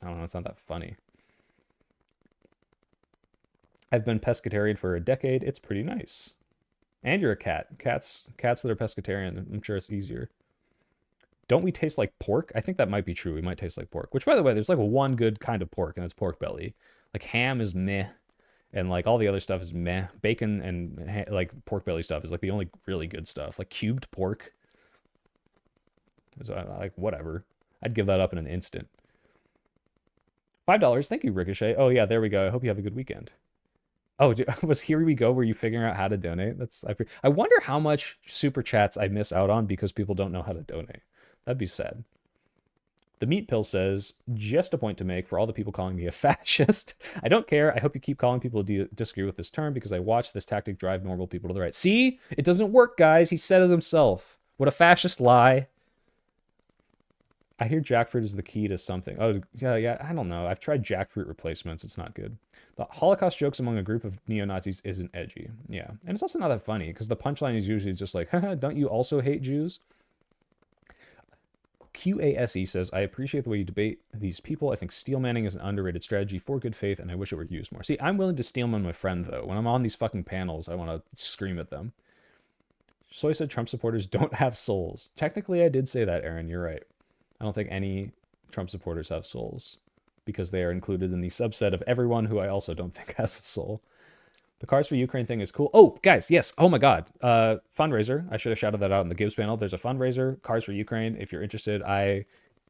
S4: I don't know, it's not that funny. I've been pescatarian for a decade. It's pretty nice. And you're a cat. Cats that are pescatarian, I'm sure it's easier. Don't we taste like pork? I think that might be true. We might taste like pork. Which, by the way, there's like one good kind of pork, and it's pork belly. Like ham is meh, and like all the other stuff is meh. Bacon and like pork belly stuff is like the only really good stuff. Like cubed pork is like whatever. I'd give that up in an instant. $5. Thank you, Ricochet. Oh yeah, there we go. I hope you have a good weekend. Oh, was Here We Go were you figuring out how to donate? I wonder how much super chats I miss out on because people don't know how to donate. That'd be sad. The Meat Pill says, just a point to make for all the people calling me a fascist. I don't care. I hope you keep calling people who disagree with this term because I watch this tactic drive normal people to the right. See? It doesn't work, guys. He said it himself. What a fascist lie. I hear jackfruit is the key to something. Oh, yeah, I don't know. I've tried jackfruit replacements. It's not good. The Holocaust jokes among a group of neo-Nazis isn't edgy. Yeah. And it's also not that funny because the punchline is usually just like, haha, don't you also hate Jews? QASE says, I appreciate the way you debate these people. I think steel manning is an underrated strategy for good faith, and I wish it were used more. See, I'm willing to steelman my friend, though. When I'm on these fucking panels, I want to scream at them. Soy said Trump supporters don't have souls. Technically, I did say that, Aaron. You're right. I don't think any Trump supporters have souls because they are included in the subset of everyone who I also don't think has a soul. The Cars for Ukraine thing is cool. Oh, guys, yes. Oh my God. Fundraiser. I should have shouted that out in the Gibbs panel. There's a fundraiser, Cars for Ukraine. If you're interested,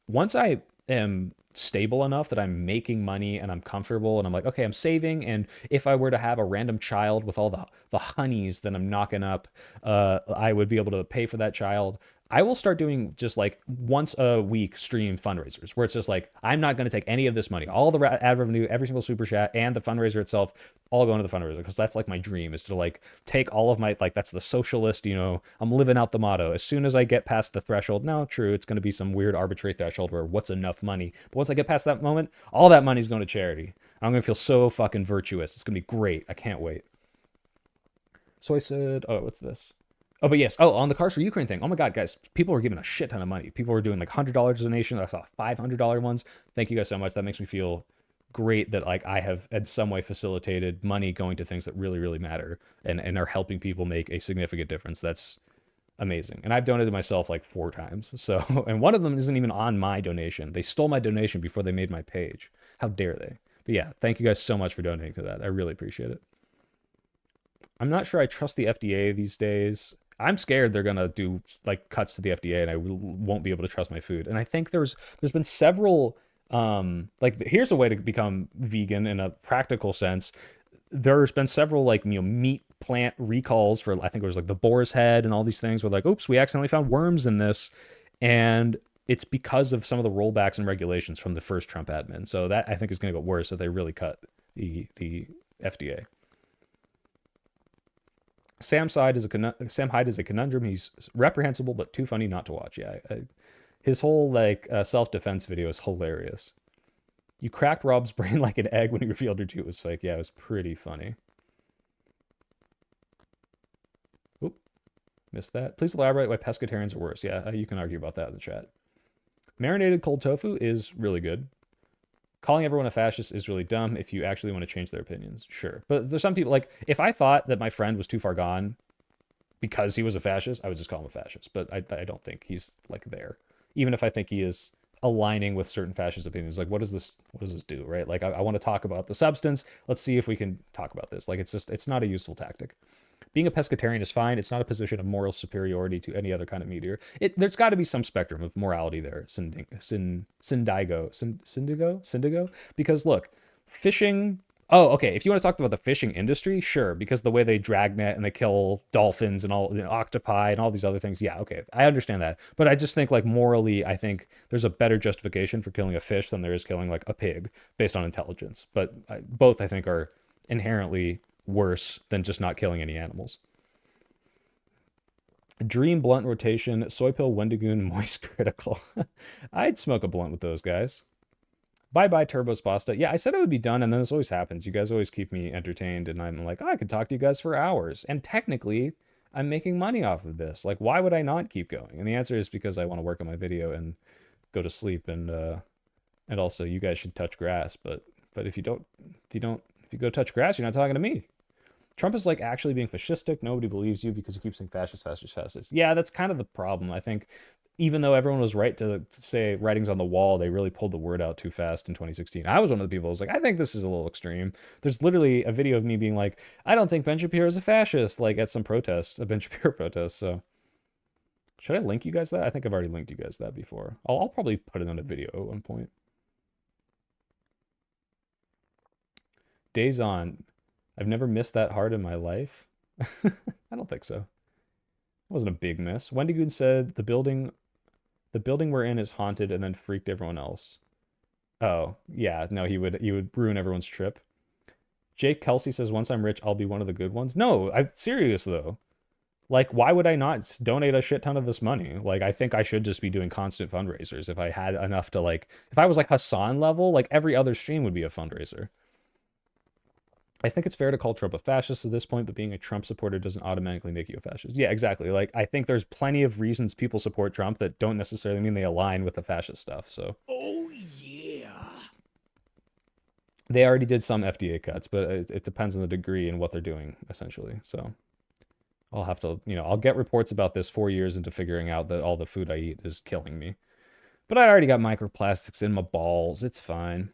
S4: once I am stable enough that I'm making money and I'm comfortable and I'm like, okay, I'm saving. And if I were to have a random child with all the honeys that I'm knocking up, I would be able to pay for that child. I will start doing just like once a week stream fundraisers where it's just like, I'm not going to take any of this money, all the ad revenue, every single super chat and the fundraiser itself, all going to the fundraiser. Because that's like my dream is to like take all of my, like, that's the socialist, I'm living out the motto. As soon as I get past the threshold, no, true, it's going to be some weird arbitrary threshold where what's enough money. But once I get past that moment, all that money is going to charity. I'm going to feel so fucking virtuous. It's going to be great. I can't wait. So I said, oh, what's this? Oh, but yes. Oh, on the Cars for Ukraine thing. Oh my God, guys. People were giving a shit ton of money. People were doing like $100 donation. I saw $500 ones. Thank you guys so much. That makes me feel great that like I have in some way facilitated money going to things that really, really matter and are helping people make a significant difference. That's amazing. And I've donated myself like 4 times. So, and one of them isn't even on my donation. They stole my donation before they made my page. How dare they? But yeah, thank you guys so much for donating to that. I really appreciate it. I'm not sure I trust the FDA these days. I'm scared they're gonna do like cuts to the FDA and I won't be able to trust my food. And I think there's been several like here's a way to become vegan in a practical sense. There's been several like meat plant recalls for I think it was like the boar's head and all these things where like oops we accidentally found worms in this, and it's because of some of the rollbacks and regulations from the first Trump admin. So that I think is going to get worse if they really cut the FDA. Sam Hyde is a conundrum. He's reprehensible, but too funny not to watch. Yeah, his whole like self-defense video is hilarious. You cracked Rob's brain like an egg when he revealed her tooth was fake. Yeah, it was pretty funny. Oop, missed that. Please elaborate why pescatarians are worse. Yeah, you can argue about that in the chat. Marinated cold tofu is really good. Calling everyone a fascist is really dumb if you actually want to change their opinions. Sure. But there's some people, like, if I thought that my friend was too far gone because he was a fascist, I would just call him a fascist. But I don't think he's, like, there. Even if I think he is aligning with certain fascist opinions. Like, what does this do, right? Like, I want to talk about the substance. Let's see if we can talk about this. Like, it's not a useful tactic. Being a pescatarian is fine. It's not a position of moral superiority to any other kind of meat eater. There's got to be some spectrum of morality there. Syndigo. Because look, fishing. Oh, okay. If you want to talk about the fishing industry, sure. Because the way they dragnet and they kill dolphins and all octopi and all these other things. Yeah, okay. I understand that. But I just think like morally, I think there's a better justification for killing a fish than there is killing like a pig based on intelligence. But both I think are inherently worse than just not killing any animals. Dream blunt rotation, soy pill, Wendigoon, moist critical. I'd smoke a blunt with those guys. Bye Turbo's pasta. Yeah, I said it would be done, and then this always happens. You guys always keep me entertained, and I'm like, oh, I could talk to you guys for hours. And technically, I'm making money off of this. Like, why would I not keep going? And the answer is because I want to work on my video and go to sleep, and also you guys should touch grass. But if you go touch grass, you're not talking to me. Trump is like actually being fascistic. Nobody believes you because you keep saying fascist, fascist, fascist. Yeah, that's kind of the problem. I think even though everyone was right to say writings on the wall, they really pulled the word out too fast in 2016. I was one of the people who was like, I think this is a little extreme. There's literally a video of me being like, I don't think Ben Shapiro is a fascist, like at some protest, a Ben Shapiro protest. So should I link you guys that? I think I've already linked you guys that before. I'll probably put it on a video at one point. Days on. I've never missed that hard in my life. I don't think so. It wasn't a big miss. Wendy Goon said the building we're in is haunted and then freaked everyone else. Oh, yeah, no, he would ruin everyone's trip. Jake Kelsey says, once I'm rich, I'll be one of the good ones. No, I'm serious though. Like, why would I not donate a shit ton of this money? Like, I think I should just be doing constant fundraisers if I had enough to, like, if I was like Hassan level, like every other stream would be a fundraiser. I think it's fair to call Trump a fascist at this point, but being a Trump supporter doesn't automatically make you a fascist. Yeah, exactly. Like, I think there's plenty of reasons people support Trump that don't necessarily mean they align with the fascist stuff. So. Oh yeah. They already did some FDA cuts, but it depends on the degree and what they're doing, essentially. So. I'll have to, I'll get reports about this 4 years into figuring out that all the food I eat is killing me. But I already got microplastics in my balls. It's fine.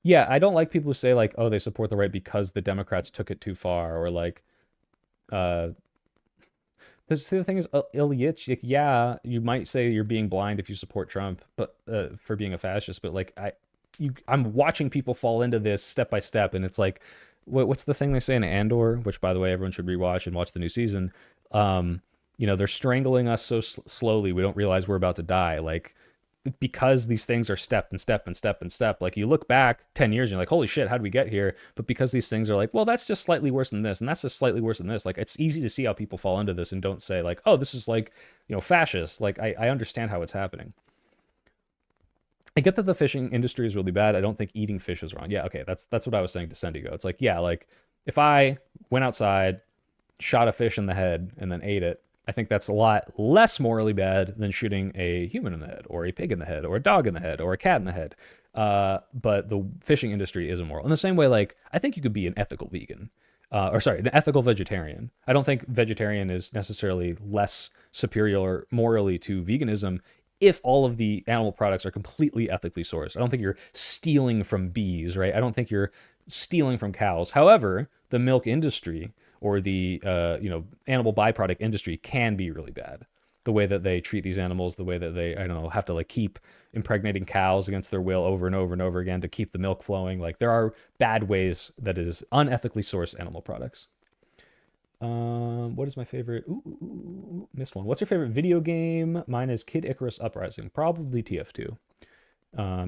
S4: Yeah, I don't like people who say, like, oh, they support the right because the Democrats took it too far, or like, the thing is, Ilyich, like, yeah, you might say you're being blind if you support Trump, but for being a fascist, but like, I'm watching people fall into this step by step, and it's like, what's the thing they say in Andor, which, by the way, everyone should rewatch and watch the new season. They're strangling us so slowly we don't realize we're about to die. Like, because these things are step and step and step and step. Like, you look back 10 years and you're like, holy shit, how'd we get here? But because these things are like, well, that's just slightly worse than this, and that's just slightly worse than this. Like, it's easy to see how people fall into this and don't say like, oh, this is like, fascist. Like, I understand how it's happening. I get that the fishing industry is really bad. I don't think eating fish is wrong. Yeah, okay, that's what I was saying to Sendigo. It's like, yeah, like if I went outside, shot a fish in the head, and then ate it, I think that's a lot less morally bad than shooting a human in the head, or a pig in the head, or a dog in the head, or a cat in the head. But the fishing industry is immoral. In the same way, like, I think you could be an ethical vegan. An ethical vegetarian. I don't think vegetarian is necessarily less superior morally to veganism if all of the animal products are completely ethically sourced. I don't think you're stealing from bees, right? I don't think you're stealing from cows. However, the milk industry or the animal byproduct industry can be really bad. The way that they treat these animals, the way that they, have to like keep impregnating cows against their will over and over and over again to keep the milk flowing. Like, there are bad ways that it is unethically sourced animal products. What is my favorite? Ooh, missed one. What's your favorite video game? Mine is Kid Icarus Uprising. Probably TF2.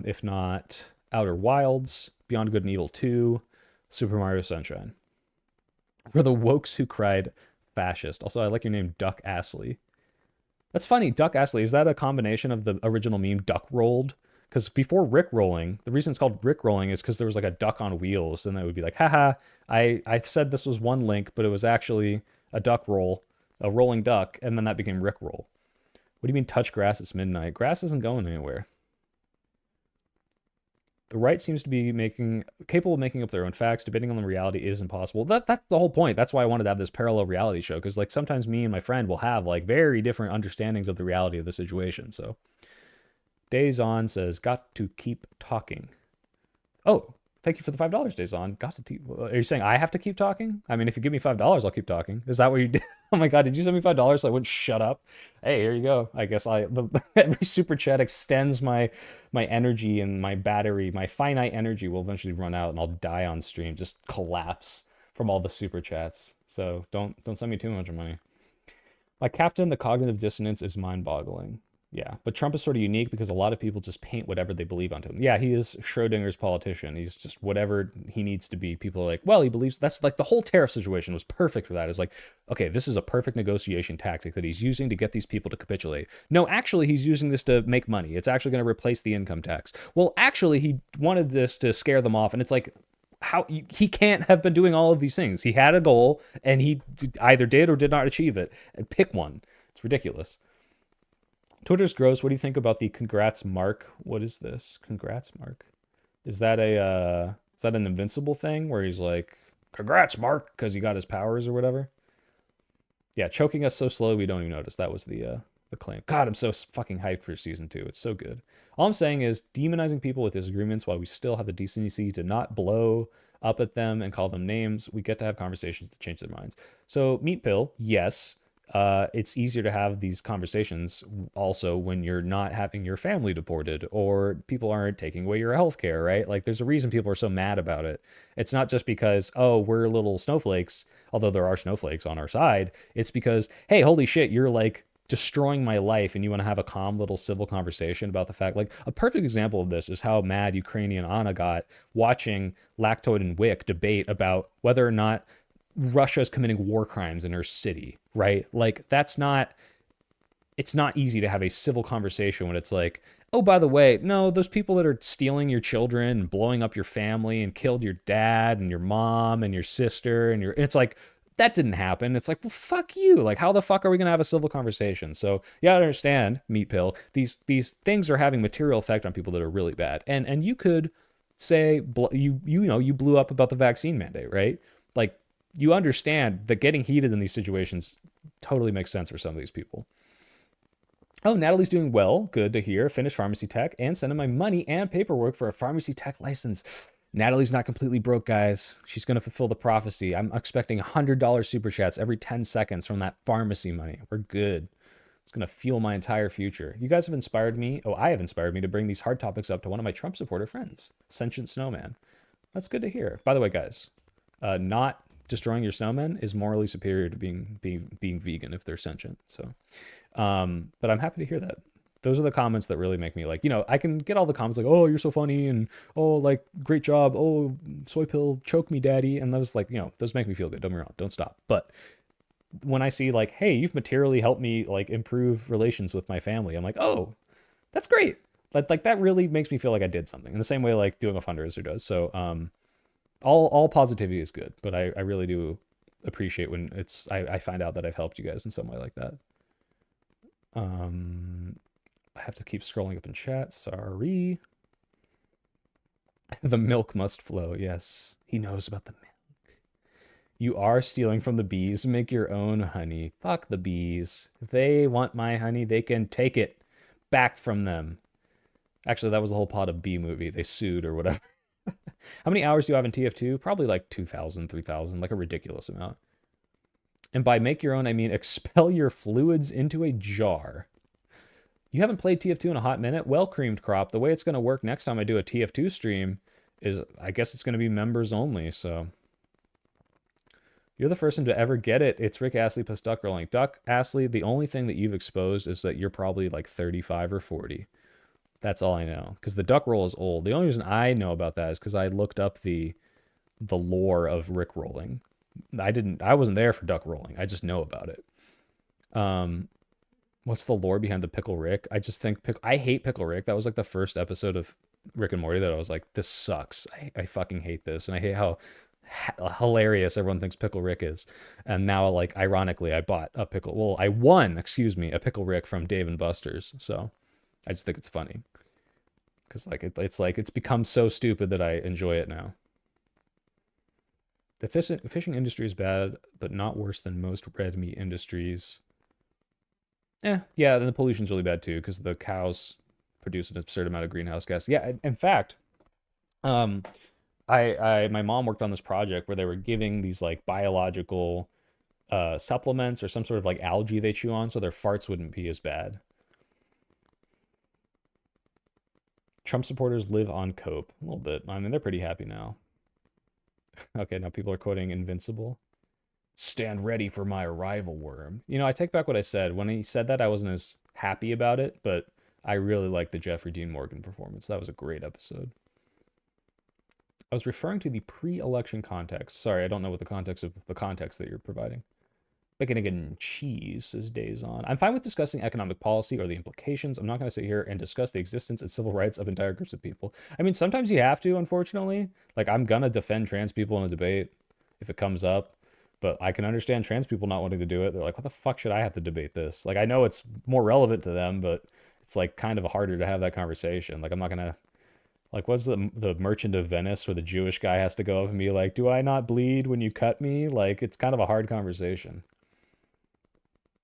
S4: If not Outer Wilds, Beyond Good and Evil 2, Super Mario Sunshine. For the wokes who cried fascist. Also, I like your name, Duck Astley. That's funny, Duck Astley. Is that a combination of the original meme Duck Rolled? Because before Rick Rolling, the reason it's called Rick Rolling is because there was like a duck on wheels, and it would be like, haha, I said this was one link, but it was actually a duck roll, a rolling duck, and then that became Rick Roll. What do you mean touch grass? It's midnight. Grass isn't going anywhere. The right seems to be capable of making up their own facts. Debating on the reality is impossible. That's the whole point. That's why I wanted to have this parallel reality show, because like sometimes me and my friend will have like very different understandings of the reality of the situation. So Days On says, got to keep talking. Oh, thank you for the $5, Days On. Are you saying I have to keep talking? I mean, if you give me $5, I'll keep talking. Is that what you did? Oh my God, did you send me $5 so I wouldn't shut up? Hey, here you go. I guess every super chat extends my energy, and my battery, my finite energy will eventually run out and I'll die on stream, just collapse from all the super chats. So don't send me too much money. My captain, the cognitive dissonance is mind-boggling. Yeah, but Trump is sort of unique because a lot of people just paint whatever they believe onto him. Yeah, he is Schrodinger's politician. He's just whatever he needs to be. People are like, well, he believes. That's like the whole tariff situation was perfect for that. It's like, okay, this is a perfect negotiation tactic that he's using to get these people to capitulate. No, actually, he's using this to make money. It's actually going to replace the income tax. Well, actually, he wanted this to scare them off, and it's like, how he can't have been doing all of these things. He had a goal, and he either did or did not achieve it. And pick one. It's ridiculous. Twitter's gross. What do you think about the congrats mark? What is this? Congrats mark. Is that a Is that an Invincible thing where he's like, congrats, Mark, because he got his powers or whatever? Yeah, choking us so slow we don't even notice. That was the claim. God, I'm so fucking hyped for season 2. It's so good. All I'm saying is demonizing people with disagreements while we still have the decency to not blow up at them and call them names. We get to have conversations to change their minds. So Meat Pill, yes. It's easier to have these conversations also when you're not having your family deported or people aren't taking away your health care, right? Like there's a reason people are so mad about it. It's not just because, oh, we're little snowflakes, although there are snowflakes on our side. It's because, hey, holy shit, you're like destroying my life and you want to have a calm little civil conversation about the fact. Like a perfect example of this is how mad Ukrainian Anna got watching Lactoid and Wick debate about whether or not Russia's committing war crimes in her city, right? Like it's not easy to have a civil conversation when it's like, oh, by the way, no, those people that are stealing your children and blowing up your family and killed your dad and your mom and your sister and it's like, that didn't happen. It's like, well, fuck you. Like, how the fuck are we going to have a civil conversation? So you gotta understand, Meat Pill, these things are having material effect on people that are really bad. And you could say, you blew up about the vaccine mandate, right? Like, you understand that getting heated in these situations totally makes sense for some of these people. Oh, Natalie's doing well. Good to hear. Finished pharmacy tech and sending my money and paperwork for a pharmacy tech license. Natalie's not completely broke, guys. She's going to fulfill the prophecy. I'm expecting $100 super chats every 10 seconds from that pharmacy money. We're good. It's going to fuel my entire future. You guys have inspired me. Oh, I have inspired me to bring these hard topics up to one of my Trump supporter friends, Sentient Snowman. That's good to hear. By the way, guys, not destroying your snowmen is morally superior to being vegan if they're sentient. So, but I'm happy to hear that. Those are the comments that really make me like, I can get all the comments like, oh, you're so funny, and oh, like, great job, oh, soy pill, choke me, daddy, and those like, those make me feel good. Don't get me wrong, don't stop. But when I see like, hey, you've materially helped me like improve relations with my family, I'm like, oh, that's great. Like that really makes me feel like I did something in the same way like doing a fundraiser does. So, all positivity is good, but I really do appreciate when I find out that I've helped you guys in some way like that. I have to keep scrolling up in chat. Sorry. The milk must flow. Yes, he knows about the milk. You are stealing from the bees. Make your own honey. Fuck the bees. If they want my honey, they can take it back from them. Actually, that was the whole plot of Bee Movie. They sued or whatever. How many hours do you have in TF2? Probably like 2,000, 3,000, like a ridiculous amount. And by make your own, I mean expel your fluids into a jar. You haven't played TF2 in a hot minute? Well, Creamed Crop, the way it's going to work next time I do a TF2 stream is, I guess it's going to be members only, so. You're the first one to ever get it. It's Rick Astley plus Duck Rolling. Duck Astley, the only thing that you've exposed is that you're probably like 35 or 40. That's all I know. Because the duck roll is old. The only reason I know about that is because I looked up the lore of Rick rolling. I wasn't there for duck rolling. I just know about it. What's the lore behind the Pickle Rick? I just think I hate Pickle Rick. That was like the first episode of Rick and Morty that I was like, this sucks. I fucking hate this. And I hate how hilarious everyone thinks Pickle Rick is. And now, like, ironically, I won a Pickle Rick from Dave and Buster's. So I just think it's funny. Because it's become so stupid that I enjoy it now. The fishing industry is bad, but not worse than most red meat industries. Yeah, then the pollution's really bad too, because the cows produce an absurd amount of greenhouse gas. Yeah, in fact, my mom worked on this project where they were giving these like biological supplements or some sort of like algae they chew on so their farts wouldn't be as bad. Trump supporters live on cope a little bit. I mean, they're pretty happy now. Okay, now people are quoting Invincible. Stand ready for my arrival, worm. I take back what I said. When he said that, I wasn't as happy about it, but I really liked the Jeffrey Dean Morgan performance. That was a great episode. I was referring to the pre-election context. Sorry, I don't know what the context that you're providing. Bacon, egg, and cheese, says Days On. I'm fine with discussing economic policy or the implications. I'm not going to sit here and discuss the existence and civil rights of entire groups of people. I mean, sometimes you have to, unfortunately. Like, I'm going to defend trans people in a debate if it comes up. But I can understand trans people not wanting to do it. They're like, what the fuck should I have to debate this? Like, I know it's more relevant to them, but it's like kind of harder to have that conversation. Like, I'm not going to Like, what's the Merchant of Venice where the Jewish guy has to go up and be like, do I not bleed when you cut me? Like, it's kind of a hard conversation.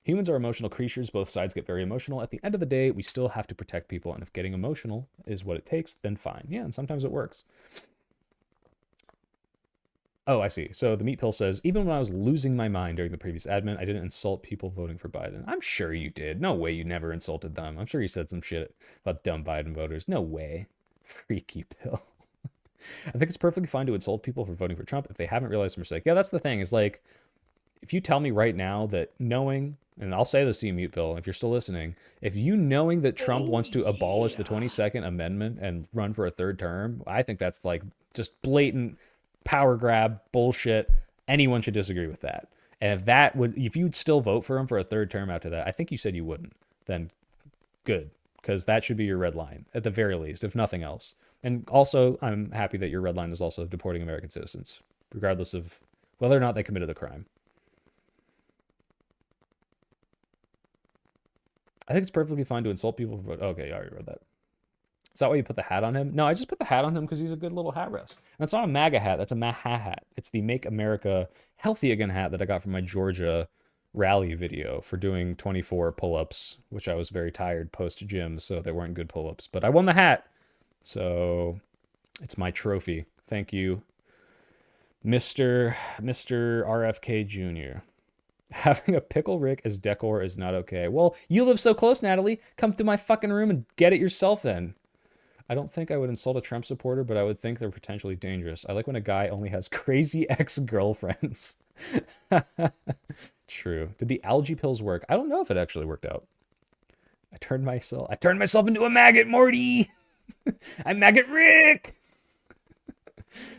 S4: Humans are emotional creatures. Both sides get very emotional. At the end of the day, we still have to protect people. And if getting emotional is what it takes, then fine. Yeah, and sometimes it works. Oh, I see. So the Meat Pill says, even when I was losing my mind during the previous admin, I didn't insult people voting for Biden. I'm sure you did. No way you never insulted them. I'm sure you said some shit about dumb Biden voters. No way. Freaky Pill. I think it's perfectly fine to insult people for voting for Trump if they haven't realized their mistake. Yeah, that's the thing. Is like, if you tell me right now that knowing, and I'll say this to you, Mute Pill, if you're still listening, if you knowing that Trump wants to abolish the 22nd Amendment and run for a third term, I think that's like just blatant power grab bullshit. Anyone should disagree with that. And if you'd still vote for him for a third term after that, I think you said you wouldn't, then good, because that should be your red line at the very least, if nothing else. And also, I'm happy that your red line is also deporting American citizens, regardless of whether or not they committed the crime. I think it's perfectly fine to insult people for voting. Okay, I already read that. Is that why you put the hat on him? No, I just put the hat on him because he's a good little hat rest. And it's not a MAGA hat. That's a MAHA hat. It's the Make America Healthy Again hat that I got from my Georgia rally video for doing 24 pull-ups, which I was very tired post-gym, so they weren't good pull-ups. But I won the hat, so it's my trophy. Thank you, Mr. RFK Jr. Having a pickle Rick as decor is not okay. Well, you live so close, Natalie. Come through my fucking room and get it yourself then. I don't think I would insult a Trump supporter, but I would think they're potentially dangerous. I like when a guy only has crazy ex-girlfriends. True. Did the algae pills work? I don't know if it actually worked out. I turned myself into a maggot, Morty. I'm Maggot Rick.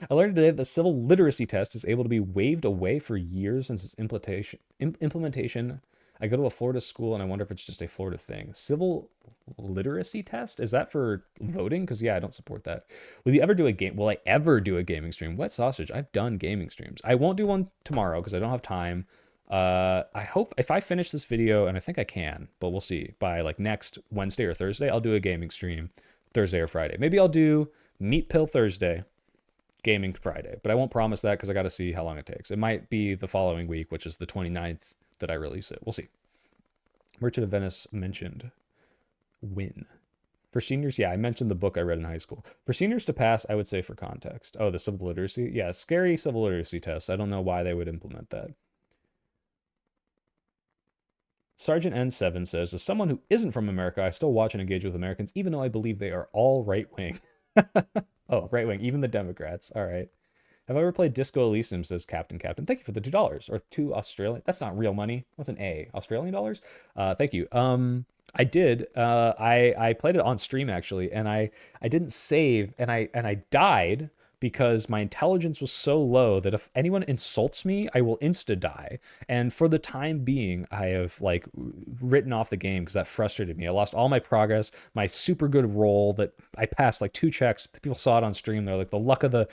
S4: I learned today that the civil literacy test is able to be waived away for years since its implementation. I go to a Florida school and I wonder if it's just a Florida thing. Civil literacy test? Is that for voting? Because yeah, I don't support that. Will I ever do a gaming stream? Wet sausage. I've done gaming streams. I won't do one tomorrow because I don't have time. I hope if I finish this video, and I think I can, but we'll see, by like next Wednesday or Thursday, I'll do a gaming stream Thursday or Friday. Maybe I'll do Meat Pill Thursday, gaming Friday, but I won't promise that because I got to see how long it takes. It might be the following week, which is the 29th that I release it. We'll see. Merchant of Venice mentioned win. For seniors, yeah, I mentioned the book I read in high school. For seniors to pass, I would say for context. Oh, the civil literacy? Yeah, scary civil literacy test. I don't know why they would implement that. Sergeant N7 says, as someone who isn't from America, I still watch and engage with Americans, even though I believe they are all right-wing. Oh, right-wing, even the Democrats. All right. Have I ever played Disco Elysium, says Captain. Thank you for the $2. Or 2 Australian. That's not real money. What's an A? Australian dollars? Thank you. I did. I played it on stream, actually, and I didn't save, and I died because my intelligence was so low that if anyone insults me, I will insta-die. And for the time being, I have like written off the game because that frustrated me. I lost all my progress, my super good roll that I passed like 2 checks. People saw it on stream. They're like, the luck of the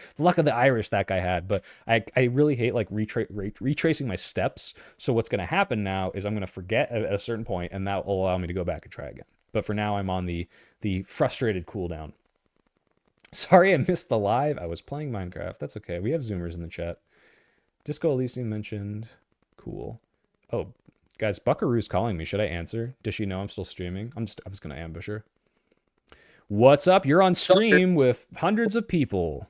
S4: Irish that guy had. But I really hate like retracing my steps. So what's going to happen now is I'm going to forget at a certain point, and that will allow me to go back and try again. But for now, I'm on the frustrated cooldown. Sorry I missed the live. I was playing Minecraft. That's okay. We have Zoomers in the chat. Disco Elysium mentioned. Cool. Oh, guys, Buckaroo's calling me. Should I answer? Does she know I'm still streaming? I'm just going to ambush her. What's up? You're on stream with hundreds of people.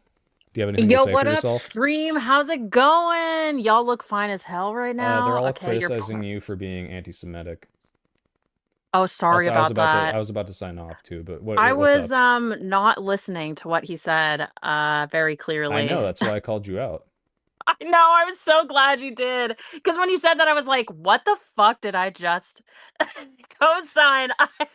S4: Do you have anything to say for yourself?
S9: Yo, what up, stream? How's it going? Y'all look fine as hell right now.
S4: They're all criticizing you for being anti-Semitic.
S9: Oh, sorry
S4: Also,
S9: about that.
S4: I was about to sign off too, but
S9: I
S4: what's
S9: was
S4: up?
S9: not listening to what he said very clearly.
S4: I know, that's why I called you out.
S9: I know, I was so glad you did. Because when you said that, I was like, what the fuck did I just co-sign? I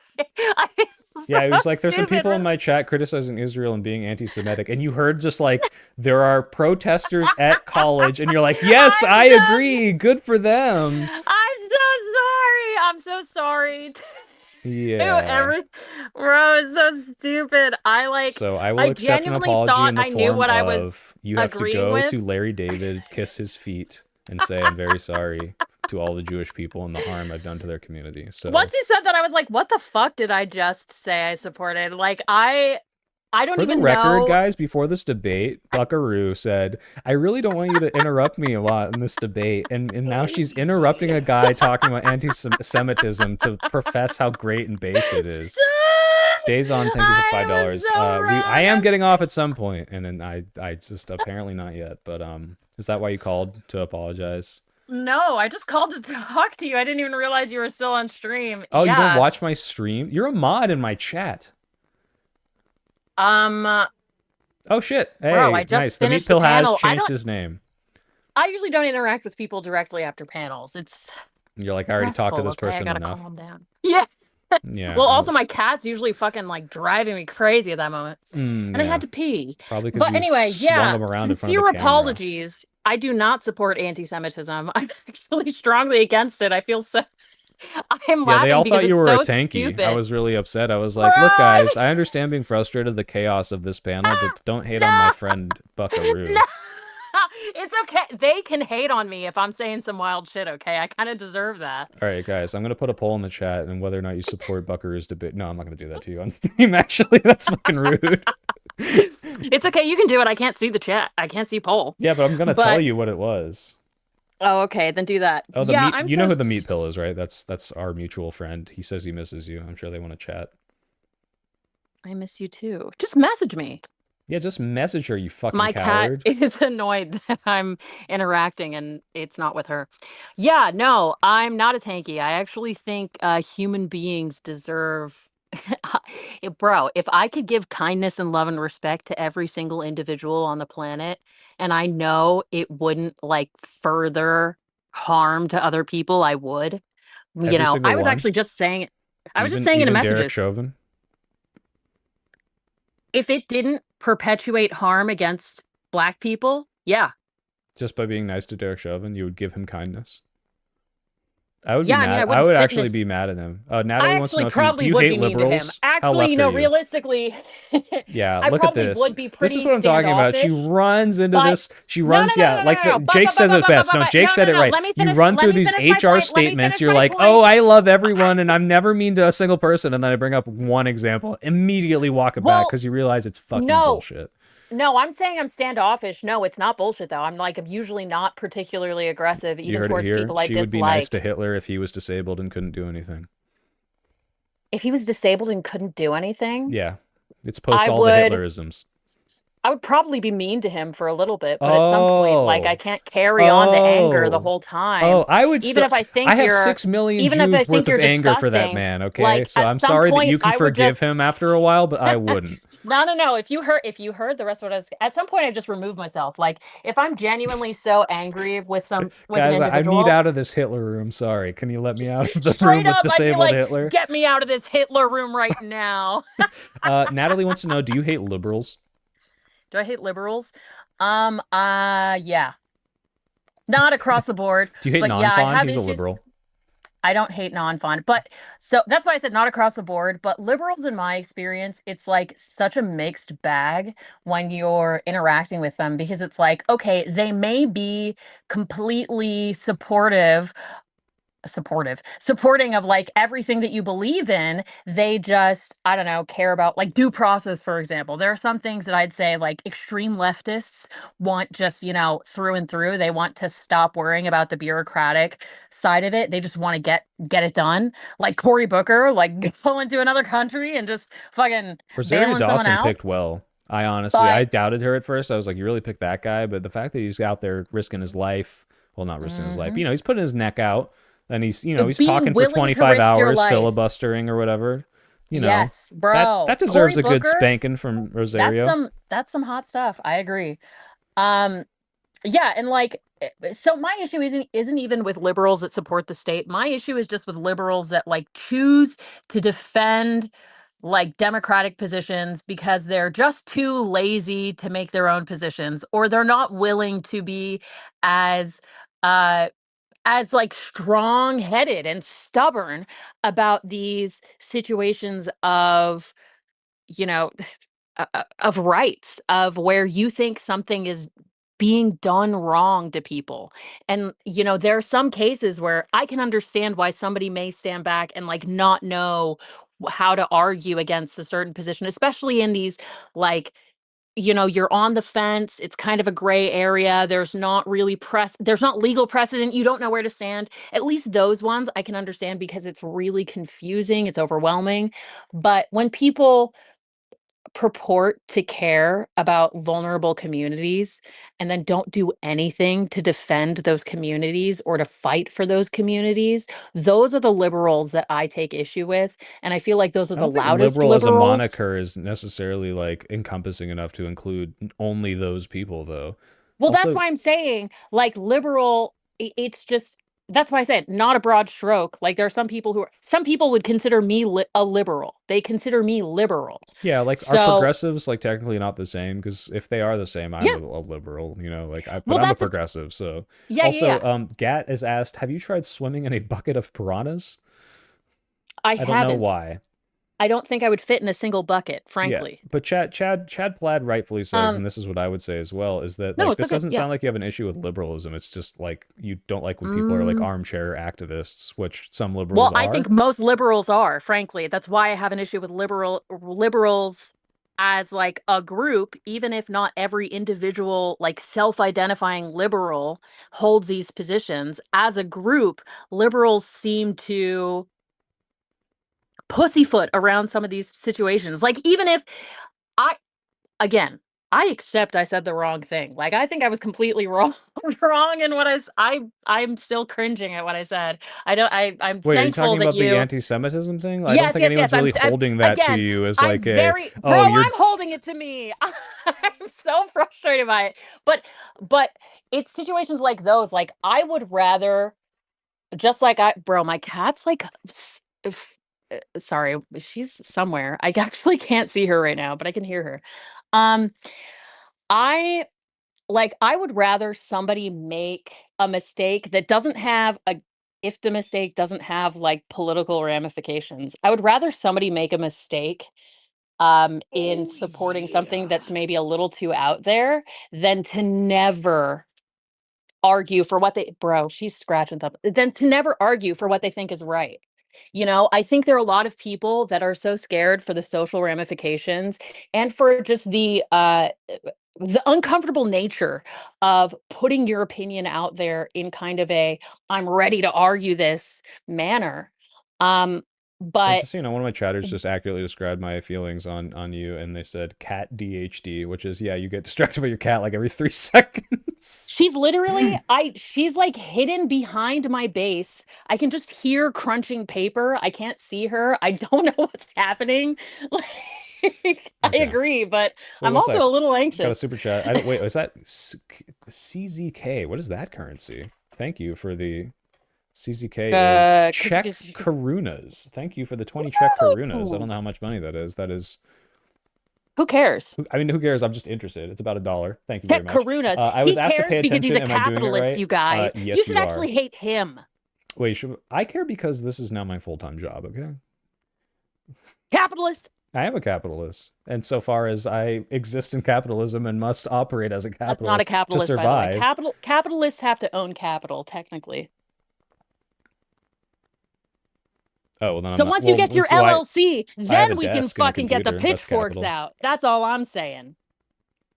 S9: feel
S4: Yeah, it
S9: so
S4: was like there's some
S9: stupid.
S4: people in my chat criticizing Israel and being anti-Semitic, and you heard just like there are protesters at college, and you're like, yes, I agree, good for them.
S9: I'm so sorry.
S4: Yeah.
S9: Bro, it's so stupid.
S4: So I will accept an apology in the form of you have to go to Larry David, kiss his feet, and say I'm very sorry to all the Jewish people and the harm I've done to their community. So
S9: once you said that, I was like, what the fuck did I just say I supported? Like, I I don't
S4: For the
S9: even
S4: record,
S9: know.
S4: guys, before this debate, Buckaroo said, I really don't want you to interrupt me a lot in this debate. And now she's interrupting a guy talking about anti-Semitism to profess how great and based it is. Dazon, thank you for $5. I am getting off at some point, and then I just apparently not yet. But is that why you called to apologize?
S9: No, I just called to talk to you. I didn't even realize you were still on stream.
S4: Oh,
S9: yeah.
S4: You don't watch my stream? You're a mod in my chat. Oh shit! Hey,
S9: bro, I just
S4: nice. The Meat
S9: finished
S4: Pill
S9: the panel.
S4: has changed his name.
S9: I usually don't interact with people directly after panels. It's
S4: You're like, I already talked to this
S9: okay?
S4: person
S9: I gotta
S4: enough.
S9: calm down. Yeah.
S4: Yeah.
S9: Well, also my cat's usually fucking like driving me crazy at that moment, and I had to pee.
S4: Probably because
S9: But anyway, yeah.
S4: them around in front
S9: Sincere
S4: of the camera.
S9: apologies. I do not support anti-Semitism. I'm actually strongly against it. I feel so. I'm laughing
S4: they all
S9: because
S4: thought you
S9: it's
S4: were
S9: so
S4: a tanky.
S9: stupid.
S4: I was really upset. I was like, look, guys, I understand being frustrated at the chaos of this panel, but don't hate on my friend Buckaroo.
S9: No. It's okay. They can hate on me if I'm saying some wild shit, okay? I kind of deserve that.
S4: All right, guys, I'm going to put a poll in the chat and whether or not you support Buckaroo's debate. No, I'm not going to do that to you on stream, actually. That's fucking rude.
S9: It's okay. You can do it. I can't see the chat. I can't see poll.
S4: Yeah, but I'm going to tell you what it was.
S9: Oh, okay. Then do that.
S4: Oh,
S9: yeah,
S4: you know who the Meat Pill is, right? That's our mutual friend. He says he misses you. I'm sure they want to chat.
S9: I miss you too. Just message me.
S4: Yeah, just message her, you fucking
S9: My
S4: coward.
S9: cat is annoyed that I'm interacting and it's not with her. Yeah, no, I'm not a tanky. I actually think human beings deserve... Bro, if I could give kindness and love and respect to every single individual on the planet, and I know it wouldn't like further harm to other people, I would. You know, I was actually just saying it. I was just saying it in messages.
S4: Derek Chauvin?
S9: If it didn't perpetuate harm against black people, yeah.
S4: Just by being nice to Derek Chauvin, you would give him kindness? I would
S9: Yeah,
S4: be mad. I would actually be mad at him. Natalie wants to know if you hate liberals.
S9: Actually, you know, realistically,
S4: yeah,
S9: I
S4: look at
S9: probably
S4: this.
S9: would be pretty
S4: This is what I'm talking about. She runs into this. She runs, Jake says it best. No, Jake said it right. You run through these HR statements. You're like, oh, I love everyone, and I'm never mean to a single person. And then I bring up one example. Immediately walk it back because you realize it's fucking bullshit.
S9: No, I'm saying I'm standoffish. No, it's not bullshit though. I'm usually not particularly aggressive even towards people I dislike.
S4: She would be nice to Hitler if he was disabled and couldn't do anything.
S9: If he was disabled and couldn't do anything?
S4: Yeah. It's post all the Hitlerisms.
S9: I would probably be mean to him for a little bit, but at some point, like, I can't carry on the anger the whole time.
S4: Oh, I would
S9: even if I think
S4: I have 6 million Jews worth of anger for that man, okay?
S9: Like,
S4: so I'm sorry that you can forgive him after a while, but I wouldn't.
S9: No. If you heard the rest of what I was, at some point I just remove myself. Like, if I'm genuinely so angry with
S4: Guys,
S9: an individual,
S4: I need out of this Hitler room. Sorry, can you let me out of the room with disabled Hitler?
S9: Get me out of this Hitler room right now.
S4: Natalie wants to know: do you hate liberals?
S9: Do I hate liberals? Yeah. Not across the board.
S4: Do you hate non-fond? He's a liberal.
S9: I don't hate non-fond, but so that's why I said not across the board. But liberals, in my experience, it's like such a mixed bag when you're interacting with them, because it's like, okay, they may be completely supporting of like everything that you believe in. They just, I don't know, care about like due process, for example. There are some things that I'd say like extreme leftists want just, through and through. They want to stop worrying about the bureaucratic side of it. They just want to get it done. Like Cory Booker, like go into another country and just fucking
S4: Rosario Dawson picked well. I doubted her at first. I was like, you really picked that guy? But the fact that he's out there risking his life, well, not risking his life, he's putting his neck out. And he's, he's talking for 25 hours, filibustering or whatever.
S9: Yes, bro.
S4: That deserves a good spanking from Rosario.
S9: That's some hot stuff. I agree. Yeah, and like, so my issue isn't even with liberals that support the state. My issue is just with liberals that like choose to defend like democratic positions because they're just too lazy to make their own positions, or they're not willing to be as like strong-headed and stubborn about these situations of, of rights, of where you think something is being done wrong to people. And, there are some cases where I can understand why somebody may stand back and like not know how to argue against a certain position, especially in these, like, you're on the fence. It's kind of a gray area. There's not legal precedent. You don't know where to stand. At least those ones I can understand because it's really confusing. It's overwhelming. But when people purport to care about vulnerable communities and then don't do anything to defend those communities or to fight for those communities, those are the liberals that I take issue with. And I feel like those are
S4: I
S9: the
S4: don't think
S9: loudest
S4: liberal as a
S9: liberals.
S4: moniker is necessarily like encompassing enough to include only those people, though.
S9: Well, that's
S4: Also,
S9: why I'm saying, like, liberal, it's just, that's why I said not a broad stroke. Like, there are some people would consider me a liberal. They consider me liberal.
S4: yeah, like, are
S9: So,
S4: progressives like technically not the same? Because if they are the same, I'm
S9: yeah.
S4: a liberal, like but
S9: Well,
S4: I'm a
S9: that's
S4: progressive. So
S9: yeah,
S4: also,
S9: yeah.
S4: Gat is asked, have you tried swimming in a bucket of piranhas?
S9: I
S4: don't know
S9: haven't.
S4: why.
S9: I don't think I would fit in a single bucket,
S4: Yeah,
S9: frankly.
S4: but Chad Plaid rightfully says, and
S9: Um,
S4: this is what I would say as well, is that
S9: no,
S4: like
S9: it's
S4: this
S9: okay.
S4: doesn't
S9: Yeah.
S4: sound like you have an issue with liberalism. It's just like you don't like when people are like armchair activists, which some liberals
S9: Well, I
S4: are.
S9: think most liberals are, frankly. That's why I have an issue with liberals as like a group, even if not every individual, like self-identifying liberal holds these positions. As a group, liberals seem to pussyfoot around some of these situations. Like, even if again, I accept I said the wrong thing. Like, I think I was completely wrong in what I'm still cringing at what I said. I'm
S4: Wait, are you
S9: thankful
S4: talking
S9: that
S4: about the
S9: you
S4: anti-Semitism thing? I don't
S9: Yes,
S4: think
S9: yes,
S4: anyone's
S9: yes.
S4: really holding that to
S9: Again,
S4: you as
S9: I'm
S4: like a,
S9: very
S4: oh,
S9: bro,
S4: you're
S9: I'm holding it to me. I'm so frustrated by it. But it's situations like those. Like, I would rather, just like my cat's like sorry, she's somewhere. I actually can't see her right now, but I can hear her. Um I I would rather somebody make a mistake that doesn't have a if the mistake doesn't have like political ramifications. I would rather somebody make a mistake in
S6: Oh
S9: supporting something
S6: yeah.
S9: that's maybe a little too out there than to never argue for what they bro, she's scratching something. Than to never argue for what they think is right. I think there are a lot of people that are so scared for the social ramifications and for just the uncomfortable nature of putting your opinion out there in kind of a I'm ready to argue this manner. Um,
S4: And
S9: but
S4: just so you know, one of my chatters just accurately described my feelings on you, and they said cat DHD, which is, yeah, you get distracted by your cat like every 3 seconds.
S9: she's literally she's like hidden behind my base. I can just hear crunching paper. I can't see her. I don't know what's happening. Like, I
S4: Okay.
S9: agree, but
S4: Wait,
S9: I'm
S4: one
S9: also
S4: sec.
S9: a little
S4: Got a
S9: anxious.
S4: super chat. I don't wait. Is that CZK? What is that currency? Thank you for the CZK is Czech Karunas. Thank you for the 20 Czech Karunas. I don't know how much money that is. That is.
S9: Who cares?
S4: I mean, who cares? I'm just interested. It's about $1. Thank you very much.
S9: Karunas.
S4: I
S9: He
S4: was asked to
S9: cares
S4: pay
S9: because he's
S4: attention.
S9: a
S4: Am I doing it
S9: capitalist,
S4: right?
S9: you guys.
S4: Yes,
S9: You should
S4: you
S9: actually
S4: are.
S9: hate him.
S4: Wait, I care because this is now my full-time job, okay?
S9: Capitalist.
S4: I am a capitalist. And so far as I exist in capitalism and must operate as a
S9: That's not a
S4: capitalist to
S9: capitalist, by the way.
S4: survive.
S9: Capitalists have to own capital, technically.
S4: Oh, well, then I'm
S9: So
S4: not.
S9: once you get your
S4: do I
S9: LLC,
S4: I have a
S9: then we can
S4: desk and a
S9: fucking get the
S4: computer. That's
S9: pitchforks
S4: capital.
S9: out. That's all I'm saying.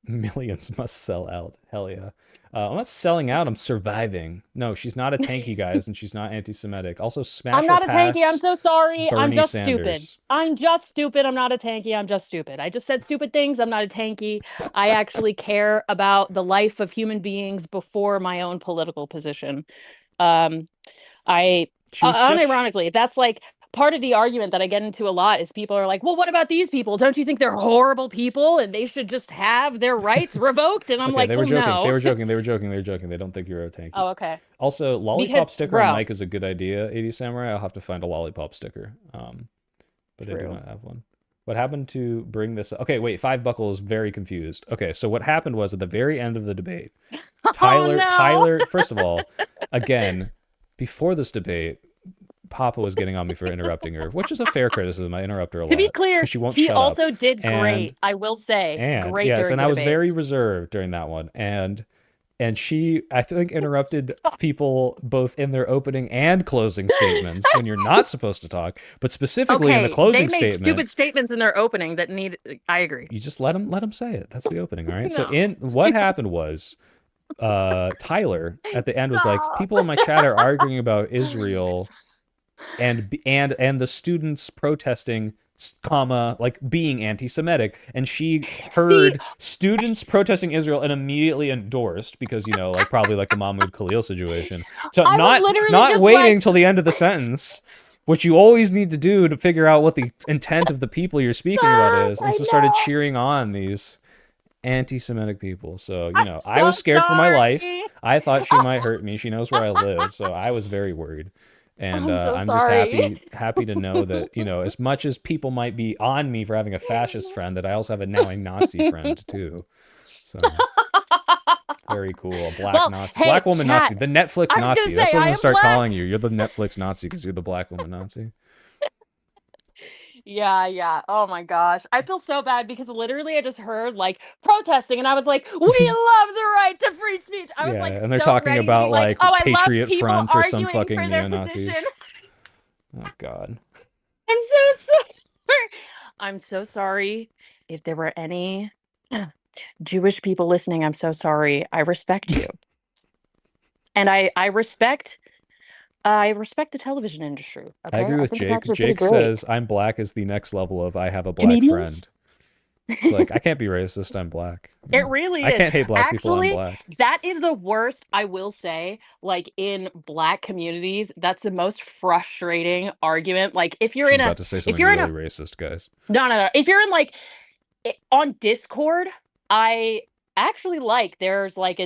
S4: Millions must sell out. Hell yeah. I'm not selling out. I'm surviving. No, she's not a tanky, guys, and she's not anti-Semitic. Also, smash
S9: I'm
S4: or
S9: not a tanky. I'm
S4: pass
S9: so sorry. I'm
S4: Bernie
S9: just
S4: Sanders.
S9: stupid. I'm just stupid. I'm not a tanky. I'm just stupid. I just said stupid things. I'm not a tanky. I actually care about the life of human beings before my own political position. Unironically, that's like part of the argument that I get into a lot is people are like, well, what about these people? Don't you think they're horrible people and they should just have their rights revoked? And I'm
S4: Okay,
S9: like,
S4: they were
S9: well,
S4: joking.
S9: no.
S4: They were joking. They were joking. They were joking. They don't think you're a tanky.
S9: Oh, okay.
S4: Also, lollipop
S9: Because,
S4: sticker on mic is a good idea, 80 Samurai. I'll have to find a lollipop sticker. But I do not have one. What happened to bring this? Okay, wait. Five Buckle is very confused. Okay, so what happened was at the very end of the debate, Tyler. First of all, again, before this debate, Papa was getting on me for interrupting her, which is a fair criticism. I interrupt her a lot.
S9: To be clear,
S4: she won't
S9: he
S4: shut
S9: also
S4: up.
S9: did great. I will say,
S4: And
S9: great
S4: yes,
S9: during
S4: and
S9: the
S4: I was
S9: debate.
S4: very reserved during that one. And and she, I think, interrupted people both in their opening and closing statements when you're not supposed to talk, but specifically in the closing
S9: they made
S4: statement.
S9: stupid statements in their opening that need. I agree.
S4: You just let them say it. That's the opening, all right?
S9: No.
S4: So what happened was, Tyler at the end was like, people in my chat are arguing about Israel, and the students protesting, comma, like being anti-Semitic, and she heard students protesting Israel and immediately endorsed, because like probably like the Mahmoud Khalil situation. So not waiting till the end of the sentence, which you always need to do to figure out what the intent of the people you're speaking about is, and so started cheering on these anti-Semitic people. So I was scared for my life. I thought she might hurt me. She knows where I live, so I was very worried. And I'm just happy to know that, as much as people might be on me for having a fascist friend, that I also have now a Nazi friend too. So very cool. A black Nazi. Hey, black woman Nazi. The Netflix Nazi. That's what I'm going to start calling you. You're the Netflix Nazi because you're the black woman Nazi.
S9: Yeah. Oh my gosh. I feel so bad because literally I just heard like protesting and I was like, we love the right to free speech. I was like,
S4: and they're talking about like Patriot Front or some fucking neo-Nazis. Oh God.
S9: I'm so sorry. I'm so sorry if there were any Jewish people listening. I'm so sorry. I respect you. And I respect the television industry. Okay?
S4: I agree with Jake. Jake says I'm black is the next level of I have a black friend. It's like, I can't be racist, I'm black.
S9: It really is.
S4: I can't hate black people, I'm black.
S9: That is the worst, I will say, like in black communities, that's the most frustrating argument. Like if you're
S4: about to say something really racist, guys.
S9: No. If you're in like on Discord, I actually there's like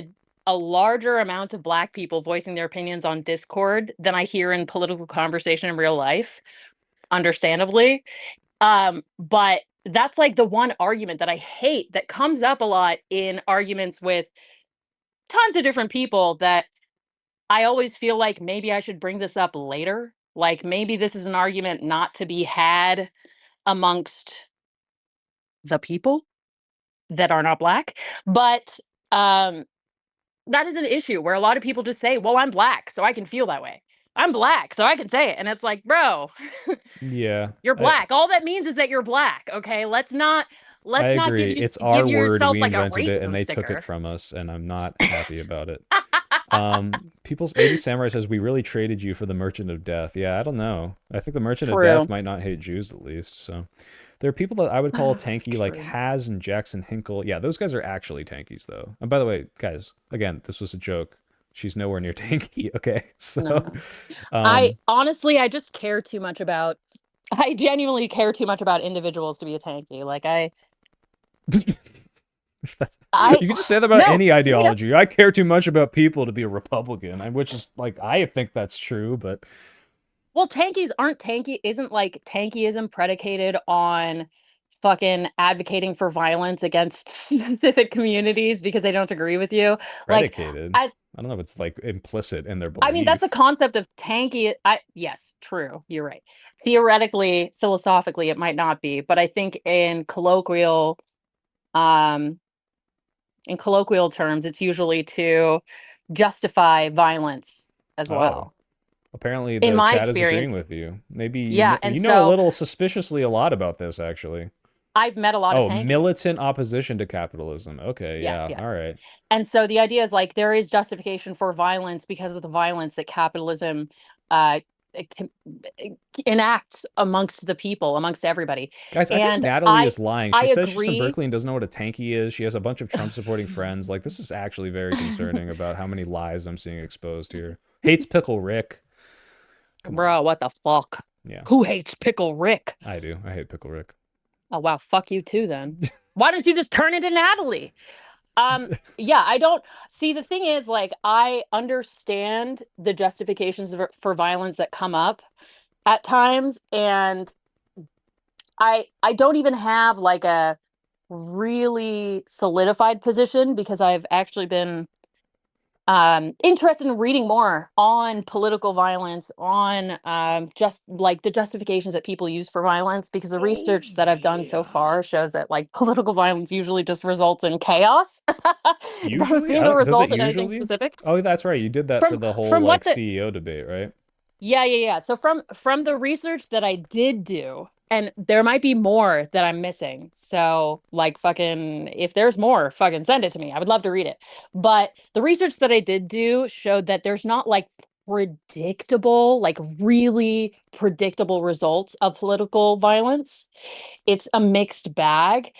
S9: a larger amount of black people voicing their opinions on Discord than I hear in political conversation in real life, understandably. But that's like the one argument that I hate that comes up a lot in arguments with tons of different people, that I always feel like maybe I should bring this up later. Like maybe this is an argument not to be had amongst the people that are not black. But that is an issue where a lot of people just say, well, I'm black, so I can feel that way. I'm black, so I can say it. And it's like, bro,
S4: yeah,
S9: you're black. All that means is that you're black. Okay, let's not
S4: agree.
S9: Give you,
S4: it's our word. We
S9: like
S4: invented it, and they
S9: sticker.
S4: took it from us, and I'm not happy about it. People's 80 Samurai says we really traded you for the Merchant of Death. Yeah, I don't know. I think the Merchant of Death might not hate Jews, at least. So there are people that I would call tanky, like Haz and Jackson Hinkle. Yeah, those guys are actually tankies, though. And by the way, guys, again, this was a joke. She's nowhere near tanky. Okay, so
S9: no. I honestly, I just care too much about. I genuinely care too much about individuals to be a tanky. Like
S4: you can just say that about any ideology. I care too much about people to be a Republican, which is like, I think that's true, but
S9: well, tankies aren't tanky. Isn't like tankyism predicated on fucking advocating for violence against specific communities because they don't agree with you?
S4: Predicated.
S9: Like,
S4: I don't know if it's like implicit in their belief.
S9: I mean, that's a concept of tanky. Yes, true. You're right. Theoretically, philosophically, it might not be, but I think in colloquial terms, it's usually to justify violence as well.
S4: Apparently, the chat is agreeing with you. Maybe you know a little suspiciously a lot about this, actually.
S9: I've met a lot of tankies.
S4: Militant opposition to capitalism. Okay, yes. All right.
S9: And so the idea is like there is justification for violence because of the violence that capitalism enacts amongst the people, amongst everybody.
S4: Guys, I think Natalie is lying. She says she's from Berkeley and doesn't know what a tanky is. She has a bunch of Trump-supporting friends. Like, this is actually very concerning about how many lies I'm seeing exposed here. Hates Pickle Rick.
S9: Bro, what the fuck?
S4: Yeah.
S9: Who hates Pickle Rick?
S4: I do. I hate Pickle Rick.
S9: Oh, wow. Fuck you too, then. Why don't you just turn into Natalie? Yeah, I don't see. The thing is, like, I understand the justifications for violence that come up at times, and I don't even have like a really solidified position because I've actually been interested in reading more on political violence, on just like the justifications that people use for violence, because the research that I've done so far shows that like political violence usually just results in chaos. It doesn't
S4: Usually?
S9: seem to result in anything specific.
S4: Oh, that's right. You did that for the whole
S9: from
S4: like
S9: what the
S4: CEO debate, right?
S9: yeah. So from the research that I did do, and there might be more that I'm missing. So like fucking if there's more, fucking send it to me. I would love to read it. But the research that I did do showed that there's not like predictable, like really predictable results of political violence. It's a mixed bag.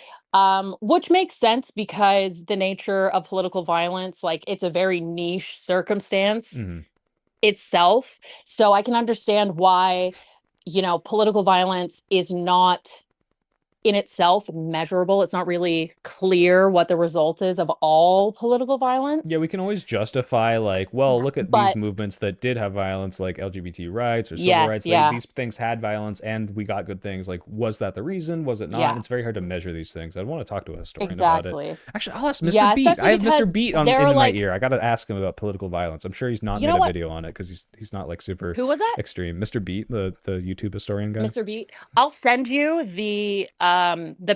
S9: Which makes sense because the nature of political violence, like it's a very niche circumstance itself. So I can understand why, political violence is not in itself measurable. It's not really clear what the result is of all political violence.
S4: Yeah, we can always justify like, well, look at these movements that did have violence, like LGBT rights or civil rights. These things had violence and we got good things. Like, was that the reason? Was it not?
S9: Yeah.
S4: And it's very hard to measure these things. I want to talk to a historian
S9: Exactly.
S4: about it. Actually, I'll ask Mr. Beat. I have Mr. Beat in my ear. I got to ask him about political violence. I'm sure he's not made a video on it because he's not like super
S9: Who was that?
S4: extreme. Mr. Beat, the YouTube historian guy.
S9: Mr. Beat. I'll send you the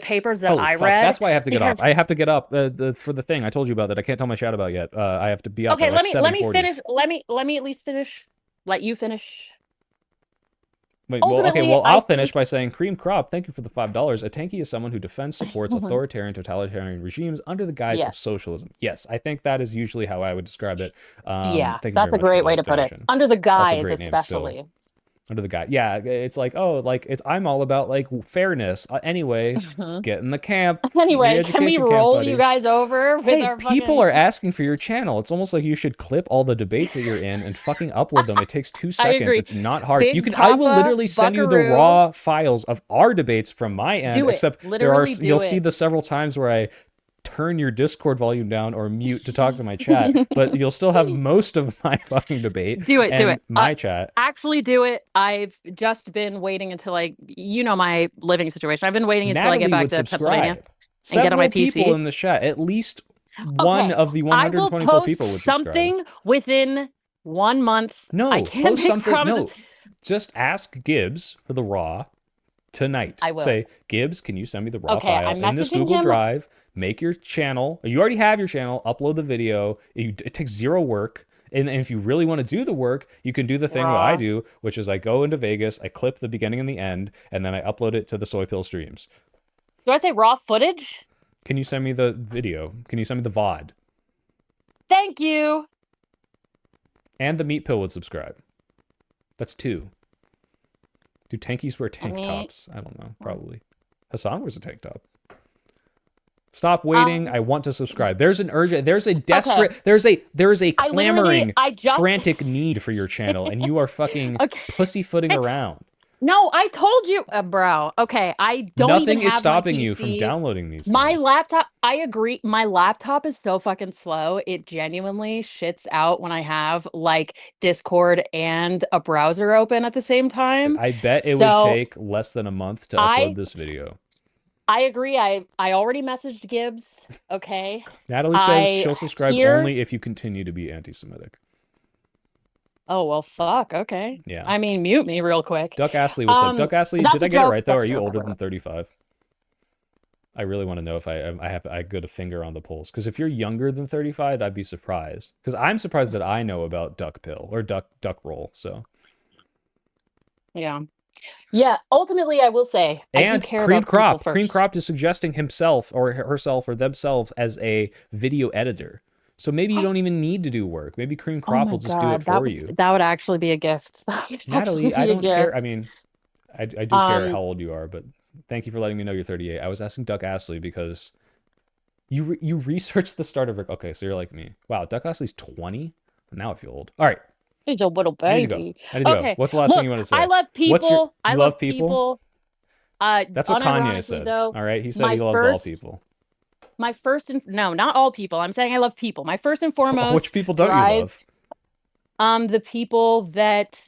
S9: papers that I read.
S4: That's why I have to get off. I have to get up for the thing I told you about that I can't tell my chat about yet. I have to be up.
S9: Okay,
S4: at like
S9: let me
S4: 7:40.
S9: finish. Let me at least finish. Let you finish.
S4: Wait, I'll finish by saying, Cream Crop, thank you for the $5. A tanky is someone who defends, supports authoritarian, totalitarian regimes under the guise of socialism. Yes, I think that is usually how I would describe it.
S9: That's a great way to put it. Under the guise, especially.
S4: Under the guy. Yeah, it's like, I'm all about like fairness. Anyway, get in the camp.
S9: Anyway, can we roll you guys over with our
S4: people are asking for your channel. It's almost like you should clip all the debates that you're in and fucking upload them. It takes 2 seconds.
S9: I agree.
S4: It's not hard. I will literally send you the raw files of our debates from my end. Except you'll see the several times where I turn your Discord volume down or mute to talk to my chat, but you'll still have most of my fucking debate.
S9: Do it.
S4: My chat.
S9: Actually do it. I've just been waiting until my living situation. I've been waiting until I get back to Pennsylvania and get on my PC.
S4: People in the chat. At least one of the 124 people would subscribe.
S9: Something within 1 month.
S4: No,
S9: I can't
S4: post something.
S9: Promises.
S4: No, just ask Gibbs for the raw tonight.
S9: I will.
S4: Say, Gibbs, can you send me the raw file
S9: I'm
S4: in this Google Drive? Make your channel. You already have your channel. Upload the video. It takes 0 work. And if you really want to do the work, you can do the thing that I do, which is I go into Vegas, I clip the beginning and the end, and then I upload it to the Soy Pill streams.
S9: Do I say raw footage?
S4: Can you send me the video? Can you send me the VOD?
S9: Thank you.
S4: And the Meat Pill would subscribe. That's 2. Do tankies wear tank tops? I don't know. Probably. Hassan wears a tank top. Stop waiting. I want to subscribe. There's an urgent. There's a desperate. There's a clamoring, frantic need for your channel, and you are fucking pussyfooting around.
S9: No, I told you, bro. Okay, I don't.
S4: Nothing is stopping you from downloading these.
S9: My laptop. I agree. My laptop is so fucking slow. It genuinely shits out when I have like Discord and a browser open at the same time.
S4: I bet it would take less than a month to upload this video.
S9: I agree. I already messaged Gibbs. Okay.
S4: Natalie says she'll subscribe only if you continue to be anti-Semitic.
S9: Oh, well, fuck. Okay.
S4: Yeah.
S9: I mean, mute me real quick.
S4: Duck Astley, what's up? Duck Astley, did I get it right, though? Are you older than 35? I really want to know if I got a finger on the pulse. Because if you're younger than 35, I'd be surprised. Because I'm surprised that I know about duck pill or duck roll. So.
S9: Yeah. Yeah, ultimately, I will say, I do care about people first.
S4: Cream Crop is suggesting himself or herself or themselves as a video editor. So maybe you don't even need to do work. Maybe Cream Crop will just do it for you.
S9: That would actually be a gift.
S4: Natalie, I don't care. I mean, I do care how old you are, but thank you for letting me know you're 38. I was asking Duck Astley because you researched the start of... Okay, so you're like me. Wow, Duck Astley's 20? Now I feel old. All right.
S9: He's a little baby.
S4: I need to go. What's the last thing you want to say?
S9: I love people. I love people.
S4: That's what Kanye said.
S9: Though,
S4: all right, he said he loves all people.
S9: My first no, not all people. I'm saying I love people. My first and foremost.
S4: Which people don't you
S9: love? The people that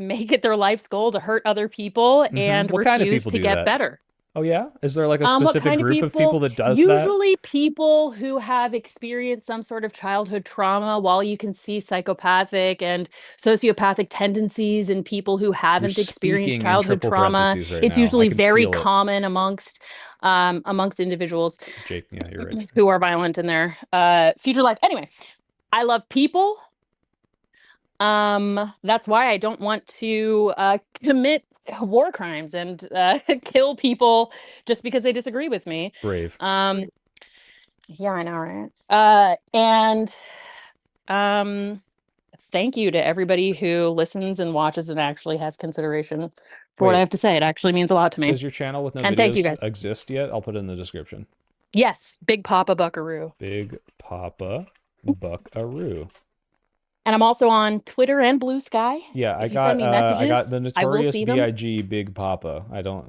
S9: make it their life's goal to hurt other people and refuse to get better.
S4: Oh yeah? Is there like a
S9: What
S4: specific
S9: kind of
S4: group of people that does that?
S9: Usually people who have experienced some sort of childhood trauma. While you can see psychopathic and sociopathic tendencies in people who haven't
S4: You're
S9: experienced
S4: speaking in
S9: childhood
S4: triple
S9: trauma,
S4: parentheses right
S9: it's
S4: now. I
S9: usually
S4: can
S9: very
S4: feel it.
S9: common amongst individuals
S4: Jake, yeah, you're right.
S9: who are violent in their future life. Anyway, I love people. That's why I don't want to commit war crimes and kill people just because they disagree with me.
S4: Brave.
S9: Yeah, I know, right? Thank you to everybody who listens and watches and actually has consideration for what I
S4: Wait.
S9: have to say. It actually means a lot to me.
S4: Does your channel with no
S9: And thank you, guys.
S4: videos exist yet? I'll put it in the description.
S9: Yes, Big Papa Buckaroo.
S4: Big Papa Buckaroo.
S9: And I'm also on Twitter and Blue Sky.
S4: Yeah,
S9: If you send me messages,
S4: I got the
S9: I will
S4: notorious
S9: see them.
S4: BIG Big Papa. I don't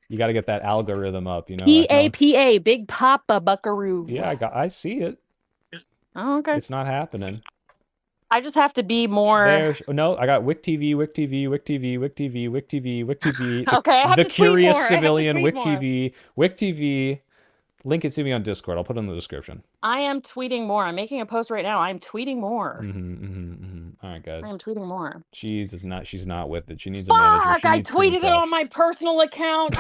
S4: you got to get that algorithm up, you know.
S9: PAPA, Big Papa Buckaroo.
S4: Yeah, I see it.
S9: Oh, okay.
S4: It's not happening.
S9: I just have to be more.
S4: No, I got Wick TV, Wick TV, Wick TV, Wick TV, Wick TV, Wick TV.
S9: Okay, I have
S4: the
S9: to tweet
S4: Curious
S9: more. I have to
S4: Civilian,
S9: tweet
S4: Wick
S9: more.
S4: TV, Wick TV. Link it to me on Discord. I'll put it in the description.
S9: I am tweeting more. I'm making a post right now. I'm tweeting more.
S4: All right, guys.
S9: I am tweeting more.
S4: She's not with it. She needs
S9: Fuck!
S4: a manager. She
S9: I
S4: needs
S9: tweeted it
S4: Cream
S9: on my personal account.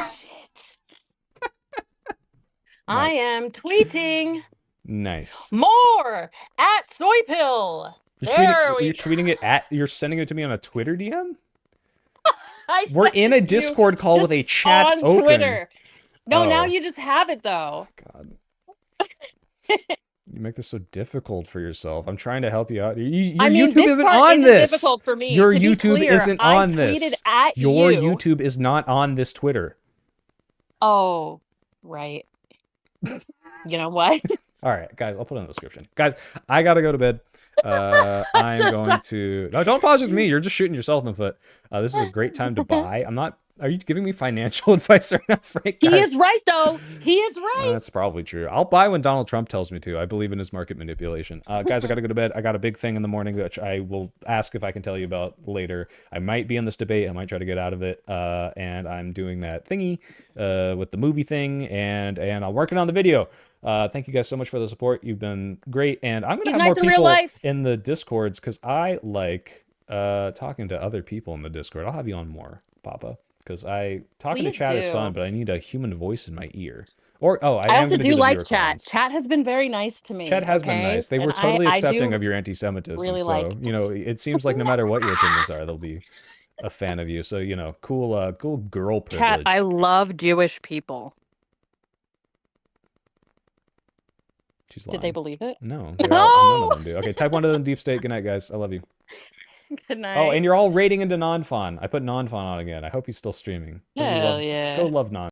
S9: I
S4: Nice.
S9: am tweeting
S4: Nice.
S9: more at Soypill.
S4: You're tweeting it at. You're sending it to me on a Twitter DM. We're
S9: sent
S4: in a
S9: it to you
S4: Discord call with a
S9: just
S4: chat
S9: on
S4: open.
S9: Twitter. No, now
S4: Oh.
S9: you just have it though.
S4: God. You make this so difficult for yourself. I'm trying to help you out. Your YouTube
S9: this
S4: isn't
S9: part
S4: on
S9: isn't
S4: this.
S9: difficult for me.
S4: Your
S9: To be
S4: YouTube
S9: clear,
S4: isn't
S9: I
S4: on
S9: tweeted
S4: this.
S9: at
S4: Your
S9: you.
S4: YouTube is not on this Twitter.
S9: Oh, right. You know what?
S4: All right, guys, I'll put it in the description. Guys, I gotta go to bed. I'm
S9: so
S4: going to. No, don't apologize to me. You're just shooting yourself in the foot. This is a great time to buy. I'm not. Are you giving me financial advice right now, Frank?
S9: He
S4: Guys,
S9: is right, though. He is right.
S4: that's probably true. I'll buy when Donald Trump tells me to. I believe in his market manipulation. Guys, I got to go to bed. I got a big thing in the morning, which I will ask if I can tell you about later. I might be in this debate. I might try to get out of it. And I'm doing that thingy with the movie thing, and I'm working on the video. Thank you guys so much for the support. You've been great. And I'm going to have
S9: nice
S4: more
S9: in real
S4: people
S9: life.
S4: in the Discords because I like talking to other people in the Discord. I'll have you on more, Papa. Because talking to
S9: Please
S4: chat is
S9: do.
S4: fun, but I need a human voice in my ear. Or I
S9: I
S4: am
S9: also
S4: gonna
S9: do
S4: the
S9: like
S4: viewer
S9: chat.
S4: comments.
S9: Chat has been very nice to me.
S4: Chat has been
S9: okay?
S4: nice. They
S9: And
S4: were totally
S9: I
S4: accepting
S9: do
S4: of your anti-Semitism.
S9: really
S4: so
S9: like-
S4: it seems like no matter what your opinions are, they'll be a fan of you. So cool girl privilege.
S9: Chat, I love Jewish people.
S4: She's
S9: Did
S4: lying.
S9: they believe it?
S4: No,
S9: No!
S4: none of them do. Okay, type 1 to them deep state. Good night, guys. I love you.
S9: Good night.
S4: Oh, and you're all raiding into non-fun. I put non-fun on again. I hope he's still streaming.
S9: Hell yeah.
S4: Go love non.